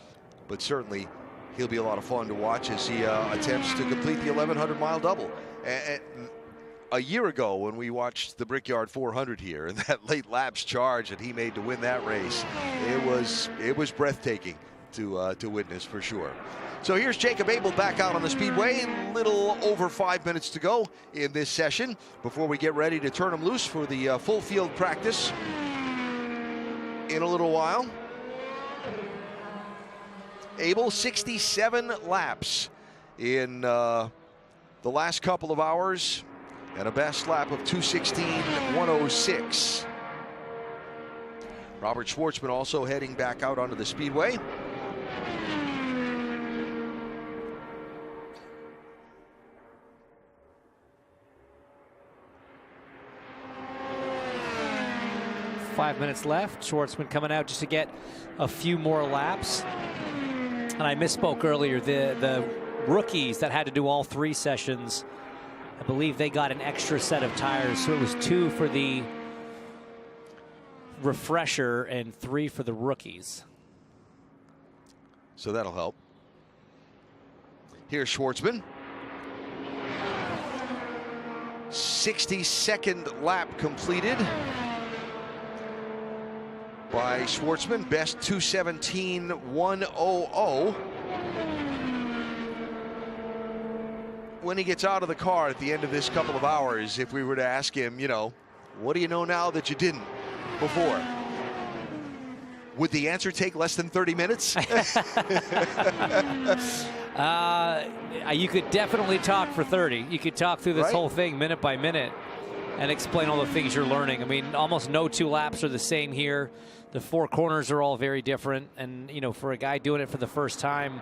certainly he'll be a lot of fun to watch as he attempts to complete the 1,100-mile double. And a year ago, when we watched the Brickyard 400 here, and that late laps charge that he made to win that race, it was breathtaking to witness for sure. So here's Jacob Abel back out on the Speedway. A little over 5 minutes to go in this session before we get ready to turn him loose for the full field practice in a little while. Abel, 67 laps in the last couple of hours, and a best lap of 2:16.106. Robert Schwartzman also heading back out onto the Speedway. Five minutes left. Schwartzman coming out just to get a few more laps. And I misspoke earlier. The rookies that had to do all three sessions, I believe they got an extra set of tires. So it was 2 for the refresher and 3 for the rookies. So that'll help. Here's Schwartzman. 62nd lap completed by Schwartzman. Best 2:17.100. When he gets out of the car at the end of this couple of hours, if we were to ask him, you know, what do you know now that you didn't before? Would the answer take less than 30 minutes? You could definitely talk for 30. You could talk through this whole thing minute by minute and explain all the things you're learning. I mean, almost no 2 laps are the same here. The 4 corners are all very different. And, you know, for a guy doing it for the first time,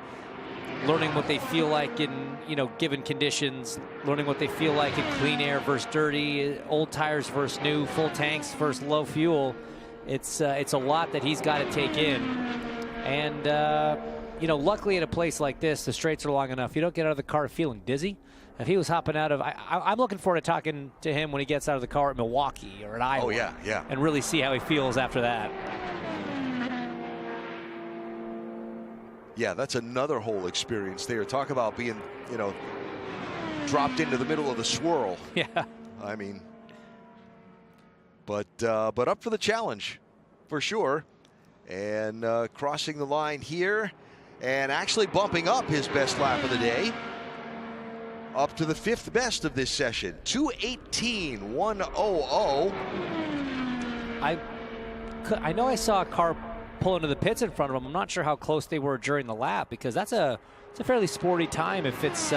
learning what they feel like in, you know, given conditions, learning what they feel like in clean air versus dirty, old tires versus new, full tanks versus low fuel. It's a lot that he's got to take in. And, you know, luckily at a place like this, the straights are long enough. You don't get out of the car feeling dizzy. If he was hopping out of, I'm looking forward to talking to him when he gets out of the car at Milwaukee or at Iowa. Oh, yeah. And really see how he feels after that. Yeah, that's another whole experience there. Talk about being, you know, dropped into the middle of the swirl. Yeah. I mean, but up for the challenge for sure. And crossing the line here and actually bumping up his best lap of the day up to the 5th best of this session, 2:18.100. I know I saw a car pull into the pits in front of him. I'm not sure how close they were during the lap, because it's a fairly sporty time if it's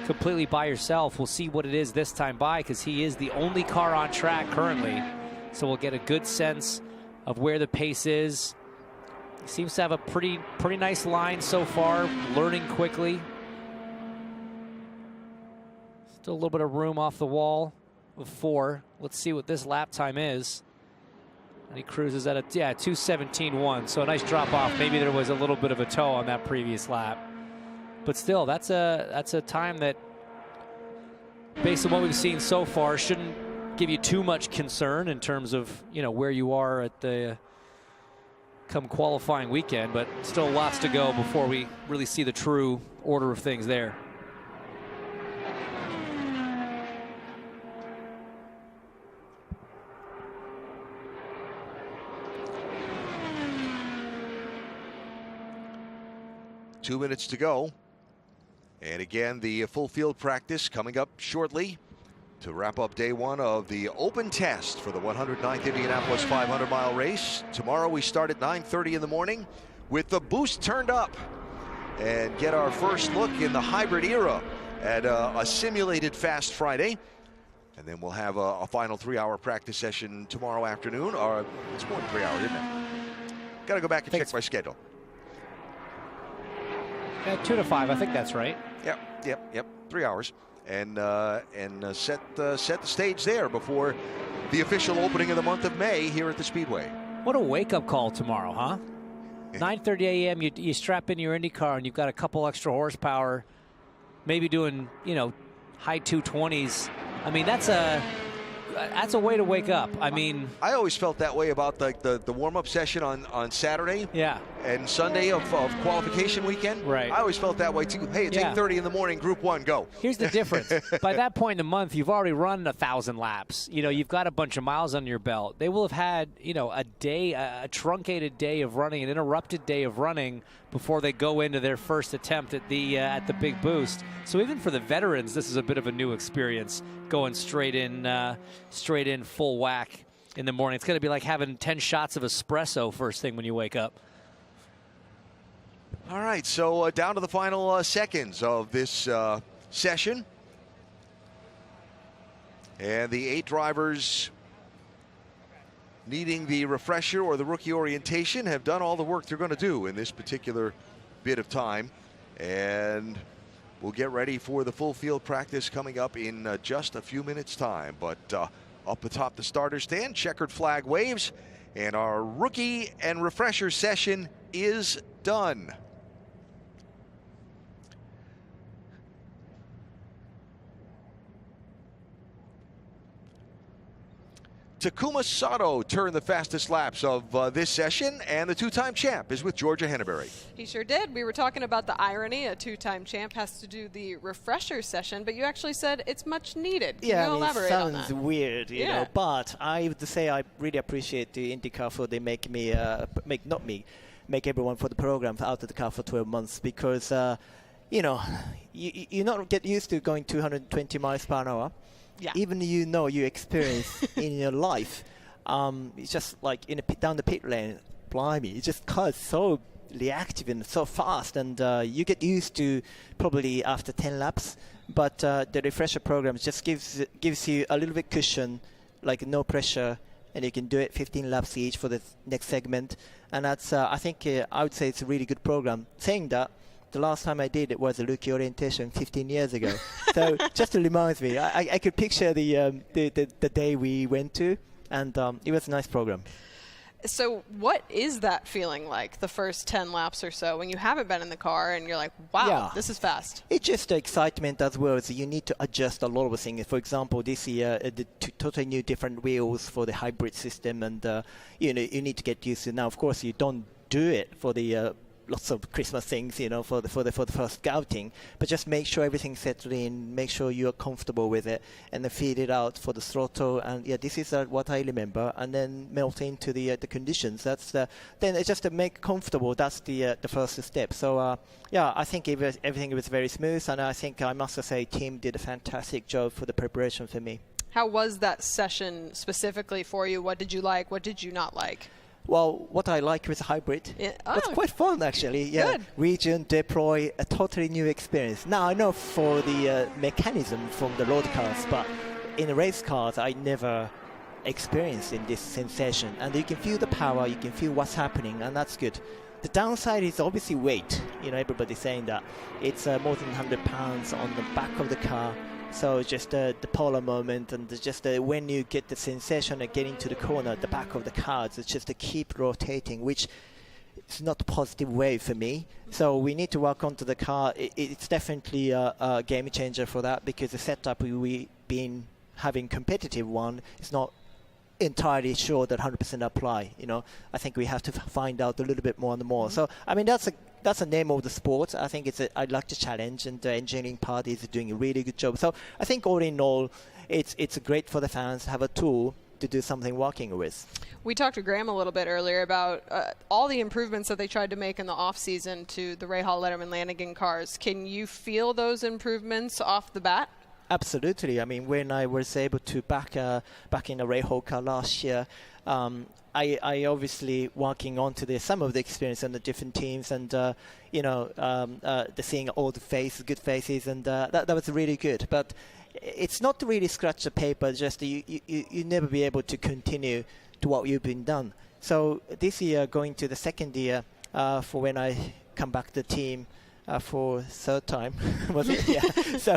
completely by yourself. We'll see what it is this time by, because he is the only car on track currently. So we'll get a good sense of where the pace is. He seems to have a pretty nice line so far, learning quickly. Still a little bit of room off the wall of 4. Let's see what this lap time is. And he cruises at a 2:17.1. So a nice drop off. Maybe there was a little bit of a toe on that previous lap, but still, that's a time that, based on what we've seen so far, shouldn't give you too much concern in terms of where you are at the come qualifying weekend. But still lots to go before we really see the true order of things there. Two minutes to go. And again, the full field practice coming up shortly to wrap up day 1 of the open test for the 109th Indianapolis 500-mile race. Tomorrow we start at 9:30 in the morning with the boost turned up and get our first look in the hybrid era at a simulated Fast Friday. And then we'll have a final 3-hour practice session tomorrow afternoon. Or it's more than 3 hours, isn't it? Got to go back and check my schedule. 2 to 5, I think that's right. Yep. 3 hours, and set the stage there before the official opening of the month of May here at the Speedway. What a wake-up call tomorrow, huh? 9:30 a.m. You strap in your IndyCar and you've got a couple extra horsepower, maybe doing high 220s. I mean, that's a way to wake up. I mean, I always felt that way about the warm-up session on Saturday. Yeah. And Sunday of qualification weekend. Right. I always felt that way too. Hey, it's 8:30 in the morning, Group 1, go. Here's the difference. By that point in the month, you've already run 1,000 laps. You've got a bunch of miles under your belt. They will have had, a day, a truncated day of running, an interrupted day of running before they go into their first attempt at the big boost. So even for the veterans, this is a bit of a new experience, going straight in full whack in the morning. It's going to be like having 10 shots of espresso first thing when you wake up. All right, so down to the final seconds of this session. And the 8 drivers needing the refresher or the rookie orientation have done all the work they're going to do in this particular bit of time. And we'll get ready for the full field practice coming up in just a few minutes' time. But up atop the starter stand, checkered flag waves, and our rookie and refresher session is done. Takuma Sato turned the fastest laps of this session, and the 2-time champ is with Georgia Henneberry. He sure did. We were talking about the irony. A 2-time champ has to do the refresher session, but you actually said it's much needed. Can you elaborate on that? It sounds weird, you know, but I would say I really appreciate the IndyCar for they make me, make everyone for the program out of the car for 12 months because, you not get used to going 220 miles per hour. Yeah. Even you experience in your life, it's just like down the pit lane, blimey, it's just car is so reactive and so fast, and you get used to probably after 10 laps. But the refresher program just gives you a little bit cushion, like no pressure, and you can do it 15 laps each for the next segment. And that's I think I would say it's a really good program. Saying that, the last time I did it was a rookie orientation 15 years ago. So just to remind me, I could picture the day we went to, and it was a nice program. So what is that feeling like, the first 10 laps or so, when you haven't been in the car and you're like, wow, this is fast? It's just the excitement as well. So you need to adjust a lot of things. For example, this year, the totally new different wheels for the hybrid system, and you need to get used to. Now, of course, you don't do it for the lots of Christmas things, for the first outing, but just make sure everything's settled in, make sure you are comfortable with it, and then feed it out for the throttle. And this is what I remember, and then melt into the conditions. That's then it's just to make comfortable. That's the first step. So I think everything was very smooth, and I think I must say, team did a fantastic job for the preparation for me. How was that session specifically for you? What did you like? What did you not like? Well, what I like with hybrid, it's quite fun actually. Yeah, good. Region, deploy, a totally new experience. Now I know for the mechanism from the road cars, but in race cars I never experienced in this sensation. And you can feel the power, you can feel what's happening, and that's good. The downside is obviously weight. You know, everybody's saying that it's more than 100 pounds on the back of the car. So just the polar moment, and just when you get the sensation of getting to the corner at the back of the cars, it's just to keep rotating, which is not a positive way for me. So we need to work onto the car. It's definitely a game changer for that, because the setup we've been having competitive one is not entirely sure that 100% apply. You know, I think we have to find out a little bit more and more. So I mean, that's the name of the sport. I think I'd like to challenge, and the engineering part is doing a really good job. So I think all in all, it's great for the fans to have a tool to do something working with. We talked to Graham a little bit earlier about all the improvements that they tried to make in the off-season to the Rahal, Letterman, Lanigan cars. Can you feel those improvements off the bat? Absolutely. I mean, when I was able to back in a Rahal car last year, I obviously working on to some of the experience on the different teams, and seeing all the good faces, and that was really good. But it's not to really scratch the paper. Just you never be able to continue to what you've been done. So this year, going to the second year for when I come back to the team. For third time, was it? Yeah. So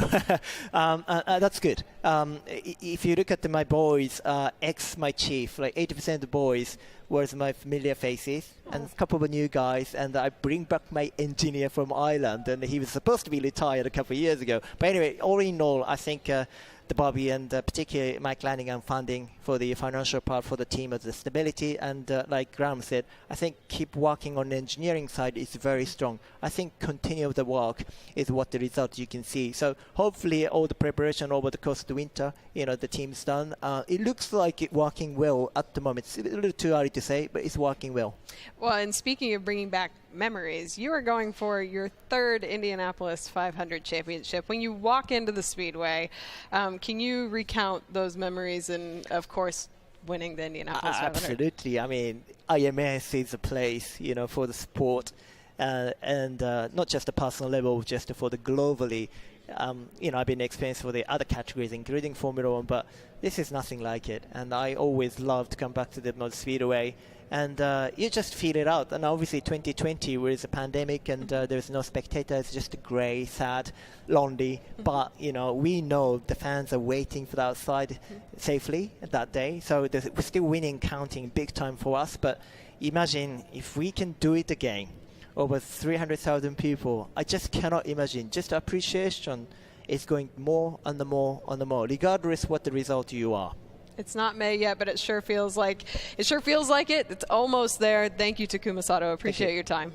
that's good. If you look at my boys, my chief, like 80% of the boys was my familiar faces, and a couple of new guys, and I bring back my engineer from Ireland, and he was supposed to be retired a couple of years ago. But anyway, all in all, I think the Bobby and particularly Mike Lanigan funding for the financial part for the team of the stability, and like Graham said, I think keep working on the engineering side is very strong. I think continue the work is what the result you can see. So hopefully all the preparation over the course of the winter, the team's done. It looks like it's working well at the moment. It's a little too early to say, but it's working well. Well, and speaking of bringing back memories, you are going for your third Indianapolis 500 championship. When you walk into the Speedway, can you recount those memories and, of course, winning the Indianapolis 500? Absolutely. I mean, IMS is a place, for the sport, and not just a personal level, just for the globally. I've been experienced for the other categories, including Formula One, but this is nothing like it. And I always love to come back to the Motor Speedway, and you just feel it out. And obviously 2020 was a pandemic, and there's no spectators, just grey, sad, lonely. But we know the fans are waiting for the outside safely that day, so we're still winning, counting big time for us. But imagine if we can do it again, over 300,000 people. I just cannot imagine. Just appreciation is going more and more and more, regardless what the result you are. It's not May yet, but it sure feels like it. It's almost there. Thank you, Takuma Sato. Appreciate your time.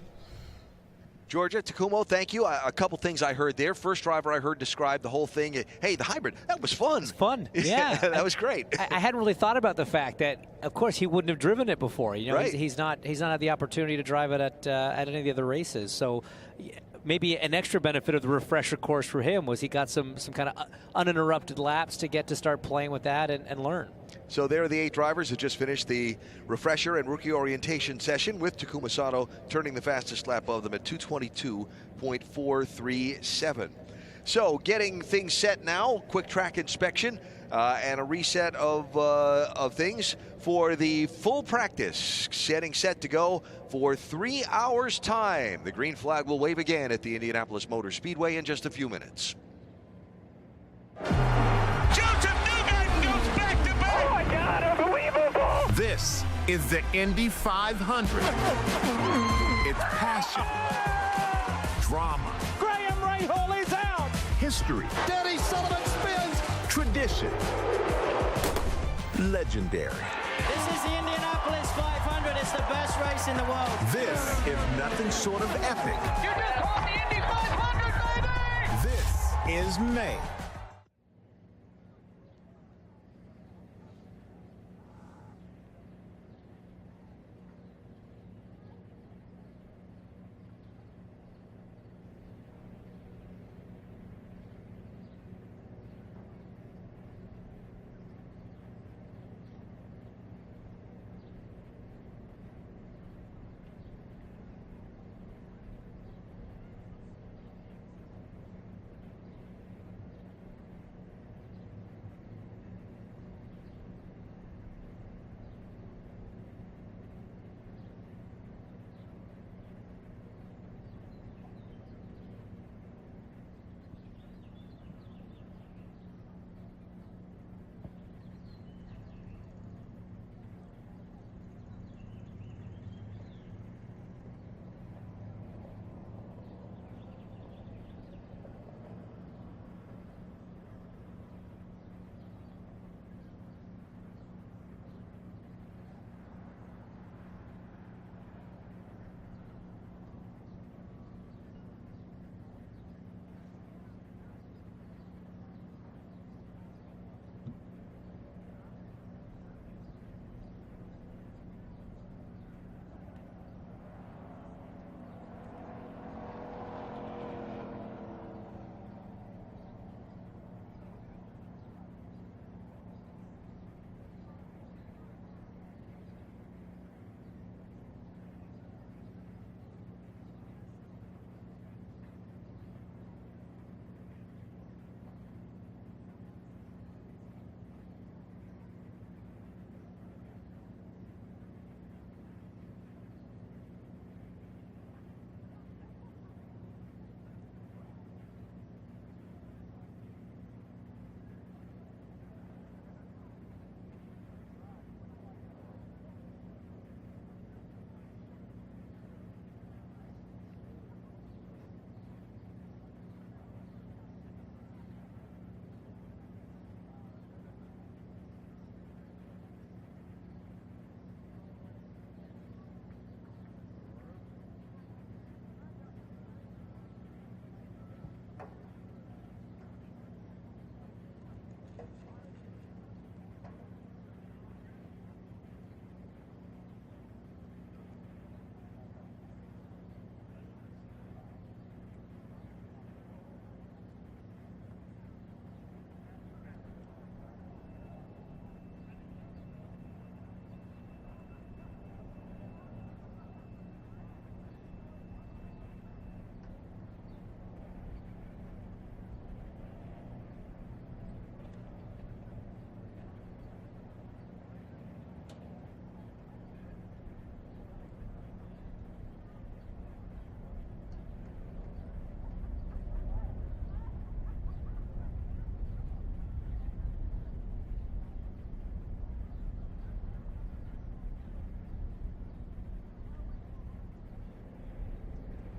Georgia, Takumo, thank you. A couple things I heard there. First driver I heard describe the whole thing. Hey, the hybrid, that was fun. It's fun, yeah. That was great. I hadn't really thought about the fact that, of course, he wouldn't have driven it before. Right. He's not had the opportunity to drive it at any of the other races. So maybe an extra benefit of the refresher course for him was he got some kind of uninterrupted laps to get to start playing with that and learn. So there are the 8 drivers who just finished the refresher and rookie orientation session, with Takuma Sato turning the fastest lap of them at 2:22.437. So getting things set now, quick track inspection and a reset of things for the full practice, getting set to go for 3 hours time. The green flag will wave again at the Indianapolis Motor Speedway in just a few minutes. Josef Newgarden goes back to back. Oh my God, unbelievable. This is the Indy 500. It's passion, drama, Graham Rahal is out. history, Denny Sullivan spins. tradition, legendary. This is the Indianapolis 500. It's the best race in the world. This is nothing short of epic. You just won the Indy 500, baby. This is May.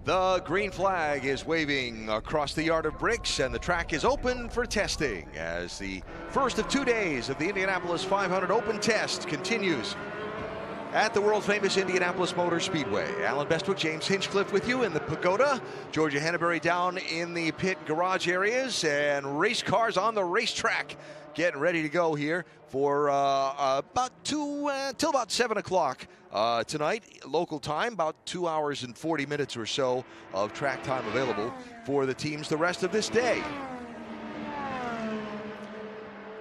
The green flag is waving across the yard of bricks, and the track is open for testing as the first of 2 days of the Indianapolis 500 Open Test continues at the world-famous Indianapolis Motor Speedway. Alan Bestwick, James Hinchcliffe with you in the Pagoda. Georgia Henneberry down in the pit garage areas, and race cars on the racetrack getting ready to go here for till about 7 o'clock tonight, local time. About 2 hours and 40 minutes or so of track time available for the teams the rest of this day.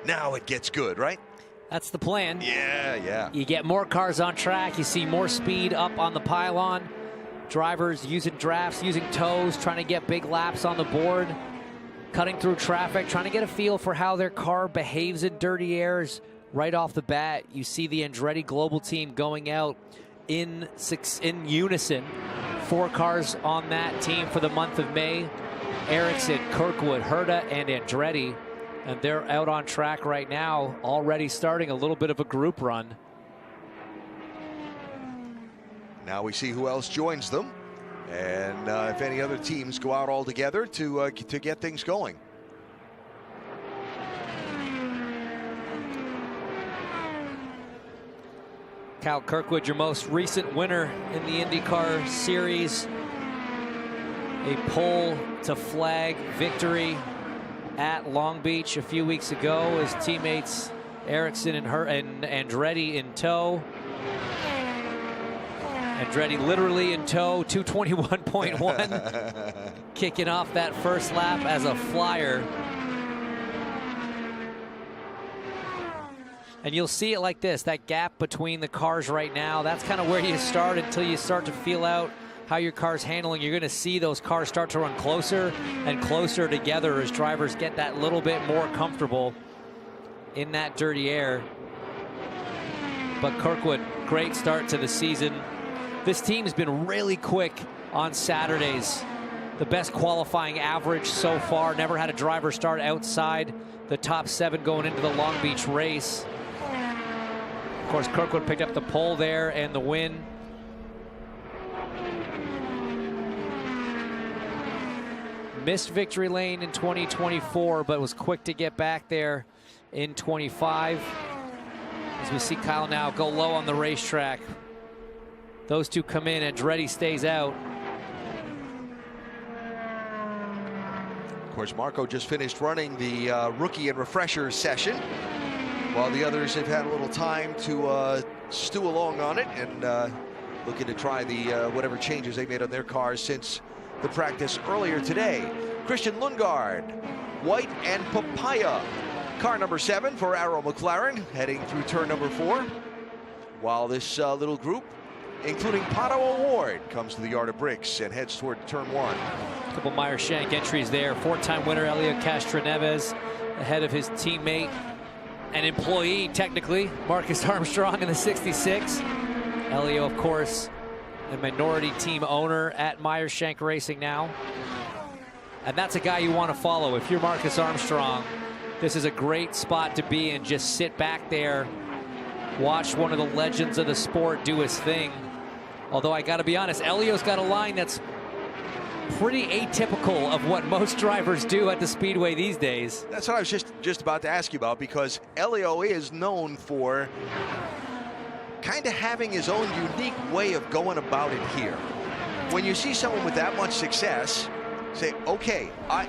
Now it gets good, right? That's the plan. Yeah. You get more cars on track. You see more speed up on the pylon. Drivers using drafts, using tows, trying to get big laps on the board, cutting through traffic, trying to get a feel for how their car behaves in dirty airs. Right off the bat, you see the Andretti Global team going out in unison. 4 cars on that team for the month of May. Ericsson, Kirkwood, Herta, and Andretti. And they're out on track right now, already starting a little bit of a group run. Now we see who else joins them, and if any other teams go out all together to get things going. Cal Kirkwood, your most recent winner in the IndyCar Series. A pole to flag victory at Long Beach a few weeks ago. His teammates Ericsson and Andretti in tow. Andretti literally in tow, 221.1, kicking off that first lap as a flyer. And you'll see it like this, that gap between the cars right now, that's kind of where you start until you start to feel out how your car's handling. You're going to see those cars start to run closer and closer together as drivers get that little bit more comfortable in that dirty air. But Kirkwood, great start to the season. This team's been really quick on Saturdays. The best qualifying average so far. Never had a driver start outside the top 7 going into the Long Beach race. Of course, Kirkwood picked up the pole there and the win. Missed victory lane in 2024, but was quick to get back there in 25. As we see Kyle now go low on the racetrack. Those two come in, Andretti stays out. Of course, Marco just finished running the rookie and refresher session, while the others have had a little time to stew along on it and looking to try the whatever changes they made on their cars since the practice earlier today. Christian Lundgaard, white and papaya. Car number 7 for Arrow McLaren, heading through turn number 4. While this little group, including Pato O'Ward, comes to the yard of bricks and heads toward turn 1. A couple Meyer-Shank entries there. 4-time winner Elio Castroneves ahead of his teammate and employee, technically, Marcus Armstrong in the 66. Elio, of course, a minority team owner at Meyer-Shank Racing now. And that's a guy you want to follow. If you're Marcus Armstrong, this is a great spot to be in. Just sit back there, watch one of the legends of the sport do his thing. Although I got to be honest, Elio's got a line that's pretty atypical of what most drivers do at the Speedway these days. That's what I was just about to ask you about, because Elio is known for kind of having his own unique way of going about it here. When you see someone with that much success, say, okay, I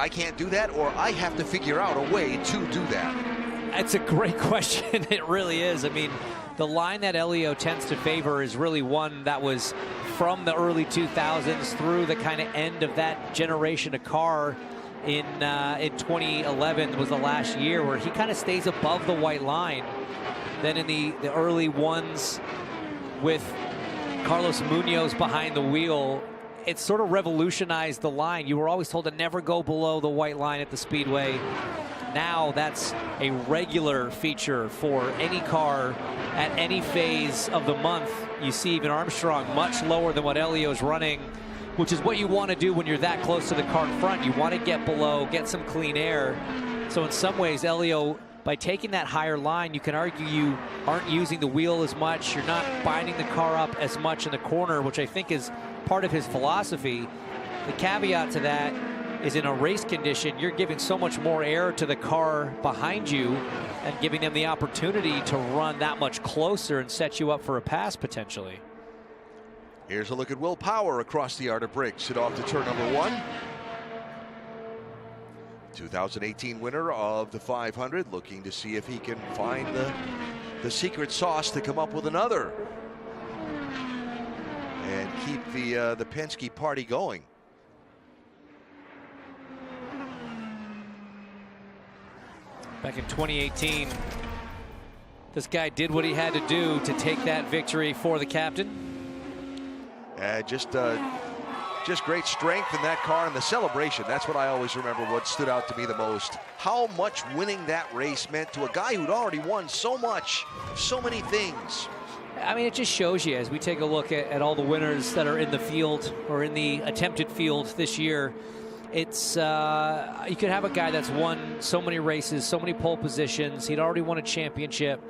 can't do that, or I have to figure out a way to do that? That's a great question. It really is. I mean, the line that Elio tends to favor is really one that was from the early 2000s through the kind of end of that generation of car in 2011 was the last year, where he kind of stays above the white line. Then in the early ones with Carlos Munoz behind the wheel, it sort of revolutionized the line. You were always told to never go below the white line at the Speedway. Now that's a regular feature for any car at any phase of the month. You see even Armstrong much lower than what Elio's running, which is what you want to do when you're that close to the car in front. You want to get below, get some clean air. So in some ways, Elio by taking that higher line, you can argue you aren't using the wheel as much. You're not binding the car up as much in the corner, which I think is part of his philosophy. The caveat to that is in a race condition, you're giving so much more air to the car behind you and giving them the opportunity to run that much closer and set you up for a pass potentially. Here's a look at Will Power across the Art of Briggs. It off to turn number 1. 2018 winner of the 500, looking to see if he can find the secret sauce to come up with another and keep the Penske party going. Back in 2018, this guy did what he had to do to take that victory for the captain. Just great strength in that car and the celebration. That's what I always remember, what stood out to me the most. How much winning that race meant to a guy who'd already won so much, so many things. I mean, it just shows you as we take a look at all the winners that are in the field or in the attempted field this year. It's you could have a guy that's won so many races, so many pole positions. He'd already won a championship.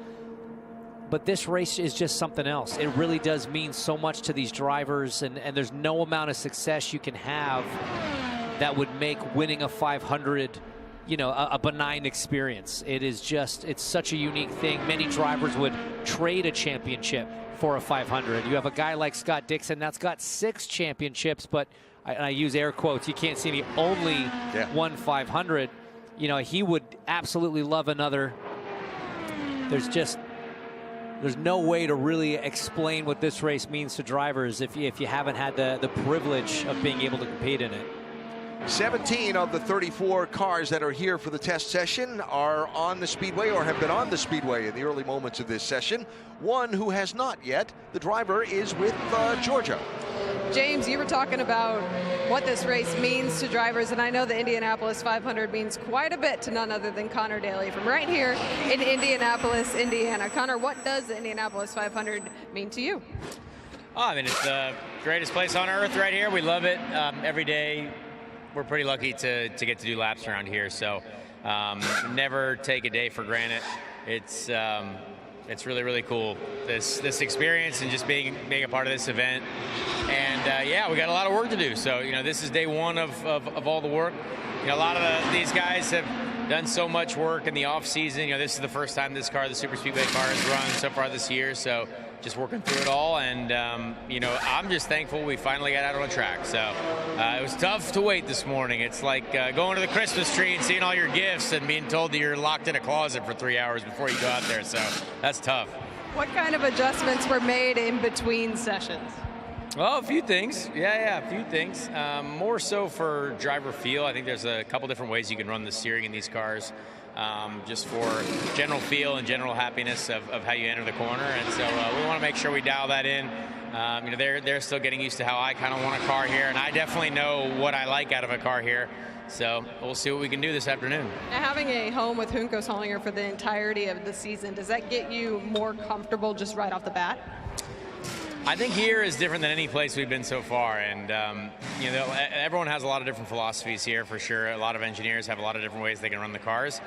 But this race is just something else. It really does mean so much to these drivers, and there's no amount of success you can have that would make winning a 500, a benign experience. It is just, it's such a unique thing. Many drivers would trade a championship for a 500. You have a guy like Scott Dixon that's got 6 championships, but I use air quotes, you can't see me, only won 500. He would absolutely love another. There's no way to really explain what this race means to drivers if you haven't had the privilege of being able to compete in it. 17 of the 34 cars that are here for the test session are on the Speedway or have been on the Speedway in the early moments of this session. One who has not yet. The driver is with Georgia. James, you were talking about what this race means to drivers, and I know the Indianapolis 500 means quite a bit to none other than Connor Daly from right here in Indianapolis, Indiana. Connor, what does the Indianapolis 500 mean to you? I mean, it's the greatest place on earth right here. We love it. Every day we're pretty lucky to get to do laps around here, so never take a day for granted. It's really, really cool, this experience and just being a part of this event. And yeah, we got a lot of work to do. So, this is day 1 of all the work. A lot of these guys have done so much work in the off season. This is the first time this car, the Super Speedway car, has run so far this year. So just working through it all. And, I'm just thankful we finally got out on the track. So it was tough to wait this morning. It's like going to the Christmas tree and seeing all your gifts and being told that you're locked in a closet for 3 hours before you go out there. So that's tough. What kind of adjustments were made in between sessions? Well, a few things. Yeah, a few things. More so for driver feel. I think there's a couple different ways you can run the steering in these cars, just for general feel and general happiness of how you enter the corner. And so we want to make sure we dial that in. They're still getting used to how I kind of want a car here, and I definitely know what I like out of a car here. So we'll see what we can do this afternoon. Now, having a home with Juncos Hollinger for the entirety of the season, does that get you more comfortable just right off the bat? I think here is different than any place we've been so far, and everyone has a lot of different philosophies here for sure. A lot of engineers have a lot of different ways they can run the cars,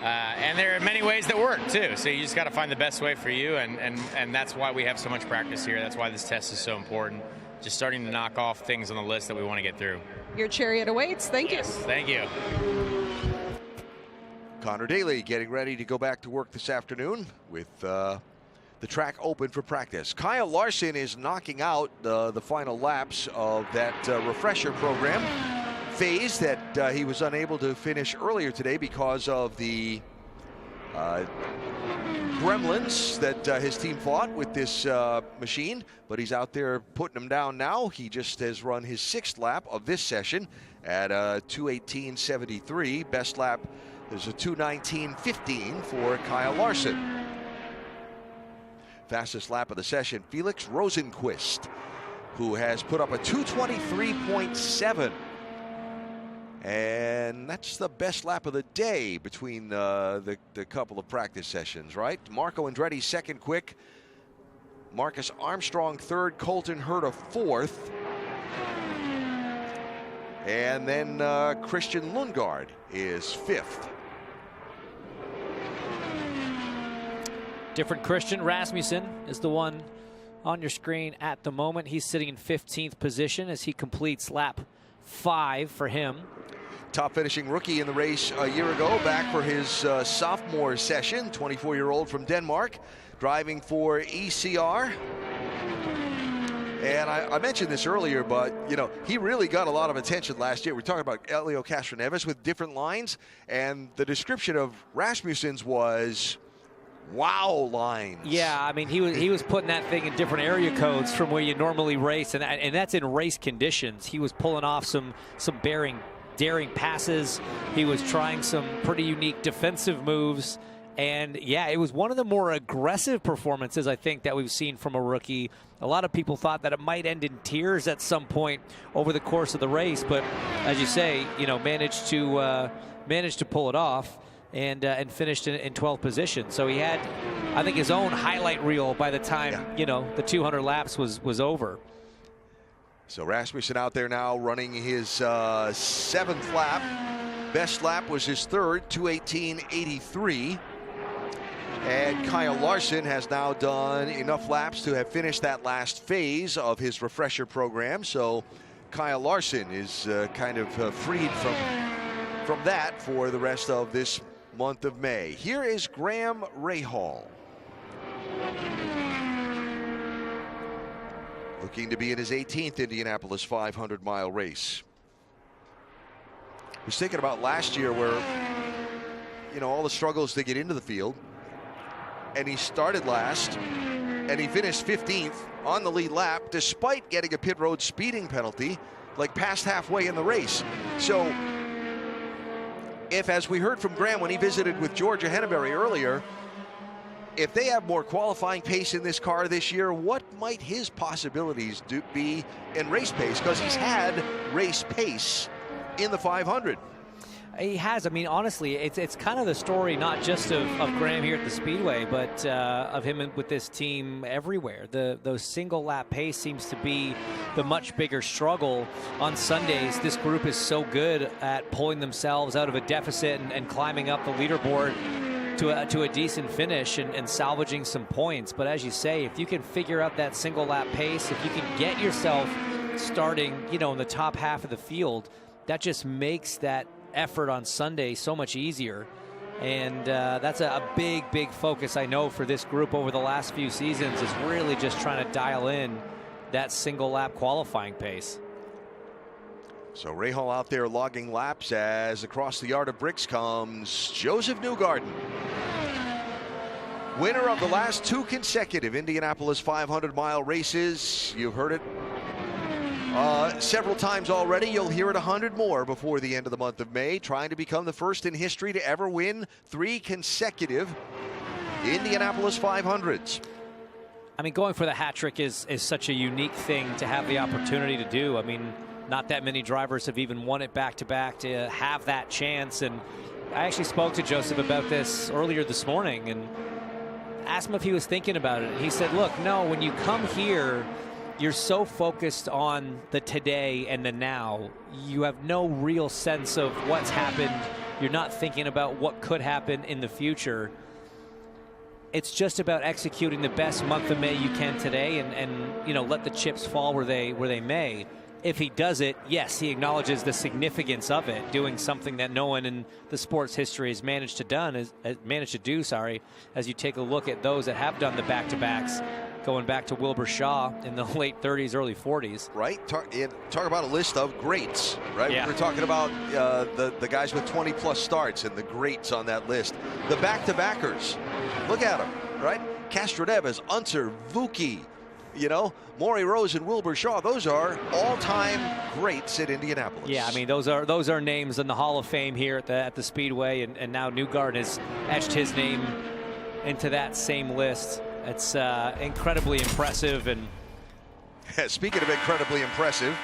and there are many ways that work too. So you just got to find the best way for you, and that's why we have so much practice here. That's why this test is so important. Just starting to knock off things on the list that we want to get through. Your chariot awaits. Thank you. Thank you. Connor Daly getting ready to go back to work this afternoon with the track open for practice. Kyle Larson is knocking out the final laps of that refresher program phase that he was unable to finish earlier today because of the gremlins that his team fought with this machine, but he's out there putting them down now. He just has run his 6th lap of this session at 2:18.73. Best lap is a 2:19.15 for Kyle Larson. Fastest lap of the session, Felix Rosenquist, who has put up a 2:23.7. And that's the best lap of the day between the couple of practice sessions, right? Marco Andretti second quick. Marcus Armstrong third. Colton Herta fourth. And then Christian Lundgaard is fifth. Different Christian Rasmussen is the one on your screen at the moment. He's sitting in 15th position as he completes lap 5 for him. Top finishing rookie in the race a year ago, back for his sophomore session. 24-year-old from Denmark, driving for ECR. And I mentioned this earlier, but, you know, he really got a lot of attention last year. We're talking about Elio Castroneves with different lines, and the description of Rasmussen's was wow lines. Yeah, I mean, he was putting that thing in different area codes from where you normally race, and that's in race conditions. He was pulling off some daring passes. He was trying some pretty unique defensive moves. And yeah, it was one of the more aggressive performances, I think, that we've seen from a rookie. A lot of people thought that it might end in tears at some point over the course of the race, but as you say, you know, managed to pull it off and finished in 12th position. So he had, I think, his own highlight reel by the time you know, the 200 laps was over. So Rasmussen out there now running his 7th lap. Best lap was his 3rd, 2:18.83. And Kyle Larson has now done enough laps to have finished that last phase of his refresher program. So Kyle Larson is kind of freed from that for the rest of this month of May. Here is Graham Rahal, looking to be in his 18th Indianapolis 500-mile race. I was thinking about last year where, you know, all the struggles to get into the field. And he started last, and he finished 15th on the lead lap, despite getting a pit road speeding penalty, like past halfway in the race. So if, as we heard from Graham when he visited with Georgia Henneberry earlier, if they have more qualifying pace in this car this year, what might his possibilities be in race pace? Because he's had race pace in the 500. He has. I mean, honestly, it's kind of the story not just of Graham here at the Speedway, but of him with this team everywhere. Those single lap pace seems to be the much bigger struggle on Sundays. This group is so good at pulling themselves out of a deficit and climbing up the leaderboard to a decent finish and salvaging some points. But as you say, if you can figure out that single lap pace, if you can get yourself starting, you know, in the top half of the field, that just makes that effort on Sunday so much easier. And that's a big focus, I know, for this group over the last few seasons, is really just trying to dial in that single lap qualifying pace. So Rahal out there logging laps as across the yard of bricks comes Josef Newgarden, winner of the last 2 consecutive Indianapolis 500-mile races. You've heard it several times already. You'll hear it 100 more before the end of the month of May, trying to become the first in history to ever win 3 consecutive Indianapolis 500s. I mean, going for the hat trick is such a unique thing to have the opportunity to do. I mean, not that many drivers have even won it back-to-back to have that chance. And I actually spoke to Josef about this earlier this morning and asked him if he was thinking about it. He said, look, no, when you come here, you're so focused on the today and the now. You have no real sense of what's happened. You're not thinking about what could happen in the future. It's just about executing the best month of May you can today and you know, let the chips fall where they may. If he does it, yes, he acknowledges the significance of it, doing something that no one in the sports history has managed to do, as you take a look at those that have done the back-to-backs, going back to Wilbur Shaw in the late 30s, early 40s. Right. Talk about a list of greats, right? Yeah. We're talking about the guys with 20-plus starts and the greats on that list. The back-to-backers. Look at them, right? Castroneves, Unser, Vuki, you know, Maury Rose and Wilbur Shaw. Those are all-time greats at Indianapolis. Yeah, I mean, those are names in the Hall of Fame here at the Speedway, and now Newgarden has etched his name into that same list. It's incredibly impressive. And speaking of incredibly impressive,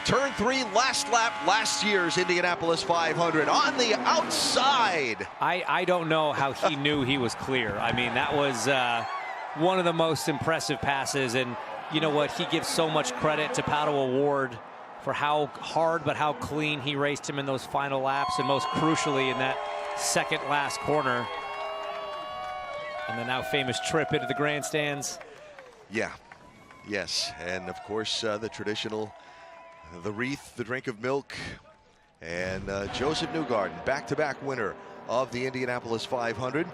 turn 3, last lap, last year's Indianapolis 500 on the outside. I don't know how he knew he was clear. I mean, that was one of the most impressive passes. And you know what? He gives so much credit to Pato O'Ward for how hard but how clean he raced him in those final laps, and most crucially in that second last corner. And the now famous trip into the grandstands. Yeah, yes, and of course the traditional, the wreath, the drink of milk, and Josef Newgarden, back-to-back winner of the Indianapolis 500.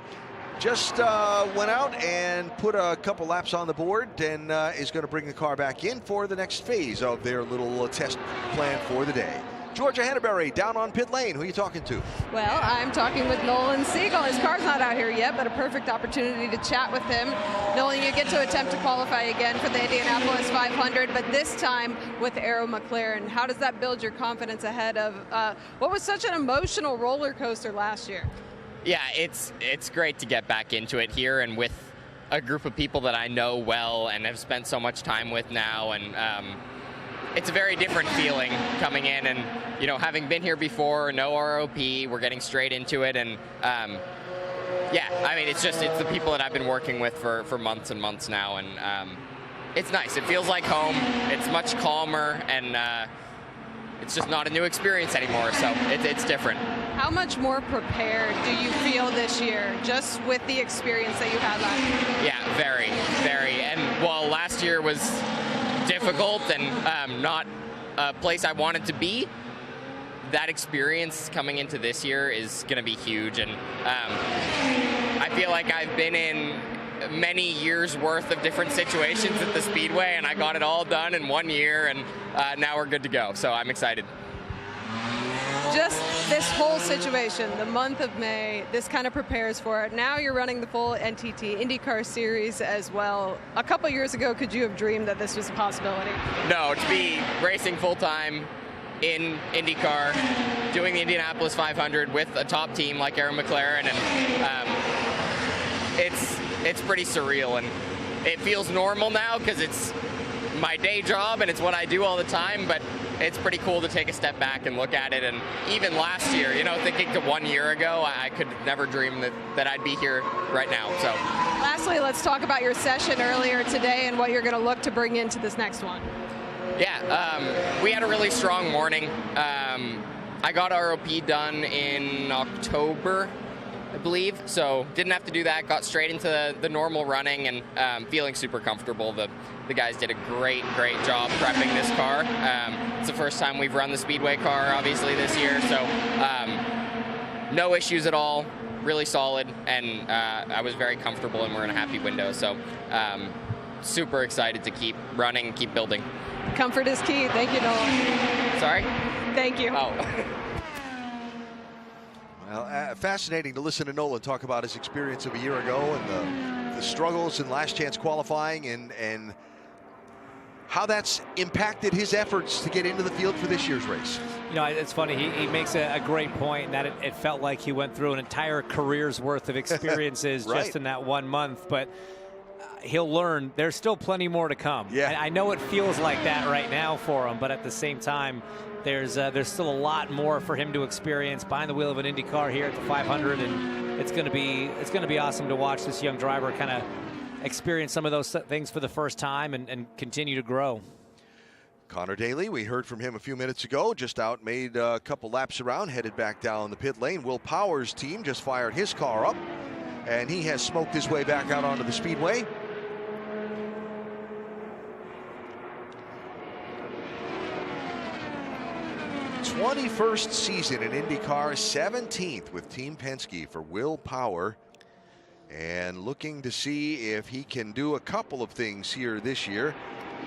Just went out and put a couple laps on the board and is going to bring the car back in for the next phase of their little test plan for the day. Georgia Hannaberry down on pit lane. Who are you talking to? Well, I'm talking with Nolan Siegel. His car's not out here yet, but a perfect opportunity to chat with him. Nolan, you get to attempt to qualify again for the Indianapolis 500, but this time with Arrow McLaren. How does that build your confidence ahead of what was such an emotional roller coaster last year? Yeah, it's great to get back into it here and with a group of people that I know well and have spent so much time with now, and it's a very different feeling coming in, and you know, having been here before, no ROP, we're getting straight into it, and yeah, I mean, it's the people that I've been working with for months and months now, and it's nice. It feels like home. It's much calmer, and it's just not a new experience anymore, so it's different. How much more prepared do you feel this year, just with the experience that you had last year? Yeah, very, very. And while last year was difficult and not a place I wanted to be, that experience coming into this year is going to be huge. And I feel like I've been in many years worth of different situations at the Speedway, and I got it all done in 1 year, and now we're good to go. So I'm excited. Just this whole situation, the month of May, this kind of prepares for it. Now you're running the full NTT INDYCAR Series as well. A couple years ago, could you have dreamed that this was a possibility? No, to be racing full-time in IndyCar, doing the Indianapolis 500 with a top team like Arrow McLaren, and it's pretty surreal, and it feels normal now because it's my day job and it's what I do all the time, but it's pretty cool to take a step back and look at it. And even last year, you know, thinking to 1 year ago, I could never dream that I'd be here right now. So, lastly, let's talk about your session earlier today and what you're going to look to bring into this next one. Yeah, we had a really strong morning. I got ROP done in October, I believe, so didn't have to do that. Got straight into the normal running, and feeling super comfortable. The guys did a great job prepping this car. It's the first time we've run the Speedway car, obviously, this year, so no issues at all. Really solid, and I was very comfortable, and we're in a happy window. So super excited to keep running, keep building. Comfort is key. Thank you, Nolan. Sorry? Thank you. Oh. Well, fascinating to listen to Nolan talk about his experience of a year ago and the struggles in last chance qualifying and how that's impacted his efforts to get into the field for this year's race. You know, it's funny, he makes a great point in that it felt like he went through an entire career's worth of experiences right. just in that 1 month, but he'll learn there's still plenty more to come. Yeah. I know it feels like that right now for him, but at the same time, there's still a lot more for him to experience behind the wheel of an Indy car here at the 500, and it's going to be awesome to watch this young driver kind of experience some of those things for the first time and continue to grow. Connor Daly, we heard from him a few minutes ago, just out, made a couple laps around, headed back down the pit lane. Will Power's team just fired his car up, and he has smoked his way back out onto the Speedway. '21st season in IndyCar, 17th with Team Penske for Will Power, and looking to see if he can do a couple of things here this year.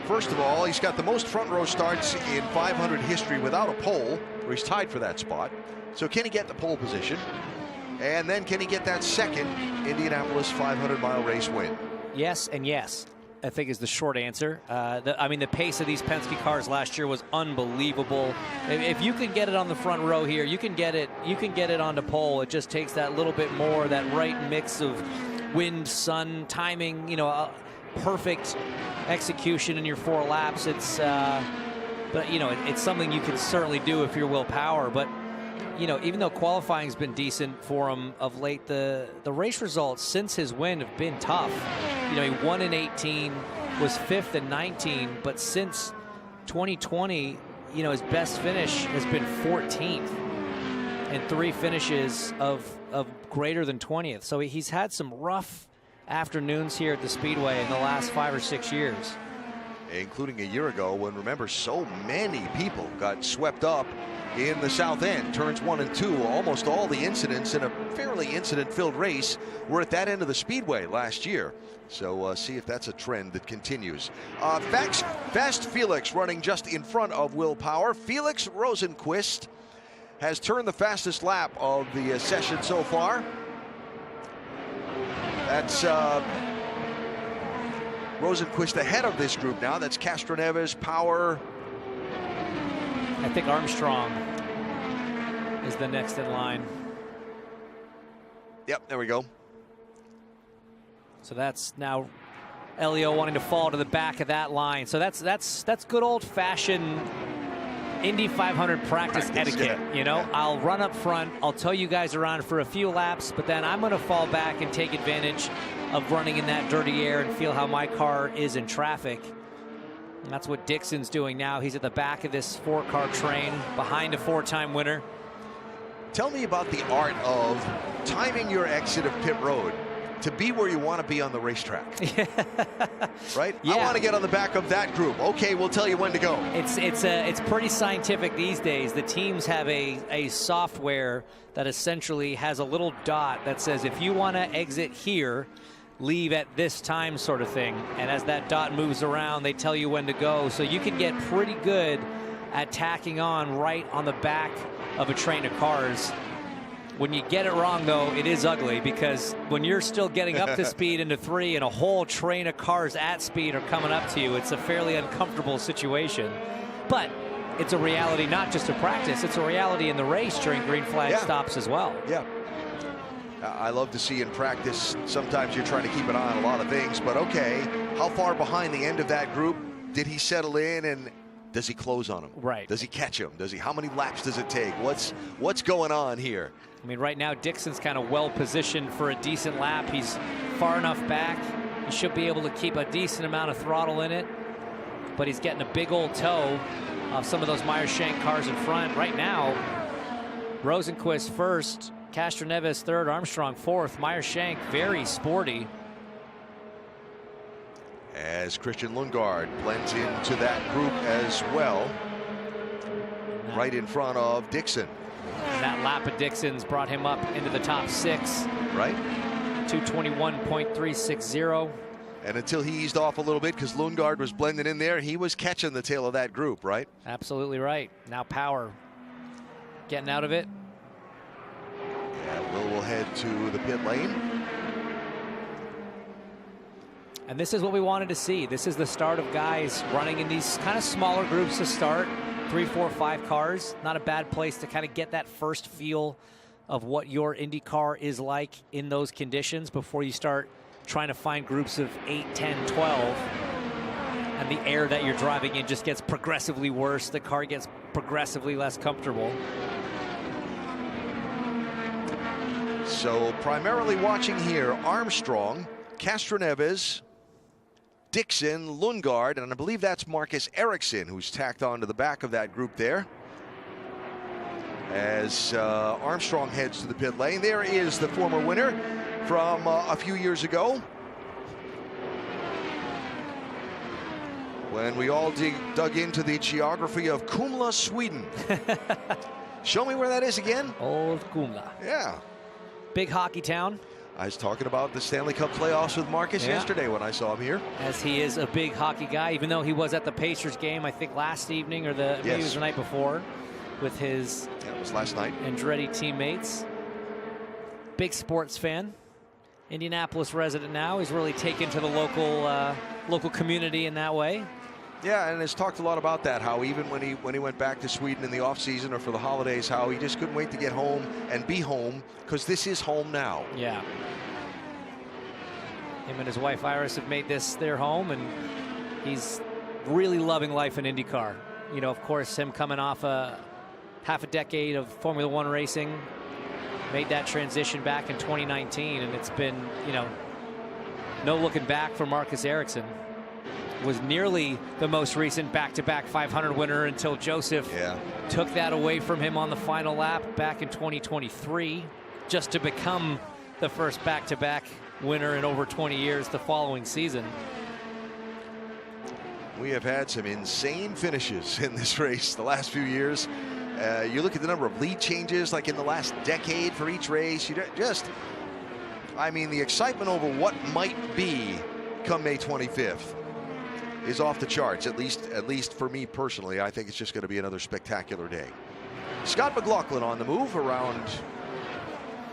First of all, he's got the most front row starts in 500 history without a pole, where he's tied for that spot. So can he get the pole position? And then can he get that second Indianapolis 500-mile race win? Yes and yes, I think is the short answer. I mean, the pace of these Penske cars last year was unbelievable. If you can get it on the front row here, you can get it onto pole. It just takes that little bit more, that right mix of wind, sun, timing, you know, perfect execution in your 4 laps. It's but you know, it's something you can certainly do if you're Will Power. But you know, even though qualifying's been decent for him of late, the race results since his win have been tough. You know, he won in 18, was 5th in 19, but since 2020, you know, his best finish has been 14th and 3 finishes of greater than 20th. So he's had some rough afternoons here at the Speedway in the last 5 or 6 years. Including a year ago when, remember, so many people got swept up in the south end. Turns 1 and 2, almost all the incidents in a fairly incident-filled race were at that end of the Speedway last year. So see if that's a trend that continues. Fast Felix running just in front of Will Power. Felix Rosenqvist has turned the fastest lap of the session so far. That's Rosenqvist ahead of this group now. That's Castroneves, Power. I think Armstrong is the next in line. Yep, there we go. So that's now Elio wanting to fall to the back of that line. So that's good old-fashioned Indy 500 practice etiquette. Yeah. You know, I'll run up front. I'll tow you guys around for a few laps, but then I'm going to fall back and take advantage of running in that dirty air and feel how my car is in traffic. And that's what Dixon's doing now. He's at the back of this 4-car train behind a 4-time winner. Tell me about the art of timing your exit of pit road to be where you want to be on the racetrack. Right? Yeah. I want to get on the back of that group. Okay, we'll tell you when to go. It's pretty scientific these days. The teams have a software that essentially has a little dot that says if you want to exit here, leave at this time, sort of thing. And as that dot moves around, they tell you when to go. So you can get pretty good at tacking on right on the back of a train of cars. When you get it wrong, though, it is ugly, because when you're still getting up to speed into 3 and a whole train of cars at speed are coming up to you, it's a fairly uncomfortable situation. But it's a reality not just of practice, it's a reality in the race during green flag stops as well. Yeah. I love to see in practice, sometimes you're trying to keep an eye on a lot of things, but okay, how far behind the end of that group did he settle in, and does he close on him? Right. Does he catch him? How many laps does it take? What's going on here? I mean, right now, Dixon's kind of well positioned for a decent lap. He's far enough back. He should be able to keep a decent amount of throttle in it, but he's getting a big old tow of some of those Meyer-Shank cars in front. Right now, Rosenqvist first, Castroneves third, Armstrong fourth. Meyer-Shank very sporty. As Christian Lundgaard blends into that group as well, right in front of Dixon. And that lap of Dixon's brought him up into the top 6. Right. 2:21.360. And until he eased off a little bit, because Lundgaard was blending in there, he was catching the tail of that group, right? Absolutely right. Now Power getting out of it. Yeah, Will head to the pit lane. And this is what we wanted to see. This is the start of guys running in these kind of smaller groups to start. 3, 4, 5 cars. Not a bad place to kind of get that first feel of what your Indy car is like in those conditions before you start trying to find groups of 8, 10, 12. And the air that you're driving in just gets progressively worse. The car gets progressively less comfortable. So primarily watching here, Armstrong, Castroneves, Dixon, Lundgaard, and I believe that's Marcus Ericsson who's tacked on to the back of that group there. As Armstrong heads to the pit lane, there is the former winner from a few years ago, when we all dug into the geography of Kumla, Sweden. Show me where that is again. Old Kumla. Yeah. Big hockey town. I was talking about the Stanley Cup playoffs with Marcus yesterday when I saw him here. As he is a big hockey guy, even though he was at the Pacers game, I think last evening, or maybe it was the night before, with his it was last night. Andretti teammates. Big sports fan. Indianapolis resident now. He's really taken to the local community in that way. Yeah, and has talked a lot about that, how even when he went back to Sweden in the off-season or for the holidays, how he just couldn't wait to get home and be home, because this is home now. Yeah. Him and his wife Iris have made this their home, and he's really loving life in IndyCar. You know, of course, him coming off half a decade of Formula One racing, made that transition back in 2019, and it's been, you know, no looking back for Marcus Ericsson. Was nearly the most recent back-to-back 500 winner until Josef took that away from him on the final lap back in 2023, just to become the first back-to-back winner in over 20 years the following season. We have had some insane finishes in this race the last few years. You look at the number of lead changes like in the last decade for each race. You just, I mean, the excitement over what might be come May 25th is off the charts, at least for me personally. I think it's just going to be another spectacular day. Scott McLaughlin on the move around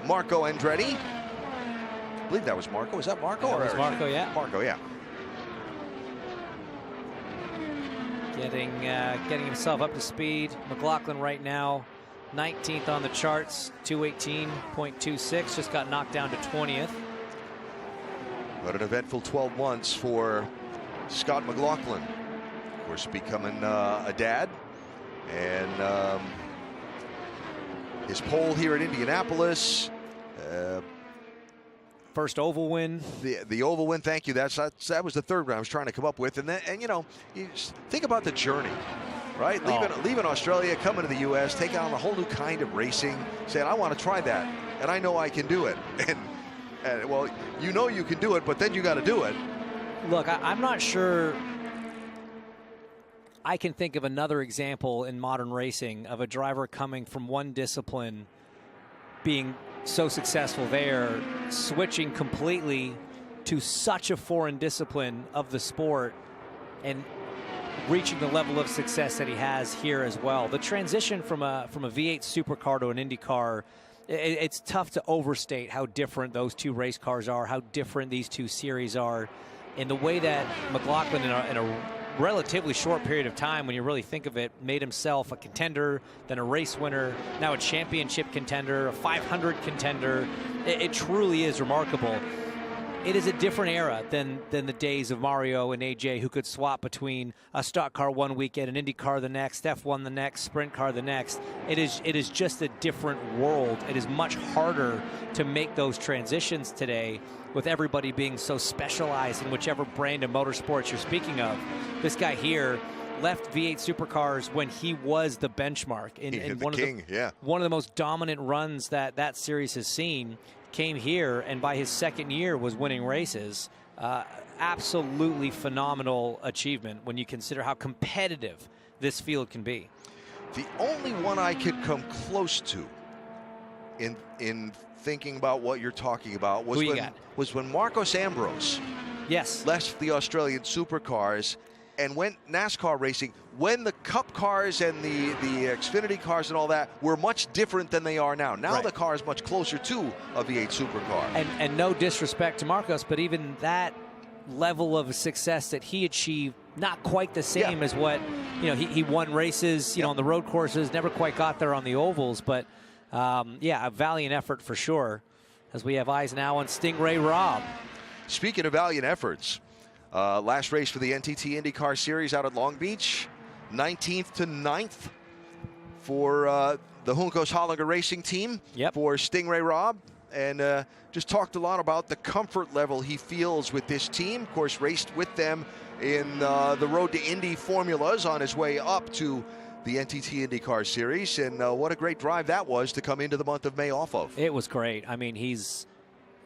Marco Andretti. I believe that was Marco. Is that Marco? That was Marco, yeah. Marco, yeah. Getting himself up to speed. McLaughlin right now 19th on the charts, 218.26, just got knocked down to 20th. But an eventful 12 months for Scott McLaughlin. Of course, becoming a dad. And his pole here at Indianapolis. First oval win. The oval win, thank you. That was the third round I was trying to come up with. And you know, you think about the journey, right? Leaving Australia, coming to the U.S., taking on a whole new kind of racing, saying, I want to try that, and I know I can do it. And well, you know you can do it, but then you got to do it. Look, I'm not sure I can think of another example in modern racing of a driver coming from one discipline, being so successful there, switching completely to such a foreign discipline of the sport and reaching the level of success that he has here as well. The transition from a V8 supercar to an IndyCar, it's tough to overstate how different those two race cars are, how different these two series are, and the way that McLaughlin in a relatively short period of time, when you really think of it, made himself a contender, then a race winner, now a championship contender, a 500 contender. It truly is remarkable. It is a different era than the days of Mario and AJ, who could swap between a stock car one weekend, an IndyCar the next, F1 the next, sprint car the next. It is just a different world. It is much harder to make those transitions today, with everybody being so specialized in whichever brand of motorsports you're speaking of. This guy here left V8 supercars when he was the benchmark in one of the most dominant runs that series has seen. Came here, and by his second year was winning races. Absolutely phenomenal achievement when you consider how competitive this field can be. The only one I could come close to in thinking about what you're talking about was when Marcos Ambrose left the Australian supercars and went NASCAR racing, when the Cup cars and the Xfinity cars and all that were much different than they are now. Now the car is much closer to a V8 supercar. And no disrespect to Marcos, but even that level of success that he achieved, not quite the same as what, you know, he won races, you know, on the road courses, never quite got there on the ovals, but a valiant effort for sure, as we have eyes now on Stingray Robb. Speaking of valiant efforts, last race for the NTT INDYCAR Series out at Long Beach, 19th to 9th for the Juncos Hollinger Racing Team for Stingray Robb. And just talked a lot about the comfort level he feels with this team. Of course, raced with them in the Road to Indy formulas on his way up to the NTT INDYCAR Series. And what a great drive that was to come into the month of May off of. It was great. I mean, he's,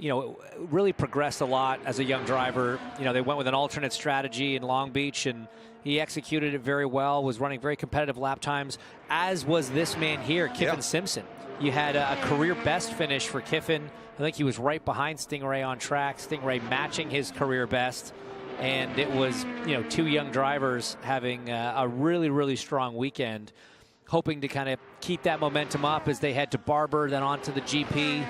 you know, really progressed a lot as a young driver. You know, they went with an alternate strategy in Long Beach, and he executed it very well, was running very competitive lap times, as was this man here, Kiffin Simpson. You had a career best finish for Kiffin. I think he was right behind Stingray on track, Stingray matching his career best. And it was, you know, two young drivers having a really, really strong weekend, hoping to kind of keep that momentum up as they head to Barber, then on to the GP.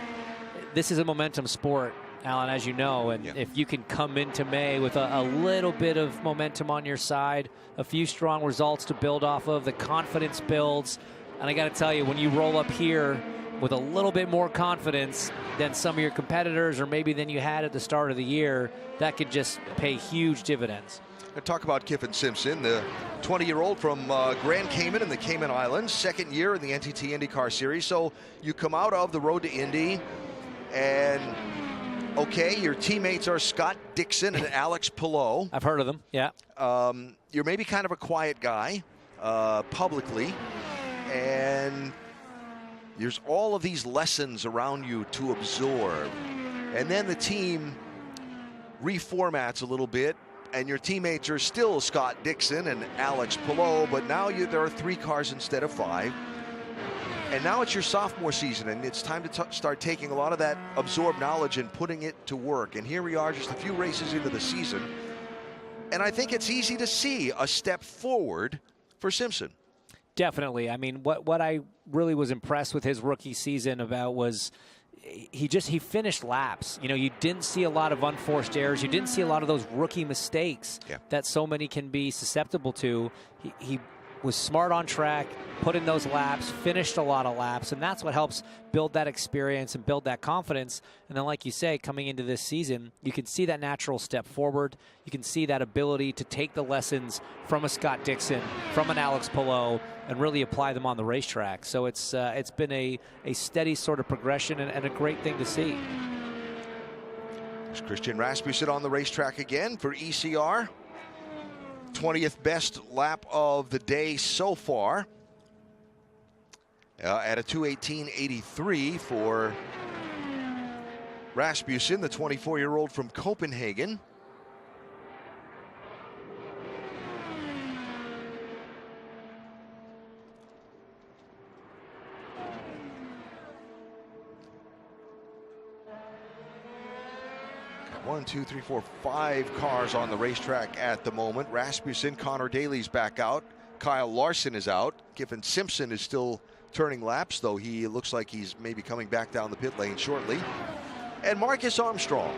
This is a momentum sport, Alan, as you know, and if you can come into May with a little bit of momentum on your side, a few strong results to build off of, the confidence builds. And I got to tell you, when you roll up here with a little bit more confidence than some of your competitors, or maybe than you had at the start of the year, that could just pay huge dividends. Talk about Kiffin Simpson, the 20-year-old from Grand Cayman in the Cayman Islands, second year in the NTT INDYCAR Series. So you come out of the Road to Indy, and okay, your teammates are Scott Dixon and Alex Palou. I've heard of them, yeah. You're maybe kind of a quiet guy publicly, and there's all of these lessons around you to absorb. and then the team reformats a little bit, and your teammates are still Scott Dixon and Alex Palou, but now there are 3 cars instead of 5. And now it's your sophomore season, and it's time to start taking a lot of that absorbed knowledge and putting it to work. And here we are just a few races into the season, and I think it's easy to see a step forward for Simpson. Definitely. I mean, what I really was impressed with his rookie season about was he finished laps. You know, you didn't see a lot of unforced errors. You didn't see a lot of those rookie mistakes that so many can be susceptible to. He was smart on track, put in those laps, finished a lot of laps, and that's what helps build that experience and build that confidence. And then, like you say, coming into this season, you can see that natural step forward. You can see that ability to take the lessons from a Scott Dixon, from an Alex Palou, and really apply them on the racetrack. So it's been a steady sort of progression and a great thing to see. There's Christian Rasmussen on the racetrack again for ECR. 20th best lap of the day so far at a 2:18.83 for Rasmussen, the 24-year-old from Copenhagen. One, two, three, four, 5 cars on the racetrack at the moment. Rasmussen, Connor Daly's back out. Kyle Larson is out. Kiffin Simpson is still turning laps, though he looks like he's maybe coming back down the pit lane shortly. And Marcus Armstrong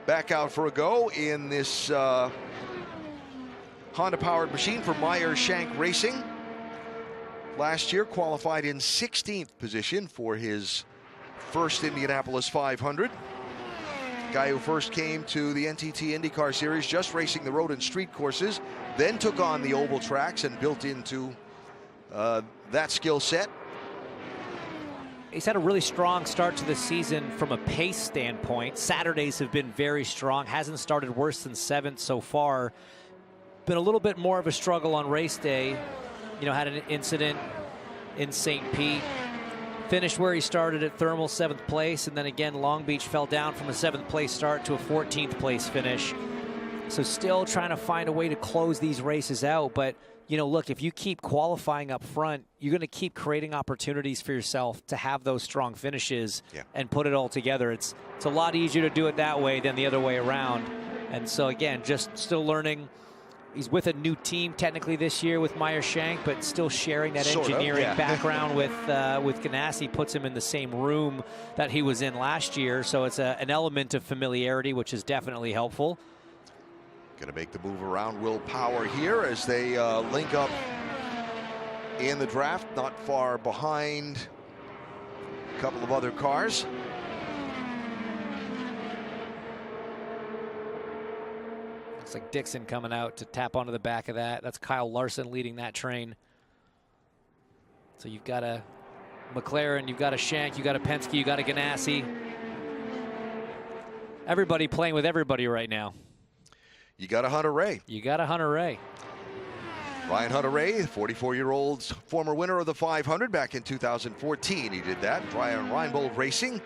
back out for a go in this Honda-powered machine for Meyer Shank Racing. Last year qualified in 16th position for his first Indianapolis 500. Guy who first came to the NTT INDYCAR Series just racing the road and street courses, then took on the oval tracks and built into that skill set. He's had a really strong start to the season from a pace standpoint. Saturdays have been very strong. Hasn't started worse than 7th so far. Been a little bit more of a struggle on race day. You know, had an incident in St. Pete. Finished where he started at Thermal, 7th place, and then again Long Beach fell down from a 7th place start to a 14th place finish. So still trying to find a way to close these races out, but you know, look, if you keep qualifying up front, you're going to keep creating opportunities for yourself to have those strong finishes and put it all together. It's a lot easier to do it that way than the other way around. And so again, just still learning. He's with a new team technically this year with Meyer Shank, but still sharing that engineering background with Ganassi. Puts him in the same room that he was in last year. So it's an element of familiarity, which is definitely helpful. Going to make the move around Will Power here as they link up in the draft, not far behind a couple of other cars. Looks like Dixon coming out to tap onto the back of that. That's Kyle Larson leading that train. So you've got a McLaren, you've got a Shank, you've got a Penske, you've got a Ganassi. Everybody playing with everybody right now. You got a Hunter Ray. You got a Hunter Ray. Ryan Hunter-Ray, 44-year-old former winner of the 500 back in 2014. He did that. Ryan Reinbold Racing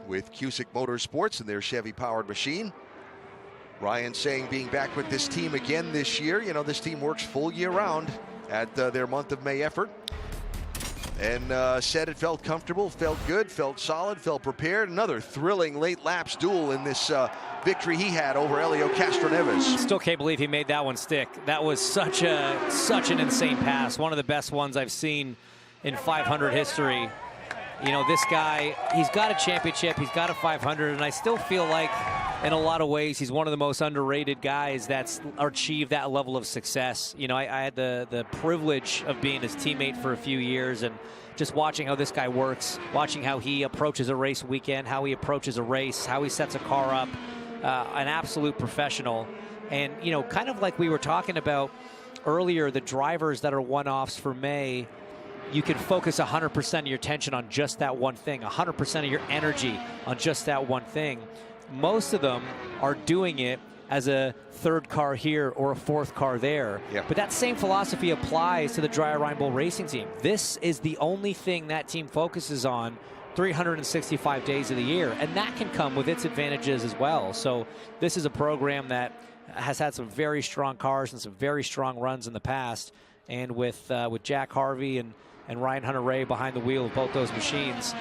with Cusick Motorsports and their Chevy-powered machine. Ryan saying being back with this team again this year, you know, this team works full year round at their month of May effort. And said it felt comfortable, felt good, felt solid, felt prepared. Another thrilling late laps duel in this victory he had over Helio Castroneves. Still can't believe he made that one stick. That was such an insane pass. One of the best ones I've seen in 500 history. You know, this guy, he's got a championship, he's got a 500, and I still feel like in a lot of ways he's one of the most underrated guys that's achieved that level of success. You know, I had the privilege of being his teammate for a few years and just watching how this guy works, watching how he approaches a race weekend, how he approaches a race, how he sets a car up. An absolute professional. And, you know, kind of like we were talking about earlier, the drivers that are one-offs for May, you can focus 100% of your attention on just that one thing, 100% of your energy on just that one thing. Most of them are doing it as a third car here or a fourth car there. But that same philosophy applies to the Dreyer Reinbold Racing team. This is the only thing that team focuses on 365 days of the year, and that can come with its advantages as well. So this is a program that has had some very strong cars and some very strong runs in the past, and with Jack Harvey and Ryan Hunter-Reay behind the wheel of both those machines,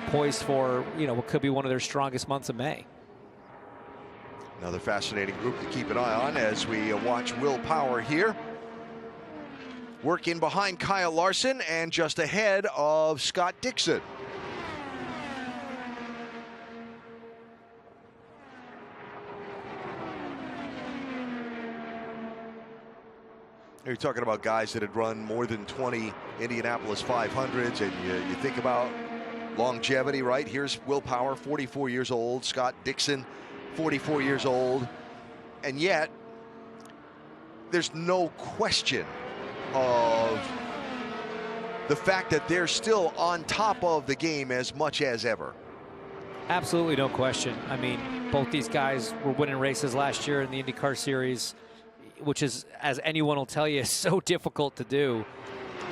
poised for what could be one of their strongest months of May. Another fascinating group to keep an eye on as we watch Will Power here. Work in behind Kyle Larson and just ahead of Scott Dixon. You're talking about guys that had run more than 20 Indianapolis 500s, and you think about longevity, right? Here's Will Power, 44 years old. Scott Dixon, 44 years old. And yet, there's no question of the fact that they're still on top of the game as much as ever. Absolutely no question. I mean, both these guys were winning races last year in the IndyCar Series, which is, as anyone will tell you, is so difficult to do.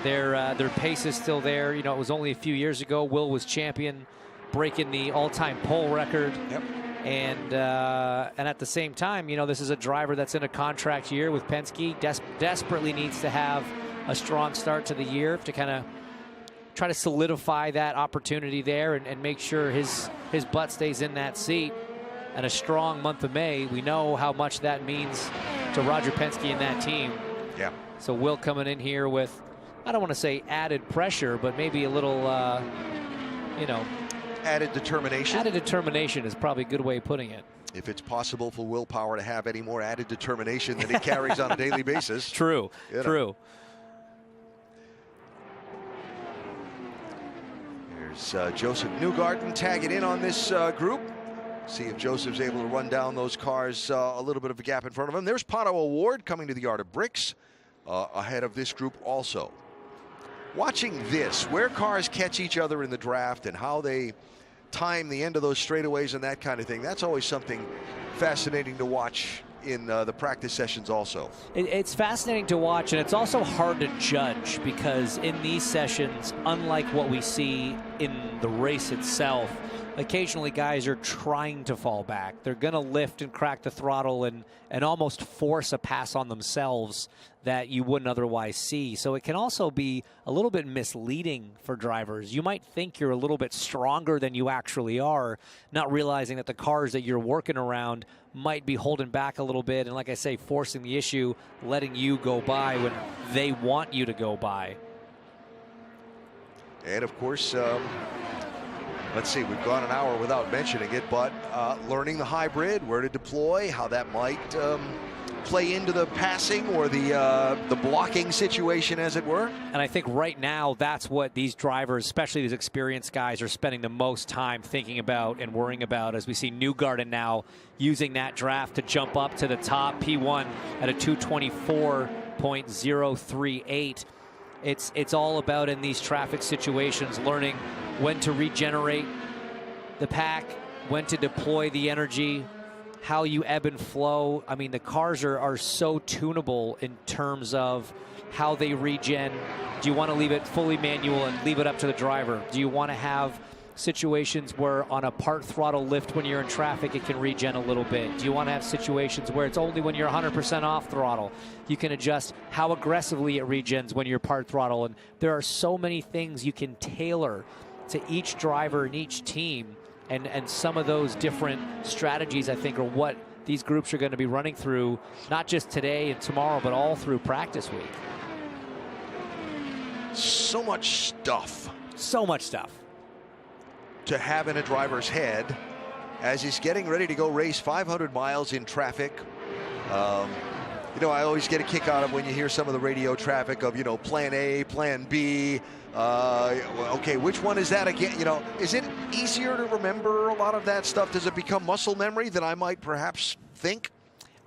Their pace is still there. It was only a few years ago Will was champion, breaking the all-time pole record. Yep. And at the same time, this is a driver that's in a contract year with Penske. Desperately needs to have a strong start to the year to kind of try to solidify that opportunity there and make sure his butt stays in that seat. And a strong month of May, we know how much that means to Roger Penske and that team. Yeah. So Will coming in here with, I don't want to say added pressure, but maybe a little, added determination. Added determination is probably a good way of putting it. If it's possible for Will Power to have any more added determination than he carries on a daily basis. True. True. There's Josef Newgarden tagging in on this group. See if Joseph's able to run down those cars a little bit of a gap in front of him. There's Pato O'Ward coming to the Yard of Bricks ahead of this group also. Watching this, where cars catch each other in the draft and how they time the end of those straightaways and that kind of thing, that's always something fascinating to watch in the practice sessions also. It's fascinating to watch, and it's also hard to judge because in these sessions, unlike what we see in the race itself, occasionally guys are trying to fall back. They're going to lift and crack the throttle and almost force a pass on themselves that you wouldn't otherwise see. So it can also be a little bit misleading for drivers. You might think you're a little bit stronger than you actually are, not realizing that the cars that you're working around might be holding back a little bit. And like I say, forcing the issue, letting you go by when they want you to go by. And of course, let's see, we've gone an hour without mentioning it, but learning the hybrid, where to deploy, how that might play into the passing or the blocking situation, as it were. And I think right now that's what these drivers, especially these experienced guys, are spending the most time thinking about and worrying about, as we see Newgarden now using that draft to jump up to the top. P1 at a 224.038. It's all about, in these traffic situations, learning when to regenerate the pack, when to deploy the energy, how you ebb and flow. I mean, the cars are so tunable in terms of how they regen. Do you want to leave it fully manual and leave it up to the driver? Do you want to have situations where on a part throttle lift when you're in traffic it can regen a little bit? Do you want to have situations where it's only when you're 100% off throttle you can adjust how aggressively it regens when you're part throttle? And there are so many things you can tailor to each driver and each team, and some of those different strategies, I think, are what these groups are going to be running through, not just today and tomorrow, but all through practice week. So much stuff. So much stuff to have in a driver's head as he's getting ready to go race 500 miles in traffic. You know, I always get a kick out of when you hear some of the radio traffic of, plan A, plan B. Okay, which one is that again? Is it easier to remember a lot of that stuff? Does it become muscle memory than I might perhaps think?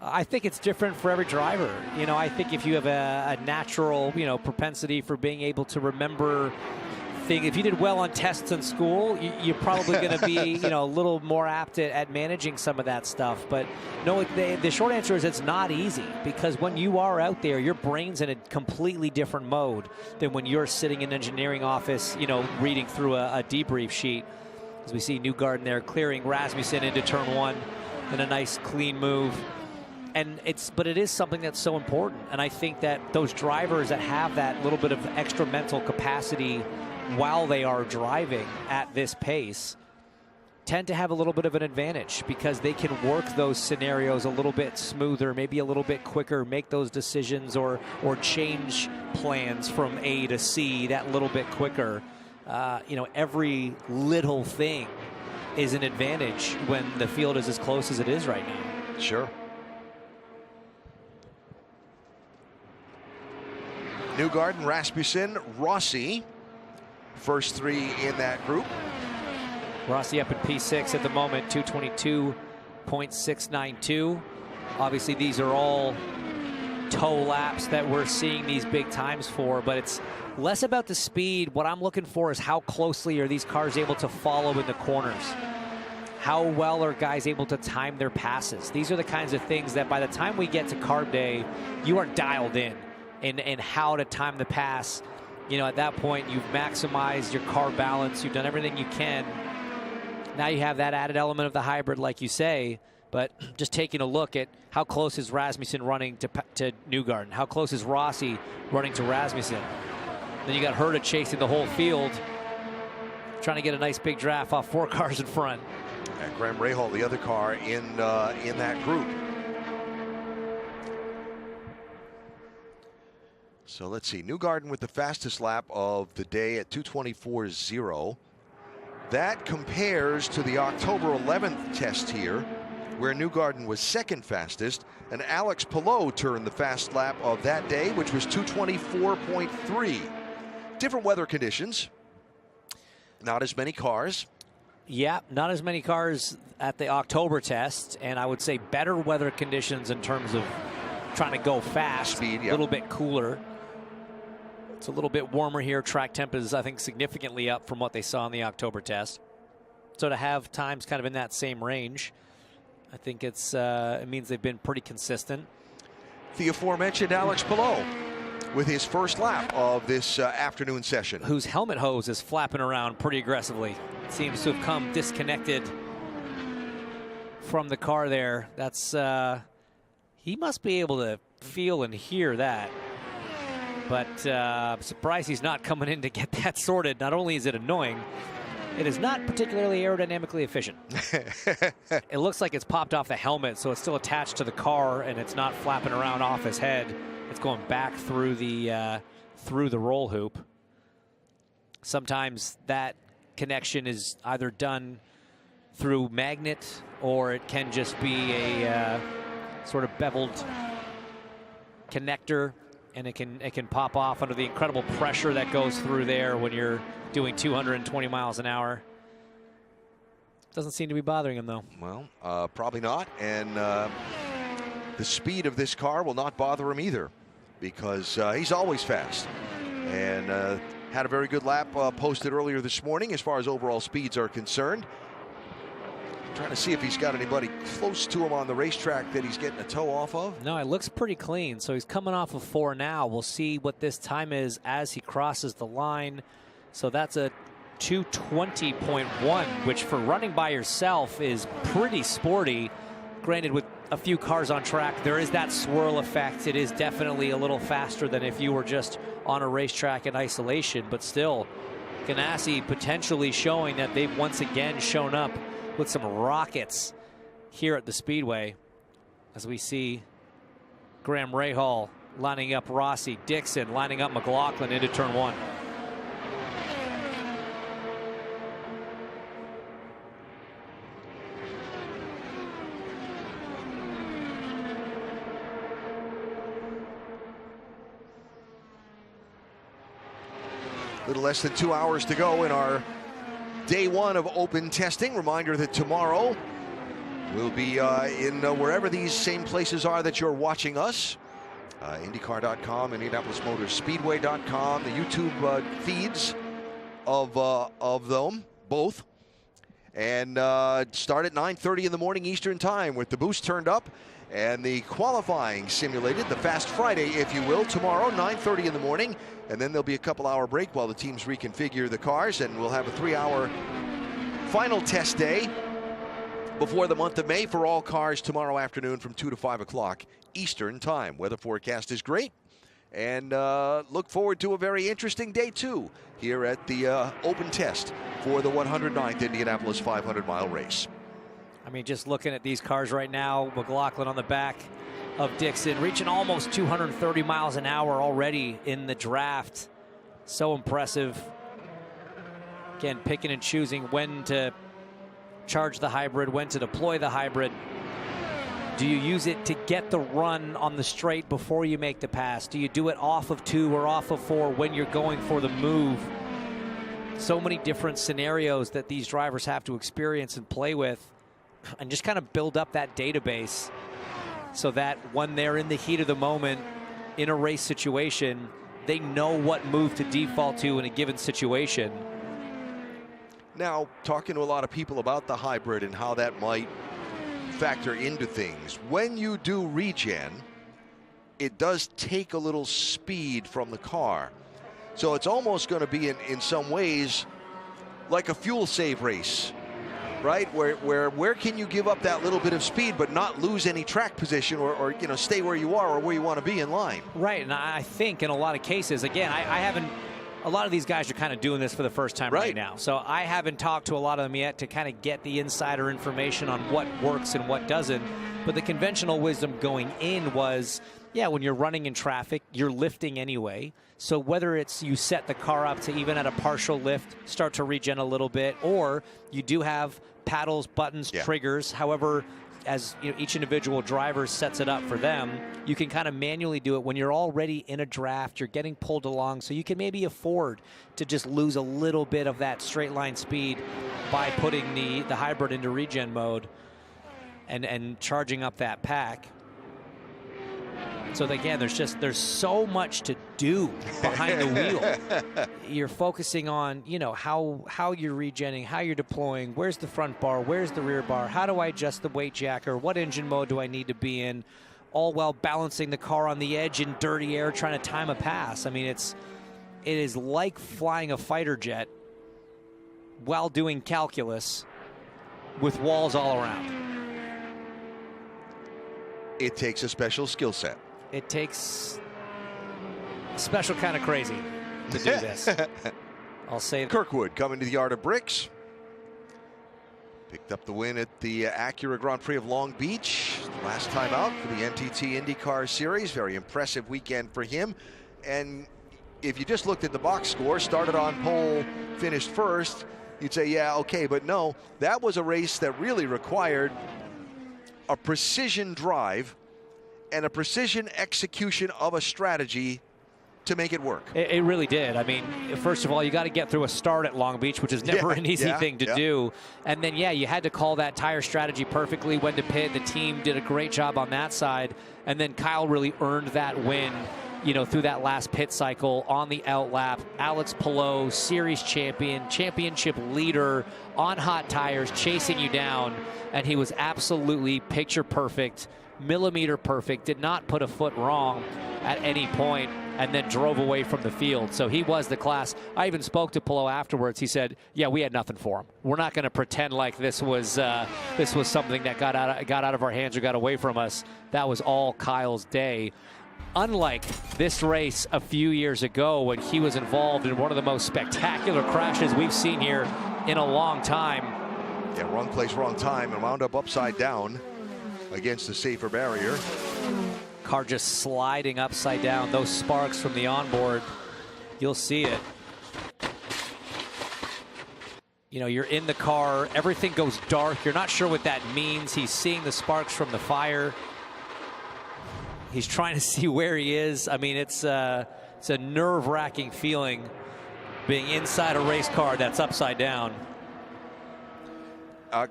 I think it's different for every driver. I think if you have a natural, propensity for being able to remember thing. If you did well on tests in school, you're probably going to be, a little more apt at managing some of that stuff. But no, the short answer is it's not easy, because when you are out there, your brain's in a completely different mode than when you're sitting in an engineering office, reading through a debrief sheet. As we see Newgarden there clearing Rasmussen into turn 1 in a nice clean move. But it is something that's so important. And I think that those drivers that have that little bit of extra mental capacity while they are driving at this pace tend to have a little bit of an advantage, because they can work those scenarios a little bit smoother, maybe a little bit quicker, make those decisions or change plans from A to C that little bit quicker. Every little thing is an advantage when the field is as close as it is right now. Sure. Newgarden, Rasmussen, Rossi, first 3 in that group. Rossi up in P6 at the moment, 222.692. Obviously, these are all toe laps that we're seeing these big times for, but it's less about the speed. What I'm looking for is how closely are these cars able to follow in the corners? How well are guys able to time their passes? These are the kinds of things that by the time we get to carb day, you are dialed in. And how to time the pass. At that point, you've maximized your car balance. You've done everything you can. Now you have that added element of the hybrid, like you say. But just taking a look at how close is Rasmussen running to Newgarden? How close is Rossi running to Rasmussen? Then you got Herta chasing the whole field, trying to get a nice big draft off 4 cars in front. And Graham Rahal, the other car in that group. So let's see, Newgarden with the fastest lap of the day at 2:24.0. That compares to the October 11th test here, where Newgarden was second fastest, and Alex Palou turned the fast lap of that day, which was 2:24.3. Different weather conditions, not as many cars. Yeah, not as many cars at the October test, and I would say better weather conditions in terms of trying to go fast. Speed, yeah. A little bit cooler. It's a little bit warmer here. Track temp is, I think, significantly up from what they saw in the October test. So to have times kind of in that same range, I think it means they've been pretty consistent. The aforementioned Alex Palou with his first lap of this afternoon session. Whose helmet hose is flapping around pretty aggressively. Seems to have come disconnected from the car there. That's he must be able to feel and hear that. But I'm surprised he's not coming in to get that sorted. Not only is it annoying, it is not particularly aerodynamically efficient. It looks like it's popped off the helmet, so it's still attached to the car, and it's not flapping around off his head. It's going back through the roll hoop. Sometimes that connection is either done through magnet, or it can just be a sort of beveled connector. And it can pop off under the incredible pressure that goes through there when you're doing 220 miles an hour. Doesn't seem to be bothering him, though. Well, probably not. And the speed of this car will not bother him either, because he's always fast. And had a very good lap posted earlier this morning as far as overall speeds are concerned. Trying to see if he's got anybody close to him on the racetrack that he's getting a toe off of. No, it looks pretty clean. So he's coming off of 4 now. We'll see what this time is as he crosses the line. So that's a 220.1, which for running by yourself is pretty sporty. Granted, with a few cars on track, there is that swirl effect. It is definitely a little faster than if you were just on a racetrack in isolation. But still, Ganassi potentially showing that they've once again shown up with some rockets here at the Speedway, as we see Graham Rahal lining up Rossi, Dixon lining up McLaughlin into turn 1. A little less than 2 hours to go in our Day 1 of open testing. Reminder that tomorrow we'll be in wherever these same places are that you're watching us. IndyCar.com, Indianapolis Motor Speedway.com, the YouTube feeds of them, both. And start at 9:30 in the morning Eastern time with the boost turned up and the qualifying simulated, the Fast Friday, if you will, tomorrow, 9:30 in the morning. And then there'll be a couple-hour break while the teams reconfigure the cars, and we'll have a 3-hour final test day before the month of May for all cars tomorrow afternoon from 2 to 5 o'clock Eastern time. Weather forecast is great, and look forward to a very interesting day, too, here at the open test for the 109th Indianapolis 500-mile race. I mean, just looking at these cars right now, McLaughlin on the back of Dixon, reaching almost 230 miles an hour already in the draft. So impressive. Again, picking and choosing when to charge the hybrid, when to deploy the hybrid. Do you use it to get the run on the straight before you make the pass? Do you do it off of 2 or off of 4 when you're going for the move? So many different scenarios that these drivers have to experience and play with, and just kind of build up that database so that when they're in the heat of the moment in a race situation, they know what move to default to in a given situation. Now, talking to a lot of people about the hybrid and how that might factor into things, when you do regen, it does take a little speed from the car. So it's almost going to be in some ways like a fuel save race, right? Where can you give up that little bit of speed but not lose any track position, or you know, stay where you are or where you want to be in line? Right, and I think in a lot of cases, again, I haven't, a lot of these guys are kind of doing this for the first time right now. So I haven't talked to a lot of them yet to kind of get the insider information on what works and what doesn't. But the conventional wisdom going in was, yeah, when you're running in traffic, you're lifting anyway. So whether it's you set the car up to even at a partial lift, start to regen a little bit, or you do have paddles, buttons, triggers, however, as you know, each individual driver sets it up for them, you can kind of manually do it when you're already in a draft, you're getting pulled along, so you can maybe afford to just lose a little bit of that straight line speed by putting the hybrid into regen mode and charging up that pack. So again, there's so much to do behind the wheel. You're focusing on, you know, how you're regenning, how you're deploying, where's the front bar, where's the rear bar, how do I adjust the weight jacker, what engine mode do I need to be in, all while balancing the car on the edge in dirty air, trying to time a pass. I mean, it is like flying a fighter jet while doing calculus with walls all around. It takes a special skill set. It takes a special kind of crazy to do this. I'll say that. Kirkwood coming to the Yard of Bricks. Picked up the win at the Acura Grand Prix of Long Beach last time out for the NTT INDYCAR Series. Very impressive weekend for him. And if you just looked at the box score, started on pole, finished first, you'd say, yeah, okay, but no, that was a race that really required a precision drive and a precision execution of a strategy to make it work. It really did. I mean, first of all, you got to get through a start at Long Beach, which is never an easy thing to do. And then, yeah, you had to call that tire strategy perfectly, when to pit. The team did a great job on that side. And then Kyle really earned that win, you know, through that last pit cycle on the outlap. Alex Palou, series champion, championship leader on hot tires, chasing you down. And he was absolutely picture perfect, millimeter perfect, did not put a foot wrong at any point, and then drove away from the field. So he was the class. I even spoke to Palou afterwards. He said, yeah, we had nothing for him. We're not going to pretend like this was something that got out of our hands or got away from us. That was all Kyle's day. Unlike this race a few years ago when he was involved in one of the most spectacular crashes we've seen here in a long time. Yeah, wrong place, wrong time, and wound up upside down against the safer barrier. Car just sliding upside down. Those sparks from the onboard, you'll see it. You know, you're in the car, everything goes dark. You're not sure what that means. He's seeing the sparks from the fire. He's trying to see where he is. I mean, it's a nerve-wracking feeling being inside a race car that's upside down.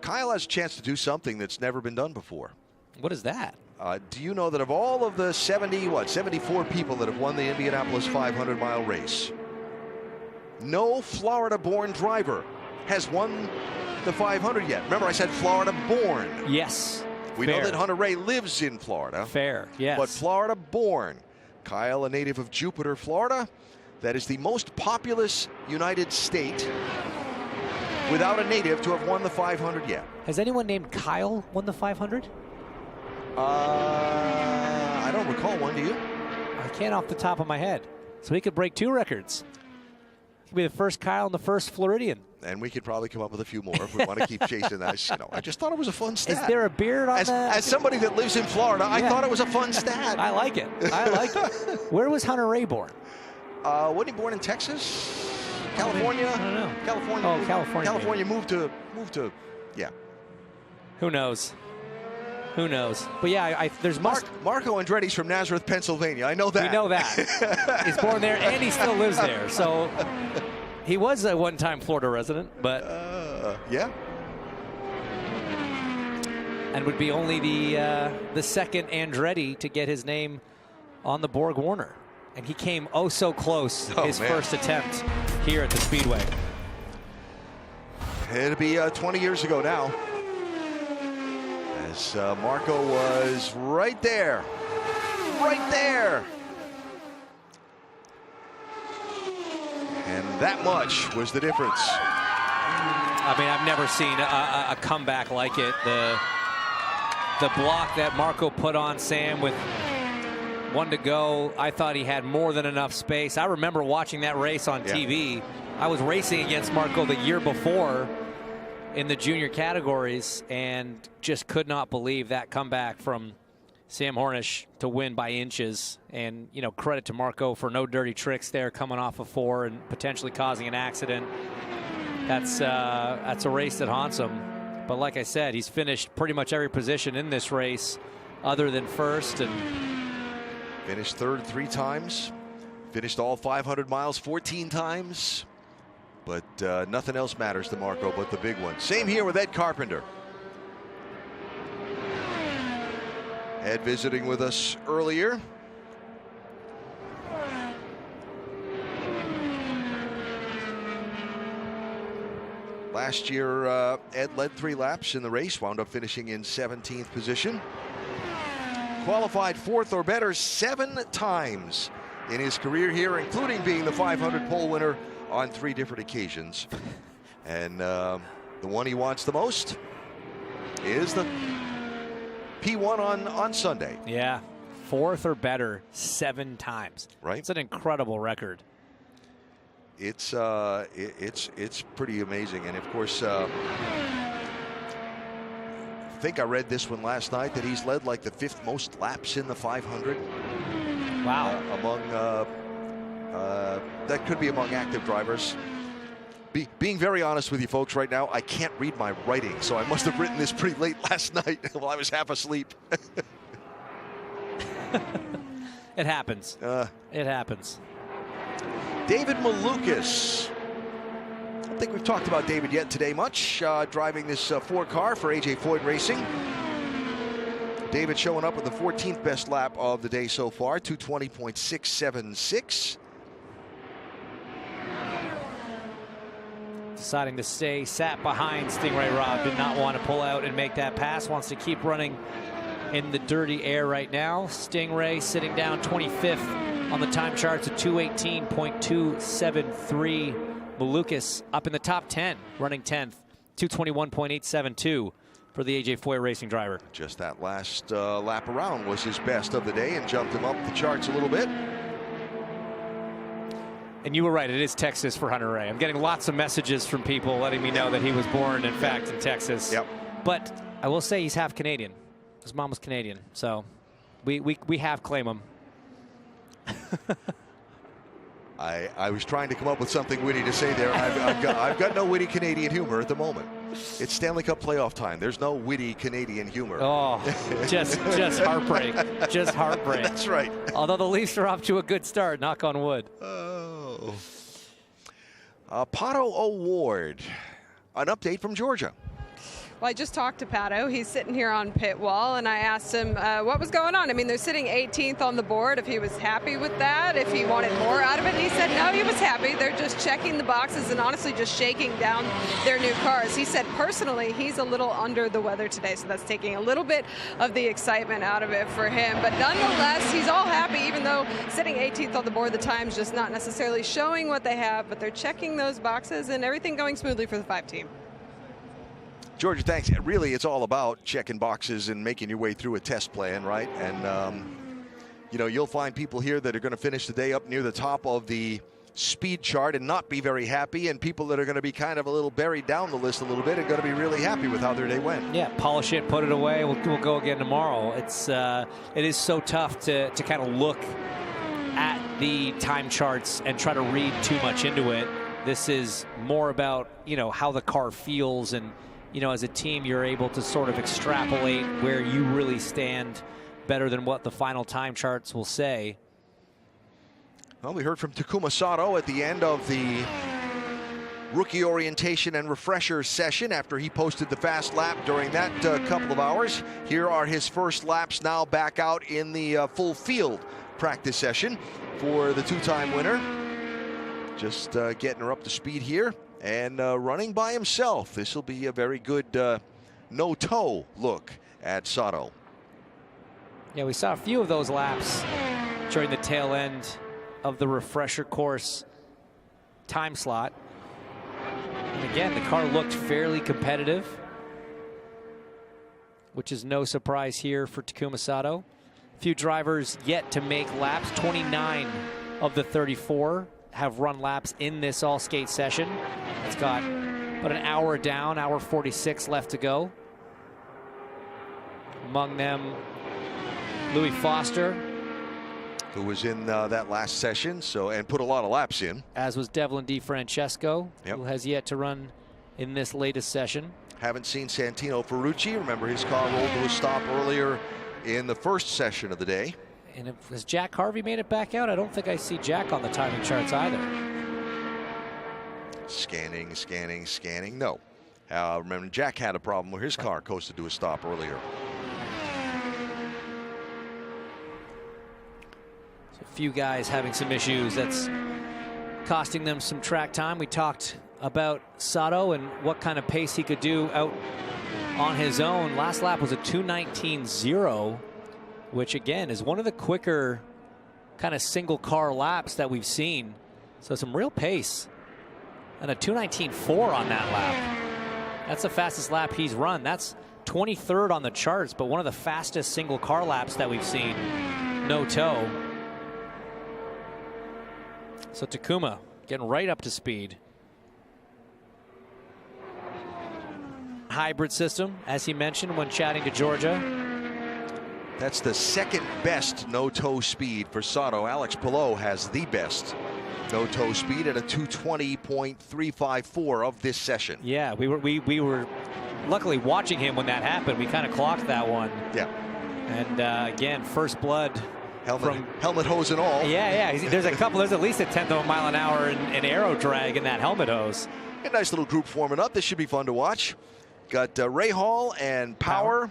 Kyle has a chance to do something that's never been done before. What is that? Do you know that of all of the 74 people that have won the Indianapolis 500-mile race, No Florida-born driver has won the 500 yet. Remember, I said Florida-born. Yes. We know that Hunter-Reay lives in Florida. Fair, yes. But Florida-born. Kyle, a native of Jupiter, Florida. That is the most populous United state without a native to have won the 500 yet. Has anyone named Kyle won the 500? I don't recall one, do you? I can't off the top of my head. So he could break 2 records. He could be the first Kyle and the first Floridian. And we could probably come up with a few more if we want to keep chasing that. You know, I just thought it was a fun stat. Is there a beard on As somebody that lives in Florida, I thought it was a fun stat. I like it. I like it. Where was Hunter-Reay born? Wasn't he born in Texas? California? I don't know. California. Oh, California. California moved to, yeah. Who knows? Who knows? But yeah, there's Marco Andretti's from Nazareth, Pennsylvania. I know that. We know that. He's born there and he still lives there. So he was a one-time Florida resident, but yeah. And would be only the second Andretti to get his name on the Borg Warner. And he came oh so close his first attempt here at the Speedway. It'll be 20 years ago now. As Marco was right there. Right there. And that much was the difference. I mean, I've never seen a comeback like it. The block that Marco put on Sam with 1 to go, I thought he had more than enough space. I remember watching that race on TV. I was racing against Marco the year before in the junior categories and just could not believe that comeback from Sam Hornish to win by inches. And, you know, credit to Marco for no dirty tricks there, coming off of 4 and potentially causing an accident. That's a race that haunts him. But like I said, he's finished pretty much every position in this race other than first. And finished third 3 times. Finished all 500 miles 14 times. But nothing else matters to Marco but the big one. Same here with Ed Carpenter. Ed visiting with us earlier. Last year, Ed led 3 laps in the race, wound up finishing in 17th position. Qualified 4th or better 7 times in his career here, including being the 500 pole winner on 3 different occasions. And the one he wants the most is the P1 on Sunday. Yeah, 4th or better 7 times. Right. It's an incredible record. It's pretty amazing. And of course, I think I read this one last night that he's led like the 5th most laps in the 500. Wow. Among that could be among active drivers. Being very honest with you folks right now, I can't read my writing, so I must have written this pretty late last night while I was half asleep. It happens. It happens. David Malukas. I don't think we've talked about David yet today much. Driving this 4 car for AJ Foyt Racing. David showing up with the 14th best lap of the day so far, 220.676. Deciding to stay, sat behind Stingray Rob, did not want to pull out and make that pass, wants to keep running in the dirty air right now. Stingray sitting down 25th on the time charts at 218.273. Malukas up in the top 10, running 10th, 221.872 for the AJ Foyt Racing driver. Just that last lap around was his best of the day and jumped him up the charts a little bit. And you were right, it is Texas for Hunter-Reay. I'm getting lots of messages from people letting me know that he was born, in fact, in Texas. Yep. But I will say he's half Canadian. His mom was Canadian, so we have claim him. I was trying to come up with something witty to say there. I've got no witty Canadian humor at the moment. It's Stanley Cup playoff time. There's no witty Canadian humor. Oh, just heartbreak. Just heartbreak. That's right. Although the Leafs are off to a good start, knock on wood. Oh. Pato O'Ward. An update from Georgia. Well, I just talked to Pato. He's sitting here on pit wall, and I asked him what was going on. I mean, they're sitting 18th on the board, if he was happy with that, if he wanted more out of it. And he said no, he was happy. They're just checking the boxes and honestly just shaking down their new cars. He said personally he's a little under the weather today, so that's taking a little bit of the excitement out of it for him. But nonetheless, he's all happy, even though sitting 18th on the board, the time's just not necessarily showing what they have, but they're checking those boxes and everything going smoothly for the 5 team. Georgia, thanks. Really, it's all about checking boxes and making your way through a test plan, right? And, you know, you'll find people here that are going to finish the day up near the top of the speed chart and not be very happy, and people that are going to be kind of a little buried down the list a little bit and going to be really happy with how their day went. Yeah, polish it, put it away. We'll go again tomorrow. It is so tough to kind of look at the time charts and try to read too much into it. This is more about, you know, how the car feels, and you know, as a team, you're able to sort of extrapolate where you really stand better than what the final time charts will say. Well, we heard from Takuma Sato at the end of the rookie orientation and refresher session after he posted the fast lap during that couple of hours. Here are his first laps now back out in the full field practice session for the two-time winner. Just getting her up to speed here. And running by himself. This will be a very good no-toe look at Sato. Yeah, we saw a few of those laps during the tail end of the refresher course time slot. And again, the car looked fairly competitive, which is no surprise here for Takuma Sato. A few drivers yet to make laps. 29 of the 34 have run laps in this all-skate session. It's got about an hour down, hour 46 left to go. Among them, Louis Foster, who was in that last session, and put a lot of laps in. As was Devlin DiFrancesco, who has yet to run in this latest session. Haven't seen Santino Ferrucci. Remember, his car rolled to a stop earlier in the first session of the day. And has Jack Harvey made it back out? I don't think I see Jack on the timing charts either. Scanning. No. Remember, Jack had a problem where his car coasted to a stop earlier. So a few guys having some issues. That's costing them some track time. We talked about Sato and what kind of pace he could do out on his own. Last lap was a 2:19.0. which again is one of the quicker kind of single car laps that we've seen. So some real pace. And a 2:19.4 on that lap. That's the fastest lap he's run. That's 23rd on the charts, but one of the fastest single car laps that we've seen. No toe. So Takuma getting right up to speed. Hybrid system, as he mentioned when chatting to Georgia. That's the second best no-toe speed for Sato. Alex Palou has the best no-toe speed at a 220.354 of this session. Yeah, we were luckily watching him when that happened. We kind of clocked that one. Yeah. And again, first blood. Helmet hose and all. Yeah. There's at least a 10th of a mile an hour in aero drag in that helmet hose. A nice little group forming up. This should be fun to watch. Got Ray Hall and Power.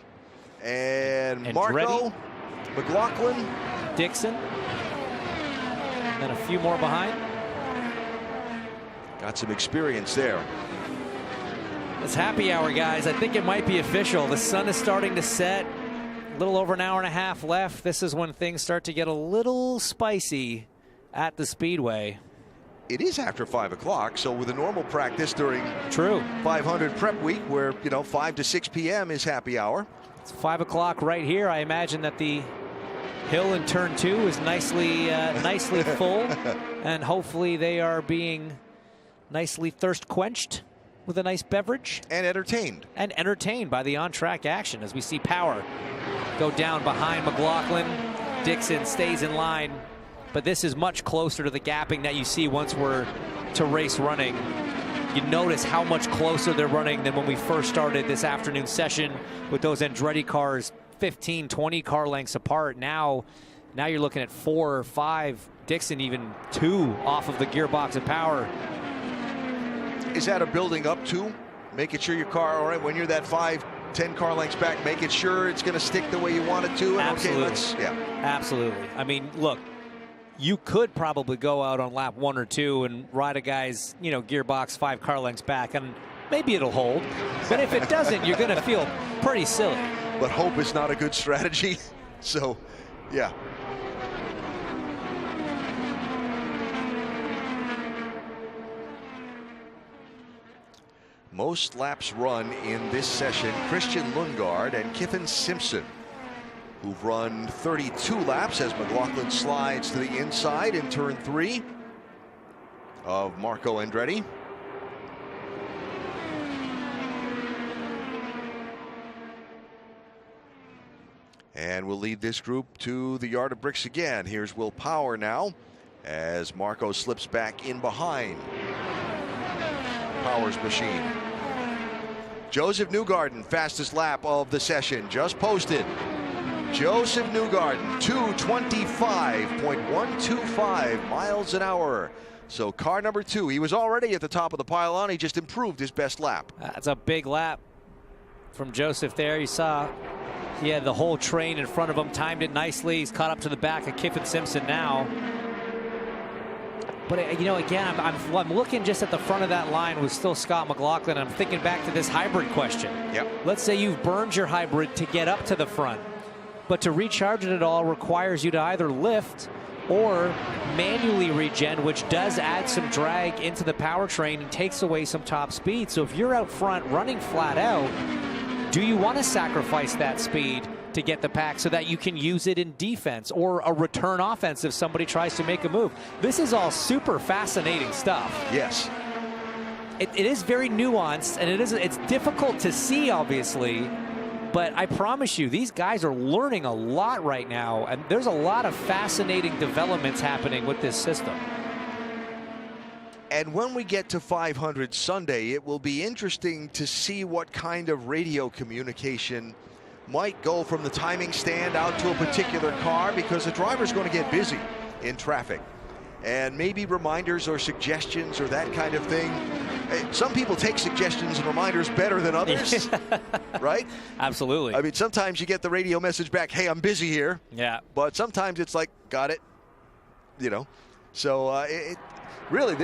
And Marco, McLaughlin, Dixon, and then a few more behind. Got some experience there. It's happy hour, guys. I think it might be official. The sun is starting to set. A little over an hour and a half left. This is when things start to get a little spicy at the Speedway. It is after 5 o'clock, so with a normal practice during 500 prep week, where 5 to 6 p.m. is happy hour. It's 5 o'clock right here. I imagine that the hill in turn 2 is nicely full, and hopefully they are being nicely thirst quenched with a nice beverage. And entertained. And entertained by the on-track action as we see Power go down behind McLaughlin. Dixon stays in line, but this is much closer to the gapping that you see once we're to race running. You notice how much closer they're running than when we first started this afternoon session with those Andretti cars 15, 20 car lengths apart. Now you're looking at 4 or 5, Dixon even 2 off of the gearbox of Power. Is that a building up to making sure your car, all right, when you're that 5-10 car lengths back, making sure it's going to stick the way you want it to. And Absolutely. Absolutely. I mean, look, you could probably go out on lap 1 or 2 and ride a guy's, gearbox 5 car lengths back, and maybe it'll hold. But if it doesn't, you're going to feel pretty silly. But hope is not a good strategy. So, yeah. Most laps run in this session, Christian Lundgaard and Kiffin Simpson, who've run 32 laps as McLaughlin slides to the inside in turn 3 of Marco Andretti. And we'll lead this group to the yard of bricks again. Here's Will Power now as Marco slips back in behind Power's machine. Josef Newgarden, fastest lap of the session, just posted. Josef Newgarden, 225.125 miles an hour. So car number 2, he was already at the top of the pylon. He just improved his best lap. That's a big lap from Josef there. You saw he had the whole train in front of him, timed it nicely. He's caught up to the back of Kiffin Simpson now. But, again, I'm looking just at the front of that line with still Scott McLaughlin. I'm thinking back to this hybrid question. Yep. Let's say you've burned your hybrid to get up to the front, but to recharge it at all requires you to either lift or manually regen, which does add some drag into the powertrain and takes away some top speed. So if you're out front running flat out, do you want to sacrifice that speed to get the pack so that you can use it in defense or a return offense if somebody tries to make a move? This is all super fascinating stuff. Yes. It is very nuanced, and it's difficult to see, obviously, but I promise you, these guys are learning a lot right now, and there's a lot of fascinating developments happening with this system. And when we get to 500 Sunday, it will be interesting to see what kind of radio communication might go from the timing stand out to a particular car, because the driver's going to get busy in traffic. And maybe reminders or suggestions or that kind of thing. Some people take suggestions and reminders better than others, right? Absolutely. I mean, sometimes you get the radio message back, hey, I'm busy here. Yeah. But sometimes it's like, got it, So really,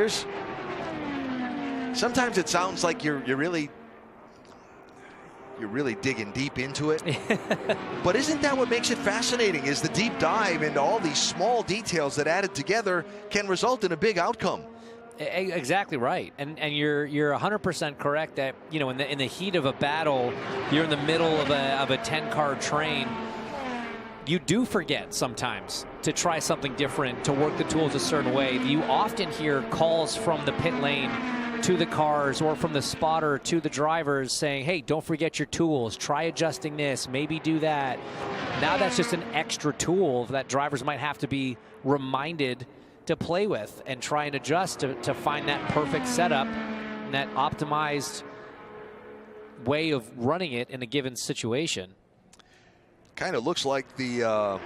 sometimes it sounds like you're really digging deep into it. But isn't that what makes it fascinating, is the deep dive into all these small details that added together can result in a big outcome. Exactly right, and you're 100% correct that in the heat of a battle, you're in the middle of a 10-car train. You do forget sometimes to try something different, to work the tools a certain way. You often hear calls from the pit lane to the cars or from the spotter to the drivers saying, hey, don't forget your tools, try adjusting this, maybe do that. Now that's just an extra tool that drivers might have to be reminded to play with and try and adjust to find that perfect setup and that optimized way of running it in a given situation. Kind of looks like the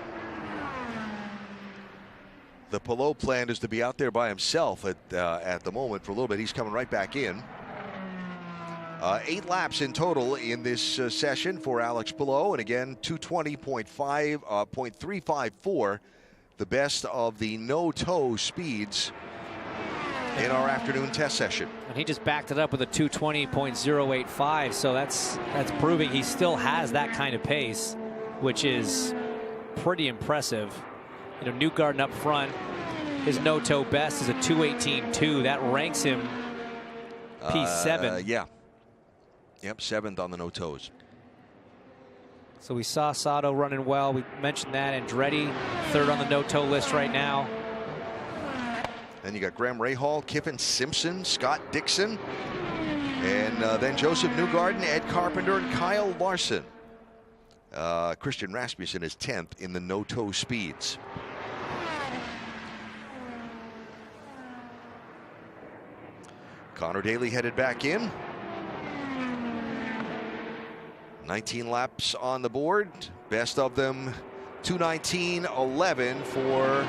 Palou plan is to be out there by himself at the moment for a little bit. He's coming right back in. 8 laps in total in this session for Alex Palou, and again 220.354, the best of the no-toe speeds in our afternoon test session. And he just backed it up with a 220.085, so that's proving he still has that kind of pace, which is pretty impressive. Newgarden up front, his no-toe best is a 218.2. That ranks him P7. Yeah. Yep, 7th on the no-toes. So we saw Sato running well. We mentioned that. Andretti, 3rd on the no-toe list right now. Then you got Graham Rahal, Kiffin Simpson, Scott Dixon, and then Josef Newgarden, Ed Carpenter, and Kyle Larson. Christian Rasmussen is 10th in the no-toe speeds. Connor Daly headed back in. 19 laps on the board. Best of them 219.11 for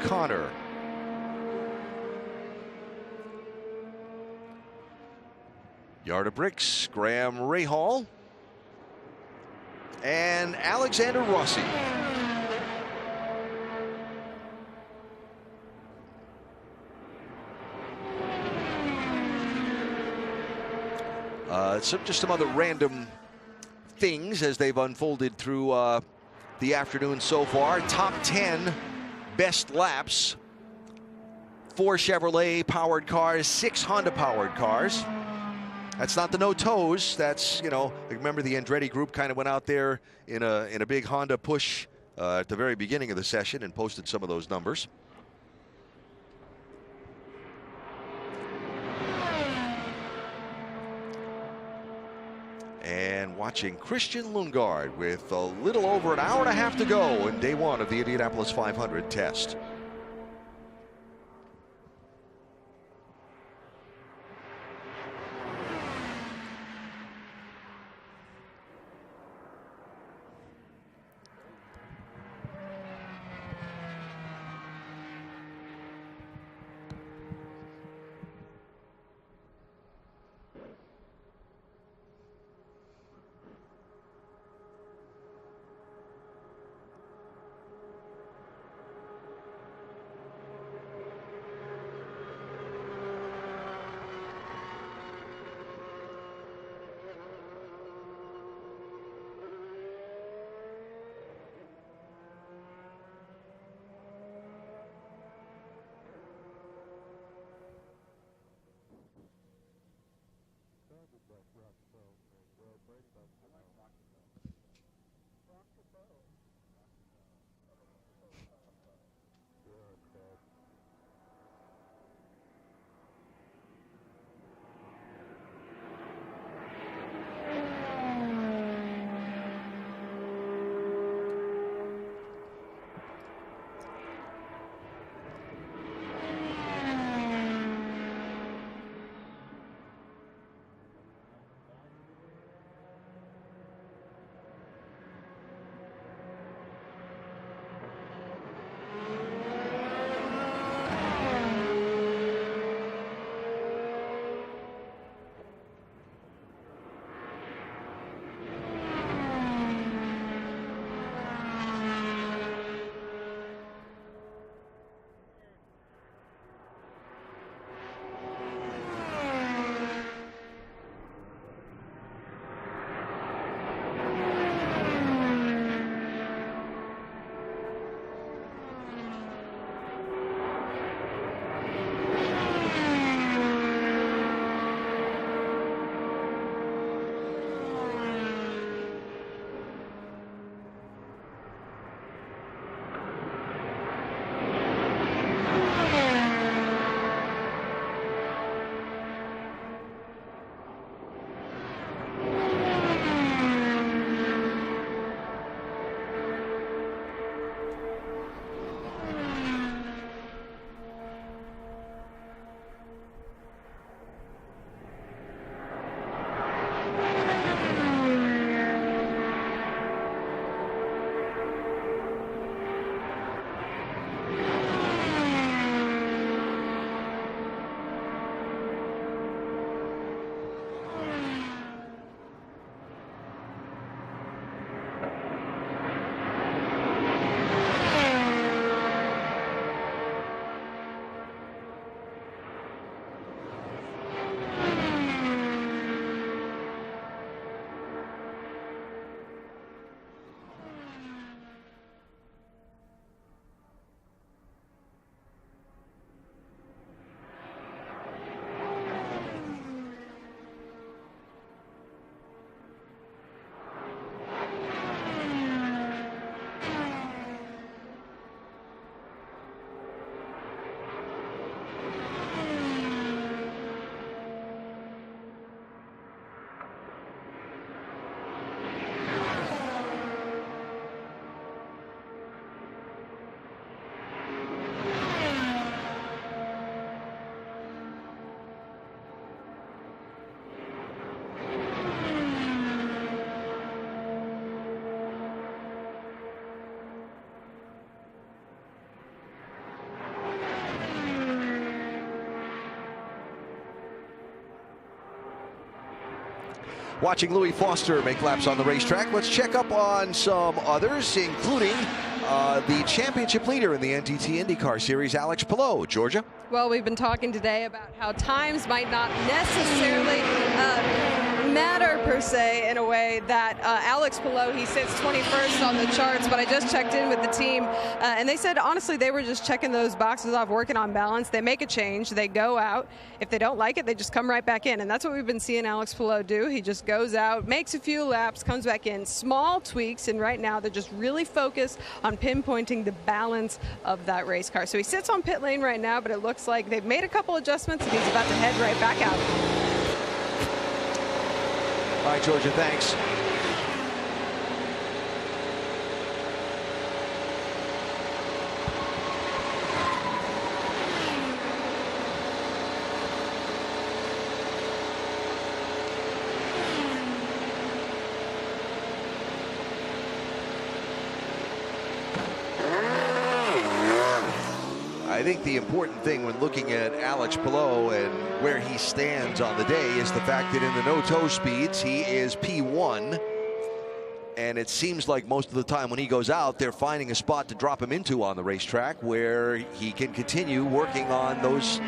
Connor. Yard of Bricks, Graham Rahal, and Alexander Rossi. Just some other random things as they've unfolded through the afternoon so far. Top 10 best laps. 4 Chevrolet powered cars, 6 Honda powered cars. That's not the no toes. That's, you know, remember the Andretti group kind of went out there in a big Honda push at the very beginning of the session and posted some of those numbers. And watching Christian Lundgaard with a little over an hour and a half to go in day 1 of the Indianapolis 500 test. Watching Louis Foster make laps on the racetrack, let's check up on some others, including the championship leader in the NTT INDYCAR Series, Alex Palou. Georgia? Well, we've been talking today about how times might not necessarily matter per se, in a way that Alex Palou, he sits 21st on the charts, but I just checked in with the team and they said honestly they were just checking those boxes off, working on balance. They make a change, they go out. If they don't like it, they just come right back in, and that's what we've been seeing Alex Palou do. He just goes out, makes a few laps, comes back in, small tweaks, and right now they're just really focused on pinpointing the balance of that race car. So he sits on pit lane right now, but it looks like they've made a couple adjustments and he's about to head right back out. All right, Georgia, thanks. I think the important thing when looking at Alex Palou and where he stands on the day is the fact that in the no-toe speeds, he is P1. And it seems like most of the time when he goes out, they're finding a spot to drop him into on the racetrack where he can continue working on those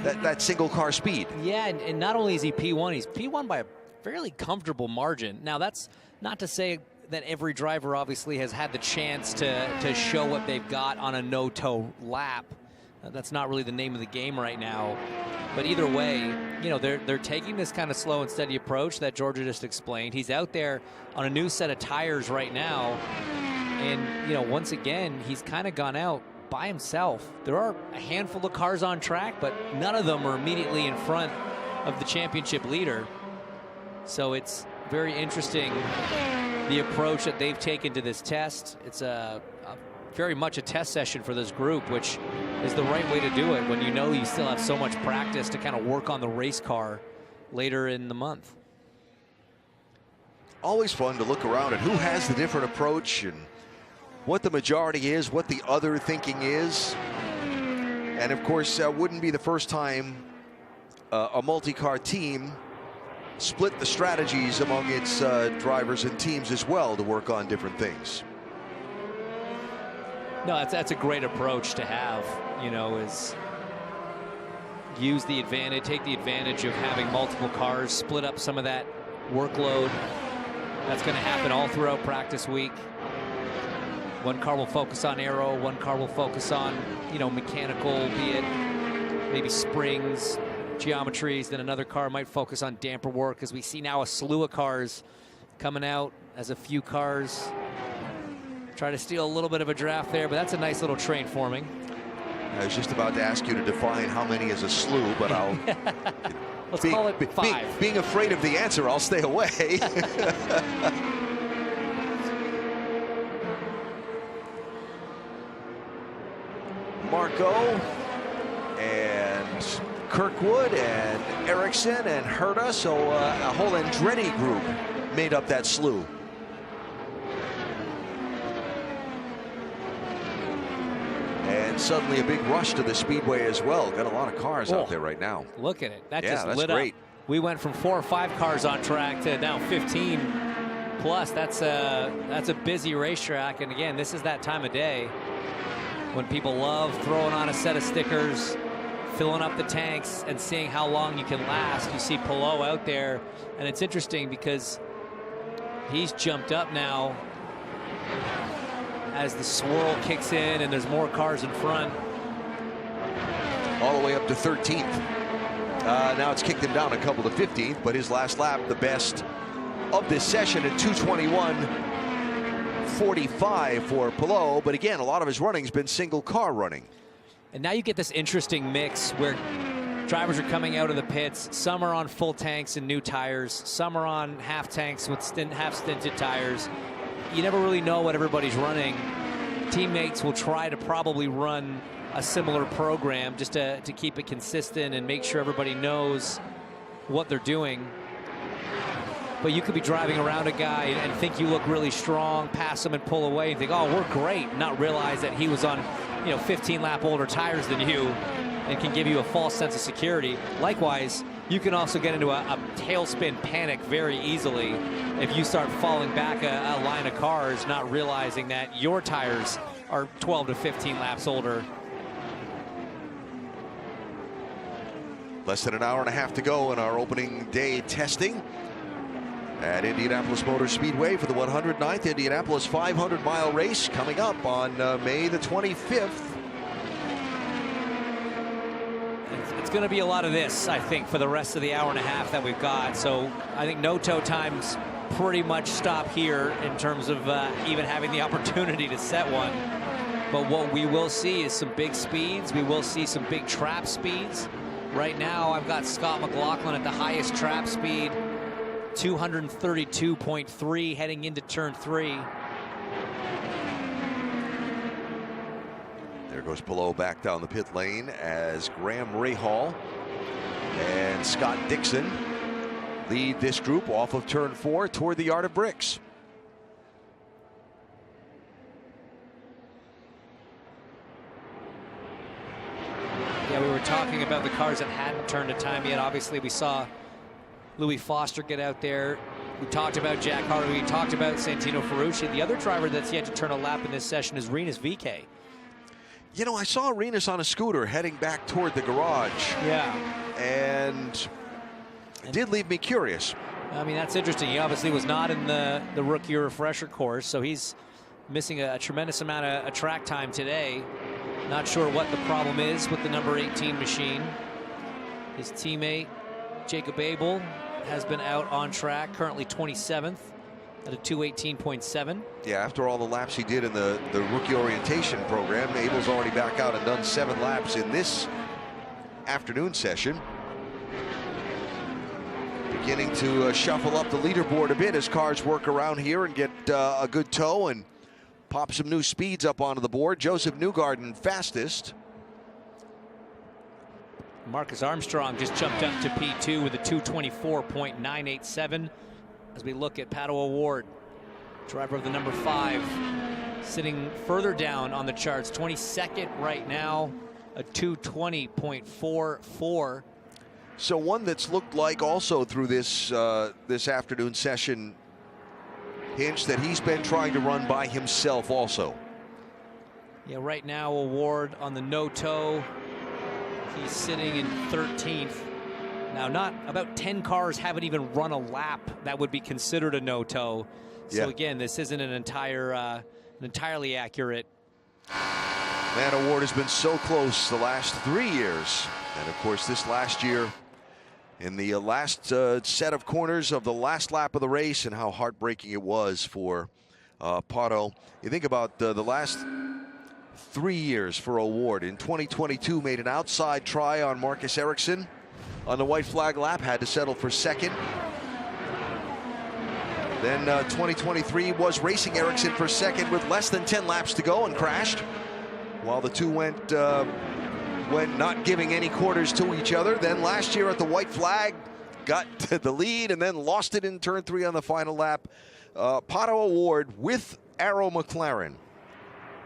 that single car speed. Yeah, and not only is he P1, he's P1 by a fairly comfortable margin. Now, that's not to say that every driver obviously has had the chance to show what they've got on a no-toe lap. That's not really the name of the game right now. But either way, you know, they're taking this kind of slow and steady approach that Georgia just explained. He's out there on a new set of tires right now. And, you know, once again, he's kind of gone out by himself. There are a handful of cars on track, but none of them are immediately in front of the championship leader. So it's very interesting, the approach that they've taken to this test. It's very much a test session for this group, which is the right way to do it when you know you still have so much practice to kind of work on the race car later in the month. Always fun to look around at who has the different approach and what the majority is, what the other thinking is. And of course, wouldn't be the first time a multi-car team split the strategies among its drivers and teams as well to work on different things. No, that's a great approach to have, you know, is use the advantage, take the advantage of having multiple cars, split up some of that workload. That's going to happen all throughout practice week. One car will focus on aero, one car will focus on, you know, mechanical, be it maybe springs, geometries, then another car might focus on damper work, as we see now a slew of cars coming out as a few cars try to steal a little bit of a draft there, but that's a nice little train forming. I was just about to ask you to define how many is a slew, but I'll let's call it 5. Being afraid of the answer, I'll stay away. Marco and Kirkwood and Erickson and Herta, so a whole Andretti group made up that slew. And suddenly a big rush to the speedway as well. Got a lot of cars out there right now. Look at it. That yeah, just that's lit great. up. We went from 4 or 5 cars on track to now 15 plus. That's a busy racetrack. And again, this is that time of day when people love throwing on a set of stickers, filling up the tanks, and seeing how long you can last. You see Palou out there, and it's interesting because he's jumped up now as the swirl kicks in and there's more cars in front. All the way up to 13th. Now it's kicked him down a couple to 15th, but his last lap, the best of this session at 2:21.45 for Palou. But again, a lot of his running's been single car running. And now you get this interesting mix where drivers are coming out of the pits. Some are on full tanks and new tires. Some are on half tanks with half-stinted tires. You never really know what everybody's running. Teammates will try to probably run a similar program just to keep it consistent and make sure everybody knows what they're doing. But you could be driving around a guy and think you look really strong, pass him and pull away and think, oh, we're great, and not realize that he was on, 15 lap older tires than you and can give you a false sense of security. Likewise, you can also get into a tailspin panic very easily if you start falling back a line of cars, not realizing that your tires are 12 to 15 laps older. Less than an hour and a half to go in our opening day testing at Indianapolis Motor Speedway for the 109th Indianapolis 500-mile race coming up on May the 25th. It's going to be a lot of this, I think, for the rest of the hour and a half that we've got. So I think no-toe times pretty much stop here in terms of even having the opportunity to set one. But what we will see is some big speeds. We will see some big trap speeds. Right now, I've got Scott McLaughlin at the highest trap speed, 232.3 heading into turn 3. There goes Palou back down the pit lane as Graham Rahal and Scott Dixon lead this group off of turn 4 toward the yard of bricks. Yeah, we were talking about the cars that hadn't turned a time yet. Obviously, we saw Louis Foster get out there. We talked about Jack Harvey. We talked about Santino Ferrucci. The other driver that's yet to turn a lap in this session is Rinus VeeKay. You know, I saw Rinus on a scooter heading back toward the garage. Yeah. And it did leave me curious. I mean, that's interesting. He obviously was not in the rookie refresher course, so he's missing a tremendous amount of track time today. Not sure what the problem is with the number 18 machine. His teammate, Jacob Abel, has been out on track, currently 27th at a 218.7. Yeah, after all the laps he did in the rookie orientation program, Abel's already back out and done 7 laps in this afternoon session. Beginning to shuffle up the leaderboard a bit as cars work around here and get a good tow and pop some new speeds up onto the board. Josef Newgarden fastest. Marcus Armstrong just jumped up to P2 with a 224.987 as we look at Pato O'Ward, driver of the number 5, sitting further down on the charts, 22nd right now, a 220.44. So one that's looked like also through this this afternoon session, Hinch, that he's been trying to run by himself also. Yeah, right now O'Ward on the no-toe. He's sitting in 13th. Now, not about 10 cars haven't even run a lap that would be considered a no-toe. So Yeah. again, this isn't an entirely accurate. Man, O'Ward has been so close the last 3 years. And of course, this last year in the last set of corners of the last lap of the race, and how heartbreaking it was for Pato. You think about the last 3 years for O'Ward. In 2022, made an outside try on Marcus Ericsson on the white flag lap, had to settle for second. Then 2023 was racing Ericsson for second with less than 10 laps to go and crashed, while the two went not giving any quarters to each other. Then last year at the white flag, got the lead and then lost it in turn 3 on the final lap. Pato O'Ward with Arrow McLaren,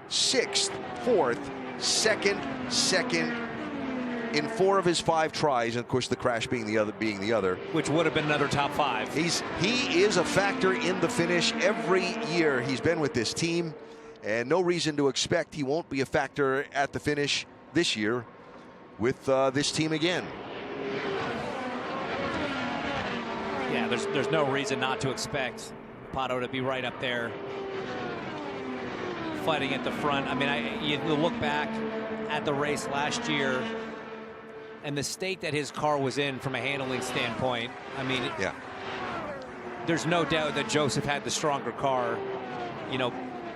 6th, 4th, 2nd, 2nd in 4 of his 5 tries, and of course the crash being the other, which would have been another top 5. He is a factor in the finish every year he's been with this team, and no reason to expect he won't be a factor at the finish this year with this team again. Yeah, there's no reason not to expect Pato to be right up there fighting at the front. I mean, you look back at the race last year and the state that his car was in from a handling standpoint. I mean, yeah, there's no doubt that Josef had the stronger car. You know,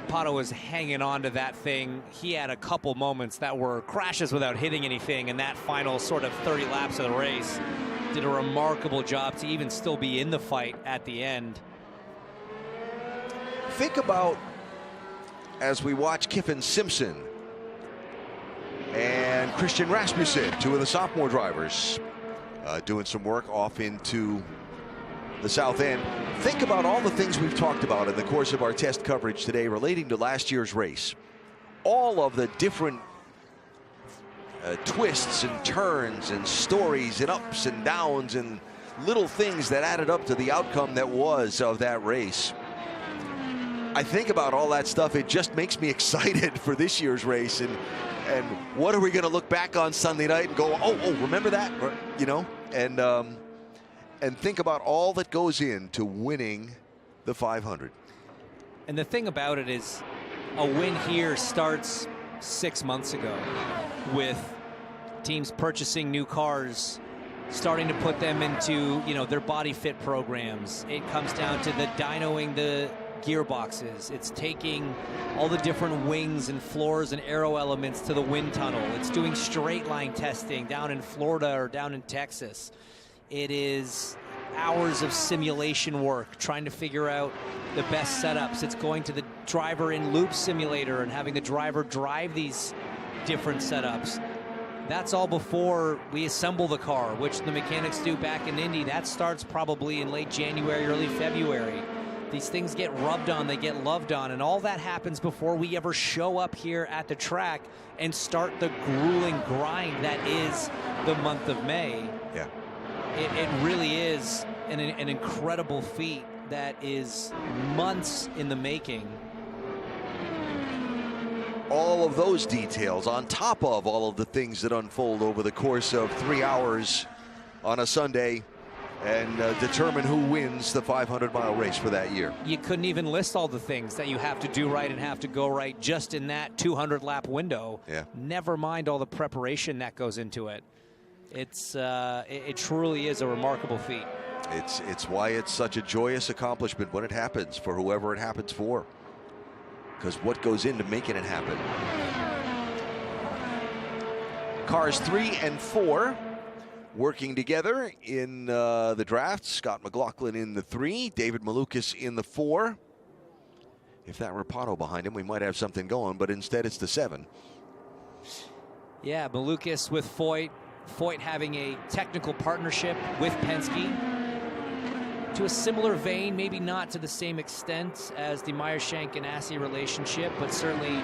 Pato was hanging on to that thing. He had a couple moments that were crashes without hitting anything, and that final sort of 30 laps of the race did a remarkable job to even still be in the fight at the end. Think about, as we watch Kiffin Simpson and Christian Rasmussen, 2 of the sophomore drivers, doing some work off into the south end. Think about all the things we've talked about in the course of our test coverage today relating to last year's race. All of the different twists and turns and stories and ups and downs and little things that added up to the outcome that was of that race. I think about all that stuff. It just makes me excited for this year's race. And what are we going to look back on Sunday night and go, oh, remember that? You know, and think about all that goes into winning the 500. And the thing about it is, a win here starts 6 months ago with teams purchasing new cars, starting to put them into, you know, their body fit programs. It comes down to the dynoing the gearboxes. It's taking all the different wings and floors and aero elements to the wind tunnel. It's doing straight line testing down in Florida or down in Texas. It is hours of simulation work trying to figure out the best setups. It's going to the driver in loop simulator and having the driver drive these different setups. That's all before we assemble the car, which the mechanics do back in Indy. That starts probably in late January, early February. These things get rubbed on, they get loved on, and all that happens before we ever show up here at the track and start the grueling grind that is the month of May. Yeah. It really is an incredible feat that is months in the making. All of those details on top of all of the things that unfold over the course of 3 hours on a Sunday and determine who wins the 500-mile race for that year. You couldn't even list all the things that you have to do right and have to go right just in that 200-lap window. Yeah. Never mind all the preparation that goes into it. It truly is a remarkable feat. It's why it's such a joyous accomplishment when it happens for whoever it happens for. Because what goes into making it happen. Cars 3 and 4 working together in the draft. Scott McLaughlin in the 3, David Malukas in the 4. If that were Pato behind him, we might have something going, but instead it's the 7. Yeah, Malukas with Foyt. Foyt having a technical partnership with Penske. To a similar vein, maybe not to the same extent as the Meyershank and Assey relationship, but certainly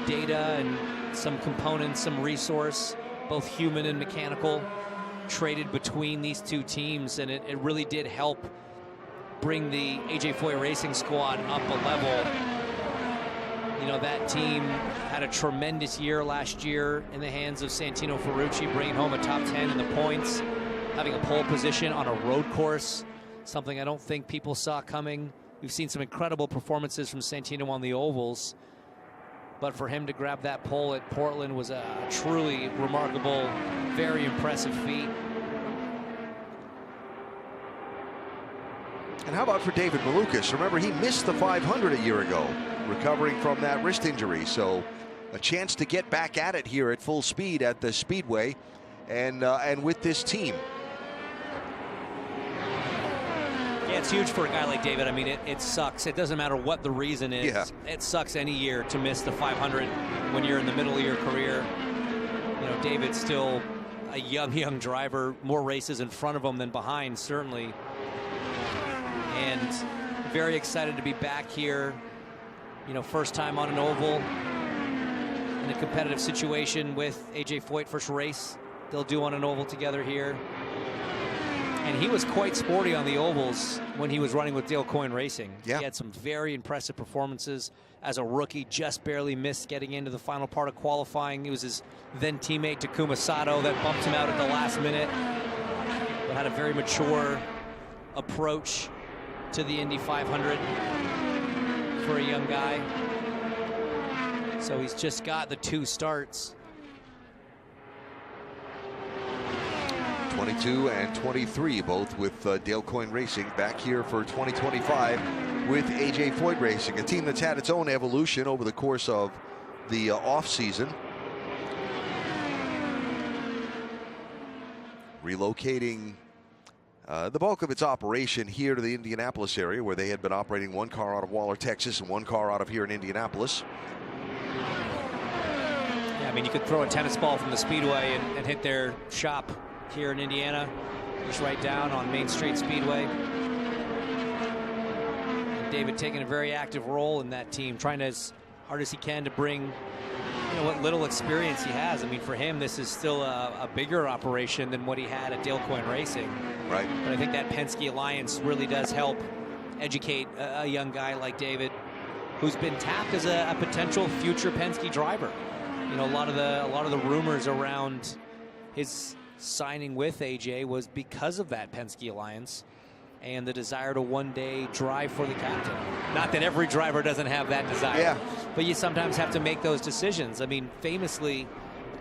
data and some components, some resource, both human and mechanical, traded between these two teams, and it really did help bring the AJ Foyt Racing squad up a level. You know, that team had a tremendous year last year in the hands of Santino Ferrucci, bringing home a top 10 in the points, having a pole position on a road course, something I don't think people saw coming. We've seen some incredible performances from Santino on the ovals, but for him to grab that pole at Portland was a truly remarkable, very impressive feat. And how about for David Malukas? Remember, he missed the 500 a year ago, recovering from that wrist injury. So a chance to get back at it here at full speed at the Speedway and with this team. Yeah, it's huge for a guy like David. I mean, it sucks. It doesn't matter what the reason is. Yeah. It sucks any year to miss the 500 when you're in the middle of your career. You know, David's still a young driver, more races in front of him than behind, certainly. And very excited to be back here. You know, first time on an oval in a competitive situation with AJ Foyt, first race they'll do on an oval together here. And he was quite sporty on the ovals when he was running with Dale Coyne Racing. Yeah. He had some very impressive performances. As a rookie, just barely missed getting into the final part of qualifying. It was his then teammate Takuma Sato that bumped him out at the last minute, but had a very mature approach to the Indy 500 for a young guy. So he's just got the 2 starts. 22 and 23, both with Dale Coyne Racing, back here for 2025 with AJ Foyt Racing, a team that's had its own evolution over the course of the off season. Relocating the bulk of its operation here to the Indianapolis area, where they had been operating 1 car out of Waller, Texas, and 1 car out of here in Indianapolis. Yeah, I mean, you could throw a tennis ball from the Speedway and hit their shop here in Indiana, just right down on Main Street Speedway. And David taking a very active role in that team, trying as hard as he can to bring what little experience he has. I mean, for him, this is still a bigger operation than what he had at Dale Coyne Racing. Right. But I think that Penske Alliance really does help educate a young guy like David, who's been tapped as a potential future Penske driver. You know, a lot of the rumors around his signing with AJ was because of that Penske Alliance and the desire to one day drive for the captain. Not that every driver doesn't have that desire, but you sometimes have to make those decisions. I mean, famously,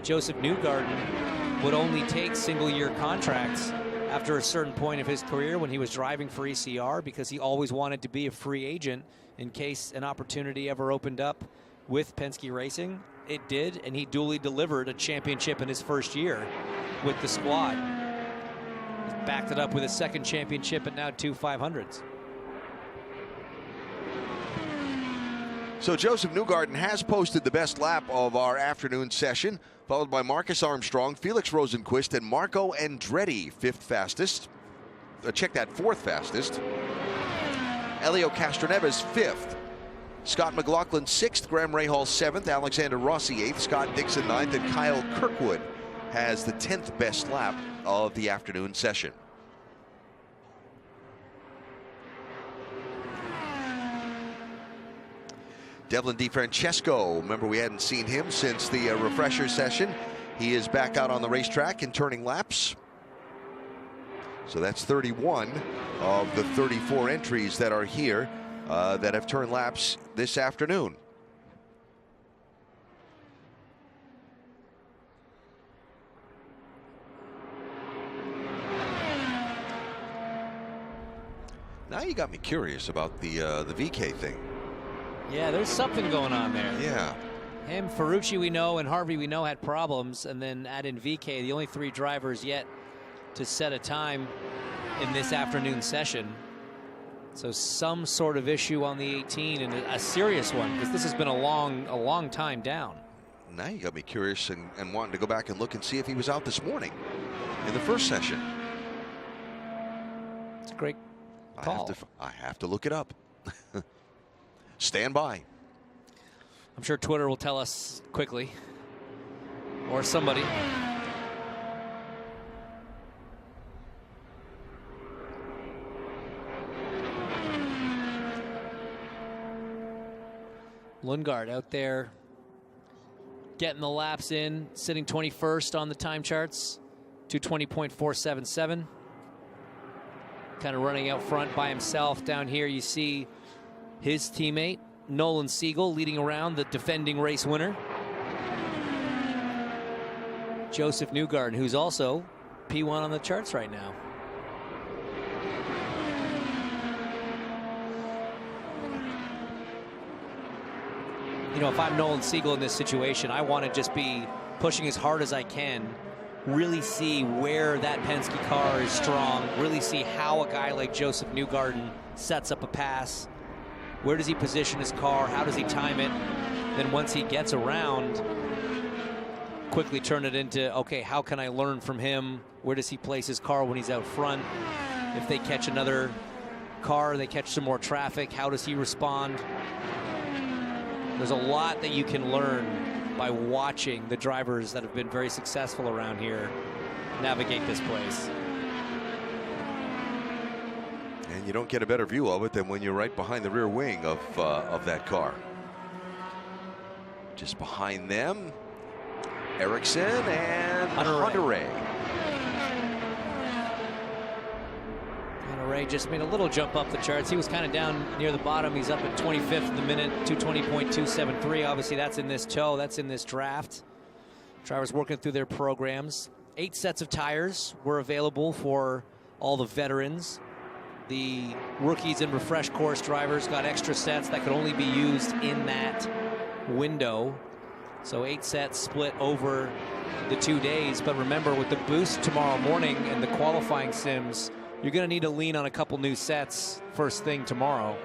Josef Newgarden would only take single-year contracts after a certain point of his career when he was driving for ECR, because he always wanted to be a free agent in case an opportunity ever opened up with Penske Racing. It did, and he duly delivered a championship in his first year with the squad. He's backed it up with a second championship and now 2 500s. So Josef Newgarden has posted the best lap of our afternoon session, followed by Marcus Armstrong, Felix Rosenqvist, and Marco Andretti, 5th fastest. Check that, 4th fastest. Elio Castroneves, 5th. Scott McLaughlin, 6th. Graham Rahal, 7th. Alexander Rossi, 8th. Scott Dixon, 9th. And Kyle Kirkwood has the 10th best lap of the afternoon session. Devlin DiFrancesco, remember we hadn't seen him since the refresher session. He is back out on the racetrack and turning laps. So that's 31 of the 34 entries that are here that have turned laps this afternoon. Now you got me curious about the VK thing. Yeah, there's something going on there. Yeah. Him, Ferrucci we know, and Harvey we know had problems, and then add in VK, the only 3 drivers yet to set a time in this afternoon session. So some sort of issue on the 18, and a serious one, because this has been a long time down. Now you got me curious and wanting to go back and look and see if he was out this morning in the first session. It's a great call. I have to look it up. Stand by. I'm sure Twitter will tell us quickly, or somebody. Lundgaard out there getting the laps in, sitting 21st on the time charts, 220.477. Kind of running out front by himself. Down here you see his teammate Nolan Siegel leading around, the defending race winner. Josef Newgarden, who's also P1 on the charts right now. You know, if I'm Nolan Siegel in this situation, I want to just be pushing as hard as I can, really see where that Penske car is strong, really see how a guy like Josef Newgarden sets up a pass. Where does he position his car? How does he time it? Then once he gets around, quickly turn it into, okay, how can I learn from him? Where does he place his car when he's out front? If they catch another car, they catch some more traffic, how does he respond? There's a lot that you can learn by watching the drivers that have been very successful around here navigate this place. And you don't get a better view of it than when you're right behind the rear wing of that car. Just behind them, Ericsson and Hunter-Reay. Hunter-Reay just made a little jump up the charts. He was kind of down near the bottom. He's up at 25th in the minute, 220.273. Obviously, that's in this tow. That's in this draft. Drivers working through their programs. 8 sets of tires were available for all the veterans. The rookies and refresh course drivers got extra sets that could only be used in that window. So 8 sets split over the 2 days. But remember, with the boost tomorrow morning and the qualifying sims, you're going to need to lean on a couple new sets first thing tomorrow.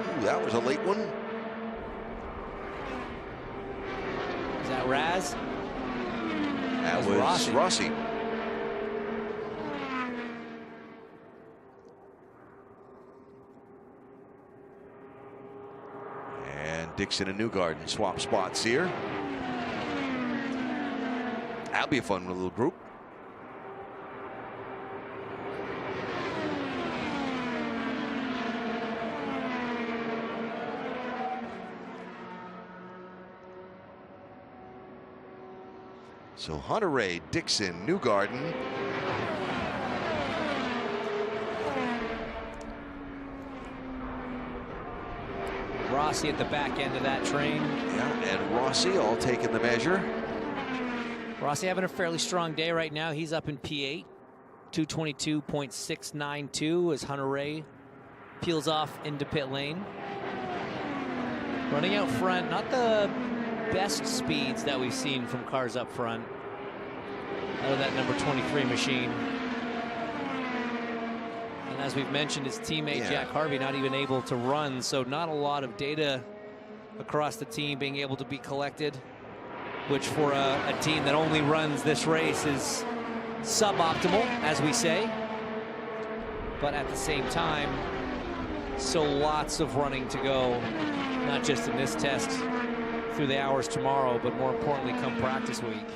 Ooh, that was a late one. Is that Raz? That was Rossi. Dixon and Newgarden swap spots here. That'll be a fun little group. So Hunter-Reay, Dixon, Newgarden. Rossi at the back end of that train. Yeah, and Rossi all taking the measure. Rossi having a fairly strong day right now. He's up in P8, 222.692 as Hunter-Reay peels off into pit lane. Running out front, not the best speeds that we've seen from cars up front out of that number 23 machine. And as we've mentioned, his teammate Jack Harvey not even able to run, so not a lot of data across the team being able to be collected, which for a team that only runs this race is suboptimal, as we say. But at the same time, so lots of running to go, not just in this test through the hours tomorrow, but more importantly come practice week.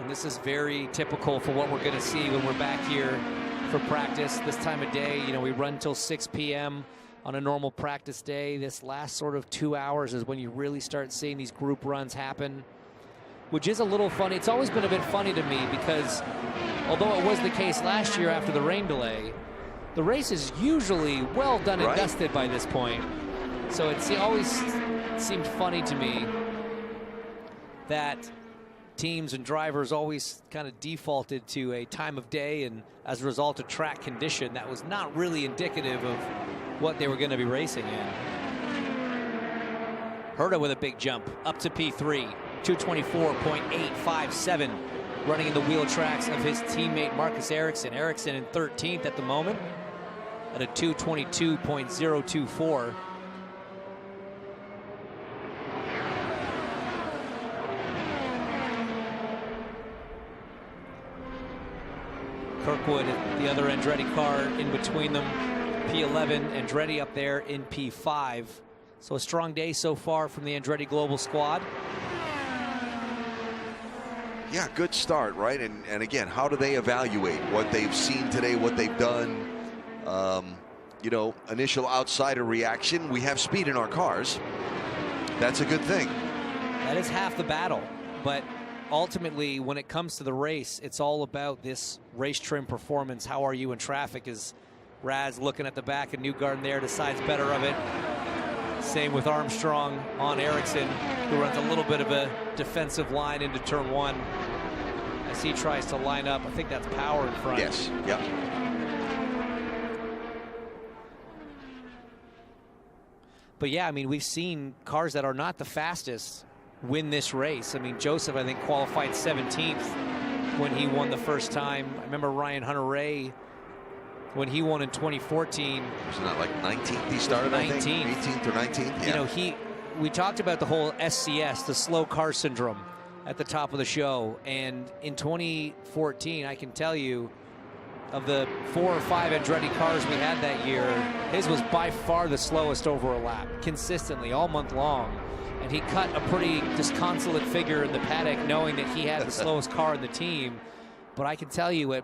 And this is very typical for what we're going to see when we're back here for practice this time of day. You know, we run till 6 p.m. on a normal practice day. This last sort of 2 hours is when you really start seeing these group runs happen, which is a little funny. It's always been a bit funny to me because although it was the case last year after the rain delay, the race is usually well done and dusted by this point. So it's always seemed funny to me that teams and drivers always kind of defaulted to a time of day, and as a result of track condition that was not really indicative of what they were going to be racing in. Herta with a big jump up to P3, 224.857, running in the wheel tracks of his teammate Marcus Ericsson. Ericsson in 13th at the moment at a 222.024. Kirkwood, the other Andretti car in between them, P11, Andretti up there in P5. So a strong day so far from the Andretti Global squad. Yeah, good start, right? And again, how do they evaluate what they've seen today, what they've done? You know, initial outsider reaction. We have speed in our cars. That's a good thing. That is half the battle, but ultimately, when it comes to the race, it's all about this race trim performance. How are you in traffic? Is Raz looking at the back and Newgarden there decides better of it. Same with Armstrong on Ericsson, who runs a little bit of a defensive line into turn one as he tries to line up. I think that's Power in front. Yes, yep. But yeah, I mean, we've seen cars that are not the fastest win this race. I mean, Josef, I think, qualified 17th when he won the first time. I remember Ryan Hunter-Reay when he won in 2014. Wasn't that like 19th he started, 19th. I think? 18th or 19th? Yeah. You know, we talked about the whole SCS, the slow car syndrome, at the top of the show. And in 2014, I can tell you, of the 4 or 5 Andretti cars we had that year, his was by far the slowest over a lap, consistently, all month long. And he cut a pretty disconsolate figure in the paddock knowing that he had the slowest car in the team. But I can tell you at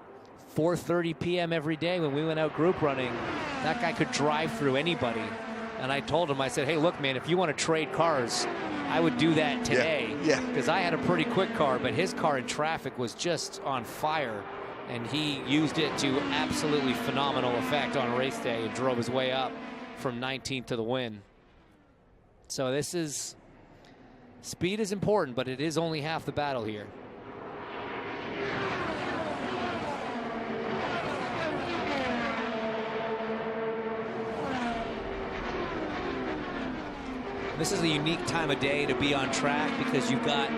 4:30 p.m. every day when we went out group running, that guy could drive through anybody. And I told him, I said, hey, look, man, if you want to trade cars, I would do that today. Yeah. Because I had a pretty quick car, but his car in traffic was just on fire. And he used it to absolutely phenomenal effect on race day and drove his way up from 19th to the win. So this is... Speed is important, but it is only half the battle here. This is a unique time of day to be on track because you've got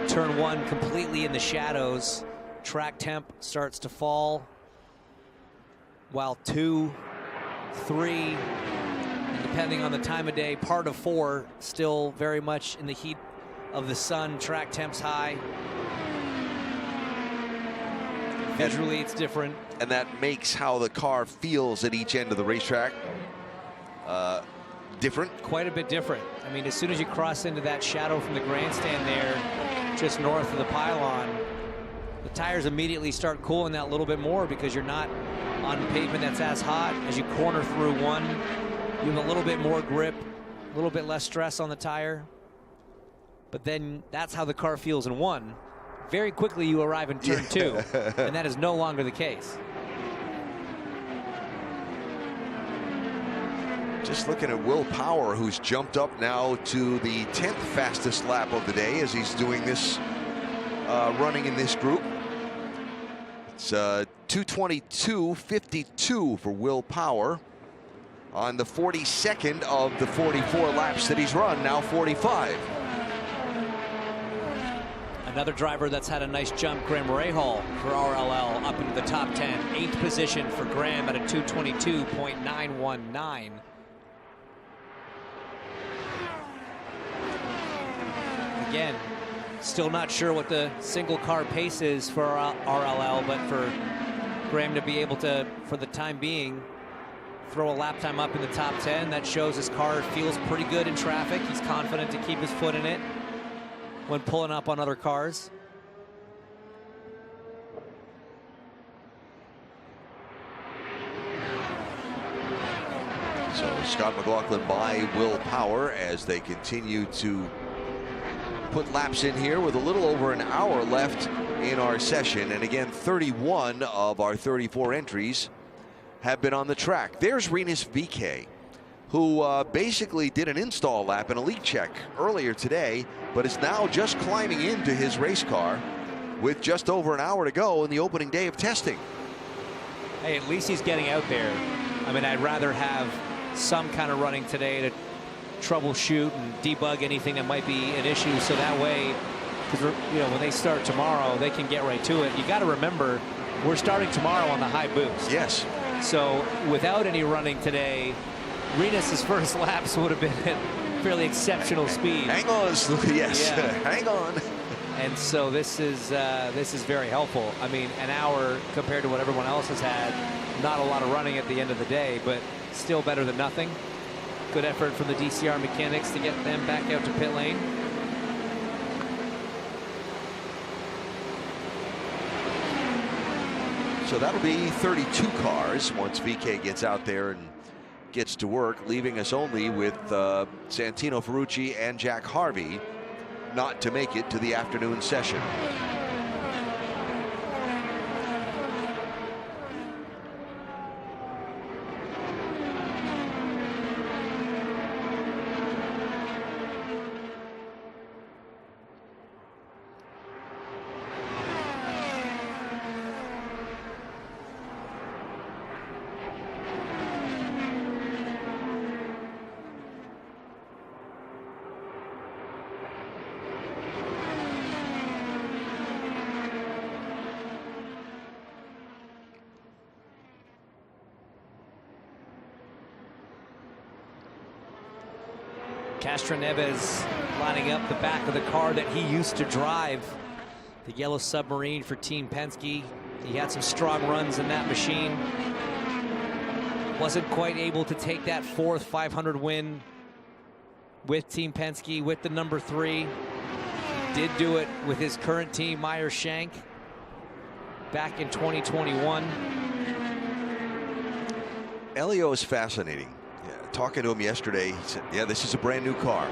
turn one completely in the shadows. Track temp starts to fall, while 2, 3, depending on the time of day, part of 4 still very much in the heat of the sun. Track temps high. Visually, it's different. And that makes how the car feels at each end of the racetrack different. Quite a bit different. I mean, as soon as you cross into that shadow from the grandstand there, just north of the pylon, the tires immediately start cooling that little bit more because you're not on pavement that's as hot. As you corner through one, you have a little bit more grip, a little bit less stress on the tire. But then that's how the car feels in one. Very quickly you arrive in turn two, and that is no longer the case. Just looking at Will Power, who's jumped up now to the 10th fastest lap of the day as he's doing this, running in this group. It's 2:22.52 for Will Power on the 42nd of the 44 laps that he's run, now 45. Another driver that's had a nice jump, Graham Rahal for RLL, up into the top 10. 8th position for Graham at a 2:22.919. Again, still not sure what the single car pace is for RLL, but for Graham to be able to, for the time being, throw a lap time up in the top 10, that shows his car feels pretty good in traffic. He's confident to keep his foot in it when pulling up on other cars. So Scott McLaughlin by Will Power as they continue to put laps in here with a little over an hour left in our session. And again, 31 of our 34 entries have been on the track. There's Rinus VeeKay, who basically did an install lap and a leak check earlier today, but is now just climbing into his race car with just over an hour to go in the opening day of testing. Hey, at least he's getting out there. I mean, I'd rather have some kind of running today to troubleshoot and debug anything that might be an issue, so that way, because you know, when they start tomorrow, they can get right to it. You got to remember, we're starting tomorrow on the high boost. Yes. So without any running today, Rinus's first laps would have been at fairly exceptional speed. Hang on, yes, yeah. Hang on. And so this is very helpful. I mean, an hour compared to what everyone else has had, not a lot of running at the end of the day, but still better than nothing. Good effort from the DCR mechanics to get them back out to pit lane. So that'll be 32 cars once VeeKay gets out there and gets to work, leaving us only with Santino Ferrucci and Jack Harvey not to make it to the afternoon session. Castroneves lining up the back of the car that he used to drive, the yellow submarine for Team Penske. He had some strong runs in that machine. Wasn't quite able to take that 4th 500 win with Team Penske with the number 3. Did do it with his current team, Meyer Shank, back in 2021. Elio is fascinating. Talking to him yesterday, he said, yeah, this is a brand new car.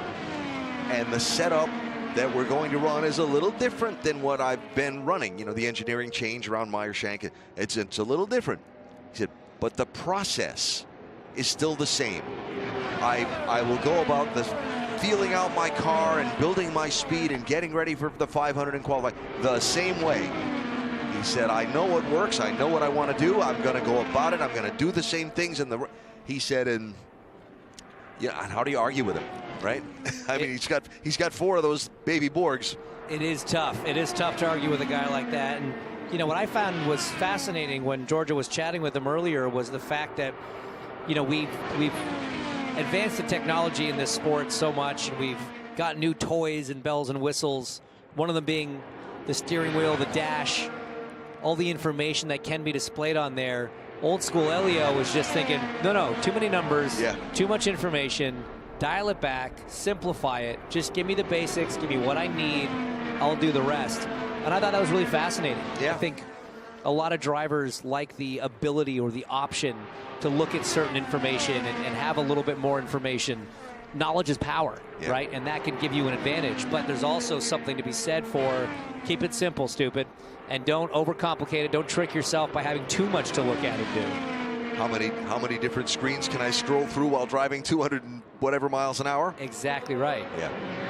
And the setup that we're going to run is a little different than what I've been running. You know, the engineering change around Meyer Shank, it's a little different. He said, but the process is still the same. I will go about this, feeling out my car and building my speed and getting ready for the 500 and qualify the same way. He said, I know what works. I know what I want to do. I'm going to go about it. I'm going to do the same things. He said, and yeah, and how do you argue with him, right? I mean, he's got 4 of those baby Borgs. It is tough. It is tough to argue with a guy like that. And you know what I found was fascinating when Georgia was chatting with him earlier was the fact that, you know, we've advanced the technology in this sport so much, and we've got new toys and bells and whistles. One of them being the steering wheel, the dash, all the information that can be displayed on there. Old school Elio was just thinking, no, too many numbers, too much information, dial it back, simplify it, just give me the basics, give me what I need, I'll do the rest. And I thought that was really fascinating. I think a lot of drivers like the ability or the option to look at certain information and have a little bit more information. Knowledge is power, right? And that can give you an advantage. But there's also something to be said for keep it simple, stupid, and don't overcomplicate it. Don't trick yourself by having too much to look at and do. How many different screens can I scroll through while driving 200 and whatever miles an hour? Exactly right.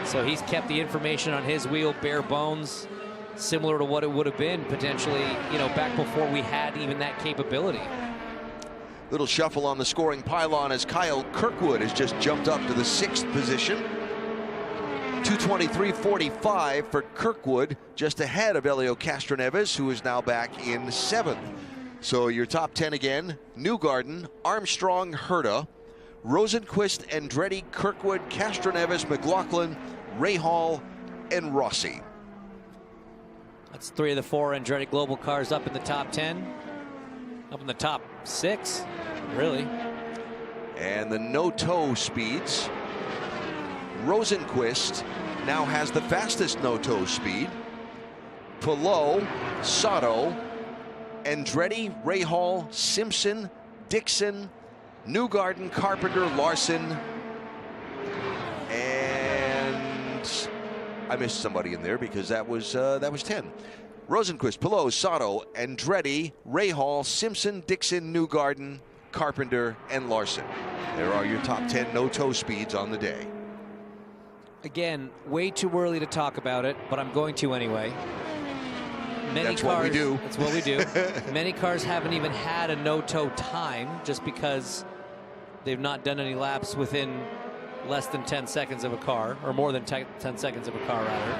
So he's kept the information on his wheel bare bones, similar to what it would have been potentially, back before we had even that capability. Little shuffle on the scoring pylon as Kyle Kirkwood has just jumped up to the 6th position. 2:23.45 for Kirkwood, just ahead of Elio Castroneves, who is now back in 7th. So your top 10 again: Newgarden, Armstrong, Herta, Rosenqvist, Andretti, Kirkwood, Castroneves, McLaughlin, Rahal, and Rossi. That's 3 of the 4 Andretti Global cars up in the top 10. Up in the top 6, really. And the no-toe speeds. Rosenqvist now has the fastest no-toe speed. Palou, Sato, Andretti, Rahal, Simpson, Dixon, Newgarden, Carpenter, Larson, and I missed somebody in there because that was 10. Rosenqvist, Palou, Sato, Andretti, Rahal, Simpson, Dixon, Newgarden, Carpenter, and Larson. There are your top 10 no-toe speeds on the day. Again, way too early to talk about it, but I'm going to anyway. That's what we do. That's what we do. Many cars haven't even had a no-toe time just because they've not done any laps within less than 10 seconds of a car, or more than 10 seconds of a car, rather.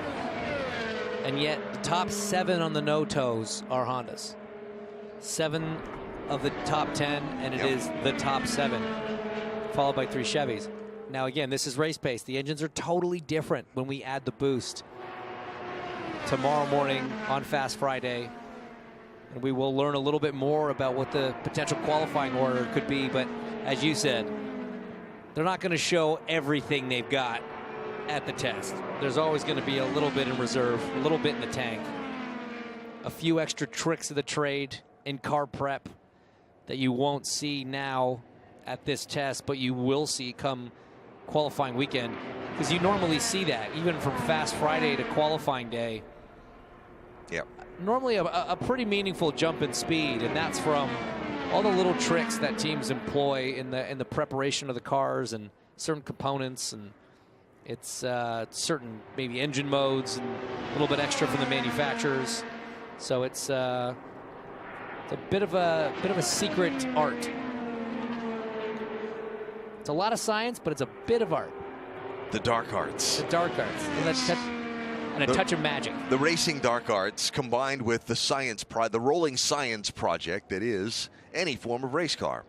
And yet, the top 7 on the no-toes are Hondas. 7 of the top 10, and it is the top 7, followed by 3 Chevys. Now, again, this is race pace. The engines are totally different when we add the boost. Tomorrow morning on Fast Friday, and we will learn a little bit more about what the potential qualifying order could be. But as you said, they're not going to show everything they've got at the test. There's always going to be a little bit in reserve, a little bit in the tank, a few extra tricks of the trade in car prep that you won't see now at this test, but you will see come qualifying weekend, because you normally see that even from Fast Friday to qualifying day. Normally a pretty meaningful jump in speed, and that's from all the little tricks that teams employ in the preparation of the cars and certain components, and it's certain maybe engine modes and a little bit extra from the manufacturers. So it's a bit of a secret art. It's a lot of science, but it's a bit of art. The dark arts. The dark arts. And a touch of magic. The racing dark arts combined with the science the rolling science project that is any form of race car.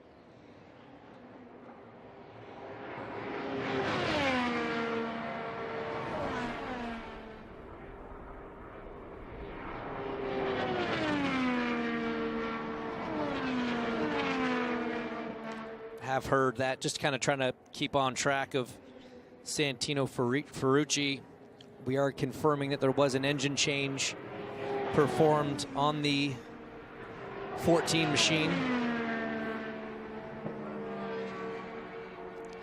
Have heard that, just kind of trying to keep on track of Santino Ferrucci. We are confirming that there was an engine change performed on the 14 machine.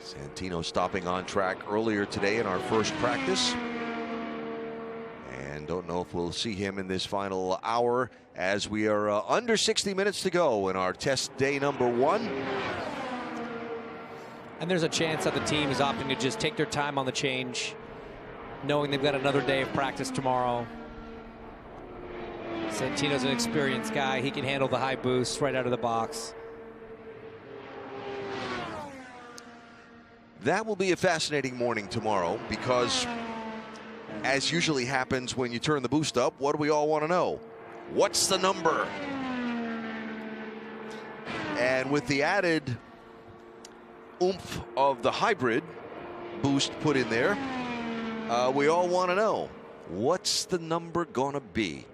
Santino stopping on track earlier today in our first practice. And don't know if we'll see him in this final hour as we are under 60 minutes to go in our test day number 1. And there's a chance that the team is opting to just take their time on the change, knowing they've got another day of practice tomorrow. Santino's an experienced guy. He can handle the high boosts right out of the box. That will be a fascinating morning tomorrow, because as usually happens when you turn the boost up, what do we all want to know? What's the number? And with the added oomph of the hybrid boost put in there, we all want to know, what's the number gonna be?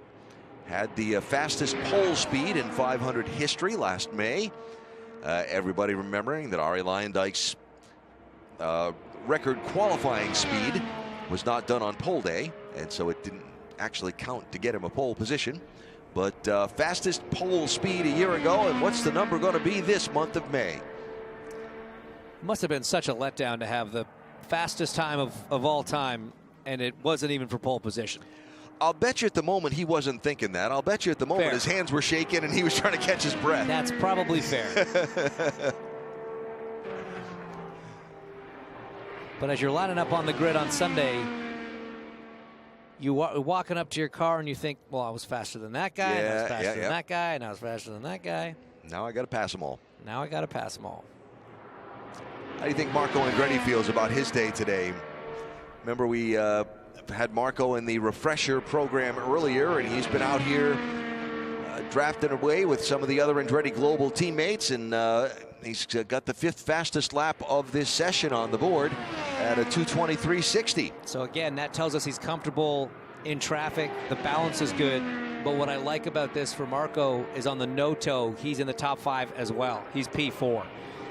had the fastest pole speed in 500 history last May. Everybody remembering that Arie Luyendyk's record qualifying speed was not done on pole day, and so it didn't actually count to get him a pole position. But fastest pole speed a year ago, and what's the number going to be this month of May? Must have been such a letdown to have the fastest time of all time, and it wasn't even for pole position. I'll bet you at the moment he wasn't thinking that. I'll bet you at the moment his hands were shaking and he was trying to catch his breath. That's probably fair. But as you're lining up on the grid on Sunday, you walking up to your car and you think, well, I was faster than that guy, and I was faster than that guy, and I was faster than that guy. Now I got to pass them all. Now I got to pass them all. How do you think Marco Andretti feels about his day today? Remember, we had Marco in the refresher program earlier, and he's been out here drafting away with some of the other Andretti Global teammates, and he's got the 5th fastest lap of this session on the board at a 2:23.60. So again, that tells us he's comfortable in traffic. The balance is good. But what I like about this for Marco is on the no-toe, he's in the top 5 as well. He's P4.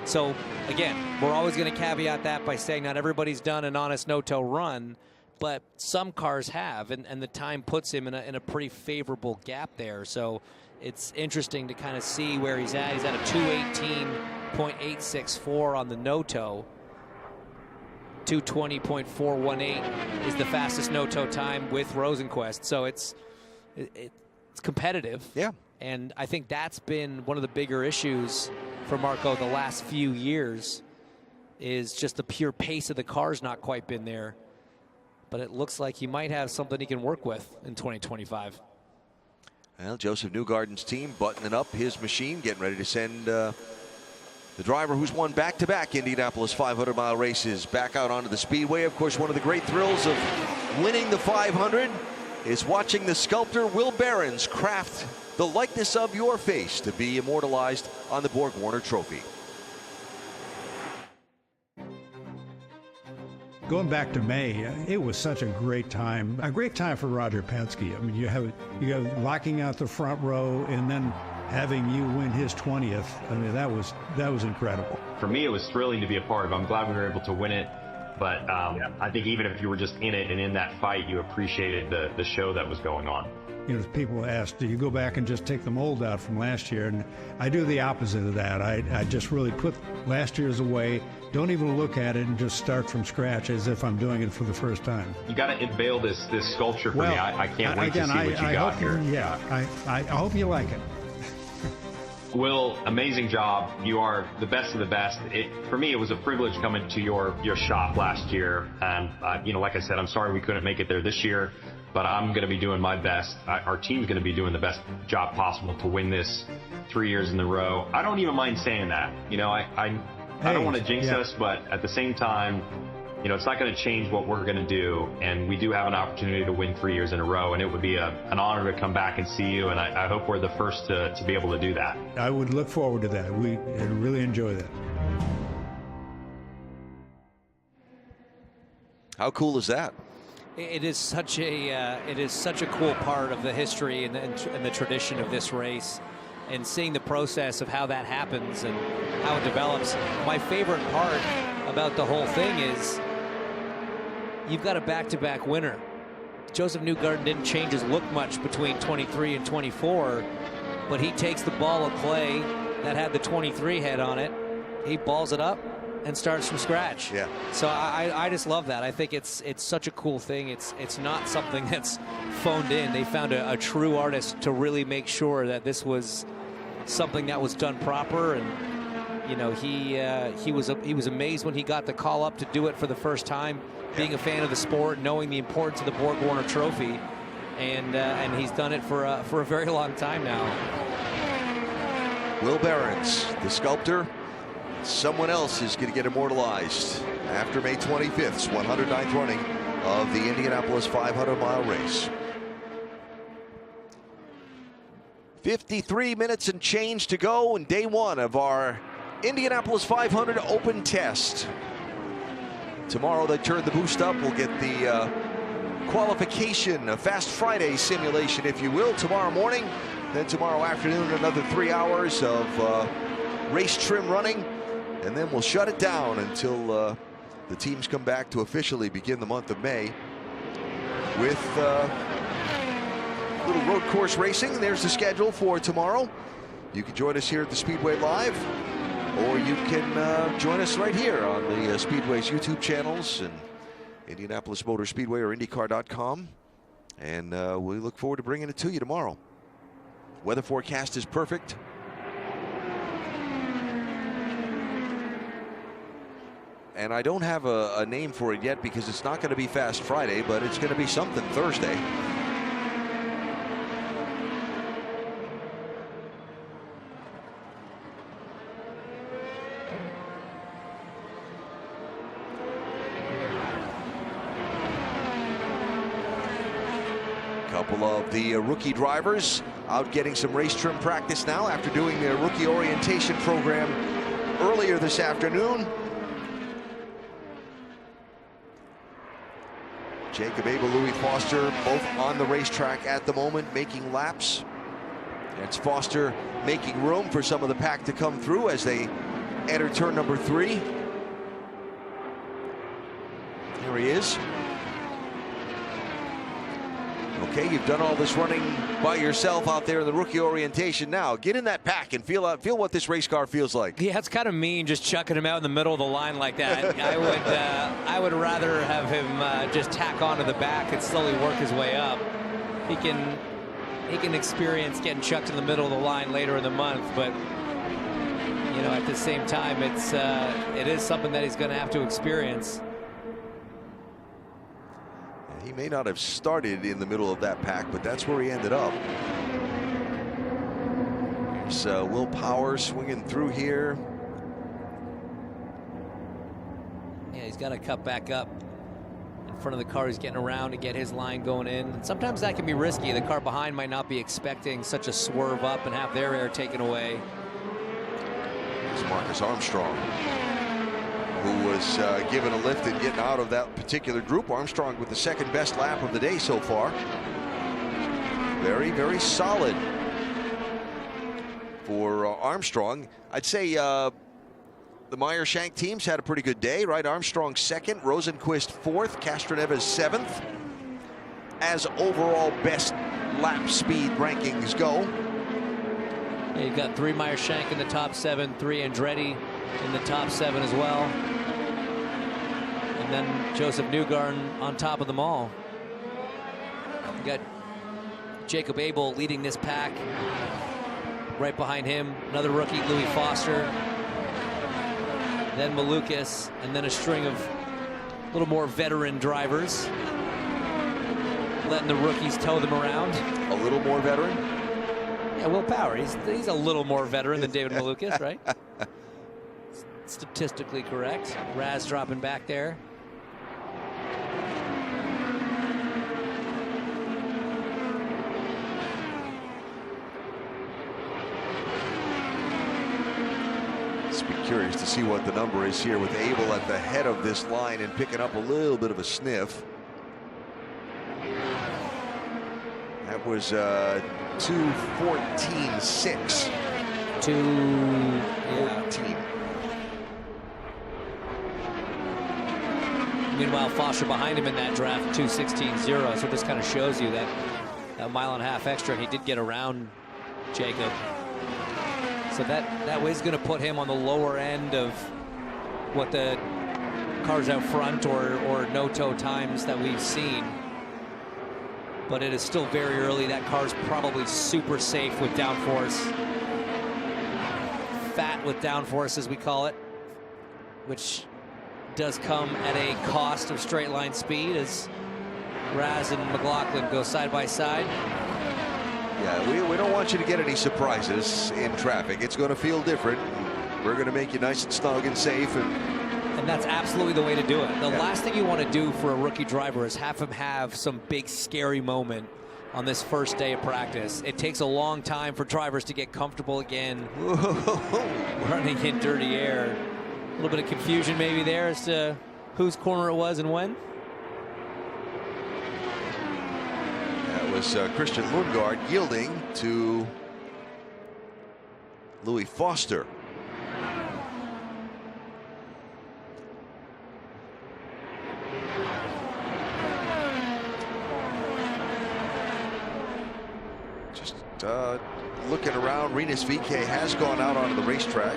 So again, we're always going to caveat that by saying not everybody's done an honest no-toe run, but some cars have, and the time puts him in a pretty favorable gap there. So it's interesting to kind of see where he's at. He's at a 2:18.864 on the no-toe. 2:20.418 is the fastest no-toe time with Rosenquist. So it's competitive. Yeah. And I think that's been one of the bigger issues for Marco the last few years, is just the pure pace of the car's not quite been there. But it looks like he might have something he can work with in 2025. Well, Josef Newgarden's team buttoning up his machine, getting ready to send the driver who's won back-to-back Indianapolis 500-mile races back out onto the Speedway. Of course, one of the great thrills of winning the 500 is watching the sculptor Will Behrens craft the likeness of your face to be immortalized on the Borg Warner Trophy. Going back to May, it was such a great time for Roger Penske. I mean, you have locking out the front row and then having you win his 20th. I mean, that was incredible. For me, it was thrilling to be a part of. I'm glad we were able to win it, but I think even if you were just in it and in that fight, you appreciated the show that was going on. You know, people ask, do you go back and just take the mold out from last year? And I do the opposite of that. I just really put last year's away, don't even look at it, and just start from scratch as if I'm doing it for the first time. You got to unveil this sculpture for me. I can't wait to see what you got here. Yeah, I hope you like it. Will, amazing job. You are the best of the best. For me, it was a privilege coming to your shop last year. And, like I said, I'm sorry we couldn't make it there this year, but I'm going to be doing my best. Our team's going to be doing the best job possible to win this 3 years in a row. I don't even mind saying that. You know, I don't want to jinx us, but at the same time, you know, it's not going to change what we're going to do. And we do have an opportunity to win 3 years in a row, and it would be an honor to come back and see you. And I hope we're the first to be able to do that. I would look forward to that. I'd really enjoy that. How cool is that? It is such a cool part of the history and the tradition of this race, and seeing the process of how that happens and how it develops. My favorite part about the whole thing is you've got a back-to-back winner. Josef Newgarden didn't change his look much between 23 and 24, but he takes the ball of clay that had the 23 head on it, he balls it up and starts from scratch. Yeah. So I just love that. I think it's such a cool thing. It's not something that's phoned in. They found a true artist to really make sure that this was something that was done proper. And you know, he was amazed when he got the call up to do it for the first time, being a fan of the sport, knowing the importance of the Borg Warner Trophy, and he's done it for a very long time now. Will Behrens, the sculptor. Someone else is going to get immortalized after May 25th, 109th running of the Indianapolis 500-mile race. 53 minutes and change to go in day one of our Indianapolis 500 Open Test. Tomorrow they turn the boost up. We'll get the qualification, a Fast Friday simulation, if you will, tomorrow morning. Then tomorrow afternoon, another 3 hours of race trim running. And then we'll shut it down until the teams come back to officially begin the month of May with little road course racing. There's the schedule for tomorrow. You can join us here at the Speedway Live, or you can join us right here on the Speedway's YouTube channels and Indianapolis Motor Speedway or IndyCar.com. And we look forward to bringing it to you tomorrow. Weather forecast is perfect. And I don't have a name for it yet because it's not going to be Fast Friday, but it's going to be something Thursday. Couple of the rookie drivers out getting some race trim practice now after doing their rookie orientation program earlier this afternoon. Jacob Abel, Louis Foster, both on the racetrack at the moment, making laps. It's Foster making room for some of the pack to come through as they enter turn number 3. Here he is. Okay, you've done all this running by yourself out there in the rookie orientation. Now get in that pack and feel what this race car feels like. Yeah, it's kind of mean just chucking him out in the middle of the line like that. I would rather have him just tack onto the back and slowly work his way up. He can experience getting chucked in the middle of the line later in the month, but you know, at the same time, it is something that he's going to have to experience. He may not have started in the middle of that pack, but that's where he ended up. There's Will Power swinging through here. Yeah, he's got to cut back up in front of the car he's getting around to get his line going in. And sometimes that can be risky. The car behind might not be expecting such a swerve up and have their air taken away. It's Marcus Armstrong, who was given a lift and getting out of that particular group. Armstrong with the second best lap of the day so far. Very, very solid for Armstrong. I'd say the Meyer-Shank teams had a pretty good day, right? Armstrong second, Rosenquist fourth, Castroneves seventh. As overall best lap speed rankings go. Yeah, you've got 3 Meyer-Shank in the top 7, 3 Andretti in the top 7 as well. And then Josef Newgarden on top of them all. You got Jacob Abel leading this pack. Right behind him, another rookie, Louis Foster. Then Malukas, and then a string of a little more veteran drivers. Letting the rookies tow them around. A little more veteran? Yeah, Will Power. He's a little more veteran than David Malukas, right? Statistically correct. Raz dropping back there. Just be curious to see what the number is here with Abel at the head of this line and picking up a little bit of a sniff. That was 2:14.6. 2:14. Meanwhile, Foster behind him in that draft, 2:16.0. So this kind of shows you that mile and a half extra, and he did get around Jacob. So that was going to put him on the lower end of what the cars out front or no-tow times that we've seen. But it is still very early. That car's probably super safe with downforce. Fat with downforce, as we call it, which does come at a cost of straight line speed as Raz and McLaughlin go side by side. Yeah, we don't want you to get any surprises in traffic. It's going to feel different. We're going to make you nice and snug and safe. And that's absolutely the way to do it. The last thing you want to do for a rookie driver is have him have some big scary moment on this first day of practice. It takes a long time for drivers to get comfortable again. Running in dirty air. A little bit of confusion maybe there as to whose corner it was and when. was Christian Lundgaard yielding to Louis Foster. Just looking around, Rinus VeeKay has gone out onto the racetrack,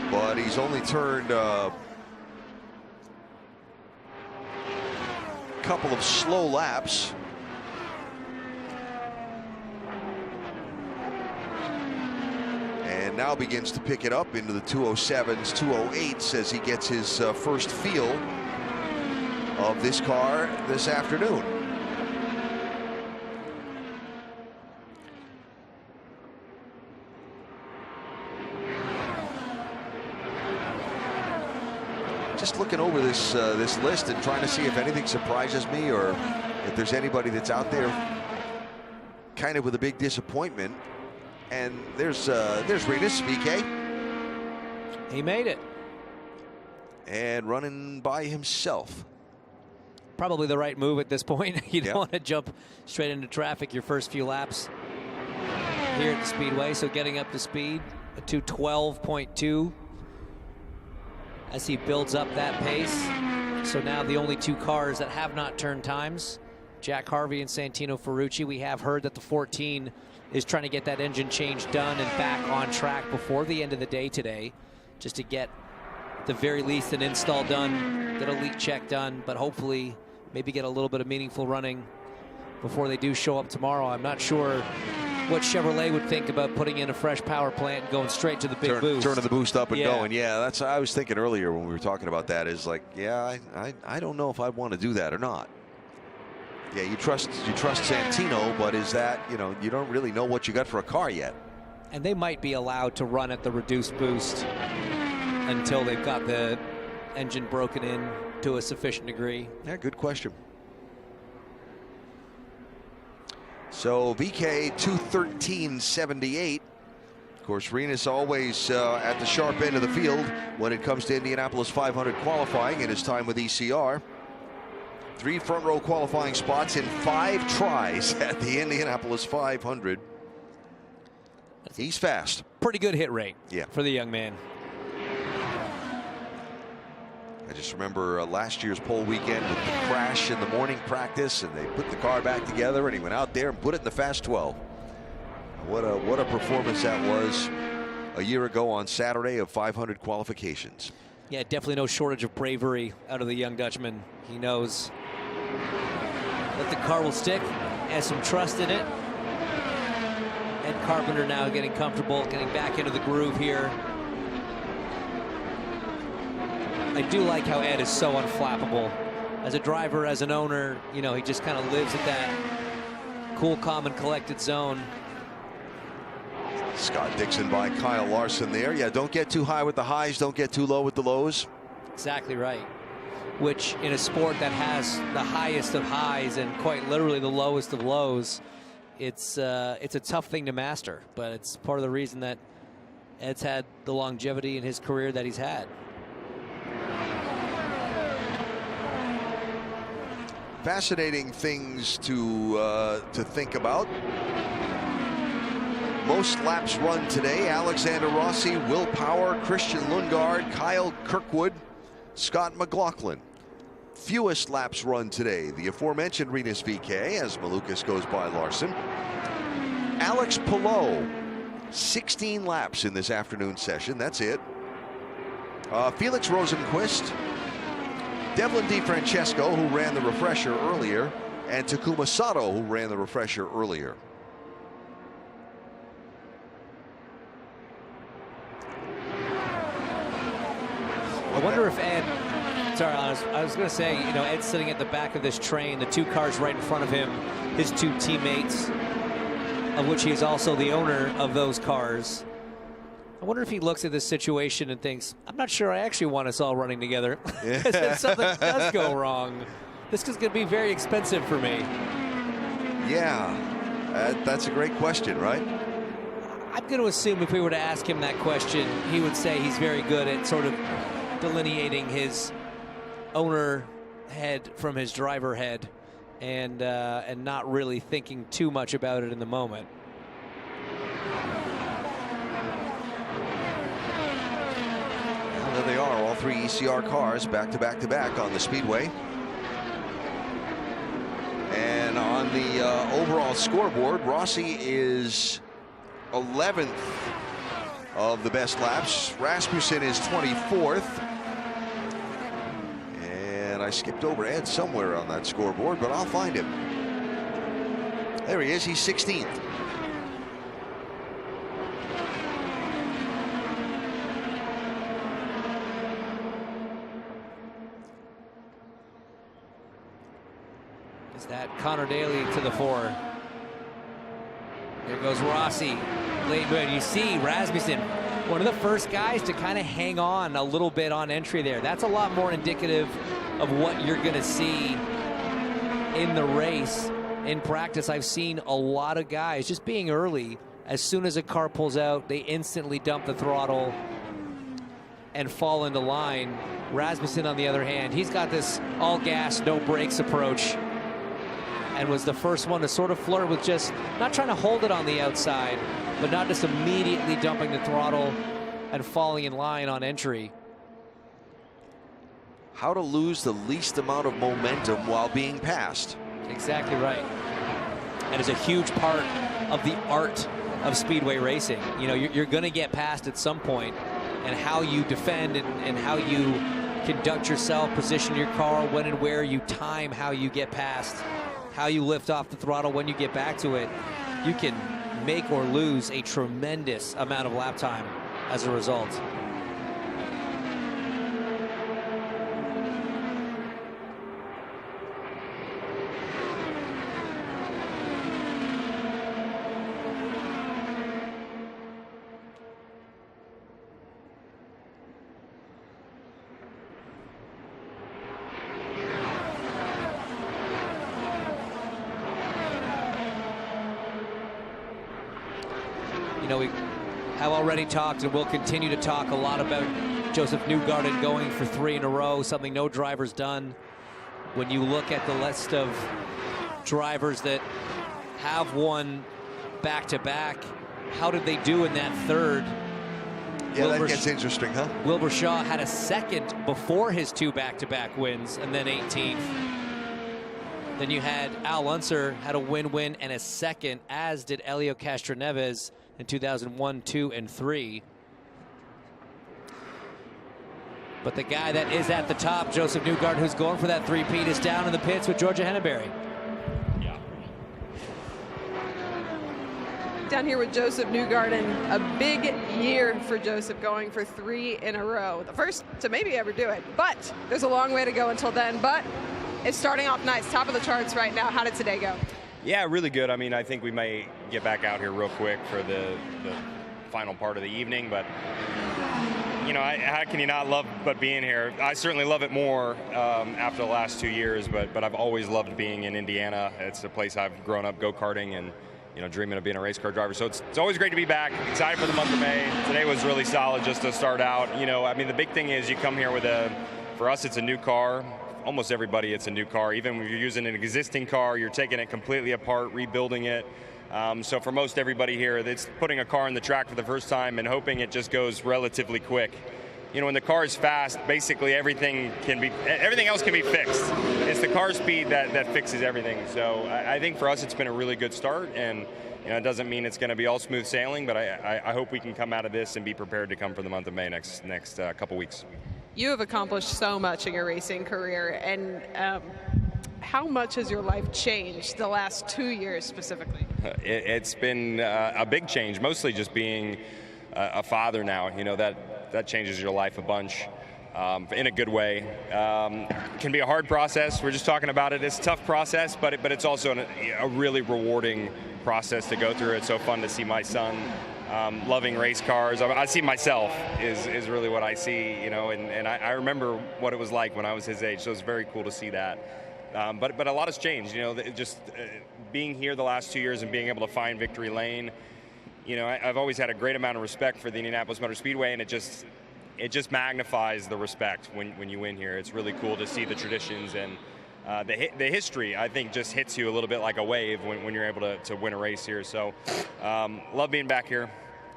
but he's only turned a couple of slow laps. And now begins to pick it up into the 207s, 208s as he gets his first feel of this car this afternoon. Just looking over this list and trying to see if anything surprises me or if there's anybody that's out there kind of with a big disappointment. And there's Rinus VeeKay. He made it. And running by himself. Probably the right move at this point. You don't want to jump straight into traffic your first few laps here at the Speedway. So getting up to speed, a 2:12.2 as he builds up that pace. So now the only two cars that have not turned times, Jack Harvey and Santino Ferrucci. We have heard that the 14 is trying to get that engine change done and back on track before the end of the day today, just to get at the very least an install done, get a leak check done, but hopefully maybe get a little bit of meaningful running before they do show up tomorrow. I'm not sure what Chevrolet would think about putting in a fresh power plant and going straight to the big boost. Turning the boost up and going. Yeah, that's I was thinking earlier when we were talking about that, is like, yeah, I don't know if I'd want to do that or not. Yeah, you trust Santino, but is that, you don't really know what you got for a car yet. And they might be allowed to run at the reduced boost until they've got the engine broken in to a sufficient degree. Yeah, good question. So VeeKay 2:13.78. Of course, Rinus always at the sharp end of the field when it comes to Indianapolis 500 qualifying in his time with ECR. 3 front row qualifying spots in 5 tries at the Indianapolis 500. He's fast. Pretty good hit rate for the young man. I just remember last year's pole weekend with the crash in the morning practice, and they put the car back together, and he went out there and put it in the fast 12. What a performance that was a year ago on Saturday of 500 qualifications. Yeah, definitely no shortage of bravery out of the young Dutchman. He knows that the car will stick, has some trust in it. Ed Carpenter now getting comfortable, getting back into the groove here. I do like how Ed is so unflappable. As a driver, as an owner, he just kind of lives at that cool, calm, and collected zone. Scott Dixon by Kyle Larson there. Yeah, don't get too high with the highs, don't get too low with the lows. Exactly right. Which, in a sport that has the highest of highs and quite literally the lowest of lows, it's a tough thing to master. But it's part of the reason that Ed's had the longevity in his career that he's had. Fascinating things to think about. Most laps run today: Alexander Rossi, Will Power, Christian Lundgaard, Kyle Kirkwood, Scott McLaughlin. Fewest laps run today: the aforementioned Rinus VeeKay, as Malukas goes by Larson. Alex Palou, 16 laps in this afternoon session. That's it. Felix Rosenquist, Devlin DeFrancesco, who ran the refresher earlier, and Takuma Sato, who ran the refresher earlier. I wonder if Ed, sorry, I was going to say, Ed's sitting at the back of this train, the 2 cars right in front of him, his 2 teammates, of which he's also the owner of those cars. I wonder if he looks at this situation and thinks, I'm not sure I actually want us all running together. If something does go wrong, this is going to be very expensive for me. Yeah, that's a great question, right? I'm going to assume if we were to ask him that question, he would say he's very good at sort of delineating his owner head from his driver head. and not really thinking too much about it in the moment. And there they are, all three ECR cars back to back to back on the Speedway. And on the overall scoreboard, Rossi is 11th of the best laps. Rasmussen is 24th. And I skipped over Ed somewhere on that scoreboard, but I'll find him. There he is. He's 16th. Is that Connor Daly to the fore? There goes Rossi. But you see Rasmussen, one of the first guys to kind of hang on a little bit on entry there. That's a lot more indicative of what you're going to see in the race. In practice, I've seen a lot of guys just being early. As soon as a car pulls out, they instantly dump the throttle and fall into line. Rasmussen, on the other hand, he's got this all gas, no brakes approach, and was the first one to sort of flirt with just not trying to hold it on the outside, but not just immediately dumping the throttle and falling in line on entry. How to lose the least amount of momentum while being passed. Exactly right. And it's a huge part of the art of speedway racing. You know, you're going to get passed at some point, and how you defend and how you conduct yourself, position your car, when and where you time how you get past, how you lift off the throttle when you get back to it. You can make or lose a tremendous amount of lap time as a result. You know, we have already talked and will continue to talk a lot about Josef Newgarden going for 3 in a row, something no driver's done. When you look at the list of drivers that have won back-to-back, how did they do in that third? Yeah, that gets interesting, huh? Wilbur Shaw had a second before his 2 back-to-back wins, and then 18th. Then you had Al Unser had a win-win and a second, as did Helio Castroneves in 2001, 2, and 3. But the guy that is at the top, Josef Newgarden, who's going for that three-peat, is down in the pits with Georgia Henneberry. Down here with Josef Newgarden, a big year for Josef, going for 3 in a row. The first to maybe ever do it, but there's a long way to go until then. But it's starting off nice, top of the charts right now. How did today go? Yeah, really good. I mean, I think we may get back out here real quick for the final part of the evening, but you know, how can you not love but being here? I certainly love it more after the last 2 years, but I've always loved being in Indiana. It's a place I've grown up go-karting and, you know, dreaming of being a race car driver. So it's always great to be back. Excited for the month of May. Today was really solid just to start out. You know, I mean, the big thing is you come here with for us, it's a new car. Almost everybody, it's a new car. Even if you're using an existing car, you're taking it completely apart, rebuilding it. So for most everybody here, it's putting a car on the track for the first time and hoping it just goes relatively quick. You know, when the car is fast, basically everything else can be fixed. It's the car speed that fixes everything. So I think for us, it's been a really good start, and you know, it doesn't mean it's going to be all smooth sailing, but I hope we can come out of this and be prepared to come for the month of May next couple weeks. You have accomplished so much in your racing career, and how much has your life changed the last 2 years specifically? It's been a big change, mostly just being a father now. You know, that changes your life a bunch in a good way. It can be a hard process. We're just talking about it. It's a tough process, but it's also a really rewarding process to go through. It's so fun to see my son loving race cars. I see myself is really what I see, you know, and I remember what it was like when I was his age, so it's very cool to see that. But a lot has changed, you know, just being here the last 2 years and being able to find victory lane. You know, I've always had a great amount of respect for the Indianapolis Motor Speedway, and it just magnifies the respect when you win here. It's really cool to see the traditions and the history, I think, just hits you a little bit like a wave when you're able to win a race here. So love being back here.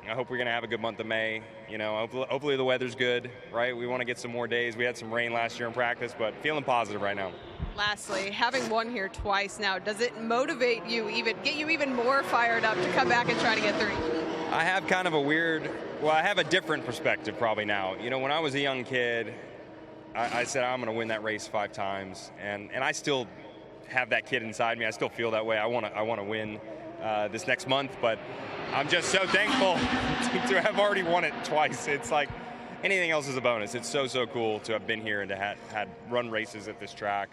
I hope we're going to have a good month of May. You know, hopefully the weather's good, right? We want to get some more days. We had some rain last year in practice, but feeling positive right now. Lastly, having won here twice now, does it motivate you, get you even more fired up to come back and try to get 3? I have kind of I have a different perspective probably now. You know, when I was a young kid, I said I'm going to win that race 5 times, and I still have that kid inside me. I still feel that way. I want to win this next month, but I'm just so thankful to have already won it twice. It's like anything else is a bonus. It's so cool to have been here and to had run races at this track.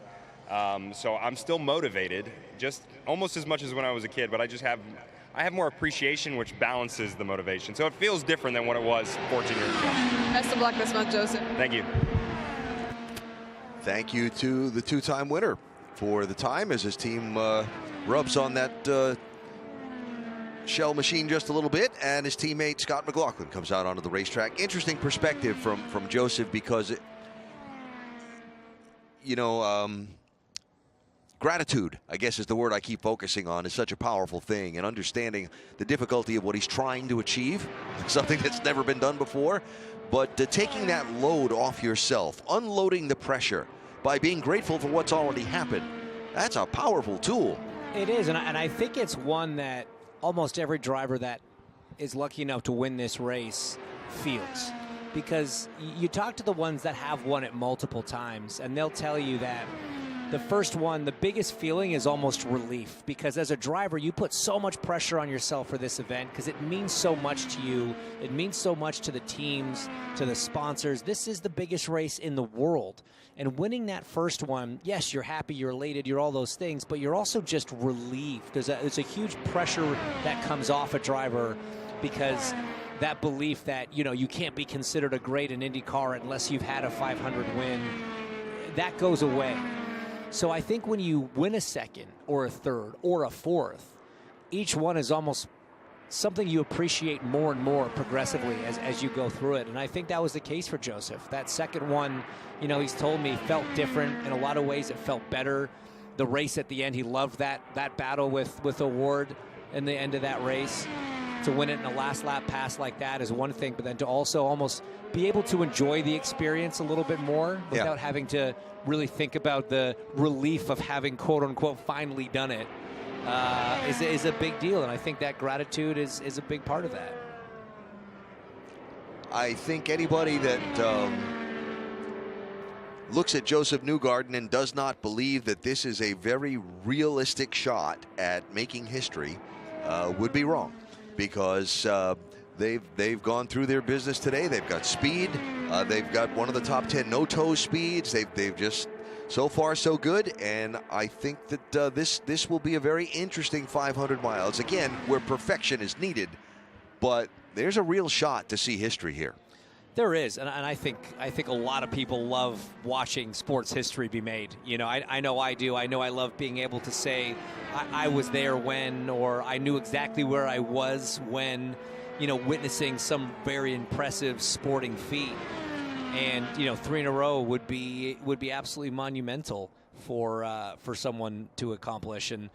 So I'm still motivated, just almost as much as when I was a kid, but I have more appreciation, which balances the motivation. So it feels different than what it was 14 years ago. Best of luck this month, Josef. Thank you. Thank you to the 2-time winner for the time as his team rubs on that shell machine just a little bit, and his teammate Scott McLaughlin comes out onto the racetrack. Interesting perspective from Josef, because gratitude, I guess, is the word I keep focusing on, is such a powerful thing, and understanding the difficulty of what he's trying to achieve, something that's never been done before, but taking that load off yourself, unloading the pressure by being grateful for what's already happened. That's a powerful tool. It is, and I think it's one that almost every driver that is lucky enough to win this race feels. Because you talk to the ones that have won it multiple times, and they'll tell you that the first one, the biggest feeling is almost relief, because as a driver, you put so much pressure on yourself for this event because it means so much to you. It means so much to the teams, to the sponsors. This is the biggest race in the world. And winning that first one, yes, you're happy, you're elated, you're all those things, but you're also just relieved. There's a huge pressure that comes off a driver, because that belief that, you can't be considered a great in IndyCar unless you've had a 500 win, that goes away. So I think when you win a second or a third or a fourth, each one is almost something you appreciate more and more progressively as you go through it. And I think that was the case for Josef. That second one, he's told me felt different. In a lot of ways, it felt better. The race at the end, he loved that battle with Award in the end of that race. To win it in a last lap pass like that is one thing, but then to also almost be able to enjoy the experience a little bit more without having to really think about the relief of having, quote unquote, finally done it is a big deal. And I think that gratitude is a big part of that. I think anybody that looks at Josef Newgarden and does not believe that this is a very realistic shot at making history would be wrong, because they've gone through their business today. They've got speed. They've got one of the top 10 no-toe speeds. They've just, so far so good, and I think that this will be a very interesting 500 miles. Again, where perfection is needed, but there's a real shot to see history here. There is, and I think a lot of people love watching sports history be made. I know I do. I know I love being able to say I was there when, or I knew exactly where I was when, witnessing some very impressive sporting feat. And 3 in a row would be absolutely monumental for someone to accomplish. And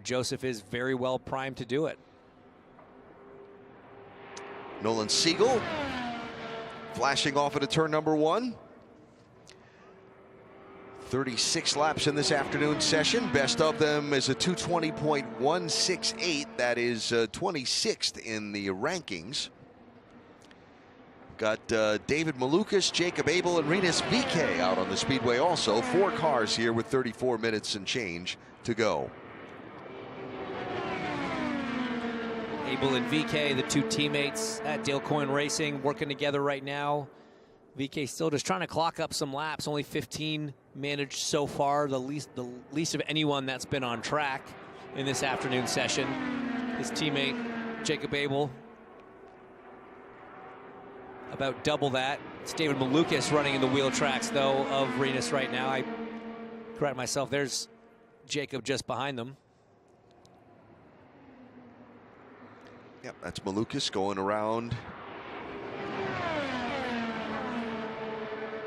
Josef is very well primed to do it. Nolan Siegel flashing off into turn number 1. 36 laps in this afternoon session. Best of them is a 220.168. That is 26th in the rankings. Got David Malukas, Jacob Abel, and Rinus VeeKay out on the speedway also. 4 cars here with 34 minutes and change to go. Abel and VeeKay, the 2 teammates at Dale Coyne Racing, working together right now. VeeKay still just trying to clock up some laps. Only 15 managed so far, the least of anyone that's been on track in this afternoon session. His teammate, Jacob Abel, about double that. It's David Malukas running in the wheel tracks, though, of Rinus right now. I correct myself. There's Jacob just behind them. Yep, that's Malukas going around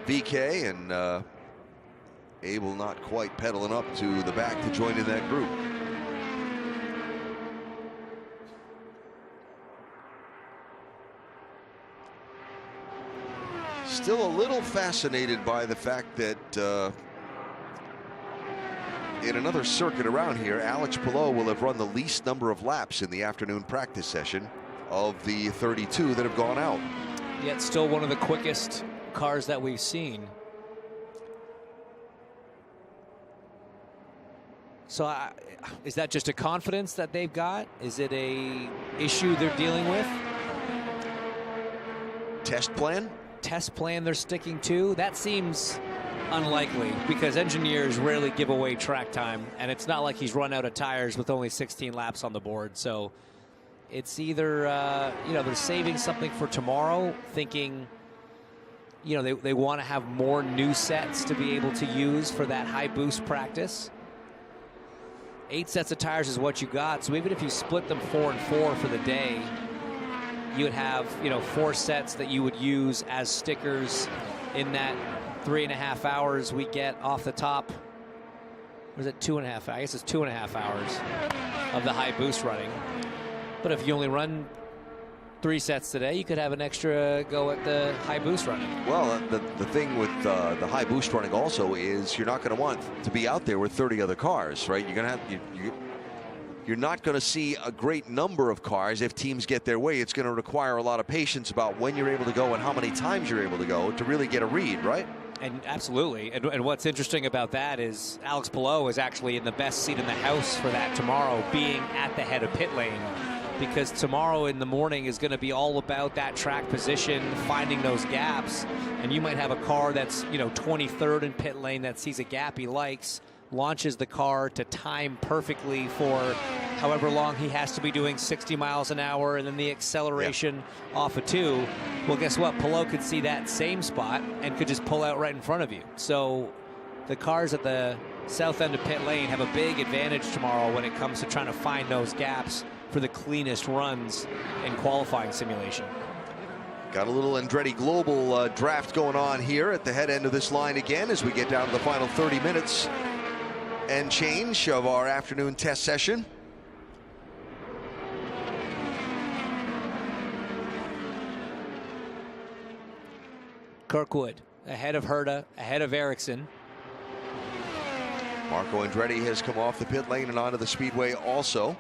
VeeKay, and Abel not quite pedaling up to the back to join in that group. Still a little fascinated by the fact that in another circuit around here, Alex Palou will have run the least number of laps in the afternoon practice session of the 32 that have gone out. Yet still one of the quickest cars that we've seen. So is that just a confidence that they've got? Is it a issue they're dealing with? Test plan? Test plan they're sticking to? That seems unlikely because engineers rarely give away track time, and it's not like he's run out of tires with only 16 laps on the board. So it's either they're saving something for tomorrow, thinking they want to have more new sets to be able to use for that high boost practice. 8 sets of tires is what you got, so even if you split them 4 and 4 for the day, you would have 4 sets that you would use as stickers in that 3.5 hours we get off the top. Or is it 2.5? I guess it's 2.5 hours of the high boost running. But if you only run 3 sets today, you could have an extra go at the high boost running. Well, the thing with the high boost running also is you're not going to want to be out there with 30 other cars, right? You're going to have you're not going to see a great number of cars if teams get their way. It's going to require a lot of patience about when you're able to go and how many times you're able to go to really get a read, right? And absolutely. And what's interesting about that is Alex Palou is actually in the best seat in the house for that tomorrow, being at the head of pit lane. Because tomorrow in the morning is going to be all about that track position, finding those gaps. And you might have a car that's 23rd in pit lane that sees a gap he likes, launches the car to time perfectly for however long he has to be doing 60 miles an hour, and then the acceleration off of 2. Well, guess what? Palou could see that same spot and could just pull out right in front of you. So the cars at the south end of pit lane have a big advantage tomorrow when it comes to trying to find those gaps for the cleanest runs in qualifying simulation. Got a little Andretti Global draft going on here at the head end of this line again as we get down to the final 30 minutes and change of our afternoon test session. Kirkwood ahead of Herta, ahead of Ericsson. Marco Andretti has come off the pit lane and onto the speedway also.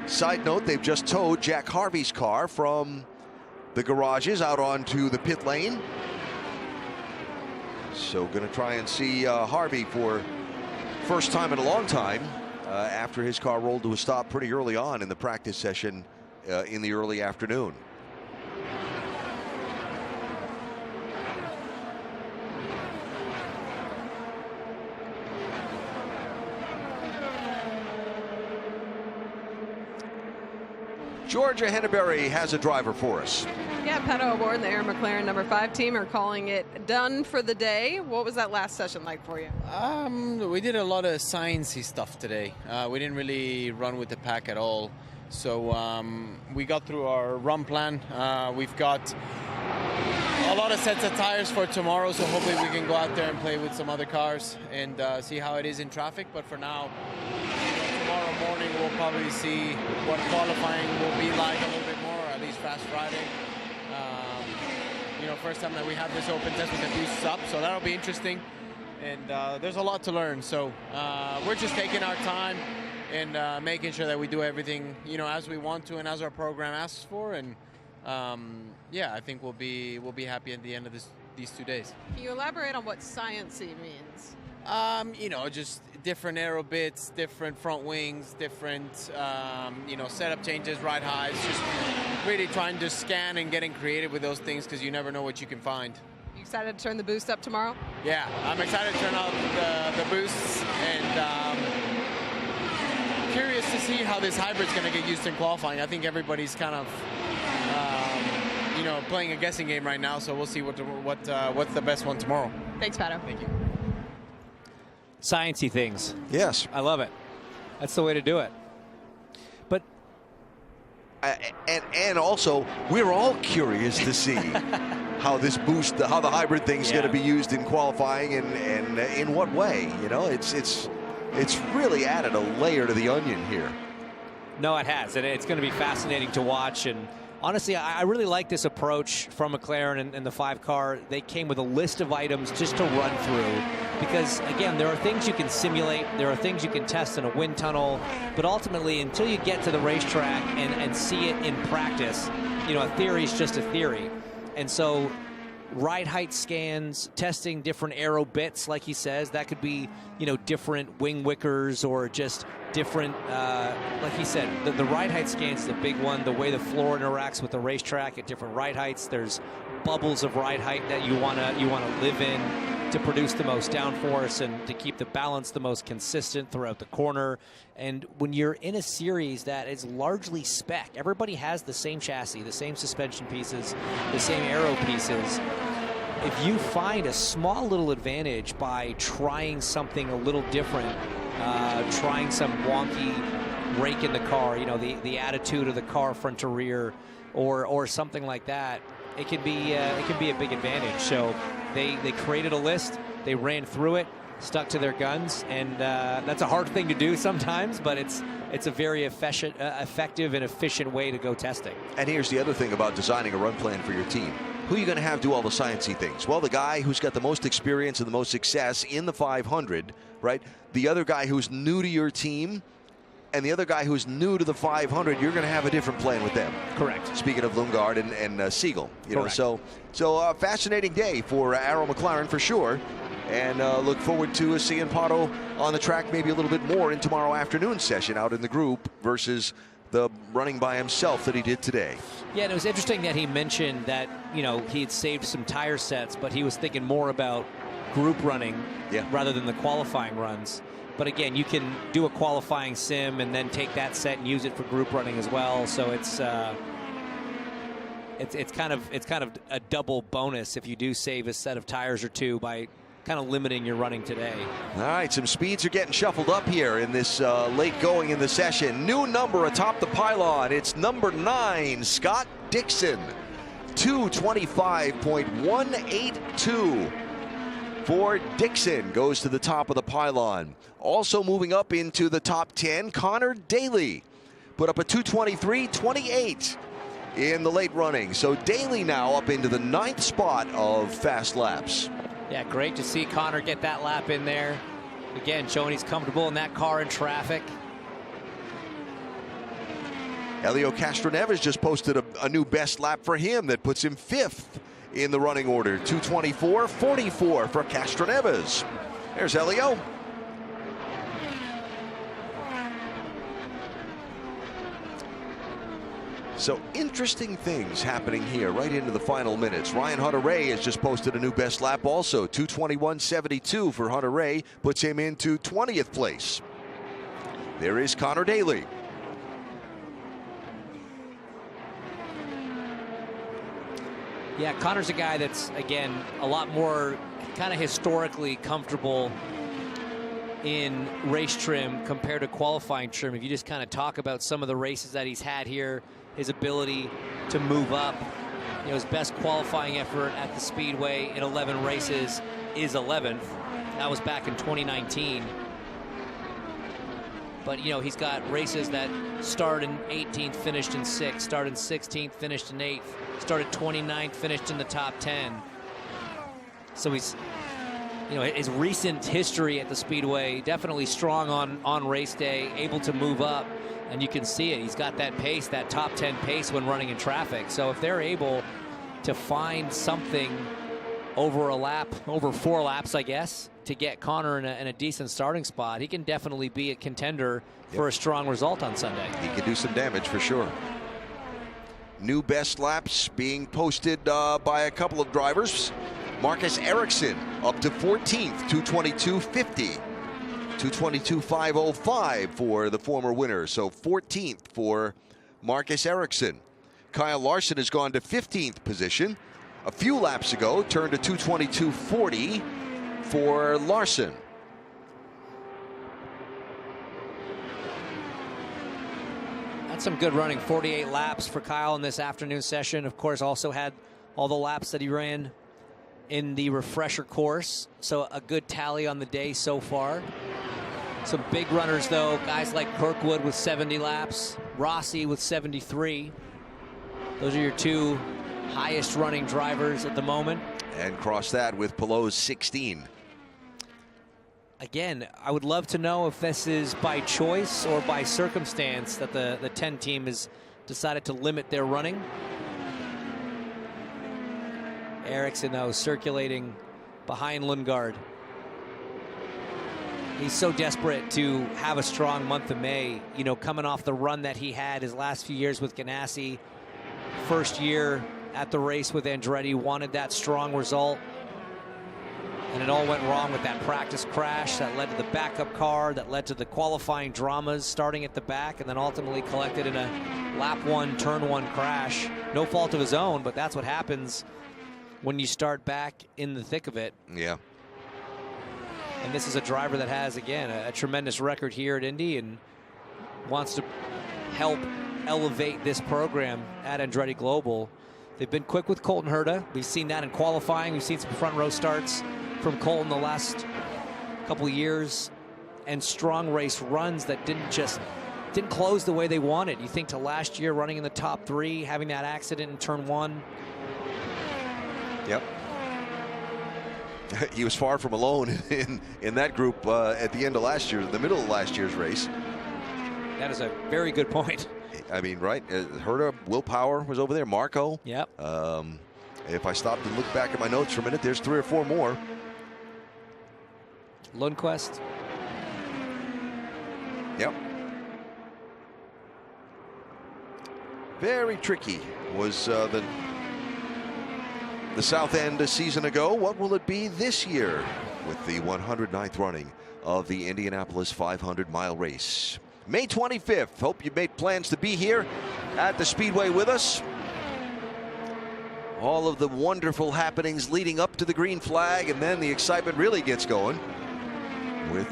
Side note, they've just towed Jack Harvey's car from the garages out onto the pit lane. So going to try and see Harvey for first time in a long time after his car rolled to a stop pretty early on in the practice session in the early afternoon. Georgia Henneberry has a driver for us. Yeah, Pato O'Ward and the Air McLaren number 5 team are calling it done for the day. What was that last session like for you? We did a lot of sciencey stuff today. We didn't really run with the pack at all. So we got through our run plan. We've got a lot of sets of tires for tomorrow, so hopefully we can go out there and play with some other cars and see how it is in traffic. But for now, tomorrow morning we'll probably see what qualifying will be like a little bit more, or at least Fast Friday. First time that we have this open test with the boosts up, so that'll be interesting. And there's a lot to learn, so we're just taking our time and making sure that we do everything as we want to and as our program asks for. And I think we'll be happy at the end of these 2 days. Can you elaborate on what sciencey means? Just different aero bits, different front wings, different, setup changes, ride highs, just really trying to scan and getting creative with those things because you never know what you can find. You excited to turn the boost up tomorrow? Yeah, I'm excited to turn up the boosts and curious to see how this hybrid's going to get used in qualifying. I think everybody's kind of, playing a guessing game right now, so we'll see what's the best one tomorrow. Thanks, Pato. Thank you. Sciencey things. Yes. I love it. That's the way to do it. But and also, we're all curious to see how this boost, how the hybrid thing's going to be used in qualifying and in what way. You know, it's really added a layer to the onion here. No, it has, and it's going to be fascinating to watch. And honestly, I really like this approach from McLaren and the 5 car. They came with a list of items just to run through because, again, there are things you can simulate. There are things you can test in a wind tunnel. But ultimately, until you get to the racetrack and see it in practice, you know, a theory is just a theory. And so ride height scans, testing different aero bits, like he says, that could be, you know, different wing wickers or just different, like he said, the ride height scan is the big one, the way the floor interacts with the racetrack at different ride heights. There's bubbles of ride height that you want to live in to produce the most downforce and to keep the balance the most consistent throughout the corner. And when you're in a series that is largely spec, everybody has the same chassis, the same suspension pieces, the same aero pieces. If you find a small little advantage by trying something a little different, trying some wonky rake in the car, you know, the attitude of the car front to rear, or something like that, it can be a big advantage. So they created a list, they ran through it, stuck to their guns, and that's a hard thing to do sometimes, but it's a very effective and efficient way to go testing. And here's the other thing about designing a run plan for your team. Who are you going to have do all the sciencey things? Well, the guy who's got the most experience and the most success in the 500, right? The other guy who's new to your team, and the other guy who's new to the 500, you're going to have a different plan with them. Correct. Speaking of Lundgaard and Siegel, you know, so fascinating day for Arrow McLaren for sure, and look forward to seeing Pato on the track maybe a little bit more in tomorrow afternoon session out in the group versus the running by himself that he did today. Yeah, and it was interesting that he mentioned that, you know, he had saved some tire sets, but he was thinking more about group running rather than the qualifying runs. But again, you can do a qualifying sim and then take that set and use it for group running as well. So it's kind of a double bonus if you do save a set of tires or two by kind of limiting your running today. All right, some speeds are getting shuffled up here in this late going in the session. New number atop the pylon. It's number 9, Scott Dixon. 225.182 for Dixon goes to the top of the pylon. Also moving up into the top 10, Connor Daly put up a 223.28 in the late running. So Daly now up into the 9th spot of fast laps. Yeah, great to see Connor get that lap in there. Again, showing he's comfortable in that car in traffic. Helio Castroneves just posted a new best lap for him that puts him 5th in the running order. 224.44 for Castroneves. There's Helio. So interesting things happening here right into the final minutes. Ryan Hunter-Reay has just posted a new best lap also. 221.72 for Hunter-Reay puts him into 20th place. There is Connor Daly. Yeah, Connor's a guy that's, again, a lot more kind of historically comfortable in race trim compared to qualifying trim. If you just kind of talk about some of the races that he's had here, his ability to move up, you know, his best qualifying effort at the Speedway in 11 races is 11th. That was back in 2019. But, you know, he's got races that start in 18th, finished in 6th, started in 16th, finished in 8th, started 29th, finished in the top 10. So he's, you know, his recent history at the Speedway, definitely strong on race day, able to move up. And you can see it. He's got that pace, that top 10 pace when running in traffic. So if they're able to find something over a lap, over 4 laps, I guess, to get Connor in a decent starting spot, he can definitely be a contender for a strong result on Sunday. He can do some damage for sure. New best laps being posted by a couple of drivers. Marcus Ericsson up to 14th, 222.50. 222.505 for the former winner. So 14th for Marcus Ericsson. Kyle Larson has gone to 15th position. A few laps ago, turned to 222.40 for Larson. That's some good running. 48 laps for Kyle in this afternoon session. Of course, also had all the laps that he ran in the refresher course. So a good tally on the day so far. Some big runners, though, guys like Kirkwood with 70 laps, Rossi with 73. Those are your two highest running drivers at the moment. And cross that with Palou's 16. Again, I would love to know if this is by choice or by circumstance that the 10 team has decided to limit their running. Ericsson, though, circulating behind Lundgaard. He's so desperate to have a strong month of May, you know, coming off the run that he had his last few years with Ganassi. First year at the race with Andretti, wanted that strong result. And it all went wrong with that practice crash that led to the backup car, that led to the qualifying dramas starting at the back, and then ultimately collected in a lap 1, turn 1 crash. No fault of his own, but that's what happens when you start back in the thick of it. Yeah. And this is a driver that has, again, a tremendous record here at Indy and wants to help elevate this program at Andretti Global. They've been quick with Colton Herta. We've seen that in qualifying. We've seen some front row starts from Colton the last couple of years, and strong race runs that didn't close the way they wanted. You think to last year running in the top 3, having that accident in turn 1. Yep. He was far from alone in that group at the end of last year, the middle of last year's race. That is a very good point. I mean, right? Herta, Will Power was over there. Marco. Yep. If I stopped and look back at my notes for a minute, there's 3 or 4 more. Lundqvist. Yep. Very tricky was the South End a season ago. What will it be this year with the 109th running of the Indianapolis 500-mile race? May 25th. Hope you made plans to be here at the Speedway with us. All of the wonderful happenings leading up to the green flag, and then the excitement really gets going with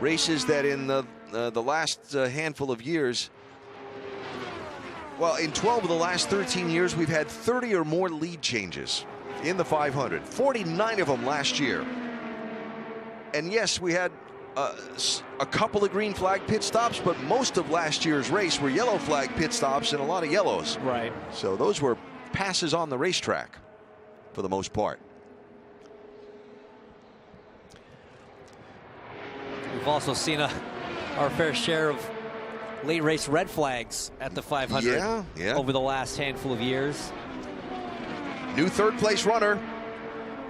races that in the last handful of years, well, in 12 of the last 13 years, we've had 30 or more lead changes in the 500. 49 of them last year. And yes, we had a couple of green flag pit stops, but most of last year's race were yellow flag pit stops and a lot of yellows. Right. So those were passes on the racetrack for the most part. We've also seen our fair share of late race red flags at the 500 over the last handful of years. New third place runner,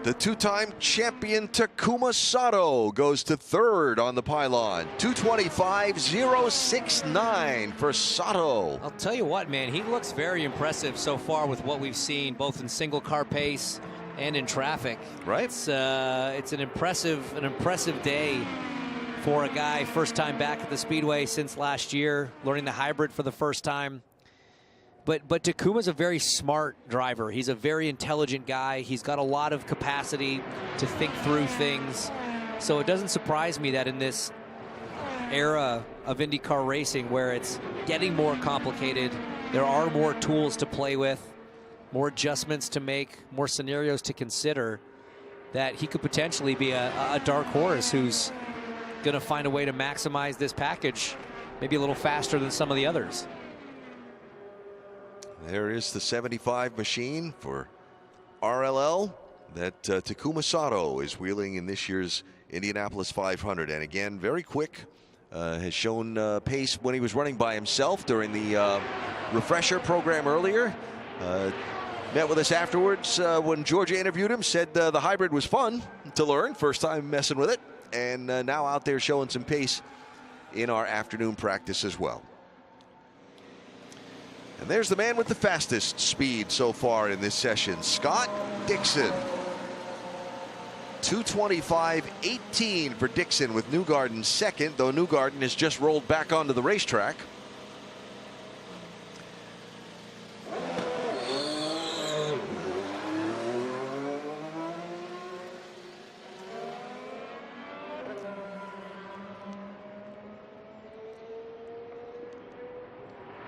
the 2-time champion Takuma Sato, goes to third on the pylon. 225.069 for Sato. I'll tell you what, man, he looks very impressive so far with what we've seen, both in single car pace and in traffic. Right. It's an impressive day for a guy first time back at the Speedway since last year, learning the hybrid for the first time. But Takuma's a very smart driver. He's a very intelligent guy. He's got a lot of capacity to think through things. So it doesn't surprise me that in this era of IndyCar racing where it's getting more complicated, there are more tools to play with, more adjustments to make, more scenarios to consider, that he could potentially be a dark horse who's going to find a way to maximize this package maybe a little faster than some of the others. There is the 75 machine for RLL that Takuma Sato is wheeling in this year's Indianapolis 500. And again, very quick, has shown pace when he was running by himself during the refresher program earlier. Met with us afterwards when Georgia interviewed him, said the hybrid was fun to learn, first time messing with it. And now out there showing some pace in our afternoon practice as well. And there's the man with the fastest speed so far in this session, Scott Dixon. 225.18 for Dixon, with Newgarden second, though Newgarden has just rolled back onto the racetrack.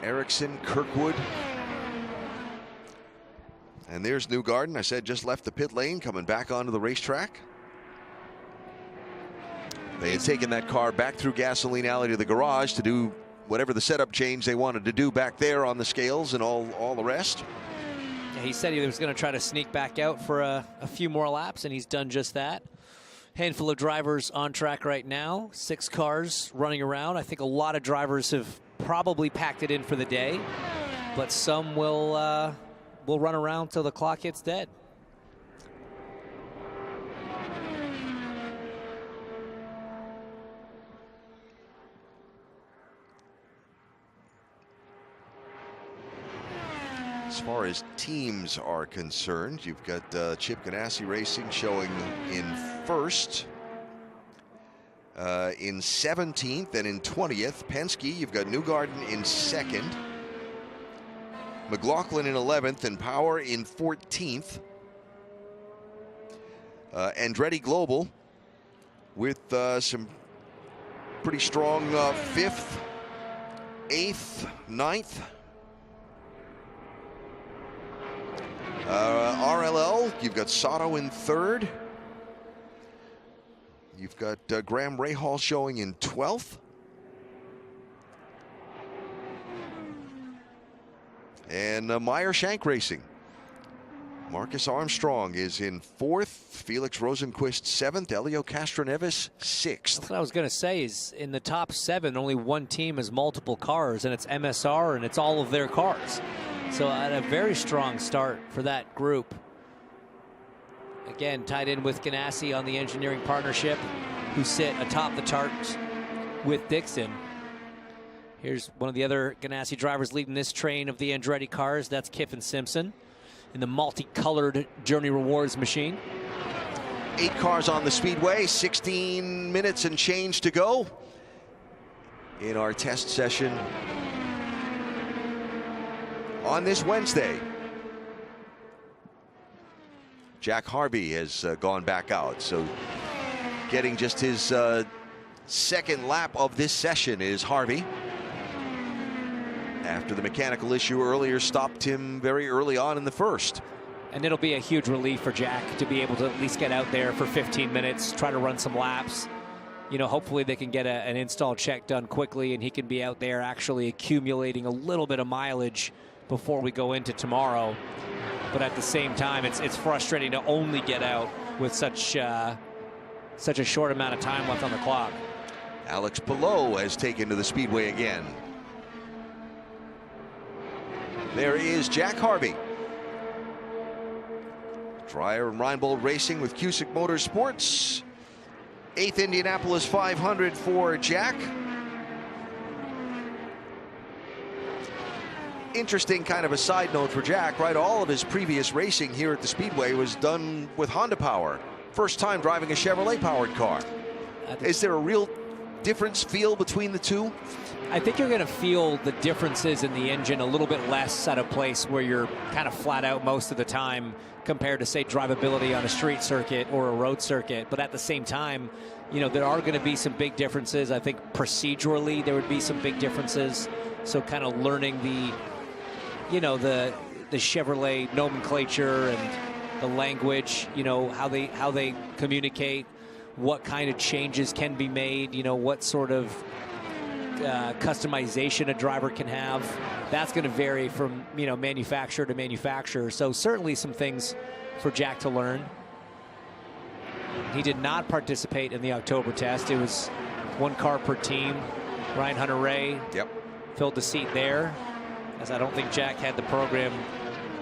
Ericsson, Kirkwood, And there's Newgarden. I said just left the pit lane, coming back onto the racetrack. They had taken that car back through Gasoline Alley to the garage to do whatever the setup change they wanted to do back there on the scales and all the rest. Yeah, he said he was going to try to sneak back out for a few more laps, and he's done just that. Handful of drivers on track right now. 6 cars running around. I think a lot of drivers have probably packed it in for the day, but some will run around till the clock hits dead. As far as teams are concerned, you've got Chip Ganassi Racing showing in first. In 17th and in 20th. Penske, you've got Newgarden in second. McLaughlin in 11th and Power in 14th. Andretti Global with some pretty strong 5th, 8th, 9th. RLL, you've got Sato in 3rd. You've got Graham Rahal showing in 12th. And Meyer Shank Racing. Marcus Armstrong is in 4th. Felix Rosenquist 7th. Elio Castroneves 6th. That's what I was going to say is in the top 7, only one team has multiple cars, and it's MSR, and it's all of their cars. So at a very strong start for that group. Again, tied in with Ganassi on the engineering partnership, who sit atop the charts with Dixon. Here's one of the other Ganassi drivers leading this train of the Andretti cars. That's Kiffin Simpson in the multicolored Journey Rewards machine. 8 cars on the speedway, 16 minutes and change to go in our test session on this Wednesday. Jack Harvey has gone back out, so getting just his second lap of this session is Harvey. After the mechanical issue earlier stopped him very early on in the first. And it'll be a huge relief for Jack to be able to at least get out there for 15 minutes, try to run some laps. You know, hopefully they can get an install check done quickly and he can be out there actually accumulating a little bit of mileage before we go into tomorrow. But at the same time, it's frustrating to only get out with such a short amount of time left on the clock. Alex Palou has taken to the speedway again. There is Jack Harvey. Dreyer and Reinbold Racing with Cusick Motorsports. 8th Indianapolis 500 for Jack. Interesting kind of a side note for Jack, right? All of his previous racing here at the Speedway was done with Honda power. First time driving a Chevrolet powered car. Is there a real difference feel between the two? I think you're going to feel the differences in the engine a little bit less at a place where you're kind of flat out most of the time compared to, say, drivability on a street circuit or a road circuit. But at the same time, you know, there are going to be some big differences. I think procedurally there would be some big differences. So kind of learning the, you know, the Chevrolet nomenclature and the language, you know, how they communicate, what kind of changes can be made, you know, what sort of customization a driver can have. That's going to vary from, you know, manufacturer to manufacturer. So certainly some things for Jack to learn. He did not participate in the October test. It was one car per team. Ryan Hunter-Ray filled the seat there, as I don't think Jack had the program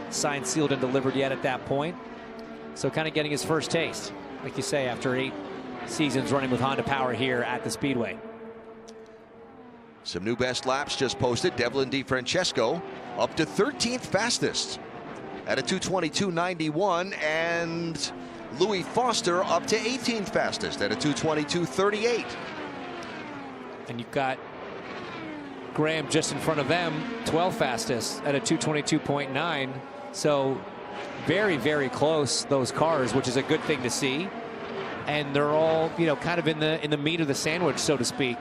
signed, sealed, and delivered yet at that point. So kind of getting his first taste, like you say, after 8 seasons running with Honda power here at the Speedway. Some new best laps just posted. Devlin DiFrancesco up to 13th fastest at a 2:22.91, and Louis Foster up to 18th fastest at a 2:22.38. And you've got Graham just in front of them, 12th fastest at a 2:22.9. So very, very close, those cars, which is a good thing to see. And they're all, you know, kind of in the meat of the sandwich, so to speak,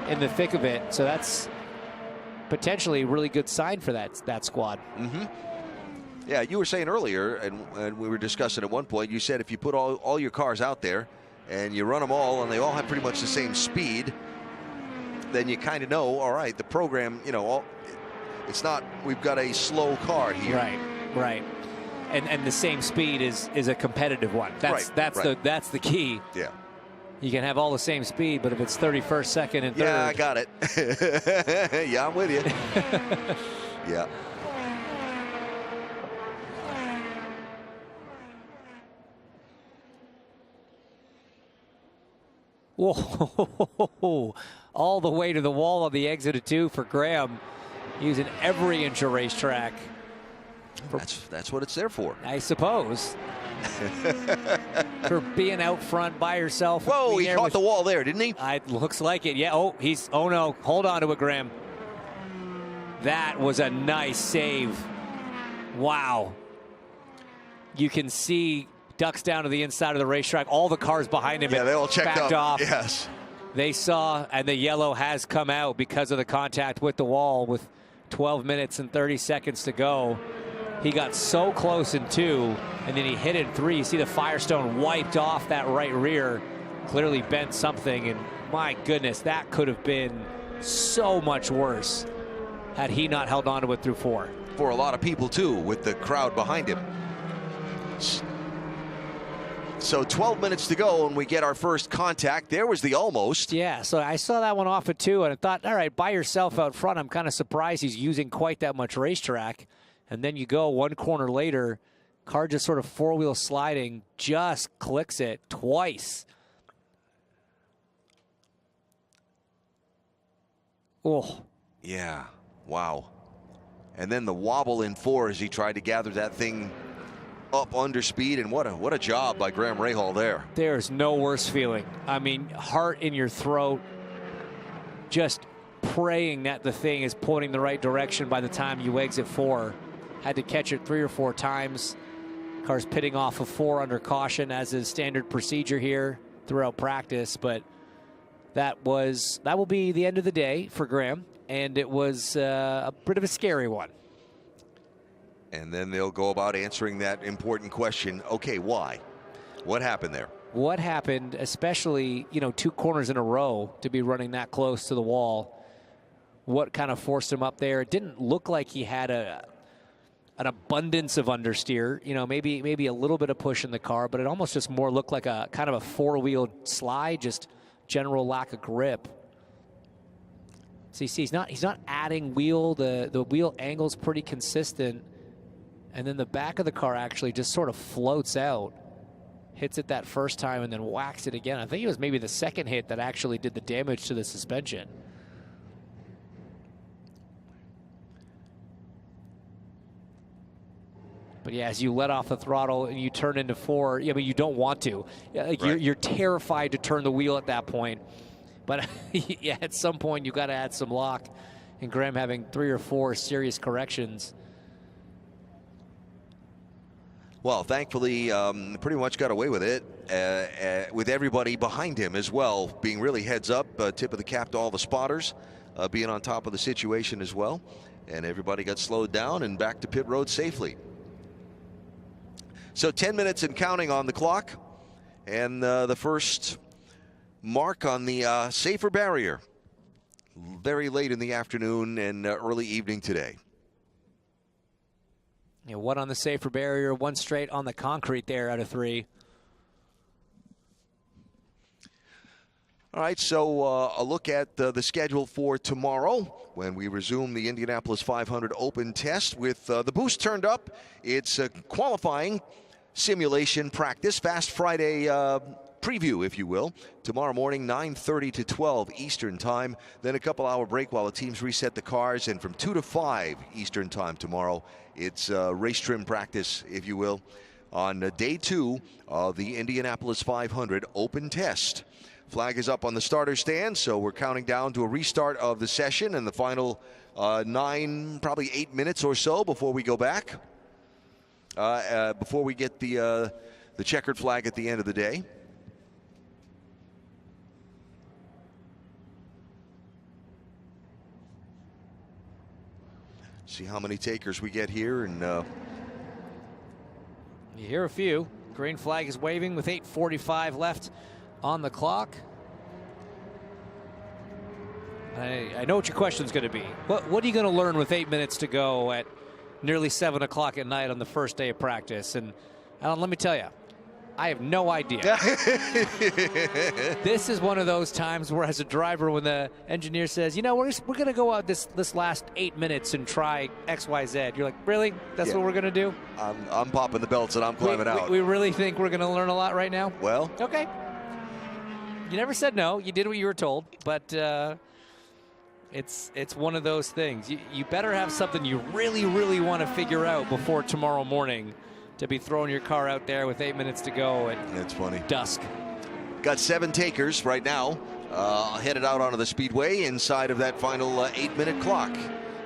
in the thick of it. So that's potentially a really good sign for that squad. Yeah, you were saying earlier, and we were discussing at one point, you said if you put all your cars out there and you run them all and they all have pretty much the same speed, then you kind of know, all right, the program, it's not, we've got a slow car here. Right. And the same speed is a competitive one. That's the key. Yeah. You can have all the same speed, but if it's 31st, second, and third. Yeah, I got it. Yeah, I'm with you. Yeah. Whoa, all the way to the wall on the exit of 2 for Graham, using every inch of racetrack. That's what it's there for, I suppose. For being out front by yourself. Whoa, he caught the wall there, didn't he? It looks like it. Yeah. Oh no, hold on to it, Graham. That was a nice save. Wow. You can see ducks down to the inside of the racetrack. All the cars behind him. Yeah, they all checked backed up. Off. Yes. They saw, and the yellow has come out because of the contact with the wall with 12 minutes and 30 seconds to go. He got so close in 2, and then he hit it in 3. You see the Firestone wiped off that right rear, clearly bent something, and my goodness, that could have been so much worse had he not held on to it through 4. For a lot of people, too, with the crowd behind him. So 12 minutes to go, and we get our first contact. There was the almost. Yeah, so I saw that one off at 2, and I thought, all right, by yourself out front. I'm kind of surprised he's using quite that much racetrack. And then you go one corner later, car just sort of four-wheel sliding, just clicks it twice. Oh. Yeah, wow. And then the wobble in 4 as he tried to gather that thing up under speed, and what a job by Graham Rahal there. There's no worse feeling. I mean, heart in your throat, just praying that the thing is pointing the right direction by the time you exit 4. Had to catch it 3 or 4 times. Car's pitting off of 4 under caution, as is standard procedure here throughout practice, but that will be the end of the day for Graham, and it was a bit of a scary one. And then they'll go about answering that important question. Okay, why? What happened there? What happened, especially, 2 corners in a row to be running that close to the wall? What kind of forced him up there? It didn't look like he had an abundance of understeer, maybe a little bit of push in the car, but it almost just more looked like a kind of a 4-wheel slide, just general lack of grip. So you see, he's not adding wheel. The wheel angle's pretty consistent. And then the back of the car actually just sort of floats out, hits it that first time, and then whacks it again. I think it was maybe the second hit that actually did the damage to the suspension. But yeah, as you let off the throttle and you turn into 4, but you don't want to. Like right. You're terrified to turn the wheel at that point. But yeah, at some point you got to add some lock. And Graham having 3 or 4 serious corrections. Well, thankfully, pretty much got away with it, with everybody behind him as well, being really heads up, tip of the cap to all the spotters, being on top of the situation as well. And everybody got slowed down and back to pit road safely. So 10 minutes and counting on the clock, and the first mark on the safer barrier. Very late in the afternoon and early evening today. Yeah, 1 on the safer barrier, 1 straight on the concrete there out of 3. All right, so a look at the schedule for tomorrow when we resume the Indianapolis 500 Open test with the boost turned up. It's a qualifying simulation practice, Fast Friday preview, if you will. Tomorrow morning, 9:30 to 12 Eastern time. Then a couple-hour break while the teams reset the cars. And from 2 to 5 Eastern time tomorrow, it's race trim practice, if you will, on day 2 of the Indianapolis 500 Open test. Flag is up on the starter stand, so we're counting down to a restart of the session and the final 9, probably 8 minutes or so before we go back. Before we get the checkered flag at the end of the day. See how many takers we get here, and You hear a few. Green flag is waving with 8:45 left on the clock. I know what your question's going to be. What are you going to learn with 8 minutes to go at nearly 7 o'clock at night on the first day of practice? And Alan, let me tell you, I have no idea. This is one of those times where, as a driver, when the engineer says, you know, we're going to go out this last 8 minutes and try X, Y, Z. You're like, really? That's what we're going to do? I'm popping the belts and I'm climbing out. We really think we're going to learn a lot right now? Well. Okay. You never said no. You did what you were told. But it's one of those things. You better have something you really, really want to figure out before tomorrow morning to be throwing your car out there with 8 minutes to go at That's funny. dusk. Got 7 takers right now headed out onto the speedway inside of that final 8-minute clock.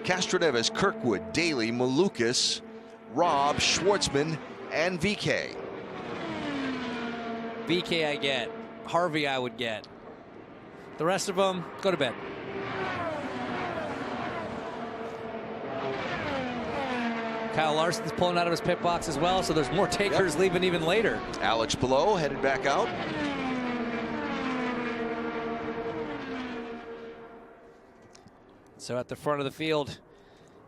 Castroneves, Kirkwood, Daly, Malukas, Robb, Schwartzman, and VK. VK I get. Harvey I would get. The rest of them, go to bed. Kyle Larson's pulling out of his pit box as well, so there's more takers leaving even later. Alex Palou headed back out. So at the front of the field,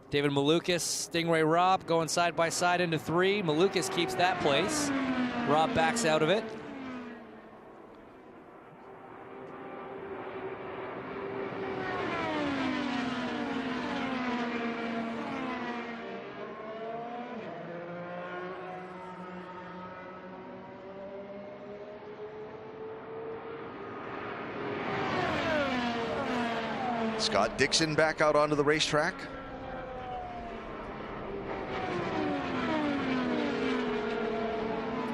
David Malukas, Stingray Robb going side by side into 3. Malukas keeps that place. Robb backs out of it. Scott Dixon back out onto the racetrack.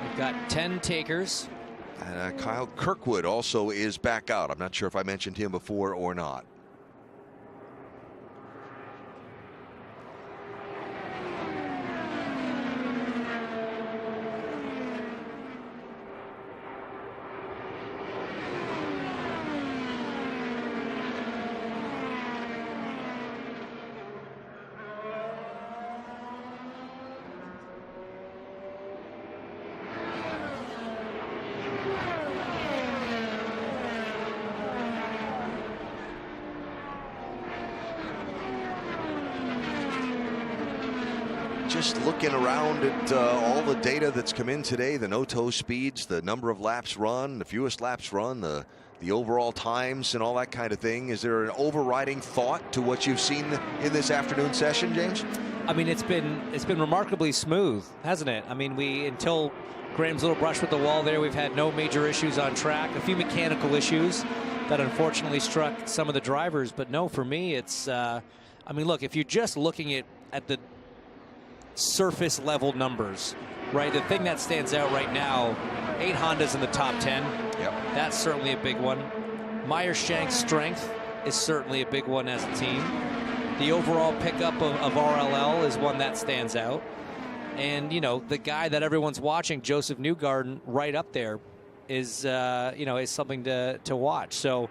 We've got 10 takers. And Kyle Kirkwood also is back out. I'm not sure if I mentioned him before or not. Just looking around at all the data that's come in today, the no-toe speeds, the number of laps run, the fewest laps run, the overall times and all that kind of thing. Is there an overriding thought to what you've seen in this afternoon session, James? I mean, it's been remarkably smooth, hasn't it? I mean, until Graham's little brush with the wall there, we've had no major issues on track. A few mechanical issues that unfortunately struck some of the drivers, but no, for me, it's. I mean, look, if you're just looking at the surface level numbers, right? The thing that stands out right now, 8 Hondas in the top 10. Yep. That's certainly a big one. Meyer-Shank's strength is certainly a big one as a team. The overall pickup of RLL is one that stands out. And, you know, the guy that everyone's watching, Josef Newgarden, right up there is, you know, is something to watch. So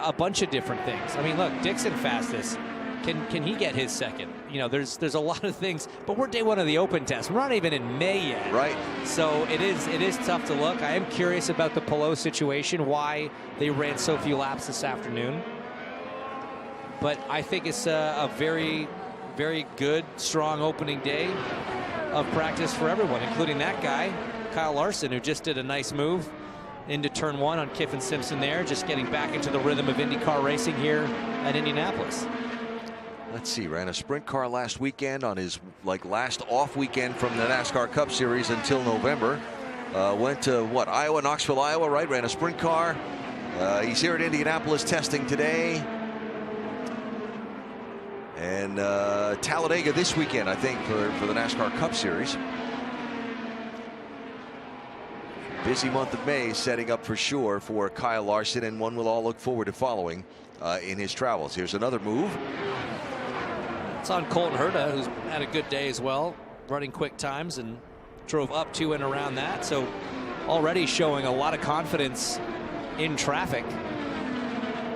a bunch of different things. I mean, look, Dixon fastest. Can he get his second? You know, there's a lot of things, but we're day one of the open test. We're not even in May yet. Right. So it is tough to look. I am curious about the Palou situation, why they ran so few laps this afternoon. But I think it's a very, very good, strong opening day of practice for everyone, including that guy, Kyle Larson, who just did a nice move into turn 1 on Kiffin Simpson there, just getting back into the rhythm of IndyCar racing here at Indianapolis. Let's see, ran a sprint car last weekend on his last off weekend from the NASCAR Cup Series until November. Went to Iowa, Knoxville, Iowa, right? Ran a sprint car. He's here at Indianapolis testing today. And Talladega this weekend, I think, for the NASCAR Cup Series. Busy month of May setting up for sure for Kyle Larson, and one we'll all look forward to following in his travels. Here's another move. It's on Colton Herta, who's had a good day as well, running quick times and drove up to and around that. So already showing a lot of confidence in traffic.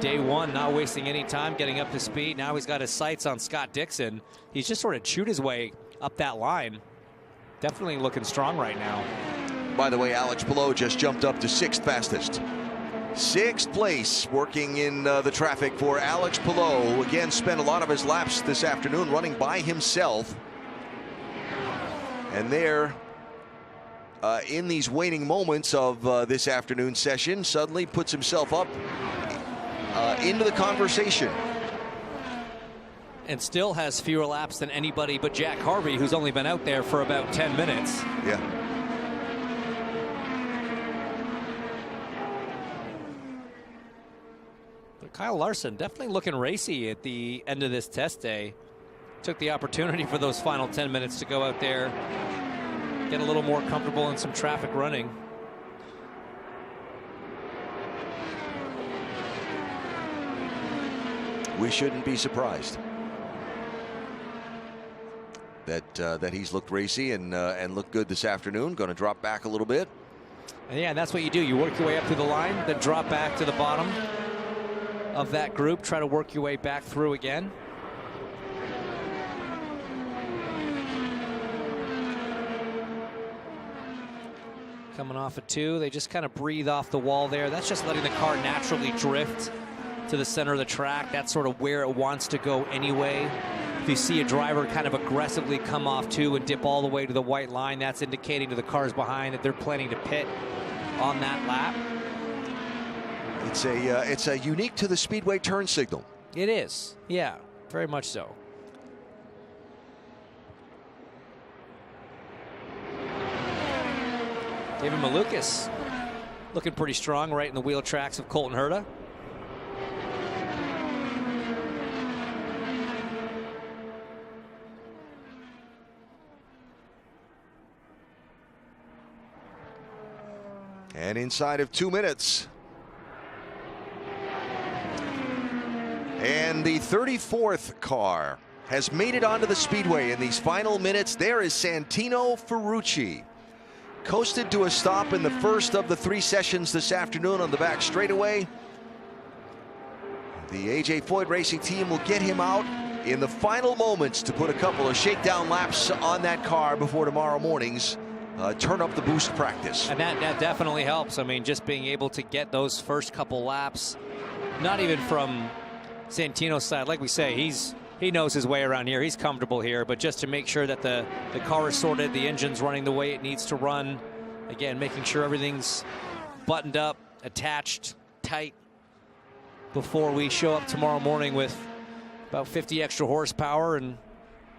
Day one, not wasting any time, getting up to speed. Now he's got his sights on Scott Dixon. He's just sort of chewed his way up that line. Definitely looking strong right now. By the way, Alex Palou just jumped up to 6th fastest. 6th place, working in the traffic for Alex Palou, who again spent a lot of his laps this afternoon running by himself. And there, in these waning moments of this afternoon session, suddenly puts himself up into the conversation. And still has fewer laps than anybody but Jack Harvey, who's only been out there for about 10 minutes. Yeah. But Kyle Larson definitely looking racy at the end of this test day. Took the opportunity for those final 10 minutes to go out there, get a little more comfortable in some traffic running. We shouldn't be surprised that he's looked racy and looked good this afternoon. Going to drop back a little bit. And yeah, and that's what you do. You work your way up through the line, then drop back to the bottom of that group. Try to work your way back through again. Coming off a 2, they just kind of breathe off the wall there. That's just letting the car naturally drift to the center of the track. That's sort of where it wants to go anyway. If you see a driver kind of aggressively come off 2 and dip all the way to the white line, that's indicating to the cars behind that they're planning to pit on that lap. It's a unique to the Speedway turn signal. It is, yeah, very much so. David Malukas looking pretty strong right in the wheel tracks of Colton Herta. And inside of 2 minutes. And the 34th car has made it onto the Speedway in these final minutes. There is Santino Ferrucci. Coasted to a stop in the first of the 3 sessions this afternoon on the back straightaway. The A.J. Foyt Racing team will get him out in the final moments to put a couple of shakedown laps on that car before tomorrow morning's turn up the boost practice. And that definitely helps. I mean, just being able to get those first couple laps, not even from Santino's side. Like we say, he knows his way around here. He's comfortable here, but just to make sure that the car is sorted, the engine's running the way it needs to run. Again, making sure everything's buttoned up, attached, tight before we show up tomorrow morning with about 50 extra horsepower and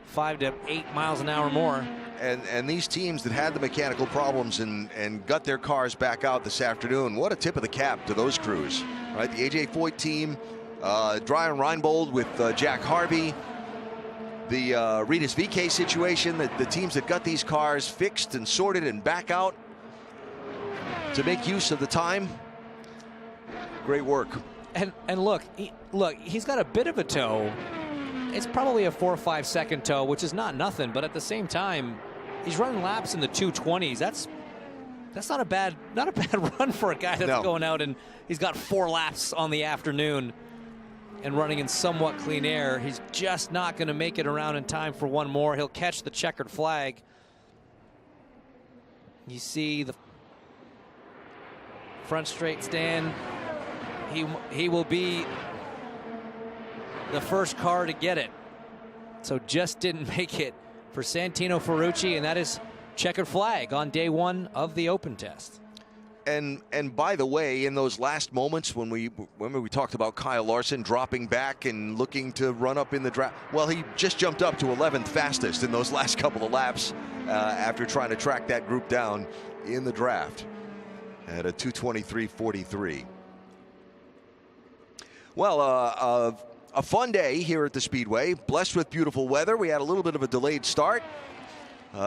5 to 8 miles an hour more. And these teams that had the mechanical problems and got their cars back out this afternoon, what a tip of the cap to those crews, right? The A.J. Foyt team, Brian Reinbold with Jack Harvey, the Rinus VeeKay situation, the teams that got these cars fixed and sorted and back out to make use of the time. Great work. And look, he's got a bit of a toe. It's probably a 4 or 5 second toe, which is not nothing, but at the same time, he's running laps in the 220s. That's not a bad run for a guy that's going out and he's got 4 laps on the afternoon and running in somewhat clean air. He's just not going to make it around in time for one more. He'll catch the checkered flag. You see the front straight stand. He will be the first car to get it. So just didn't make it for Santino Ferrucci, and that is checkered flag on day 1 of the open test. And by the way, in those last moments when we talked about Kyle Larson dropping back and looking to run up in the draft, well, he just jumped up to 11th fastest in those last couple of laps after trying to track that group down in the draft at a 2:23.43. Well, a fun day here at the Speedway, blessed with beautiful weather. We had a little bit of a delayed start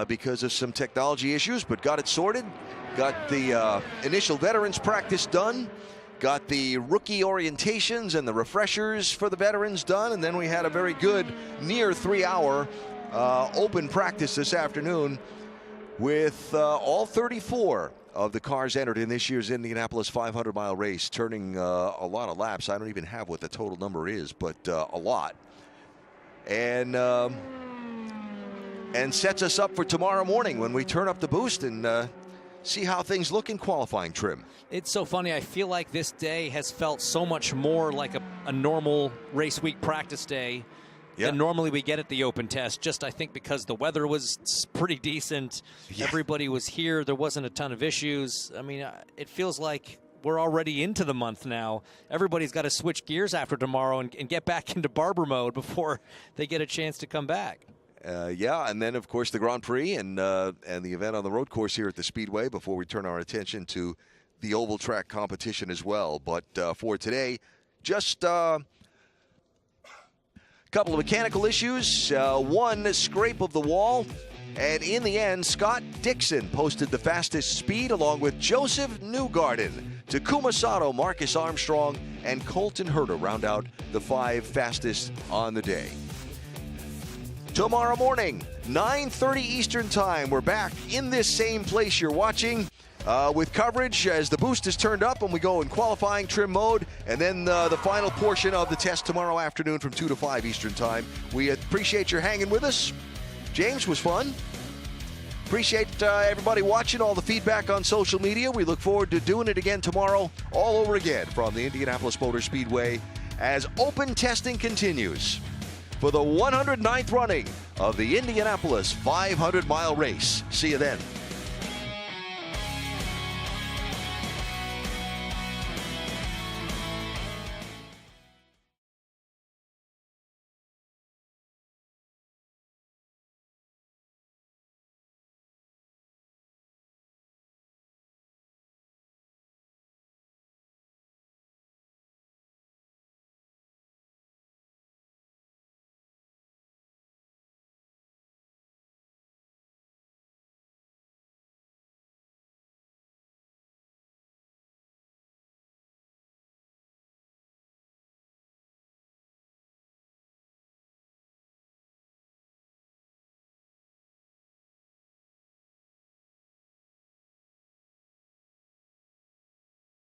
because of some technology issues, but got it sorted. Got the initial veterans practice done. Got the rookie orientations and the refreshers for the veterans done. And then we had a very good near 3-hour open practice this afternoon with all 34 of the cars entered in this year's Indianapolis 500-mile race, turning a lot of laps. I don't even have what the total number is, but a lot. And and sets us up for tomorrow morning when we turn up the boost and see how things look in qualifying trim. It's so funny. I feel like this day has felt so much more like a normal race week practice day than normally we get at the open test. Just I think because the weather was pretty decent. Everybody was here. There wasn't a ton of issues. I mean, it feels like we're already into the month now. Everybody's got to switch gears after tomorrow and get back into barber mode before they get a chance to come back. And then, of course, the Grand Prix and the event on the road course here at the Speedway before we turn our attention to the oval track competition as well. But for today, just a couple of mechanical issues, one scrape of the wall, and in the end, Scott Dixon posted the fastest speed along with Josef Newgarden. Takuma Sato, Marcus Armstrong, and Colton Herta round out the 5 fastest on the day. Tomorrow morning, 9:30 Eastern Time, we're back in this same place you're watching with coverage as the boost is turned up and we go in qualifying trim mode, and then the final portion of the test tomorrow afternoon from 2 to 5 Eastern Time. We appreciate your hanging with us. James, was fun. Appreciate everybody watching, all the feedback on social media. We look forward to doing it again tomorrow, all over again from the Indianapolis Motor Speedway as open testing continues for the 109th running of the Indianapolis 500-mile race. See you then.